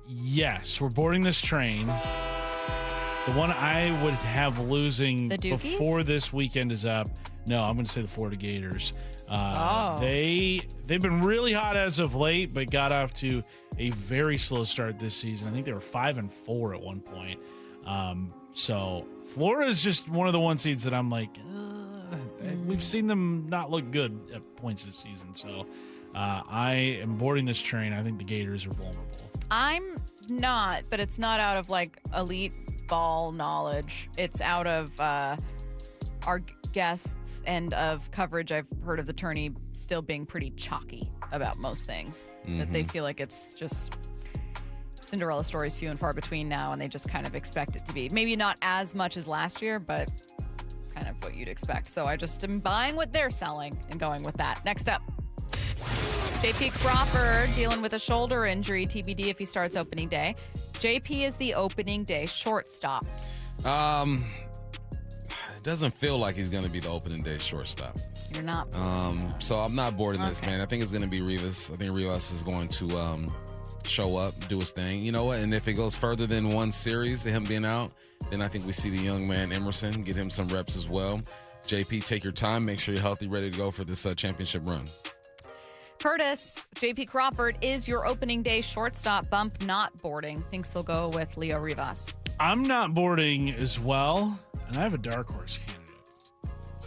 yes, we're boarding this train. The one I would have losing before this weekend is up. No, I'm going to say the Florida Gators. They've been really hot as of late, but got off to a very slow start this season. I think they were 5-4 at one point. So Florida is just one of the 1 seeds that I'm like, we've seen them not look good at points this season. So I am boarding this train. I think the Gators are vulnerable. I'm not, but it's not out of like elite ball knowledge. It's out of our guests and of coverage. I've heard of the tourney still being pretty chalky about most things. That they feel like it's just Cinderella stories few and far between now, and they just kind of expect it to be maybe not as much as last year, but kind of what you'd expect. So I just am buying what they're selling and going with that. Next up, JP Crawford dealing with a shoulder injury, TBD if he starts opening day. JP is the opening day shortstop. It doesn't feel like he's going to be the opening day shortstop. You're not. So I'm not boarding this, man. I think it's going to be Rivas. I think Rivas is going to show up, do his thing. You know what? And if it goes further than one series, him being out, then I think we see the young man Emerson, get him some reps as well. JP, take your time. Make sure you're healthy, ready to go for this championship run. Curtis, JP Crawford is your opening day shortstop. Bump not boarding. Thinks they'll go with Leo Rivas. I'm not boarding as well, and I have a dark horse candidate.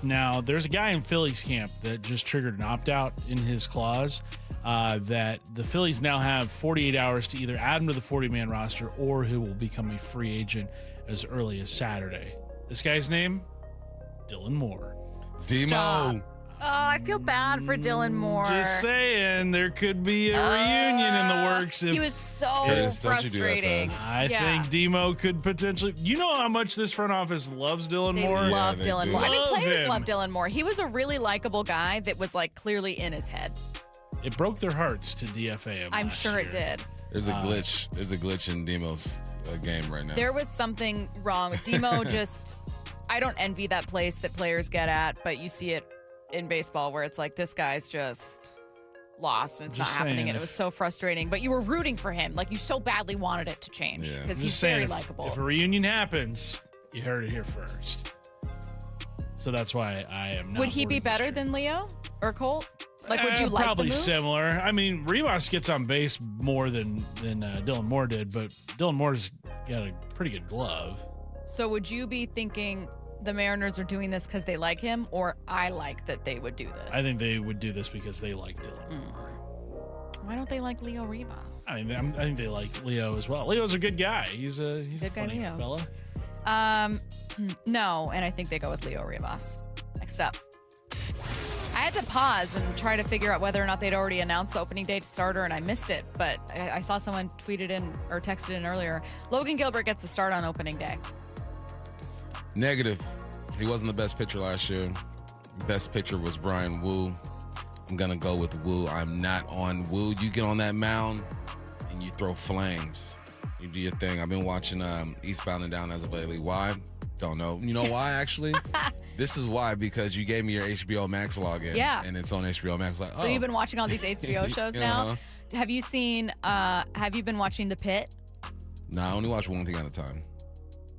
Now, there's a guy in Phillies camp that just triggered an opt-out in his clause that the Phillies now have 48 hours to either add him to the 40-man roster or he will become a free agent as early as Saturday. This guy's name? Dylan Moore. Demo. Oh, I feel bad for Dylan Moore. Just saying, there could be a reunion in the works. He was so frustrating. I think Demo could potentially. You know how much this front office loves Dylan Moore? They love Dylan Moore. I mean, players love Dylan Moore. He was a really likable guy that was like clearly in his head. It broke their hearts to DFA him. I'm sure it did. There's a glitch. There's a glitch in Demo's game right now. There was something wrong with Demo. I don't envy that place that players get at, but you see it in baseball where it's like this guy's just lost and it's not happening, and it was so frustrating, but you were rooting for him, like you so badly wanted it to change because he's very likable. If a reunion happens, you heard it here first. So that's why I am not. Would he be better than Leo or Colt? Like, would you like probably the move? Similar. I mean, Rivas gets on base more than Dylan Moore did, but Dylan Moore's got a pretty good glove. So would you be thinking the Mariners are doing this because they like him, or I like that they would do this? I think they would do this because they like Dylan. Why don't they like Leo Rivas? I think they like Leo as well. Leo's a good guy. He's a funny fella. No, and I think they go with Leo Rivas. Next up. I had to pause and try to figure out whether or not they'd already announced the opening day starter, and I missed it. But I saw someone tweeted in or texted in earlier. Logan Gilbert gets the start on opening day. Negative. He wasn't the best pitcher last year. Best pitcher was Brian Wu. I'm going to go with Wu. I'm not on Wu. You get on that mound and you throw flames. You do your thing. I've been watching Eastbound and Down as of lately. Why? Don't know. You know why, actually? This is why, because you gave me your HBO Max login. Yeah. And it's on HBO Max. Like, So you've been watching all these HBO shows now? Have you been watching The Pit? No, I only watch one thing at a time.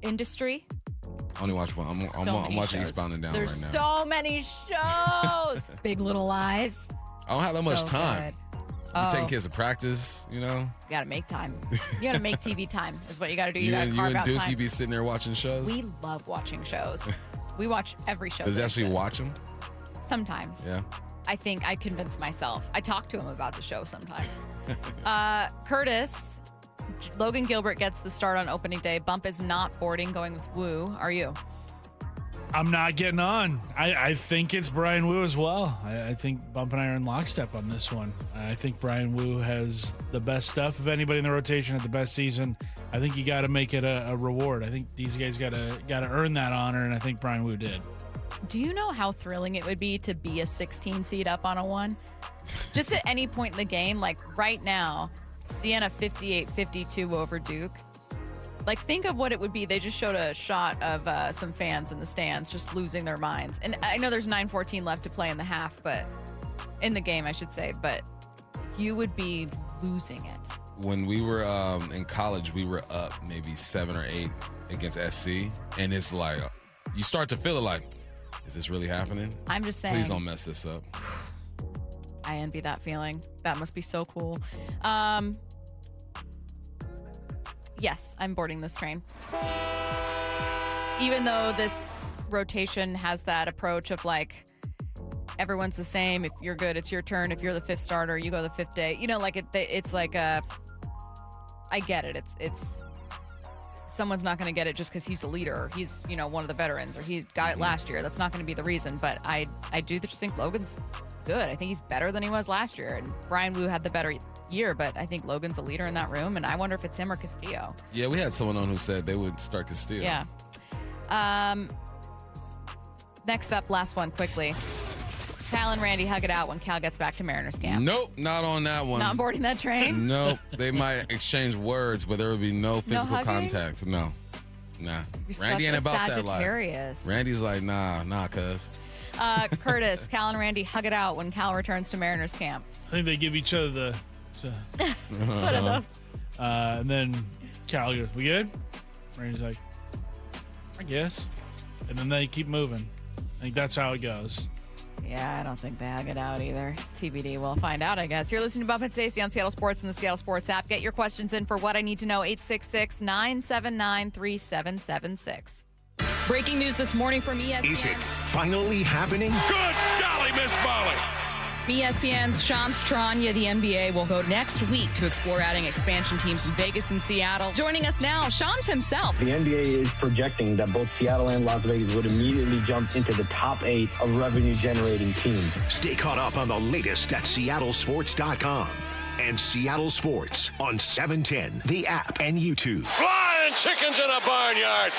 Industry? I only watch one. I'm watching Eastbound and Down right now. There's so many shows. Big Little Lies. I don't have that much time. Good. I'm taking kids to practice, you know? You got to make time. You got to make TV time is what you got to do. You got to you carve and out Dookie time. be sitting there watching shows? We love watching shows. We watch every show. Does he actually watch them? Sometimes. Yeah. I think I convince myself. I talk to him about the show sometimes. Curtis, Logan Gilbert gets the start on opening day. Bump is not boarding, going with Wu. Are you? I'm not getting on. I think it's Brian Wu as well. I think Bump and I are in lockstep on this one. I think Brian Wu has the best stuff of anybody in the rotation at the best season. I think you got to make it a reward. I think these guys got to earn that honor, and I think Brian Wu did. Do you know how thrilling it would be to be a 16 seed up on a 1? Just at any point in the game, like right now, Siena 58-52 over Duke. Like, think of what it would be. They just showed a shot of some fans in the stands just losing their minds. And I know there's 9:14 left to play in the half, but in the game, I should say. But you would be losing it. When we were in college, we were up maybe 7 or 8 against SC. And it's like, you start to feel it like, is this really happening? I'm just saying. Please don't mess this up. I envy that feeling. That must be so cool. Yes, I'm boarding this train. Even though this rotation has that approach of like, everyone's the same. If you're good, it's your turn. If you're the 5th starter, you go the 5th day. You know, like it's like I get it. It's someone's not going to get it just because he's the leader or he's, you know, one of the veterans or he's got it last year. That's not going to be the reason. But I do just think Logan's good. I think he's better than he was last year. And Brian Wu had the better year, but I think Logan's a leader in that room. And I wonder if it's him or Castillo. Yeah, we had someone on who said they would start Castillo. Yeah. Next up, last one quickly. Cal and Randy hug it out when Cal gets back to Mariners camp. Nope, not on that one. Not boarding that train? Nope. They might exchange words, but there would be no physical contact. No. Nah. Randy ain't about that life. Randy's like, nah, cuz. Curtis, Cal and Randy hug it out when Cal returns to Mariners camp. I think they give each other the. What are those? And then Cal goes, "We good?" Randy's like, "I guess." And then they keep moving. I think that's how it goes. Yeah, I don't think they hug it out either. TBD, we'll find out, I guess. You're listening to Bump Stacy on Seattle Sports and the Seattle Sports app. Get your questions in for What I Need to Know, 866-979-3776. Breaking news this morning from ESPN. Is it finally happening? Good golly, Miss Molly. ESPN's Shams Charania, the NBA, will go next week to explore adding expansion teams in Vegas and Seattle. Joining us now, Shams himself. The NBA is projecting that both Seattle and Las Vegas would immediately jump into the top 8 of revenue-generating teams. Stay caught up on the latest at seattlesports.com and Seattle Sports on 710, the app, and YouTube. Flying chickens in a barnyard.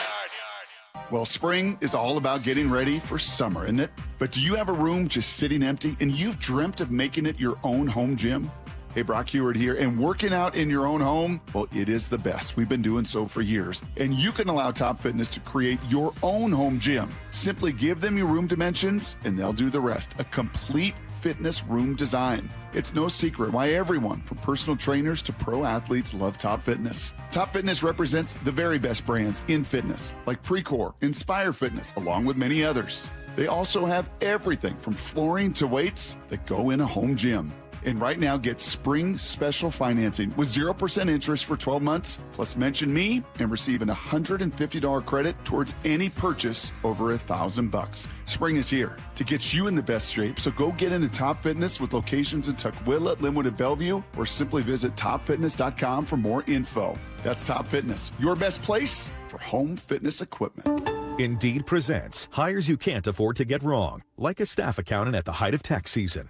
Well, spring is all about getting ready for summer, isn't it? But do you have a room just sitting empty and you've dreamt of making it your own home gym? Hey, Brock Heward here, and working out in your own home, well, it is the best. We've been doing so for years. And you can allow Top Fitness to create your own home gym. Simply give them your room dimensions and they'll do the rest. A complete fitness room design. It's no secret why everyone, from personal trainers to pro athletes, love Top Fitness. Top Fitness represents the very best brands in fitness, like Precor, Inspire Fitness, along with many others. They also have everything from flooring to weights that go in a home gym. And right now, get spring special financing with 0% interest for 12 months, plus mention me and receive an $150 credit towards any purchase over $1,000. Spring is here to get you in the best shape, so go get into Top Fitness with locations in Tukwila, Linwood, and Bellevue, or simply visit topfitness.com for more info. That's Top Fitness, your best place for home fitness equipment. Indeed presents hires you can't afford to get wrong, like a staff accountant at the height of tax season.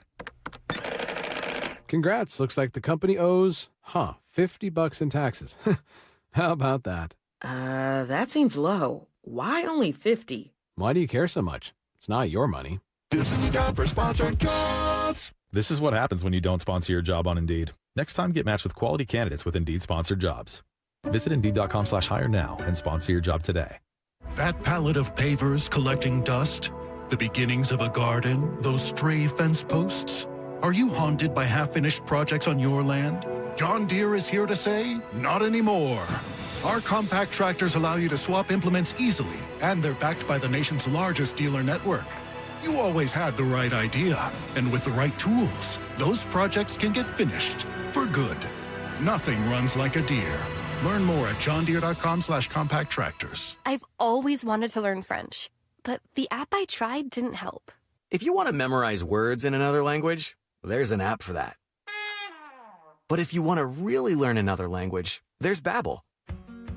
Congrats. Looks like the company owes, $50 in taxes. How about that? That seems low. Why only 50? Why do you care so much? It's not your money. This is the job for sponsored jobs. This is what happens when you don't sponsor your job on Indeed. Next time, get matched with quality candidates with Indeed sponsored jobs. Visit Indeed.com/hire now and sponsor your job today. That pallet of pavers collecting dust, the beginnings of a garden, those stray fence posts. Are you haunted by half-finished projects on your land? John Deere is here to say, not anymore. Our compact tractors allow you to swap implements easily, and they're backed by the nation's largest dealer network. You always had the right idea, and with the right tools, those projects can get finished for good. Nothing runs like a Deere. Learn more at johndeere.com/compact tractors. I've always wanted to learn French, but the app I tried didn't help. If you want to memorize words in another language, there's an app for that. But if you want to really learn another language, there's Babbel.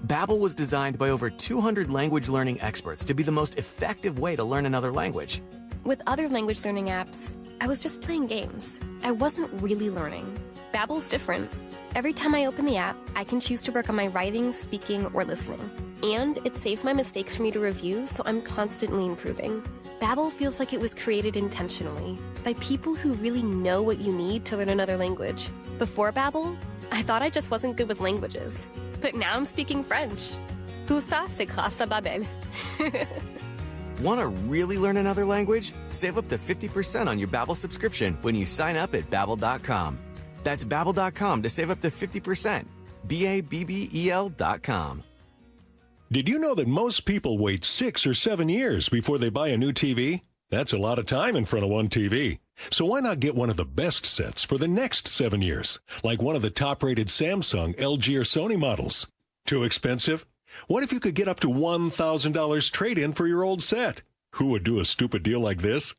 Babbel was designed by over 200 language learning experts to be the most effective way to learn another language. With other language learning apps, I was just playing games. I wasn't really learning. Babbel's different. Every time I open the app, I can choose to work on my writing, speaking, or listening. And it saves my mistakes for me to review, so I'm constantly improving. Babbel feels like it was created intentionally by people who really know what you need to learn another language. Before Babbel, I thought I just wasn't good with languages. But now I'm speaking French. Tout ça, c'est grâce à Babbel. Want to really learn another language? Save up to 50% on your Babbel subscription when you sign up at Babbel.com. That's Babbel.com to save up to 50%. Babbel.com. Did you know that most people wait 6 or 7 years before they buy a new TV? That's a lot of time in front of one TV. So why not get one of the best sets for the next 7 years, like one of the top-rated Samsung, LG, or Sony models? Too expensive? What if you could get up to $1,000 trade-in for your old set? Who would do a stupid deal like this?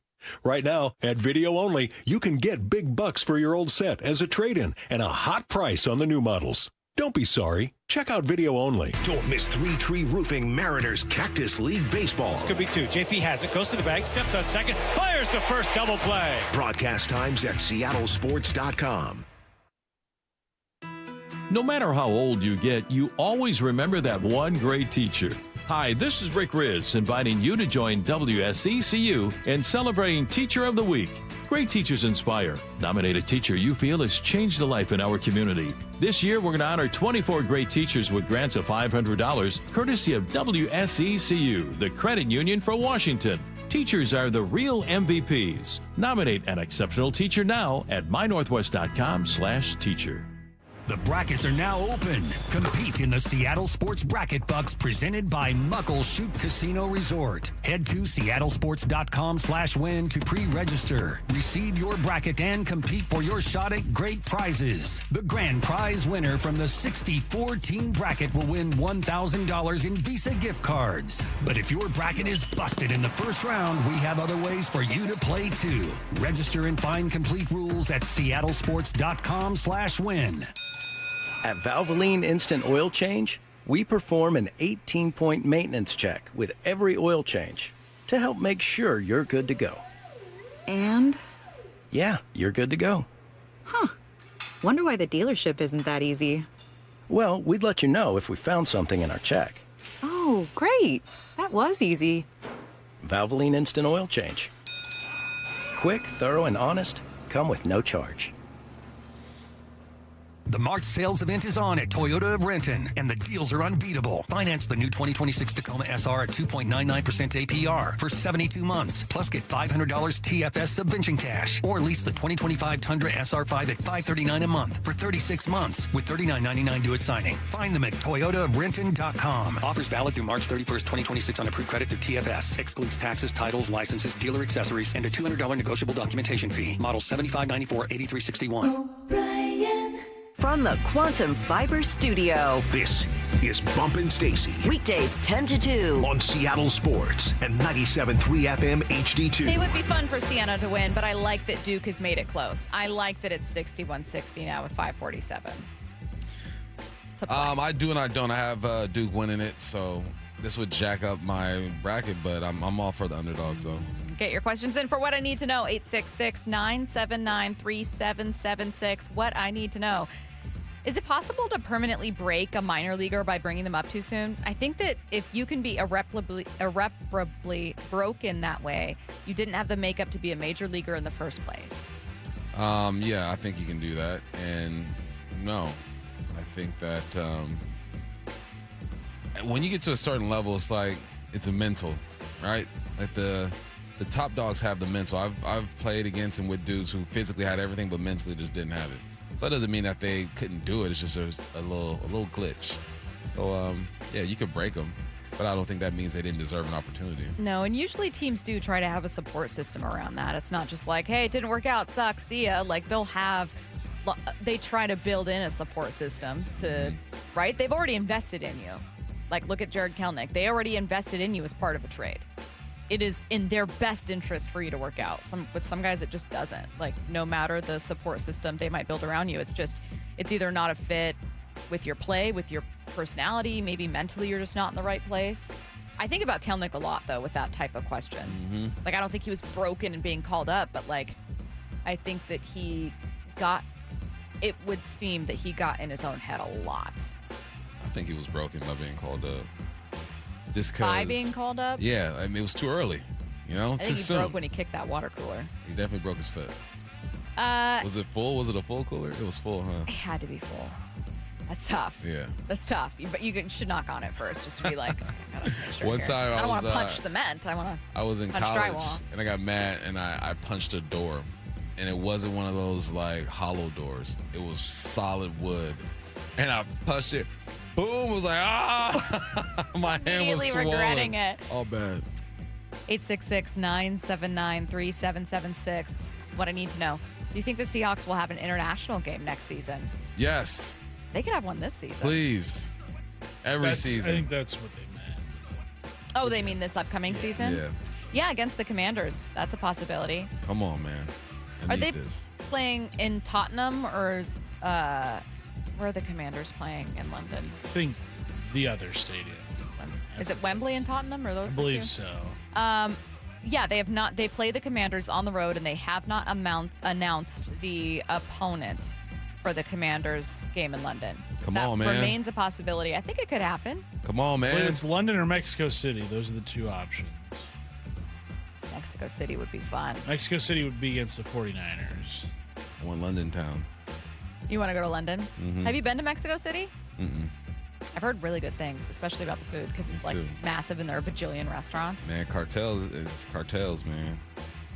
Right now, at Video Only, you can get big bucks for your old set as a trade-in and a hot price on the new models. Don't be sorry. Check out Video Only. Don't miss Three Tree Roofing Mariners Cactus League Baseball. This could be 2. JP has it, goes to the bag, steps on second, fires the first double play. Broadcast times at seattlesports.com. No matter how old you get, you always remember that one great teacher. Hi, this is Rick Riz, inviting you to join WSECU in celebrating Teacher of the Week. Great teachers inspire. Nominate a teacher you feel has changed a life in our community. This year, we're going to honor 24 great teachers with grants of $500, courtesy of WSECU, the credit union for Washington. Teachers are the real MVPs. Nominate an exceptional teacher now at mynorthwest.com/teacher. The brackets are now open. Compete in the Seattle Sports Bracket Bucks presented by Muckleshoot Casino Resort. Head to seattlesports.com/win to pre-register. Receive your bracket and compete for your shot at great prizes. The grand prize winner from the 64-team bracket will win $1,000 in Visa gift cards. But if your bracket is busted in the first round, we have other ways for you to play too. Register and find complete rules at seattlesports.com/win. At Valvoline Instant Oil Change, we perform an 18-point maintenance check with every oil change to help make sure you're good to go. And? Yeah, you're good to go. Huh. Wonder why the dealership isn't that easy. Well, we'd let you know if we found something in our check. Oh, great. That was easy. Valvoline Instant Oil Change. Quick, thorough, and honest. Come with no charge. The March sales event is on at Toyota of Renton, and the deals are unbeatable. Finance the new 2026 Tacoma SR at 2.99% APR for 72 months, plus get $500 TFS subvention cash, or lease the 2025 Tundra SR5 at $539 a month for 36 months with $39.99 due at signing. Find them at toyotaofrenton.com. Offers valid through March 31st, 2026 on approved credit through TFS. Excludes taxes, titles, licenses, dealer accessories, and a $200 negotiable documentation fee. Model 7594-8361. From the Quantum Fiber Studio. This is Bump Stacy. Weekdays 10 to 2. On Seattle Sports and 97.3 FM HD2. It would be fun for Siena to win, but I like that Duke has made it close. I like that it's 61-60 now with 5:47. I do and I don't. I have Duke winning it, so this would jack up my bracket, but I'm all for the underdogs, though. Get your questions in for What I Need to Know, 866-979-3776. What I Need to Know. Is it possible to permanently break a minor leaguer by bringing them up too soon? I think that if you can be irreparably broken that way, you didn't have the makeup to be a major leaguer in the first place. Yeah, I think you can do that. And no, I think that when you get to a certain level, it's like it's a mental, right? Like the top dogs have the mental. I've played against and with dudes who physically had everything but mentally just didn't have it. So that doesn't mean that they couldn't do it. It's just there's a little glitch. So yeah, you could break them, but I don't think that means they didn't deserve an opportunity. No, and usually teams do try to have a support system around that. It's not just like, hey, it didn't work out, sucks, see ya. Like they try to build in a support system to, right? They've already invested in you. Like look at Jared Kelnick. They already invested in you as part of a trade. It is in their best interest for you to work out. With some guys, it just doesn't. Like, no matter the support system they might build around you, it's either not a fit with your play, with your personality, maybe mentally you're just not in the right place. I think about Kelnick a lot, though, with that type of question. Mm-hmm. Like, I don't think he was broken and being called up, but, like, I think that it would seem that he got in his own head a lot. I think he was broken by being called up. Just because. By being called up? Yeah, I mean, it was too early. You know, I too think he soon. broke when he kicked that water cooler. He definitely broke his foot. Was it full? Was it a full cooler? It was full, huh? It had to be full. That's tough. Yeah. That's tough. But you should knock on it first just to be like, okay, I gotta make sure One here. time I don't I want to was, punch cement. I was in punch college drywall. and I got mad and I punched a door, and it wasn't one of those like hollow doors. It was solid wood, and I punched it. Boom! Was like my hand was Immediately swollen. regretting it. All bad. 866-979-3776. What I need to know. Do you think the Seahawks will have an international game next season? Yes. They could have one this season. Please. Every season. I think that's what they meant. Oh, they mean this upcoming season? Yeah. Yeah, against the Commanders. That's a possibility. Come on, man. Are they playing in Tottenham or where are the Commanders playing in London? I think the other stadium. Is it Wembley and Tottenham or those? I believe so. Yeah, they have not. They play the Commanders on the road, and they have not announced the opponent for the Commanders game in London. Come on, man. That remains a possibility. I think it could happen. Come on, man. Whether it's London or Mexico City, those are the two options. Mexico City would be fun. Mexico City would be against the 49ers. I want London town. You want to go to London? Mhm. Have you been to Mexico City? Mm-mm. I've heard really good things, especially about the food, because it's like too. massive and there are a bajillion restaurants. Man, cartels, man.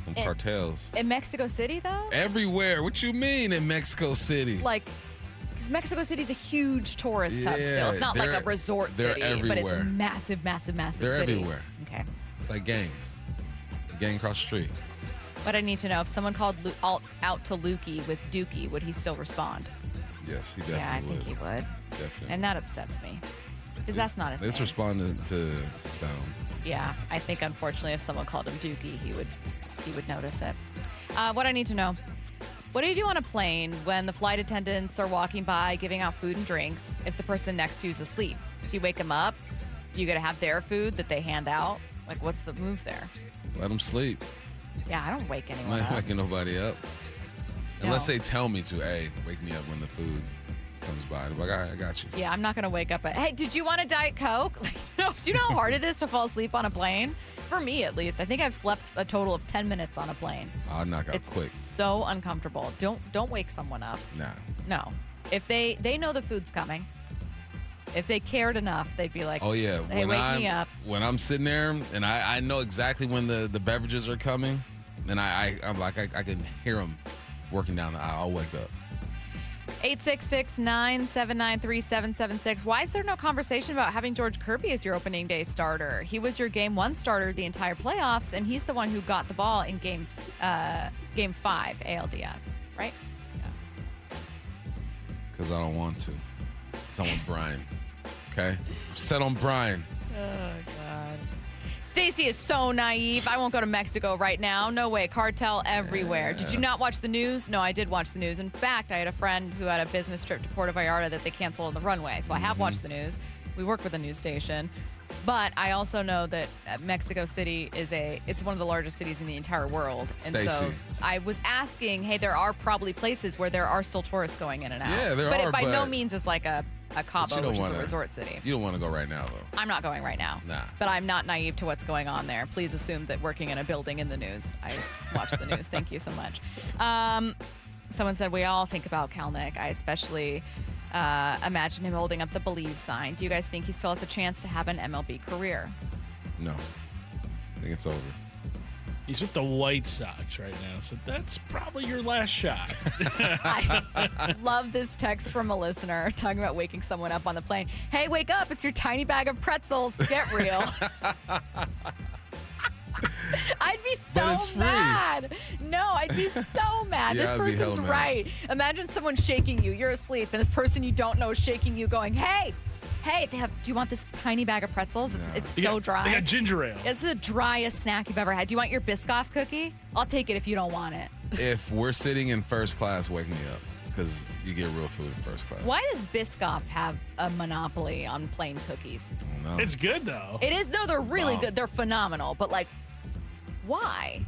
Some cartels. In Mexico City, though? Everywhere. What you mean in Mexico City? Like, because Mexico City's a huge tourist hub Yeah, still. It's not like they're- a resort they're city, but it's everywhere. massive, massive, massive They're city. everywhere. Okay. It's like gangs. The gang across the street. But I need to know, if someone called out to Lukey with Dookie, would he still respond? Yes, he definitely Yeah, I would. think he would. Definitely. And that upsets me. Because that's not his Let's name. respond to sounds. Yeah, I think unfortunately if someone called him Dookie, he would notice it. What I need to know. What do you do on a plane when the flight attendants are walking by giving out food and drinks if the person next to you is asleep? Do you wake them up? Do you get to have their food that they hand out? Like, what's the move there? Let them sleep. Yeah, I don't wake I'm anyone not up. waking nobody up. No. Unless they tell me to, hey, wake me up when the food comes by. I'm like, all right, I got you. Yeah, I'm not going to wake up. Hey, did you want a Diet Coke? Like, do you know how hard it is to fall asleep on a plane? For me, at least. I think I've slept a total of 10 minutes on a plane. I'll knock out It's quick. so uncomfortable. Don't wake someone up. Nah. No. If they know the food's coming, if they cared enough, they'd be like, Oh yeah, hey, wake me up. When I'm sitting there and I know exactly when the beverages are coming, then I'm like I can hear them working down the aisle. I'll wake up. 866-979-3776. Why is there no conversation about having George Kirby as your opening day starter? He was your game one starter the entire playoffs, and he's the one who got the ball in game 5 ALDS, right? Because I don't want to. Because I want Brian. Okay? I'm set on Brian. Oh, God. Stacy is so naive. I won't go to Mexico right now. No way. Cartel everywhere. Did you not watch the news? No, I did watch the news. In fact, I had a friend who had a business trip to Puerto Vallarta that they canceled on the runway. So I have watched the news. We work with a news station. But I also know that Mexico City it's one of the largest cities in the entire world. And so Stacy. I was asking, hey, there are probably places where there are still tourists going in and out. Yeah, there but are, it by no but- means is like a Cabo, which is a resort city. You don't want to go right now, though. I'm not going right now. Nah. But I'm not naive to what's going on there. Please assume that working in a building in the news. I watch the news. Thank you so much. Someone said we all think about Kalnick. I especially imagine him holding up the Believe sign. Do you guys think he still has a chance to have an MLB career? No. I think it's over. He's with the White Sox right now, so that's probably your last shot. I love this text from a listener talking about waking someone up on the plane. Hey, wake up. It's your tiny bag of pretzels. Get real. I'd be so But it's free. mad. No, I'd be so mad. Yeah, This I'd be hella person's mad. right. Imagine someone shaking you. You're asleep, and this person you don't know is shaking you going, hey, do you want this tiny bag of pretzels? It's They so got- dry. They got ginger ale. It's the driest snack you've ever had. Do you want your Biscoff cookie? I'll take it if you don't want it. If we're sitting in first class, wake me up. Because you get real food in first class. Why does Biscoff have a monopoly on plain cookies? I don't know. It's good, though. It is. No, they're really bomb. good. They're phenomenal. But, like, why?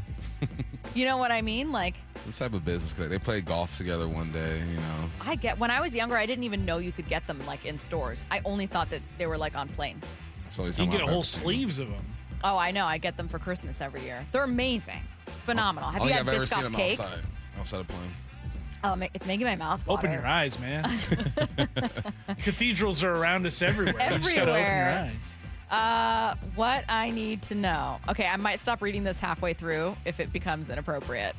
You know what I mean? Like, Some type of business. They played golf together one day, you know. when I was younger, I didn't even know you could get them, like, in stores. I only thought that they were, like, on planes. So you can get whole sleeves of them. Oh, I know. I get them for Christmas every year. They're amazing. Phenomenal. Have you had I've ever seen Biscoff them cake? outside of playing. Oh, it's making my mouth water. Open your eyes, man. Cathedrals are around us everywhere. You just gotta open your eyes. What I need to know. Okay, I might stop reading this halfway through if it becomes inappropriate.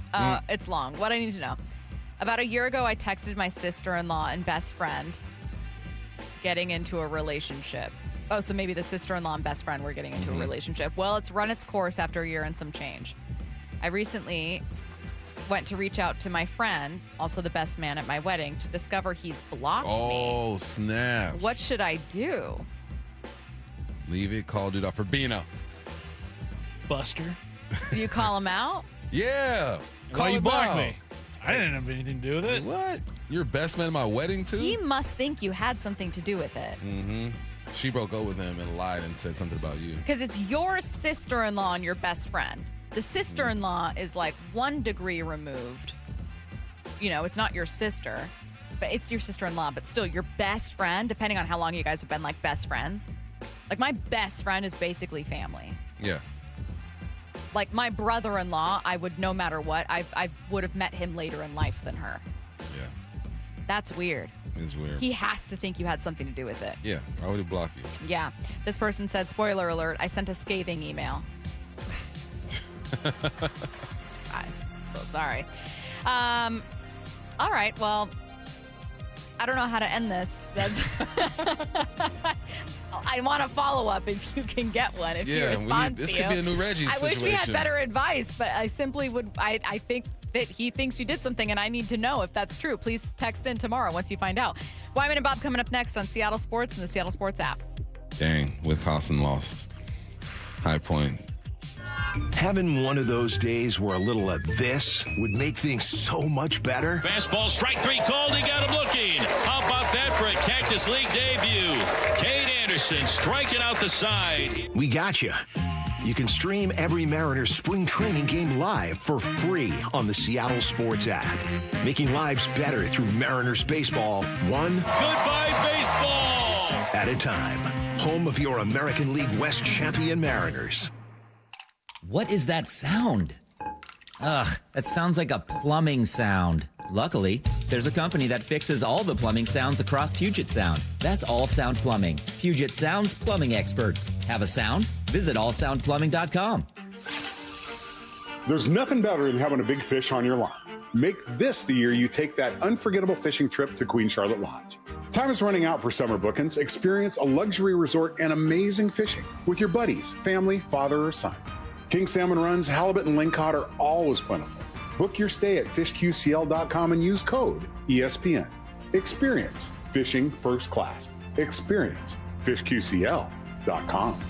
It's long. What I need to know. About a year ago, I texted my sister-in-law and best friend getting into a relationship. Oh, so maybe the sister-in-law and best friend were getting into a relationship. Well, it's run its course after a year and some change. I recently went to reach out to my friend, also the best man at my wedding, to discover he's blocked me. Oh, snap. What should I do? Leave it. Call dude out for being out. Buster. You call him out? Yeah. Why you blocked me? I didn't have anything to do with it. What? You're best man at my wedding, too? He must think you had something to do with it. Mm-hmm. She broke up with him and lied and said something about you. Because it's your sister-in-law and your best friend. The sister-in-law is like 1 degree removed. You know, it's not your sister, but it's your sister-in-law, but still your best friend, depending on how long you guys have been like best friends. Like my best friend is basically family. Yeah. Like my brother-in-law, I would, no matter what, I would have met him later in life than her. Yeah. That's weird. It's weird. He has to think you had something to do with it. Yeah. Why would he block you? Yeah. This person said, spoiler alert, I sent a scathing email. I'm so sorry. All right. Well, I don't know how to end this. That's I want a follow-up if you can get one. If he responds this to could you. be a new Reggie situation. I wish we had better advice, but I simply would. I think that he thinks you did something, and I need to know if that's true. Please text in tomorrow once you find out. Wyman and Bob coming up next on Seattle Sports and the Seattle Sports app. Dang, Wisconsin lost. High point. Having one of those days where a little of this would make things so much better? Fastball, strike 3 called. He got him looking. How about that for a Cactus League debut? Cade Anderson striking out the side. We got you. You can stream every Mariners spring training game live for free on the Seattle Sports app. Making lives better through Mariners baseball, one goodbye baseball at a time. Home of your American League West champion Mariners. What is that sound? Ugh, that sounds like a plumbing sound. Luckily, there's a company that fixes all the plumbing sounds across Puget Sound. That's All Sound Plumbing. Puget Sound's plumbing experts. Have a sound? Visit allsoundplumbing.com. There's nothing better than having a big fish on your line. Make this the year you take that unforgettable fishing trip to Queen Charlotte Lodge. Time is running out for summer bookings. Experience a luxury resort and amazing fishing with your buddies, family, father, or son. King salmon runs, halibut, and lingcod are always plentiful. Book your stay at fishqcl.com and use code ESPN. Experience fishing first class. Experience fishqcl.com.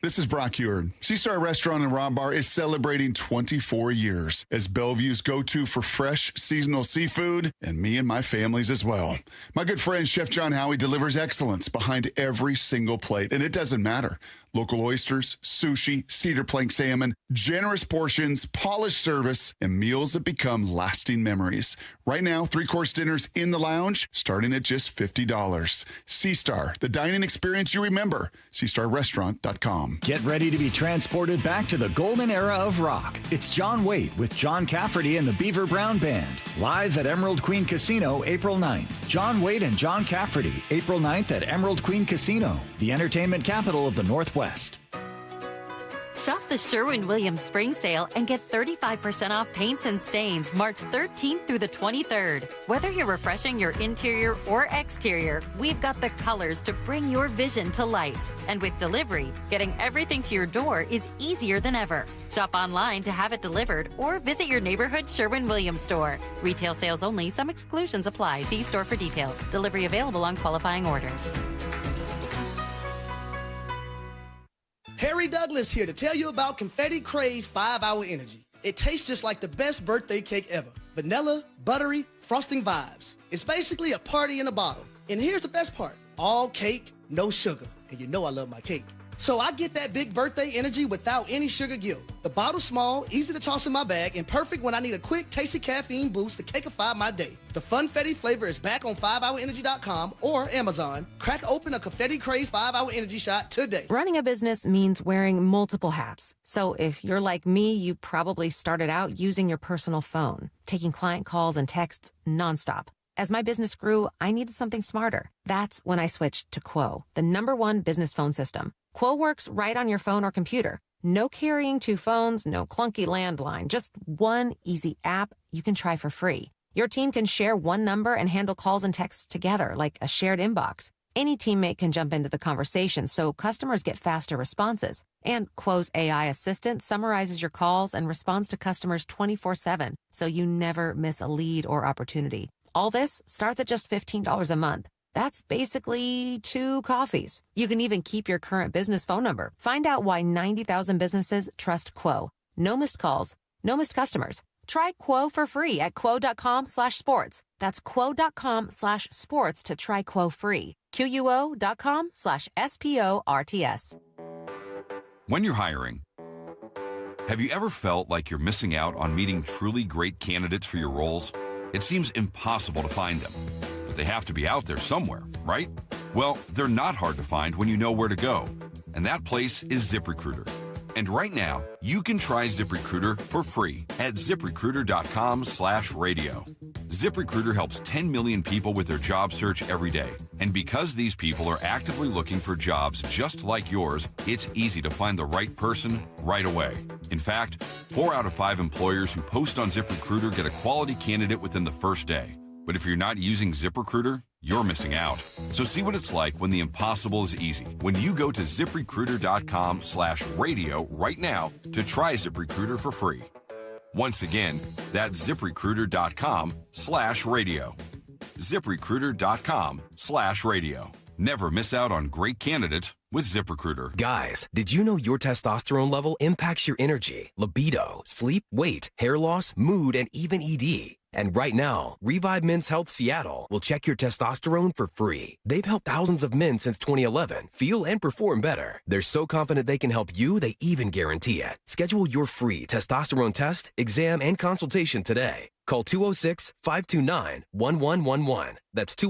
This is Brock Eward. Seastar Restaurant and Raw Bar is celebrating 24 years as Bellevue's go-to for fresh, seasonal seafood, and me and my family's as well. My good friend, Chef John Howie, delivers excellence behind every single plate, and it doesn't matter. Local oysters, sushi, cedar plank salmon, generous portions, polished service, and meals that become lasting memories. Right now, 3-course dinners in the lounge, starting at just $50. Seastar, the dining experience you remember. SeastarRestaurant.com. Get ready to be transported back to the golden era of rock. It's John Waite with John Cafferty and the Beaver Brown Band. Live at Emerald Queen Casino, April 9th. John Waite and John Cafferty, April 9th at Emerald Queen Casino, the entertainment capital of the Northwest. Shop the Sherwin-Williams Spring Sale and get 35% off paints and stains March 13th through the 23rd. Whether you're refreshing your interior or exterior, we've got the colors to bring your vision to life. And with delivery, getting everything to your door is easier than ever. Shop online to have it delivered or visit your neighborhood Sherwin-Williams store. Retail sales only. Some exclusions apply. See store for details. Delivery available on qualifying orders. Harry Douglas here to tell you about Confetti Craze 5-Hour Energy. It tastes just like the best birthday cake ever. Vanilla, buttery, frosting vibes. It's basically a party in a bottle. And here's the best part. All cake, no sugar. And you know I love my cake. So I get that big birthday energy without any sugar guilt. The bottle's small, easy to toss in my bag, and perfect when I need a quick, tasty caffeine boost to cakeify my day. The Funfetti flavor is back on 5hourenergy.com or Amazon. Crack open a Confetti Craze 5-Hour Energy shot today. Running a business means wearing multiple hats. So if you're like me, you probably started out using your personal phone, taking client calls and texts nonstop. As my business grew, I needed something smarter. That's when I switched to Quo, the #1 business phone system. Quo works right on your phone or computer. No carrying 2 phones, no clunky landline, just one easy app you can try for free. Your team can share one number and handle calls and texts together like a shared inbox. Any teammate can jump into the conversation so customers get faster responses. And Quo's AI assistant summarizes your calls and responds to customers 24/7, so you never miss a lead or opportunity. All this starts at just $15 a month. That's basically 2 coffees. You can even keep your current business phone number. Find out why 90,000 businesses trust Quo. No missed calls, no missed customers. Try Quo for free at quo.com/sports. That's quo.com/sports to try Quo free. QUO.com/SPORTS. When you're hiring, have you ever felt like you're missing out on meeting truly great candidates for your roles? It seems impossible to find them, but they have to be out there somewhere, right? Well, they're not hard to find when you know where to go, and that place is ZipRecruiter. And right now, you can try ZipRecruiter for free at ZipRecruiter.com/radio. ZipRecruiter helps 10 million people with their job search every day. And because these people are actively looking for jobs just like yours, it's easy to find the right person right away. In fact, 4 out of 5 employers who post on ZipRecruiter get a quality candidate within the first day. But if you're not using ZipRecruiter, you're missing out. So see what it's like when the impossible is easy. When you go to ZipRecruiter.com/radio right now to try ZipRecruiter for free. Once again, that's ZipRecruiter.com/radio. ZipRecruiter.com/radio. Never miss out on great candidates with ZipRecruiter. Guys, did you know your testosterone level impacts your energy, libido, sleep, weight, hair loss, mood, and even ED? And right now, Revive Men's Health Seattle will check your testosterone for free. They've helped thousands of men since 2011 feel and perform better. They're so confident they can help you, they even guarantee it. Schedule your free testosterone test, exam, and consultation today. Call 206-529-1111. That's